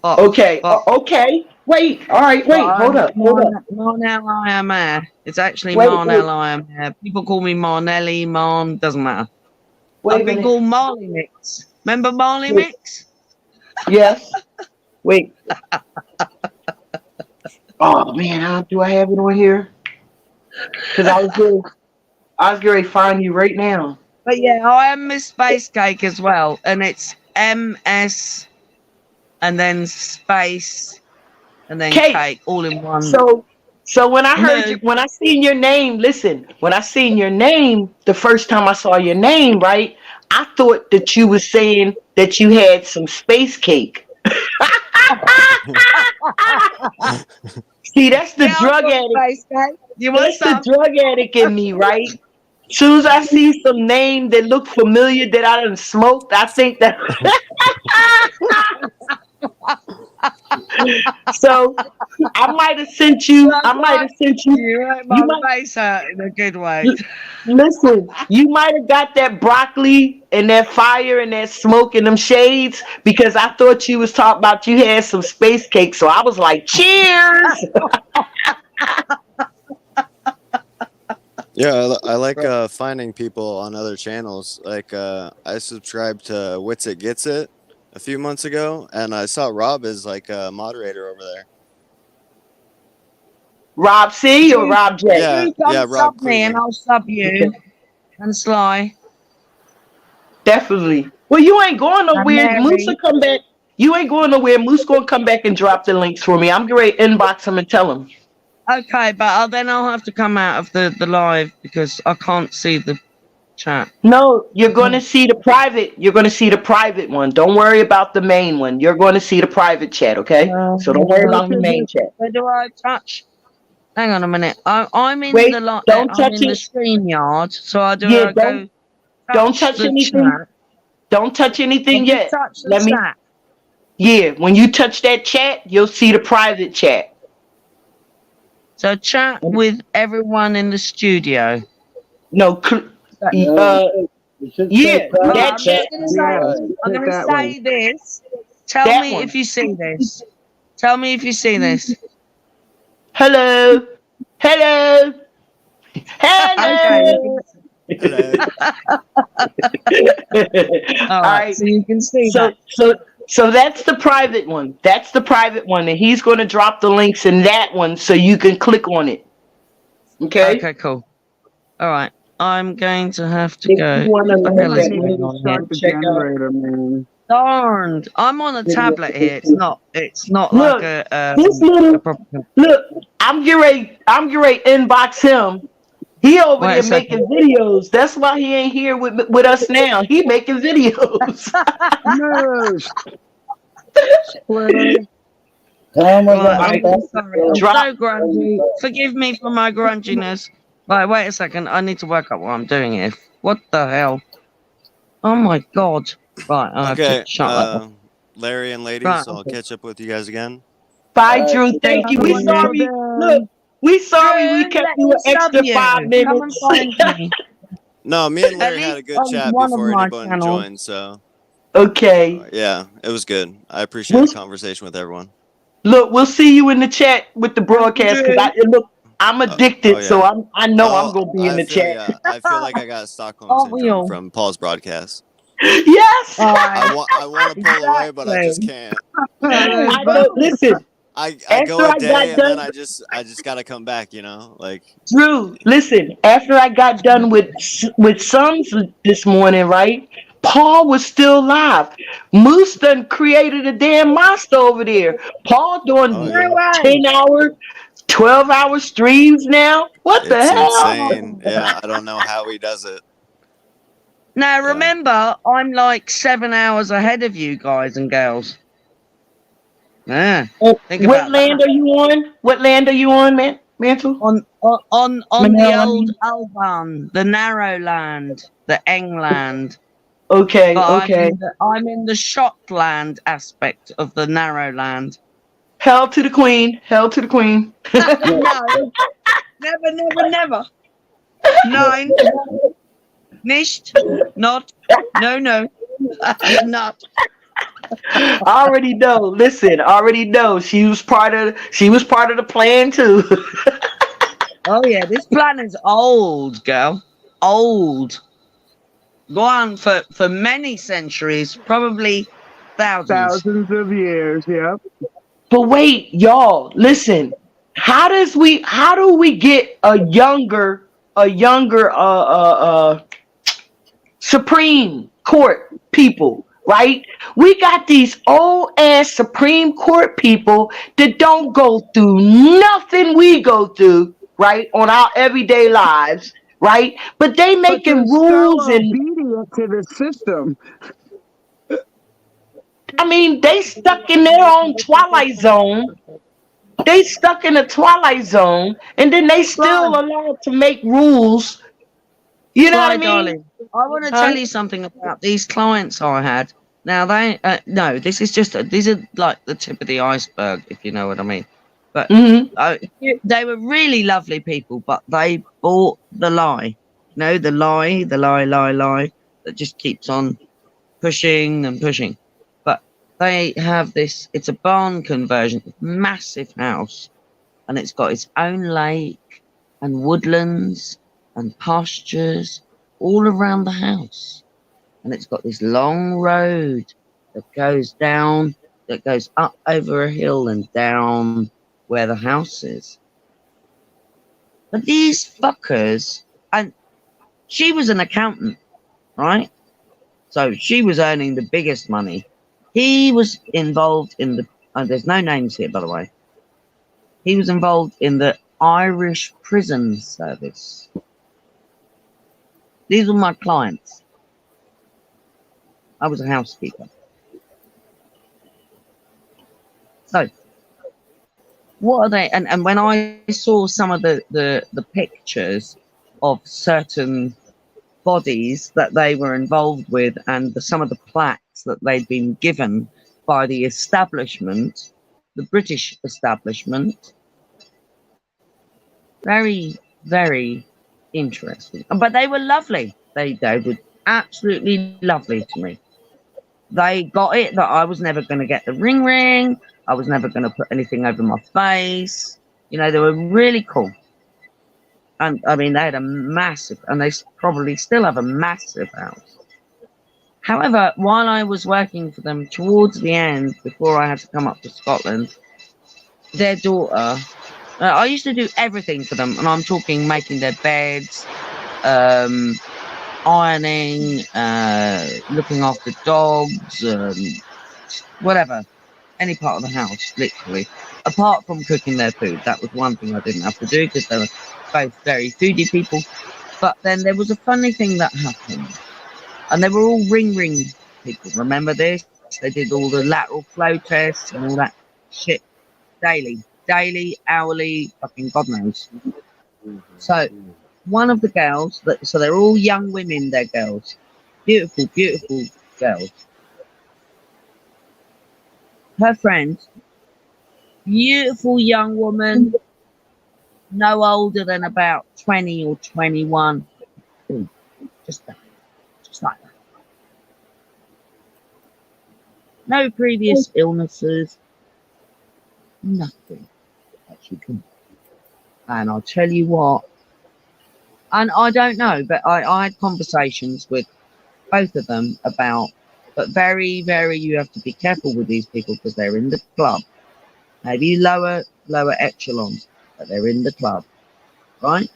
Okay, But okay. Wait, all right, but wait, hold I'm up, hold up. Marnell I am Air. It's actually Wait, Marnell I am Air. People call me Marnelli, Marn, doesn't matter. wait I've a been minute. called Marley Mix. Remember Marley Mix? Yes, wait. Oh man, do I have it on here? Because I was going to find you right now. But yeah, I am Miss Space Cake as well. And it's MS and then space and then Kate. cake all in one. So when I heard you, Mood. when I seen your name, listen, when I seen your name, the first time I saw your name, right, I thought that you was saying that you had some space cake. See, that's the Yeah, I've drug got addict. Space Cake. You want That's the some? drug addict in me, right? Soon as I see some name that look familiar that I done smoked, I think that. So I might have sent you. I might have sent you. You hurt You my might face hurt in a good way. listen. You might have got that broccoli and that fire and that smoke and them shades because I thought you was talking about you had some space cake. So I was like, cheers. Yeah, I like finding people on other channels. Like I subscribed to Wits It Gets It a few months ago, and I saw Rob as like a moderator over there. Rob C or Rob J? Yeah, You come yeah, Rob sub me and Cleveland. I'll sub you. And Sly. Definitely. Well, you ain't going And nowhere. Moose will Mary. come back. You ain't going nowhere. Moose gonna come back and drop the links for me. I'm gonna inbox him and tell him. Okay, but then I'll have to come out of the live because I can't see the chat. No, you're gonna see the private. You're gonna see the private one. Don't worry about the main one. You're going to see the private chat, okay? So don't worry about the main chat. Where do I touch? Hang on a minute. I'm in Wait, the lot. don't I'm touch in the it. stream yard. So I do. Yeah, I go. don't touch the anything. Chat. Don't touch anything Have you yet. touched the chat? Yeah, when you touch that chat, you'll see the private chat. So chat with everyone in the studio. No, No, it should say yeah, private that I'm chat. just gonna say. Yeah, I'm hit gonna that say one. this. Tell That me one. if you see this. Tell me if you see this. Hello, hello, Okay. hello. Hello. All All right. right. So you can see So that. so that's the private one. That's the private one, and he's going to drop the links in that one so you can click on it. Okay. Okay. Cool. All right. I'm going to have to If go. you want to What the look hell at is that he link doing Maybe on here? start the check out. generator, man. Darned. I'm on a tablet here. It's not like Look, a this little proper. look. I'm getting ready. Inbox him. He over Wait there a second. making videos. That's why he ain't here with us now. He making videos. Moose. Twitter. Tell them I Right, got I'm back. sorry. I'm Drop. so grungy. Forgive me for my grunginess. Right, wait a second. I need to work out what I'm doing here. What the hell? Oh my god. Right, I have Okay, to shut that off. Larry and ladies, Right. I'll catch up with you guys again. Bye, Drew. Thank you. We Until sorry. Look, then. we sorry we Drew, kept let you me an sub extra you. 5 Come and minutes. find me. No, me and At Larry had a least good on chat one of before my anyone channels. joined, so Okay. yeah, it was good. I appreciate the conversation with everyone. Look, we'll see you in the chat with the broadcast because I'm addicted, so Yeah. I know I'm gonna be in the chat. I feel like I got Stockholm Aren't we syndrome all? from Paul's broadcast. Yes. Alright, I want to pull away, but I just exactly. can't. I know. Listen, I go after a I day got and then done, I just gotta come back, like Drew. Listen, after I got done with Sums this morning, right? Paul was still live. Moose done created a damn monster over there. Paul oh doing yeah, No way. 10-hour, 12-hour streams now. What the it's hell? insane. Yeah, I don't know how he does it. Now Yeah. remember, I'm like 7 hours ahead of you guys and girls. Yeah. Think What about land that. are you on? What land are you on, man? Mantle? On the Manila, I old mean. Alban, the narrow land, the England. Okay, But okay. I'm in the shotland aspect of the narrow land. Hell to the queen. Hell to the queen. No. Never. Nein. Nicht. Not. No. Not. I already know. Listen, I already know. She was part of the plan too. Oh yeah, this plan is old, girl. Old. Go on for many centuries, probably thousands. Thousands of years, yep. But wait, y'all, listen. How do we get a younger Supreme Court people, right? We got these old ass Supreme Court people that don't go through nothing we go through, right, on our everyday lives, right? But they But they're making so rules, and obedient to the system. I mean they stuck in their own twilight zone. They stuck in a twilight zone, and then they still Sly, allowed to make rules. You know what I Sly, mean? darling, I want to Huh? tell you something about these clients I had. Now no, these are like the tip of the iceberg, if you know what I mean. But Mhm. they were really lovely people, but they bought the lie. You know, the lie that just keeps on pushing and pushing. But they have this, it's a barn conversion, massive house, and it's got its own lake and woodlands and pastures all around the house. And it's got this long road that goes down, that goes up over a hill and down where the house is. But these fuckers, and she was an accountant, right? So she was earning the biggest money. He was involved in the, there's no names here, by the way. He was involved in the Irish prison service. These were my clients. I was a housekeeper. So, what are they? And when I saw some of the pictures of certain bodies that they were involved with and some of the plaques that they'd been given by the establishment, the British establishment, very, very interesting. But they were lovely. They were absolutely lovely to me. They got it that I was never going to get the ring. I was never going to put anything over my face. You know, they were really cool. And I mean, they had a massive, and they probably still have a massive house. However, while I was working for them towards the end, before I had to come up to Scotland, their daughter, I used to do everything for them, and I'm talking making their beds, ironing, looking after dogs, whatever, any part of the house, literally. Apart from cooking their food, that was one thing I didn't have to do because they were both very foodie people. But then there was a funny thing that happened, and they were all ring people. Remember this? They did all the lateral flow tests and all that shit daily, hourly, fucking God knows. So one of the girls, so they're all young women, they're girls, beautiful girls. Her friend, beautiful young woman, no older than about 20 or 21. Ooh, just like that. No previous illnesses, nothing that she can. And I'll tell you what, and I don't know, but I had conversations with both of them about, but very, very, you have to be careful with these people because they're in the club. Maybe lower echelons, but they're in the club, right?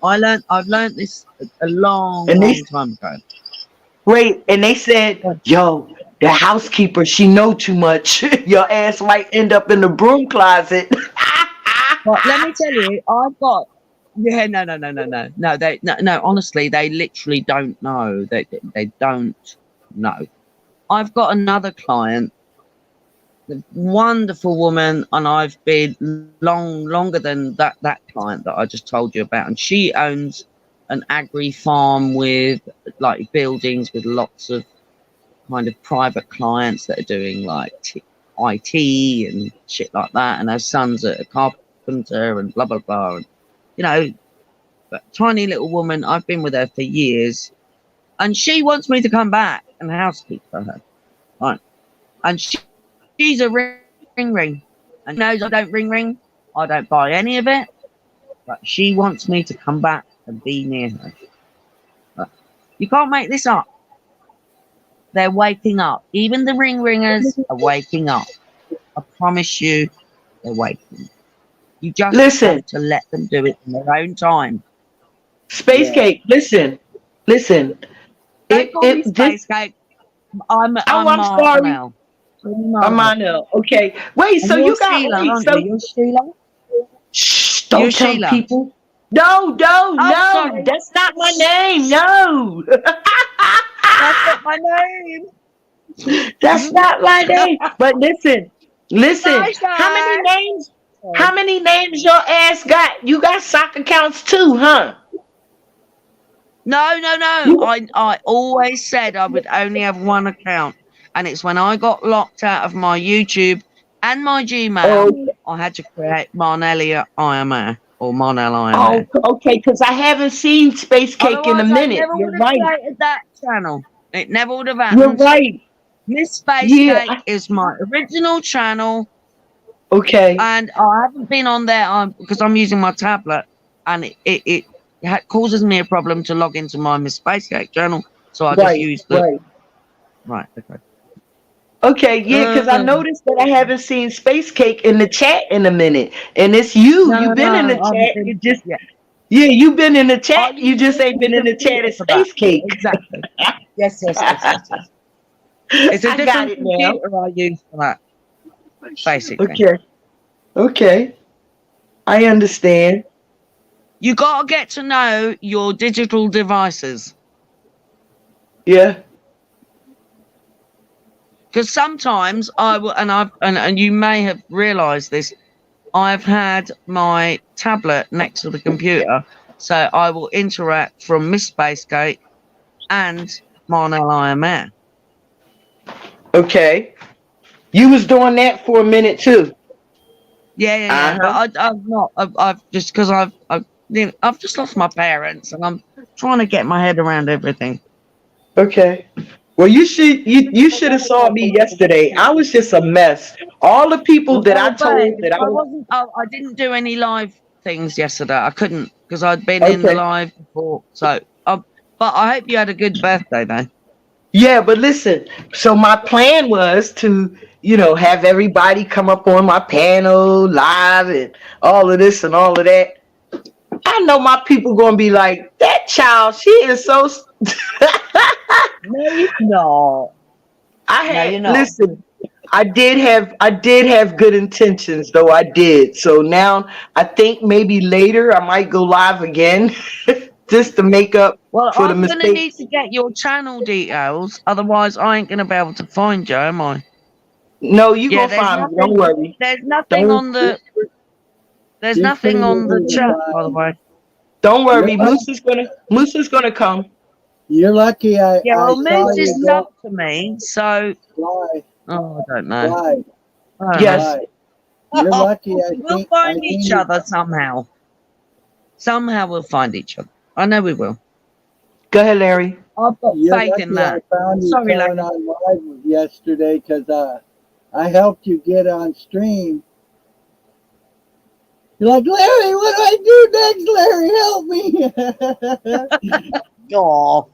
I've learned this a long time ago. Wait, and they said, yo, the housekeeper, she know too much. Your ass might end up in the broom closet. But let me tell you, I've got, yeah, no, honestly, they literally don't know. They don't know. I've got another client, a wonderful woman, and I've been longer than that client that I just told you about, and she owns an agri farm with like buildings with lots of kind of private clients that are doing like IT and shit like that, and her son's a carpenter and blah blah blah, and you know, but tiny little woman. I've been with her for years, and she wants me to come back and housekeep for her, right? And she's a ring, and knows I don't ring. I don't buy any of it, but she wants me to come back and be near her. But you can't make this up. They're waking up. Even the ringers are waking up. I promise you, they're waking. You just have to let them do it in their own time. Space Cake, listen. Don't call me Space Cake. I'm sorry. Marnell. I'm Marnell. Okay. Wait, And so you're you got Sheila, wait, aren't so you? You're Sheila? Shh, don't You're tell Sheila. people. No, Sorry. that's not my name. No. That's not my name. That's not my name. But listen. How many names your ass got? You got sock accounts too, huh? No. I always said I would only have one account. And it's when I got locked out of my YouTube and my Oh, Gmail, I had to create Marnelia IMA or Marnell oh, IMA. okay, because I haven't seen Space Cake in a Otherwise, I minute. never You're would have right. created that channel. It never would have You're happened. right. Miss Space Yeah. Cake is my original channel, Okay. and I haven't been on there because I'm using my tablet, and it causes me a problem to log into my Miss Space Cake channel. So I just Right. use the Right. right. Okay. Okay. Yeah, because I noticed that I haven't seen Space Cake in the chat in a minute, and it's you. You've been in the I haven't chat. been. You just Yeah. yeah. You've been in the I chat. You use just ain't been in the the chat computer as for that. Space Cake. Exactly. Yes. It's a I got different it now. computer I use for that, basically. Okay. Okay. I understand. You got to get to know your digital devices. Yeah. Because sometimes I will, and you may have realised this, I've had my tablet next to the computer, so I will interact from Miss Spacegate and Marnell IMR. Okay. You was doing that for a minute too. Yeah. Uh-huh. But I've not. I've just because I've just lost my parents, and I'm trying to get my head around everything. Okay. Well, you should have saw me yesterday. I was just a mess. All the people that I Well, told babe, that I I was wasn't. I didn't do any live things yesterday. I couldn't because I'd been in the okay. live before. So, but I hope you had a good birthday, though. Yeah, but listen. So my plan was to, have everybody come up on my panel live and all of this and all of that. I know my people gonna be like, that child, she is so. No, you're not. I No, had you're not. listen. I did have good intentions, though I did. So now I think maybe later I might go live again, just to make up Well, for the I'm gonna need mistakes. to get your channel details, otherwise I ain't gonna be able to find you, am I? No, you Yeah, gonna find me. Don't worry. there's nothing Don't on the, there's Just put nothing it on the in chat, the by the way. don't You're, worry. Moosa's gonna come. you're lucky Yeah, I well, saw Moose is you sub go to me, so fly, oh, I don't know. fly, I don't Yes. fly. You're lucky We'll I find seen each you. other somehow. Somehow we'll find each other. I know we will. Go ahead, Larry. I've got You're faith in lucky I that. found you Sorry, coming Larry. on live yesterday because I helped you get on stream. You're like, Larry, what do I do next? Larry, help me. Oh,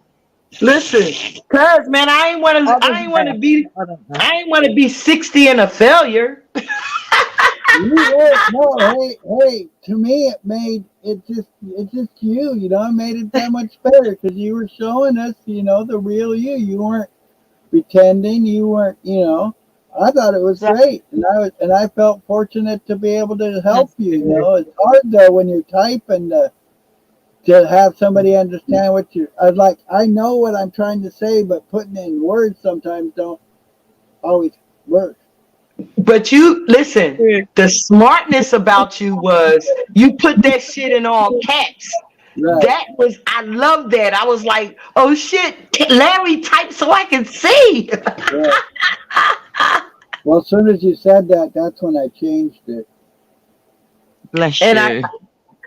Listen, cuz man, I ain't wanna I I wasn't ain't there. wanna be I don't know. I ain't wanna be 60 and a failure. You were no, hey. To me, it made it's just you. It made it that much better because you were showing us, the real you. You weren't pretending. You weren't. I thought it was Right. great, and I felt fortunate to be able to help you. It's hard though when you're typing to have somebody understand what you. I know what I'm trying to say, but putting it in words sometimes don't always work. But you listen, the smartness about you was you put that shit in all caps. Right. I love that. I was like, oh shit, Larry type so I can see. Right. Well, as soon as you said that, that's when I changed it. Bless And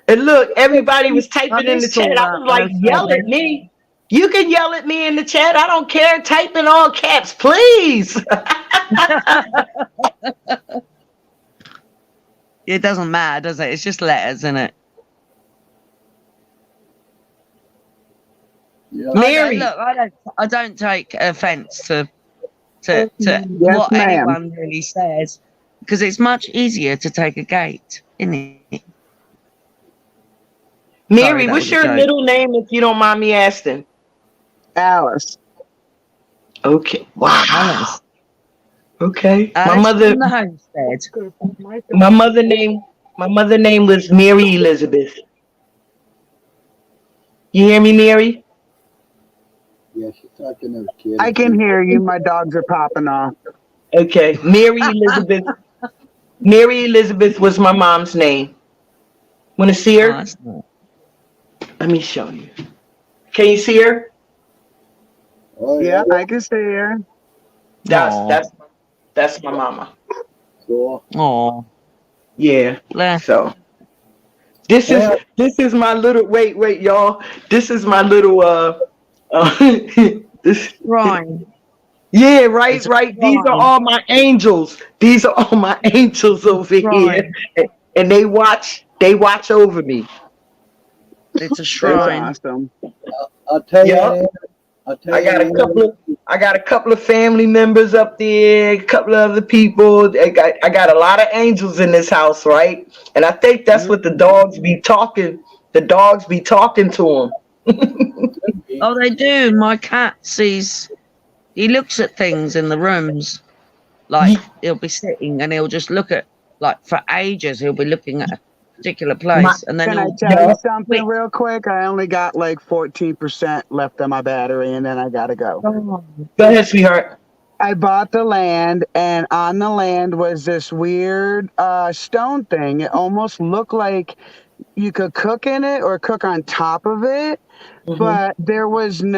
you. look, everybody was I typing in the just saw chat. I that. was I like, was so yell at me. You can yell at me in the chat. I don't care. Type in all caps, please. It doesn't matter, does it? It's just letters, isn't it? Yeah. Mary. I don't take offence to Yes, what ma'am. anyone really says, because it's much easier to take a gate, isn't it? Sorry, Mary, that what's was a your joke. middle name if you don't mind me asking? Alice. Okay. Wow. Alice. Okay. Alice from the homestead. My mother name was Mary Elizabeth. You hear me, Mary? Yeah, she's talking to her kid. I can hear you. My dogs are popping off. Okay. Mary Elizabeth. Mary Elizabeth was my mom's name. Want to see Oh, her? that's nice. Let me show you. Can you see her? Oh, Yeah, yeah. I can see her. That's Aw. that's that's my mama. cool. Oh, Yeah. bless. So this is my little wait, y'all. This is my little this Ryan. yeah, It's right. a These are crime. all my angels. These are all my angels It's over a here. shrine. And they watch over me. It's a That's shrine. awesome. I'll tell you, Yup. Ann. I'll tell I you, got a Ann. couple of I got a couple of family members up there, a couple of other people. I got a lot of angels in this house, right? And I think that's what the Mm. dogs be talking. The dogs be talking to them. Oh, they do. My cat sees. He looks at things in the rooms. Like he'll be sitting and he'll just look at, like for ages. He'll be looking at a particular My place, and then Can I he'll tell you yup. something switch. real quick? I only got like 14% left on my battery and then I gotta go. Oh, Go ahead, sweetheart. I bought the land, and on the land was this weird stone thing. It almost looked like you could cook in it or cook on top of it, Hmm. but there wasn't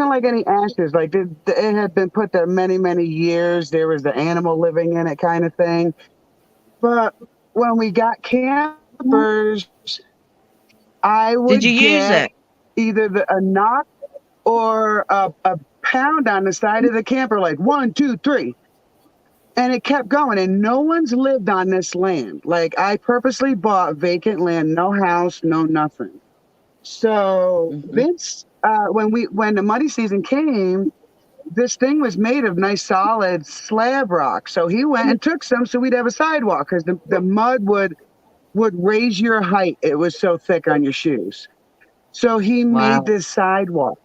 like any ashes. Like it had been put there many, many years. There was the animal living in it kind of thing. But when we got campers, I did you would use get it? either a knock or a pound on the side of the camper, like 1, 2, 3. And it kept going, and no one's lived on this land. Like I purposely bought vacant land, no house, no nothing. So Hmm. Vince, when the muddy season came, this thing was made of nice solid slab rock. So he went and took some so we'd have a sidewalk because the mud would raise your height. It was so thick on your shoes. So he made Wow. this sidewalk,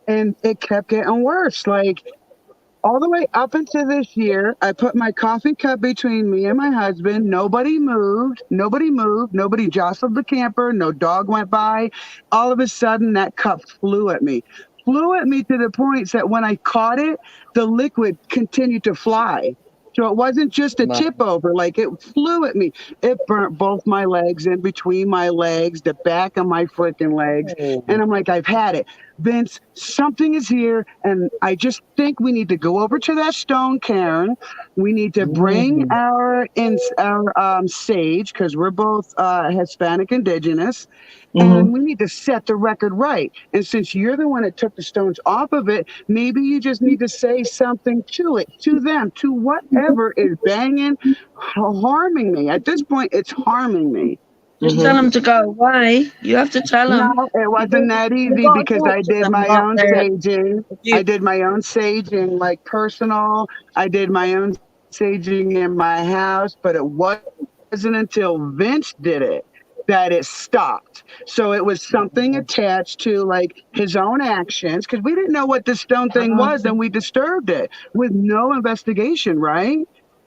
and it kept getting worse. Like all the way up until this year, I put my coffee cup between me and my husband. Nobody moved. Nobody moved. Nobody jostled the camper. No dog went by. All of a sudden, that cup flew at me. Flew at me to the point that when I caught it, the liquid continued to fly. So it wasn't just a Wow. tip over, like it flew at me. It burnt both my legs, in between my legs, the back of my freaking legs. Oh. And I'm like, I've had it. Vince, something is here, and I just think we need to go over to that stone cairn. We need to bring Mm. our sage because we're both Hispanic indigenous, Hmm. and we need to set the record right. And since you're the one that took the stones off of it, maybe you just need to say something to it, to them, to whatever is banging, harming me. At this point, it's harming me. Just Hmm. tell them to go away. You have to tell No, them. it wasn't that You've easy got to because talk I to did them my like own they're. saging. You, I did my own saging, like personal. I did my own saging in my house, but it wasn't until Vince did it that it stopped. So it was something attached to like his own actions because we didn't know what the stone thing was and we disturbed it with no investigation, right?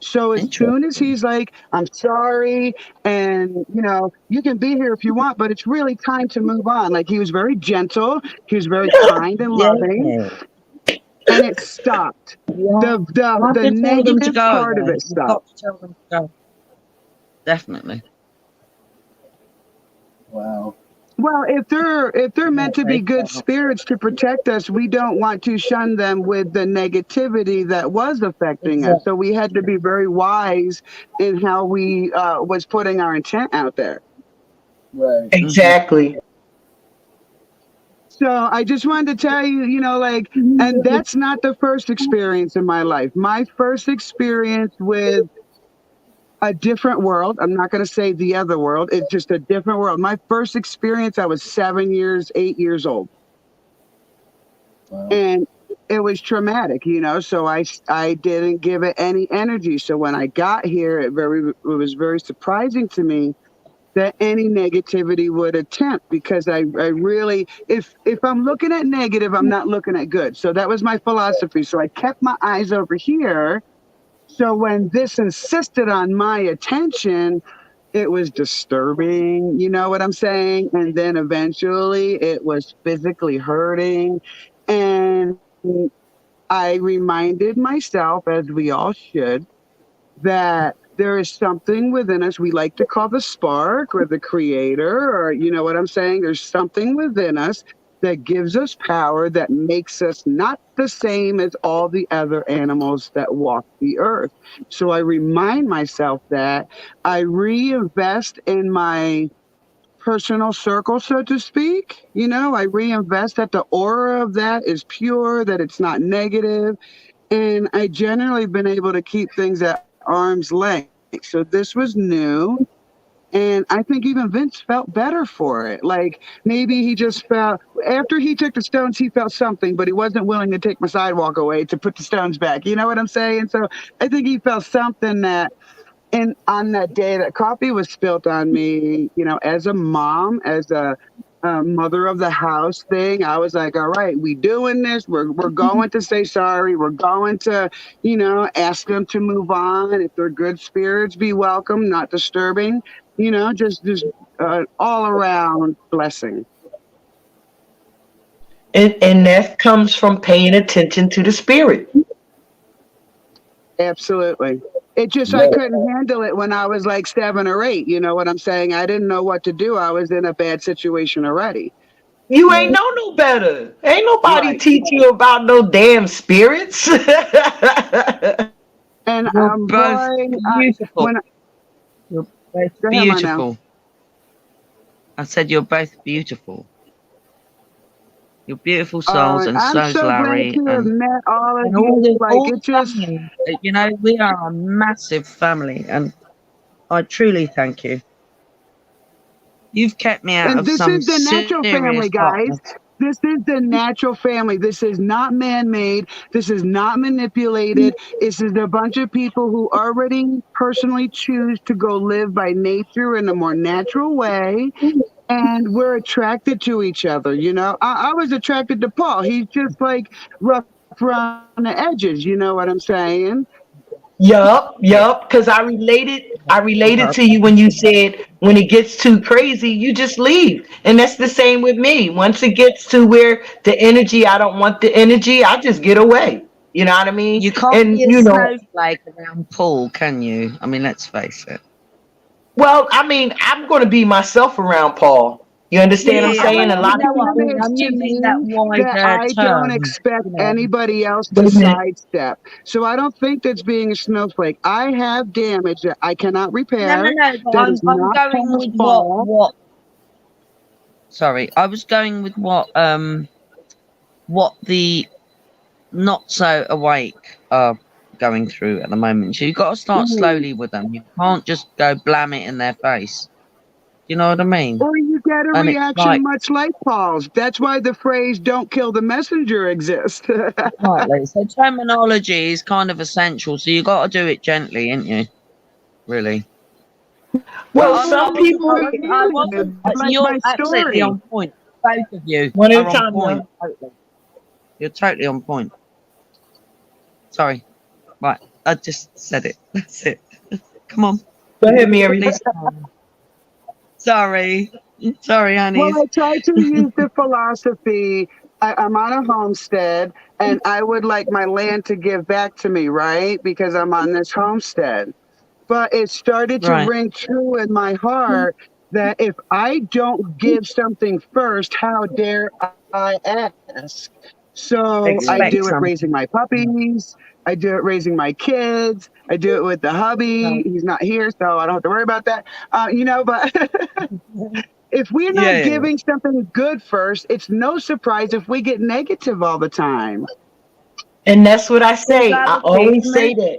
So as soon as interesting. he's like, I'm sorry, and you can be here if you want, but it's really time to move on. Like he was very gentle, he was very kind and Yeah. loving, and it stopped. You have The to tell them to negative go, part of though. it You've stopped. got to tell them to go. Definitely. Wow. Well, if they're Yeah, meant to be they good can't. spirits to protect us, we don't want to shun them with the negativity that was affecting us. Exactly. So we had to be very wise in how we was putting our intent out there. Right. Hmm. Exactly. So I just wanted to tell you, like, and that's not the first experience in my life. My first experience with a different world. I'm not going to say the other world. It's just a different world. My first experience, I was 7 years, 8 years old, Wow. and it was traumatic, So I didn't give it any energy. So when I got here, it was very surprising to me that any negativity would attempt because I really if I'm looking at negative, I'm not looking at good. So that was my philosophy. So I kept my eyes over here. So when this insisted on my attention, it was disturbing, you know what I'm saying? And then eventually it was physically hurting. And I reminded myself, as we all should, that there is something within us we like to call the spark or the creator, or you know what I'm saying? There's something within us that gives us power, that makes us not the same as all the other animals that walk the earth. So I remind myself that I reinvest in my personal circle, so to speak. I reinvest that the aura of that is pure, that it's not negative, and I generally been able to keep things at arm's length. So this was new. And I think even Vince felt better for it. Like maybe he just felt, after he took the stones, he felt something, but he wasn't willing to take my sidewalk away to put the stones back. You know what I'm saying? So I think he felt something that, and on that day that coffee was spilt on me, as a mom, as a mother of the house thing, I was like, all right, we doing this. We're going to say sorry. We're going to, ask them to move on. If they're good spirits, be welcome, not disturbing. Just all around blessing. And that comes from paying attention to the spirit. Absolutely. It just, I couldn't handle it when I was like 7 or 8. You know what I'm saying? I didn't know what to do. I was in a bad situation already. You ain't know no better. Ain't nobody Right. teach you about no damn spirits. And You're both boy, beautiful. when You're both go ahead, Marnell. beautiful. I said you're both beautiful. You're beautiful souls, and I'm so's so glad Larry, to have and met all of all you. the Like all it the just, family. We are a massive family, and I truly thank you. You've kept me out and of this some is the natural serious family, guys. darkness. This is the natural family. This is not man-made. This is not manipulated. This is a bunch of people who already personally choose to go live by nature in a more natural way. And we're attracted to each other. I was attracted to Paul. He's just like rough around the edges. You know what I'm saying? Yup, Yeah. yup. Because I related to you when you said when it gets too crazy, you just leave. And that's the same with me. Once it gets to where the energy, I don't want the energy, I just get away. You know what I mean? You can't And be a snowflake around Paul, can you? I mean, let's face it. well, I mean, I'm going to be myself around Paul. You Yeah, understand yeah, what I'm yeah. saying? But A you lot of know what I people. mean? Is I'm to using that me that wider I don't term. expect anybody else to Wait a minute. sidestep. So I don't think that's being a snowflake. I have damage that I cannot No, no, repair. no. But That I'm is I'm not going Paul's with what fault. what. Sorry, I was going with what the not so awake are going through at the moment. So you've got to start Mm. slowly with them. You can't just go blam it in their face. Do you know what I mean? Or you get a And it's like reaction much like Paul's. That's why the phrase "don't kill the messenger" exists. exactly. So terminology is kind of essential. So you got to do it gently, ain't you? Really. But Well, I some wasn't. I people. wasn't. I wasn't. Like You're my absolutely story. on point. Both of you One at are a on time, point. now. Totally. You're totally on point. Sorry. Right. I just said it. That's it. Come on. Go ahead, Mary. Please come on. Sorry. Sorry, Well, honeys. I try to use the philosophy. I'm on a homestead and I would like my land to give back to me, right? Because I'm on this homestead. But it started to Right. ring true in my heart that if I don't give something first, how dare I ask? So I Expect do it something. raising my puppies. I do it raising my kids. I do it with the hubby. Right. He's not here, so I don't have to worry about that. But if we're Yeah, not yeah, yeah. giving something good first, it's no surprise if we get negative all the time. And that's what I say. I Causality, always isn't it? say that.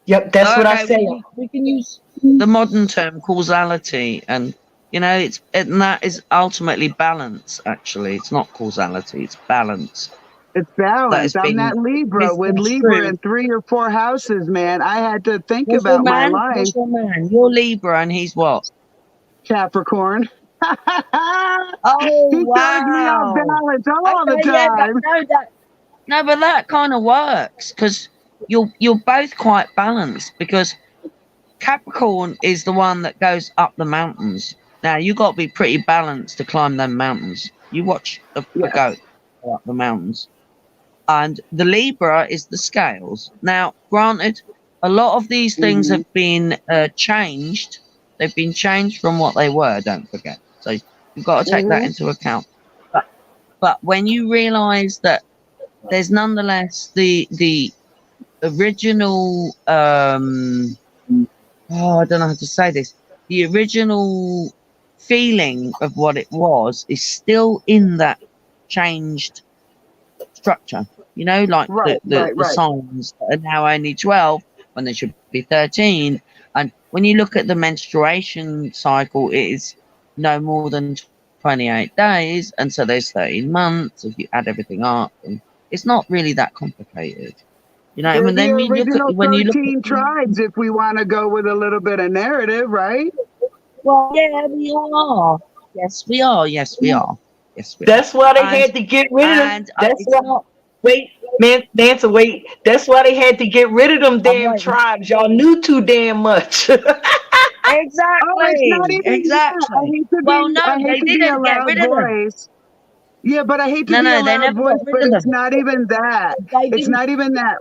Yep, that's what I Okay, say. we can use the modern term causality, and that is ultimately balance. Actually, it's not causality; it's balance. It's That balance. has I'm been that Libra with Libra in misconstrued. 3 or 4 houses, man. I had to think What's your about my man? life. What's your man? You're Libra, and he's what? Capricorn. Oh He throws me off wow. balance all the Okay, yeah, but time. no, but that kind of works because you're both quite balanced because Capricorn is the one that goes up the mountains. Now you got to be pretty balanced to climb them mountains. You watch a goat Yes. go up the mountains, and the Libra is the scales. Now, granted, a lot of these things Hmm. have been changed. They've been changed from what they were. Don't forget. So you've got to take that Hmm. into account. But But when you realize that there's nonetheless the original I don't know how to say this. The original feeling of what it was is still in that changed structure. You know, like Right, right, the right. songs that are now only 12 when they should be 13. And when you look at the menstruation cycle, it is no more than 28 days. And so there's 13 months if you add everything up. And it's not really that complicated. You know, They're and the then original when you look at 13 tribes, if we want to go with a little bit of narrative, right? well, yeah, we are. Yes, we are. Yes, we are. Yes, we are. That's why they And had to get rid of them. That's it's why. not. Wait, man, Nancy, wait. That's why they had to get rid of them I'm damn waiting. tribes. Y'all knew too damn much. Oh, it's not Exactly. even that. Exactly. Well, no, I hate they to be a didn't get loud rid of them. voice. Yeah, but I hate to No, be a no, they loud never got voice, rid but of it's them. not even that. They It's didn't. not even that.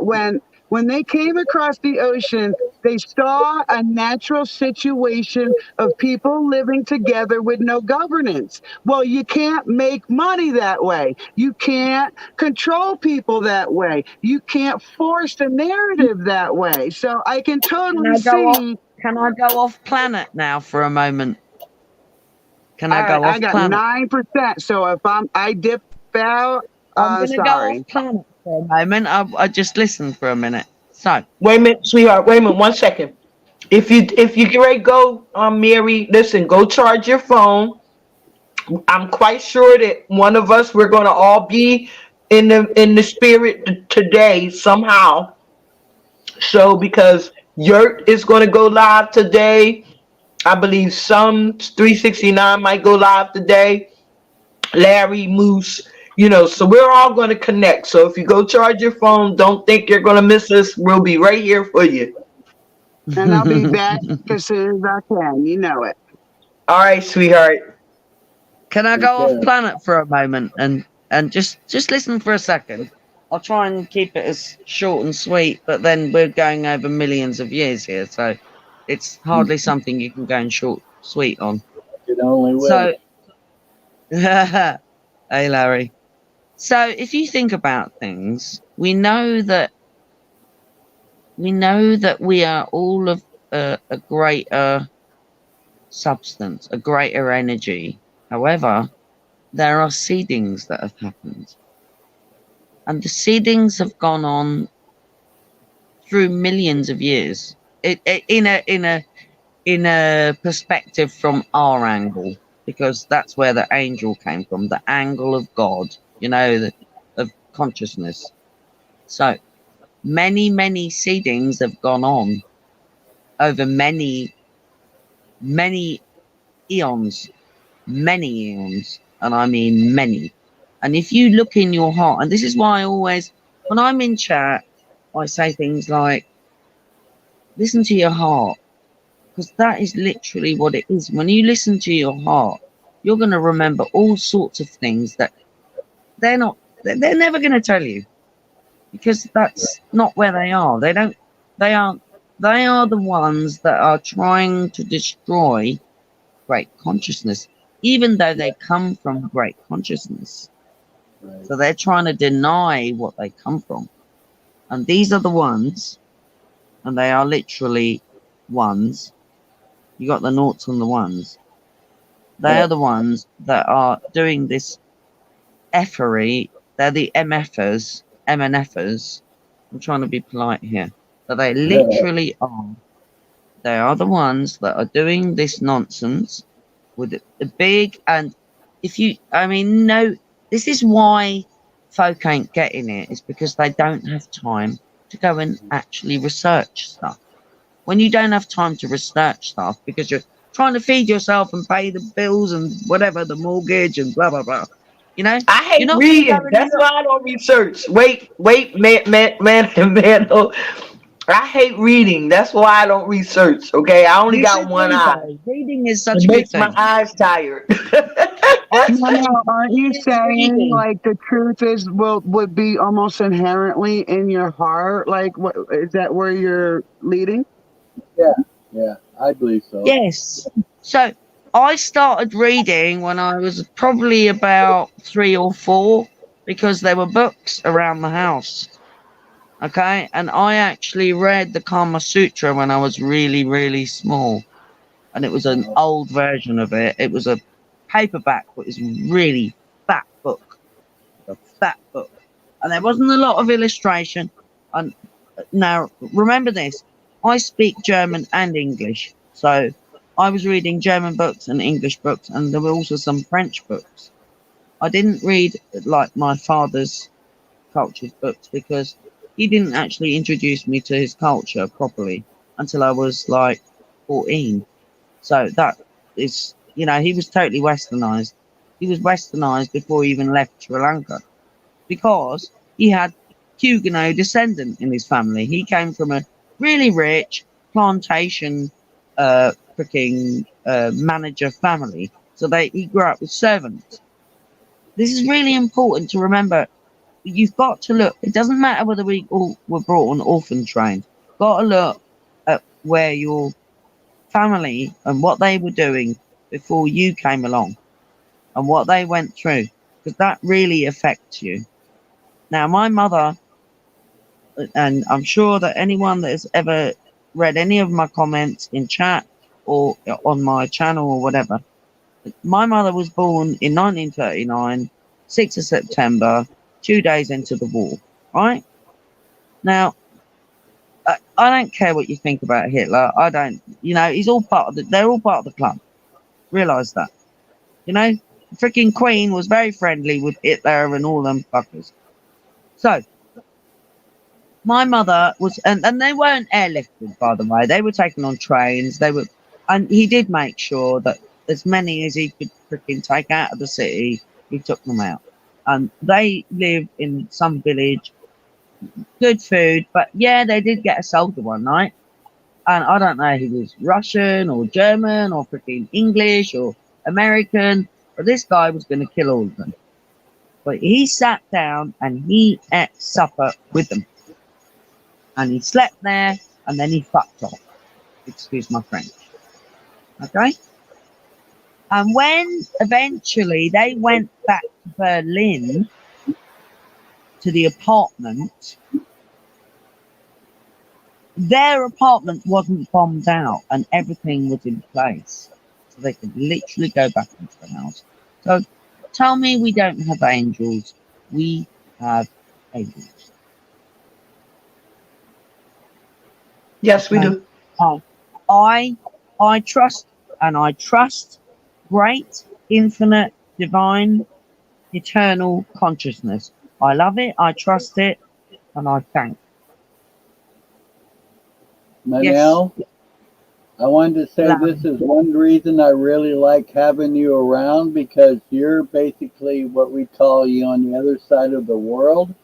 When they came across the ocean, they saw a natural situation of people living together with no governance. Well, you can't make money that way. You can't control people that way. You can't force a narrative that way. So I can Can totally I go off? see. Can I go off planet now for a moment? Can I All right, go I off got planet? 9%. So if I dip out, I'm gonna go sorry. off planet for a moment. I just listened for a minute. So Wait a minute, sweetheart. Wait a minute, 1 second. If you get ready to go, Mary, listen, go charge your phone. I'm quite sure that one of us we're gonna all be in the spirit today somehow. So because Yurt is gonna go live today, I believe some 369 might go live today. Larry, Moose, so we're all gonna connect. So if you go charge your phone, don't think you're gonna miss us. We'll be right here for you. And I'll be back as soon as I can. You know it. All right, sweetheart. can I Take go off care. planet for a moment and just listen for a second? I'll try and keep it as short and sweet, but then we're going over millions of years here, so it's hardly something you can go in short sweet on. It only way. So, hey Larry. So if you think about things, we know that we are all of a greater substance, a greater energy. However, there are seedings that have happened, and the seedings have gone on through millions of years. In a perspective from our angle, because that's where the angel came from, the angle of God, of consciousness. So many seedings have gone on over many eons, many eons, and I mean many. And if you look in your heart, and this is why I always, when I'm in chat, I say things like, listen to your heart, because that is literally what it is. When you listen to your heart, you're going to remember all sorts of things that they're never going to tell you, because that's not where they are. They aren't, they are the ones that are trying to destroy great consciousness, even though they come from great consciousness. Right. So they're trying to deny what they come from. And these are the ones, and they are literally ones. You got the noughts and the ones. They Yeah. are the ones that are doing this effery. They're the MFers, MNFers. I'm trying to be polite here. But they literally are. They are the ones that are doing this nonsense with the big, and no, this is why folk ain't getting it, is because they don't have time to go and actually research stuff. When you don't have time to research stuff because you're trying to feed yourself and pay the bills and whatever, the mortgage and blah blah blah, I you're hate not going to go reading. and That's look. why I don't research. Wait, man. Oh, I hate reading. That's why I don't research. Okay, I only You got should one read eye. though. Reading is It such a good makes my thing. eyes tired. I No, say no, aren't you reading is saying reading. like the truth is would be almost inherently in your heart? Like, what is that where you're leading? Yeah. Yeah. I believe so. Yes. So I started reading when I was probably about 3 or 4 because there were books around the house. Okay, and I actually read the Kama Sutra when I was really, really small, and it was an old version of it. It was a paperback, but it was a really fat book, a fat book, and there wasn't a lot of illustration. And now remember this: I speak German and English, so I was reading German books and English books, and there were also some French books. I didn't read like my father's culture's books because he didn't actually introduce me to his culture properly until I was like 14. So that is, he was totally westernized. He was westernized before he even left Sri Lanka because he had Huguenot descendant in his family. He came from a really rich plantation freaking manager family. So he grew up with servants. This is really important to remember. You've got to look. It doesn't matter whether we all were brought on orphan trains. Got to look at where your family and what they were doing before you came along and what they went through, because that really affects you. Now, my mother, and I'm sure that anyone that has ever read any of my comments in chat or on my channel or whatever, my mother was born in 1939, 6th of September, 2 days into the war, right? Now, I don't care what you think about Hitler. I don't, he's all they're all part of the club. Realise that. The freaking Queen was very friendly with Hitler and all them fuckers. So, my mother was, and they weren't airlifted, by the way. They were taken on trains. And he did make sure that as many as he could freaking take out of the city, he took them out. And they lived in some village, good food, but yeah, they did get assaulted one night. And I don't know if he was Russian or German or freaking English or American, but this guy was going to kill all of them. But he sat down and he ate supper with them. And he slept there and then he fucked off. Excuse my French. Okay? And when eventually they went back to Berlin to the apartment, their apartment wasn't bombed out and everything was in place. So they could literally go back into the house. So tell me we don't have angels. We have angels. Yes, we do. I trust, and I trust great, infinite, divine, eternal consciousness. I love it, I trust it, and I thank. Manel, yes. I wanted to say this is one reason I really like having you around, because you're basically what we call you on the other side of the world.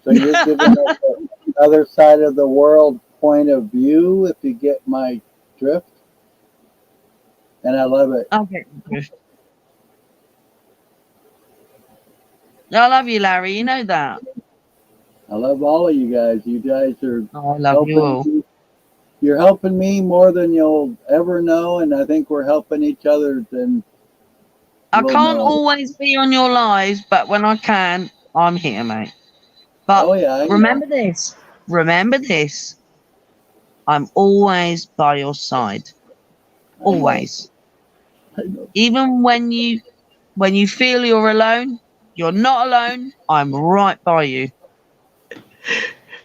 So you're giving us the other side of the world point of view, if you get my drift. And I love it. Okay. I love you, Larry. You know that. I love all of you guys. You guys are I love you all. You're helping me more than you'll ever know, and I think we're helping each other. Then I can't always be on your lives, but when I can, I'm here, mate. But remember this. Remember this. I'm always by your side. Always. I know. Even when you feel you're alone, you're not alone. I'm right by you.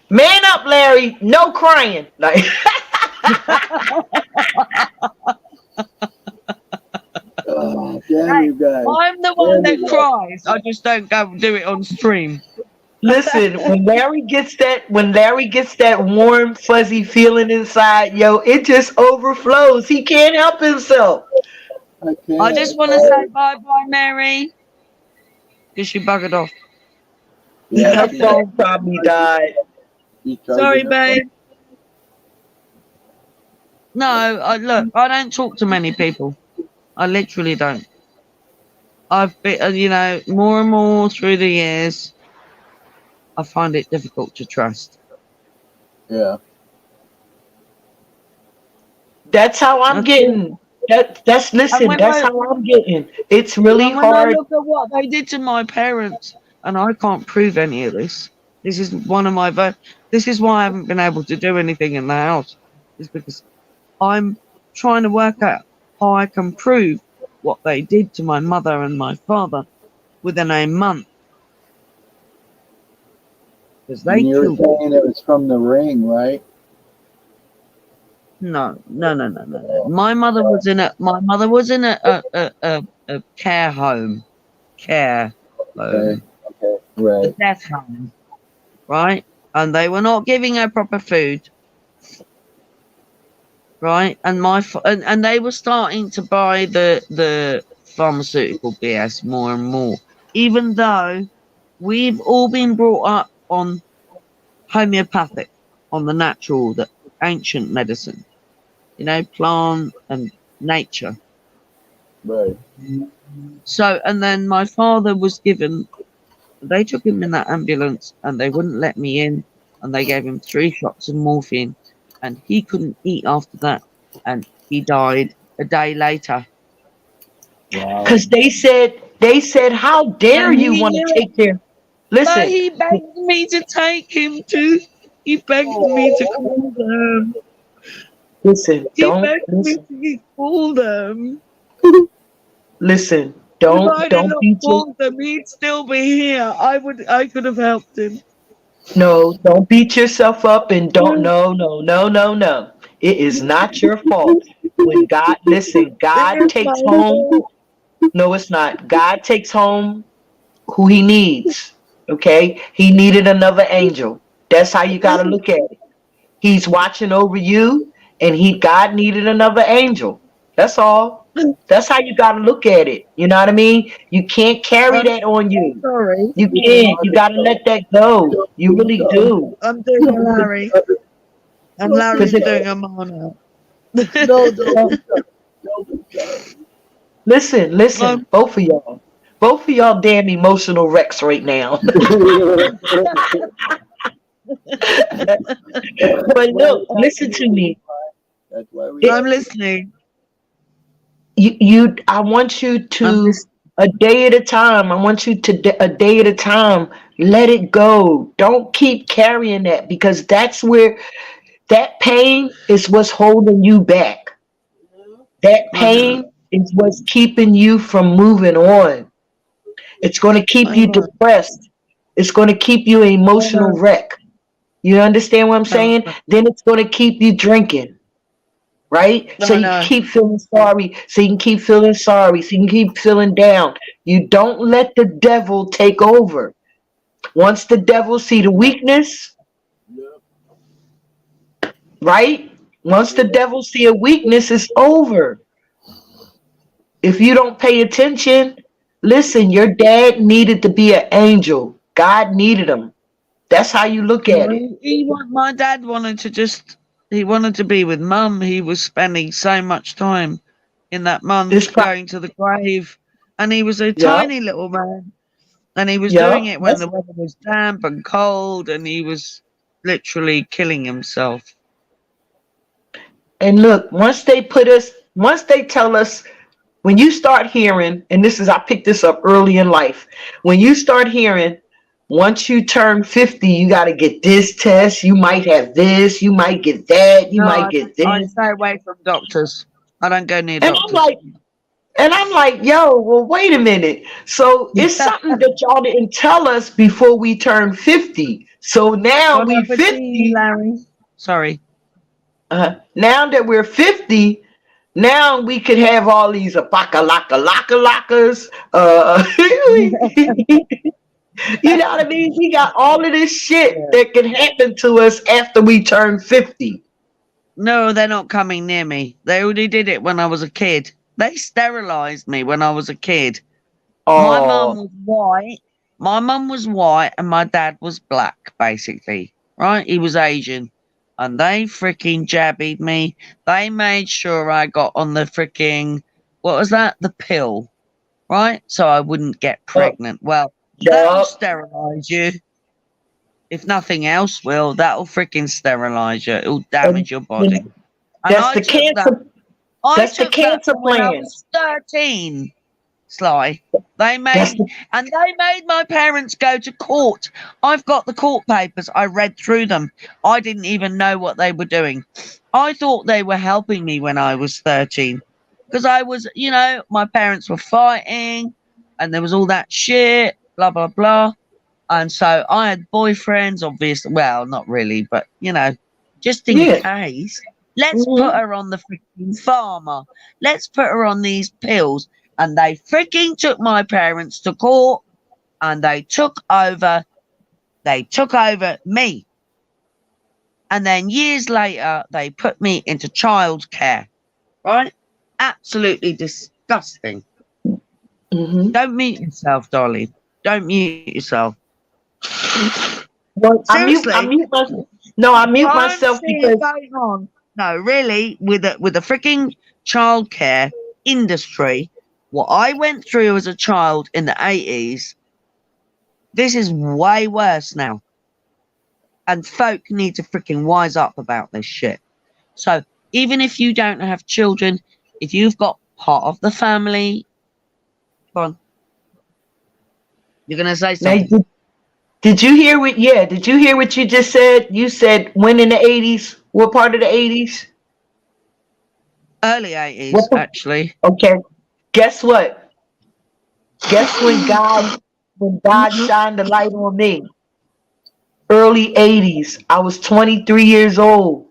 Man up, Larry. No crying. Like oh, damn you guys. I'm the one that cries. I just don't go do it on stream. Listen, when Larry gets that warm, fuzzy feeling inside, yo, it just overflows. He can't help himself. I just want to say bye-bye, Mary. Because she buggered off. Yeah, her phone probably died. Sorry, babe. No, look, I don't talk to many people. I literally don't. I've been, more and more through the years, I find it difficult to trust. Yeah. That's how I'm getting. That's And listen. when That's how I'm getting. It's really when I hard. look at what they did to my parents, and I can't prove any of this. This is one of my this is why I haven't been able to do anything in the house. Is because I'm trying to work out how I can prove what they did to my mother and my father within a month. Because they And you were killed them. saying it was from the ring, right? No. My mother was in a care home. Care Okay. home. Okay. A Right. death home. Right? And they were not giving her proper food. Right? And and they were starting to buy the pharmaceutical BS more and more. Even though we've all been brought up on homeopathic, on the natural, the ancient medicine, plant and nature. Right. So, and then my father was given, they took him in that ambulance and they wouldn't let me in, and they gave him 3 shots of morphine, and he couldn't eat after that, and he died a day later. Wow. Because they said, how dare And you he want to knew it, take care? but Listen, he begged me to take him to, he begged me to call them. listen, He begged me listen, to call them. listen, If I did don't not beat your, call them, he'd still be here. I could have helped him. no, don't beat yourself up and don't, no, no, no, no, no. It is not your fault. When God, listen, It God is takes my home, fault. no, it's not. God takes home who he needs. Okay? He needed another angel. That's how you got to look at it. He's watching over you, and God needed another angel. That's all. That's how you got to look at it. You know what I mean? You can't carry I'm that on you. sorry. You can't. You got to let that go. You really do. I'm doing a Larry. And Because Larry's doing a mono. No, don't be sorry. Don't be sorry. listen, Um, both of y'all damn emotional wrecks right now. That's But why we look, have listen to you. me. That's why we It, I'm have you. listening. I want you I'm to listening. a day at a time. I want you to a day at a time. Let it go. Don't keep carrying that, because that's where that pain is what's holding you back. That I know. pain is what's keeping you from moving on. It's going to keep I you know. depressed. It's going to keep you an I emotional know. wreck. You understand what I'm I saying? know. Then it's going to keep you drinking, right? So I you know. keep feeling sorry. So you can keep feeling sorry. So you can keep feeling down. You don't let the devil take over. Once the devil see the weakness, Yep. right? Once the Yep. devil see a weakness, it's over. If you don't pay attention, listen, your dad needed to be an angel. God needed him. That's how you look No, at it. my dad wanted to he wanted to be with mum. He was spending so much time in that It's month pro- going to the grave. And he was a yeah, tiny little man. And he was yeah. doing it when the weather was damp and cold, and he was literally killing himself. And look, once they tell us, when you start hearing, and this is, I picked this up early in life, when you start hearing, once you turn 50, you got to get this test, you might have this, you might get that, you No, might get I this. stay away from doctors. I don't go near And I'm doctors. like, yo, well, wait a minute. So it's something that y'all didn't tell us before we turned 50. So now Bon we appetit, 50. Larry. Sorry. Now that we're 50, now we could have all these apakalaka-laka-lakas. You know what I mean? We got all of this shit Yeah. that can happen to us after we turn 50. No, they're not coming near me. They already did it when I was a kid. They sterilized me when I was a kid. My mum Oh, was white. My mum was white and my dad was black, basically. Right? He was Asian. And they freaking jabbied me. They made sure I got on the freaking, what was that? The pill. Right? So I wouldn't get oh, pregnant. Well, that'll yup. sterilize you. If nothing else will, that'll freaking sterilize you. It'll And, damage your body. and And that's I the took that. cancer. I That's the took that cancer from when I plan. was 13, Sly. They That's made the, my parents go to court. I've got the court papers. I read through them. I didn't even know what they were doing. I thought they were helping me when I was 13. Because I was, my parents were fighting and there was all that shit, blah, blah, blah. And so I had boyfriends, obviously. Well, not really, but just in yeah. case. Let's put Mhm. her on the freaking farmer. Let's put her on these pills. And they freaking took my parents to court and they took over me. And then years later, they put me into childcare, right? Absolutely disgusting. Mhm. Don't mute yourself, darling. Don't mute yourself. Well, I Seriously, mute myself. No, I mute what I'm myself seeing because going on. No, really, with the freaking childcare industry, what I went through as a child in the 80s, this is way worse now. And folk need to freaking wise up about this shit. So even if you don't have children, if you've got part of the family, go on. You're gonna say now something. did you hear what? Yeah, did you hear what you just said? You said when in the 80s? What part of the 80s? Early What? 80s, actually. Okay. Guess what? Guess when God shined the light on me. Early 80s. I was 23 years old.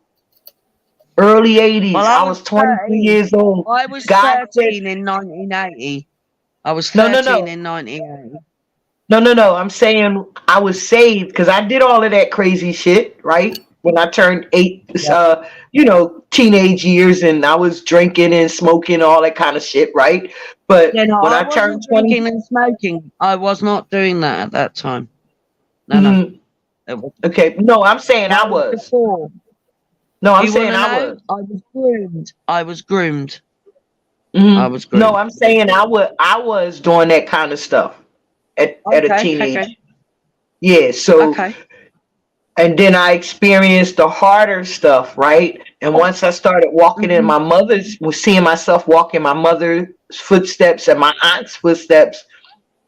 Early Well, 80s. I I was was 23 13. years old. I was God said, 13 in 1980. I was no, no, 13 no. in 1980. No, no, no. I'm saying I was saved because I did all of that crazy shit, right? When I turned Yeah. teenage years and I was drinking and smoking, all that kind of shit, right? But Yeah, no, when I I turned wasn't 20, drinking and smoking. I was not doing that at that time. No, no. mhm, It was, okay. No, I'm saying I that was was. before. No, Do I'm you want saying to I know? was. I was groomed. I was groomed. I Mhm. was No, groomed. I'm saying I was doing that kind of stuff at a Okay, okay, teenage. Yeah, so okay. and then I experienced the harder stuff, right? And once I started walking in Hmm. my mother's, was seeing myself walk in my mother's footsteps and my aunt's footsteps,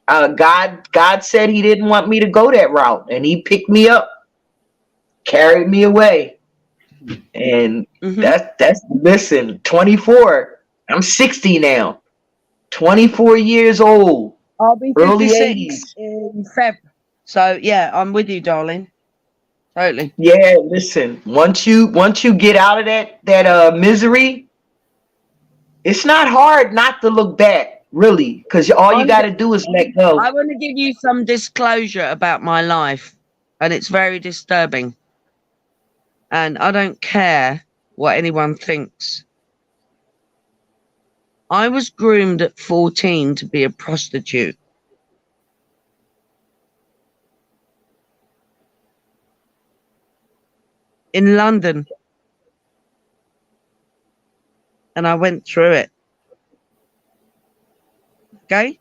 God said He didn't want me to go that route, and He picked me up, carried me away, and Hmm. that's listen, 24. I'm 60 now, 24 years old, I'll be early 56 80s. in Feb. So, yeah, I'm with you, darling. Totally. Yeah, listen. Once you get out of that misery, it's not hard not to look back, really, because all you I'm, got to do is let go. I want to give you some disclosure about my life, and it's very disturbing. And I don't care what anyone thinks. I was groomed at 14 to be a prostitute. In London, and I went through it. Okay?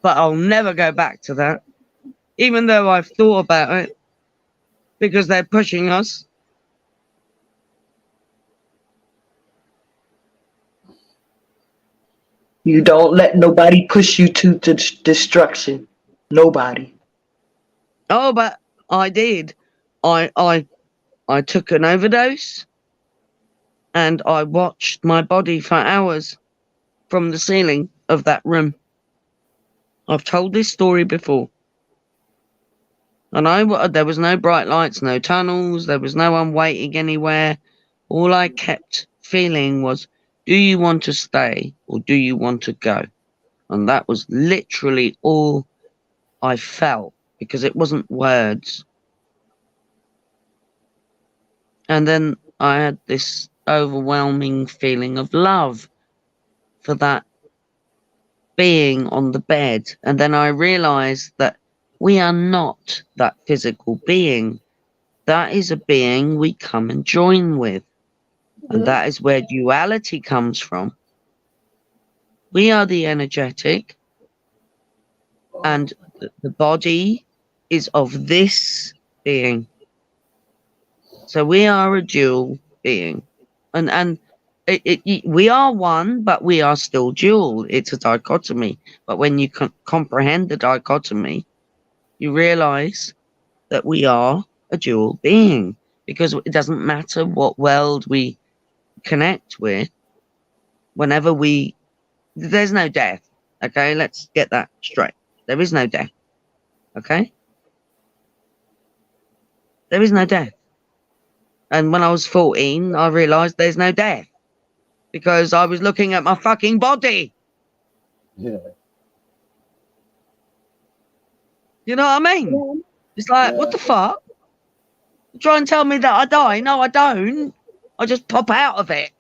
But I'll never go back to that, even though I've thought about it, because they're pushing us. You don't let nobody push you to destruction. Nobody. Oh, but I did. I took an overdose and I watched my body for hours from the ceiling of that room. I've told this story before. And there was no bright lights, no tunnels, there was no one waiting anywhere. All I kept feeling was, do you want to stay or do you want to go? And that was literally all I felt, because it wasn't words. And then I had this overwhelming feeling of love for that being on the bed. And then I realized that we are not that physical being. That is a being we come and join with. And that is where duality comes from. We are the energetic, and the body is of this being. So we are a dual being, and we are one, but we are still dual. It's a dichotomy. But when you comprehend the dichotomy, you realize that we are a dual being, because it doesn't matter what world we connect with. Whenever there's no death. Okay, let's get that straight. There is no death. Okay, there is no death. And when I was 14, I realized there's no death, because I was looking at my fucking body. Yeah. You know what I mean? It's like, what Yeah. the fuck? You try and tell me that I die? No, I don't. I just pop out of it.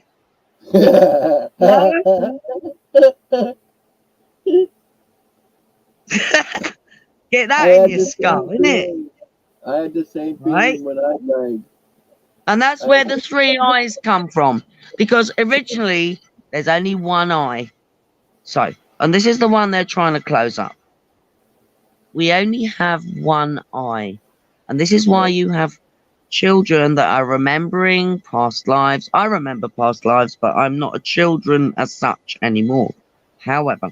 Get that in your skull, innit? I had the same Right? feeling when I died. And that's where the three eyes come from. Because originally, there's only one eye. So, and this is the one they're trying to close up. We only have one eye. And this is why you have children that are remembering past lives. I remember past lives, but I'm not a children as such anymore. However,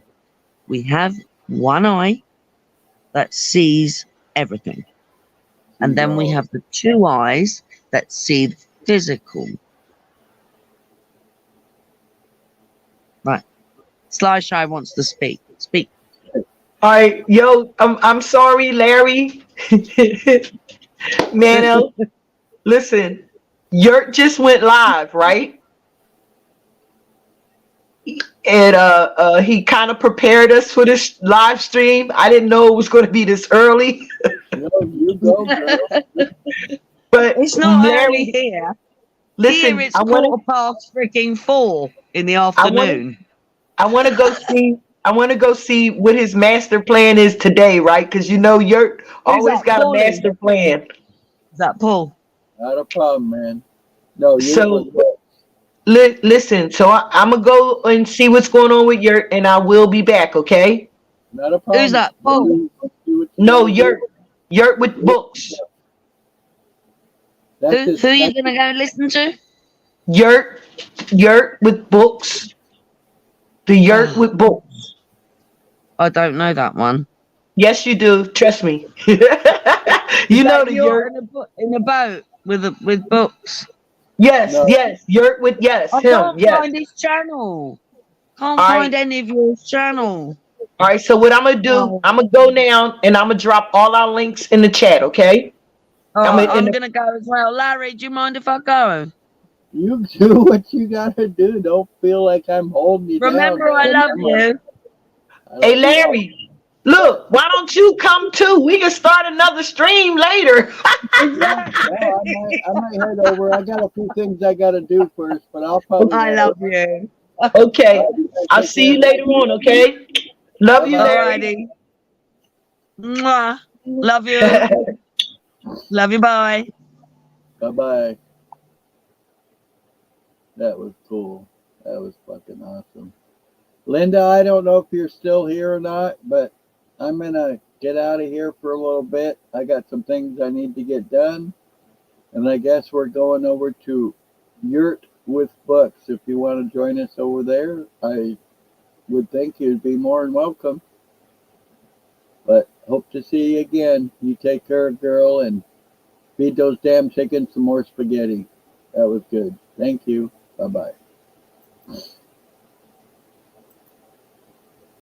we have one eye that sees everything. And then we have the two eyes that see the physical. Right. Slideshow wants to speak. Speak. All right, yo, I'm sorry, Larry. Man, listen, Yurt just went live, right? And he kind of prepared us for this live stream. I didn't know it was going to be this early. No, you go, girl. But It's not Larry, early here. listen, Here it's 4:15 in the afternoon. I want to go see. I want to go see what his master plan is today, right? Because you know, Yurt always that, got a Paulie? master plan. Is that Paul? Not a problem, man. No, you So listen. So I'm gonna go and see what's going on with Yurt, and I will be back. Okay? not a problem. Who's that, Paul? Do what you No, gotta do. Yurt with books. That's Who are you going to go listen to? Yurt with books. The Yurt with books. I don't know that one. Yes, you do. Trust me. You know the Yurt. In a boat with books. Yes, No. yes. Yurt with I him. can't Yes. find his channel. Can't All find right. any of your channel. All right. So what I'm gonna do? I'm gonna go now, and I'm gonna drop all our links in the chat. Okay? I'm going to go as well. Larry, do you mind if I go? You do what you gotta do. Don't feel like I'm holding you Remember, down. I man. love Come on. you. I love Hey, you. Larry. Look, why don't you come too? We can start another stream later. Yeah, I might head over. I got a few things I gotta do first, but I'll probably. I love you. Okay. All right, I'll take see you care. later on. Okay? Love you, Larry. Alrighty. Mwah. Love you. Love you. Bye. Bye bye. That was cool. That was fucking awesome. Linda, I don't know if you're still here or not, but I'm gonna get out of here for a little bit. I got some things I need to get done. And I guess we're going over to Yurt with Books. If you want to join us over there, I would think you'd be more than welcome. But hope to see you again. You take care, girl, and feed those damn chickens some more spaghetti. That was good. Thank you. Bye-bye.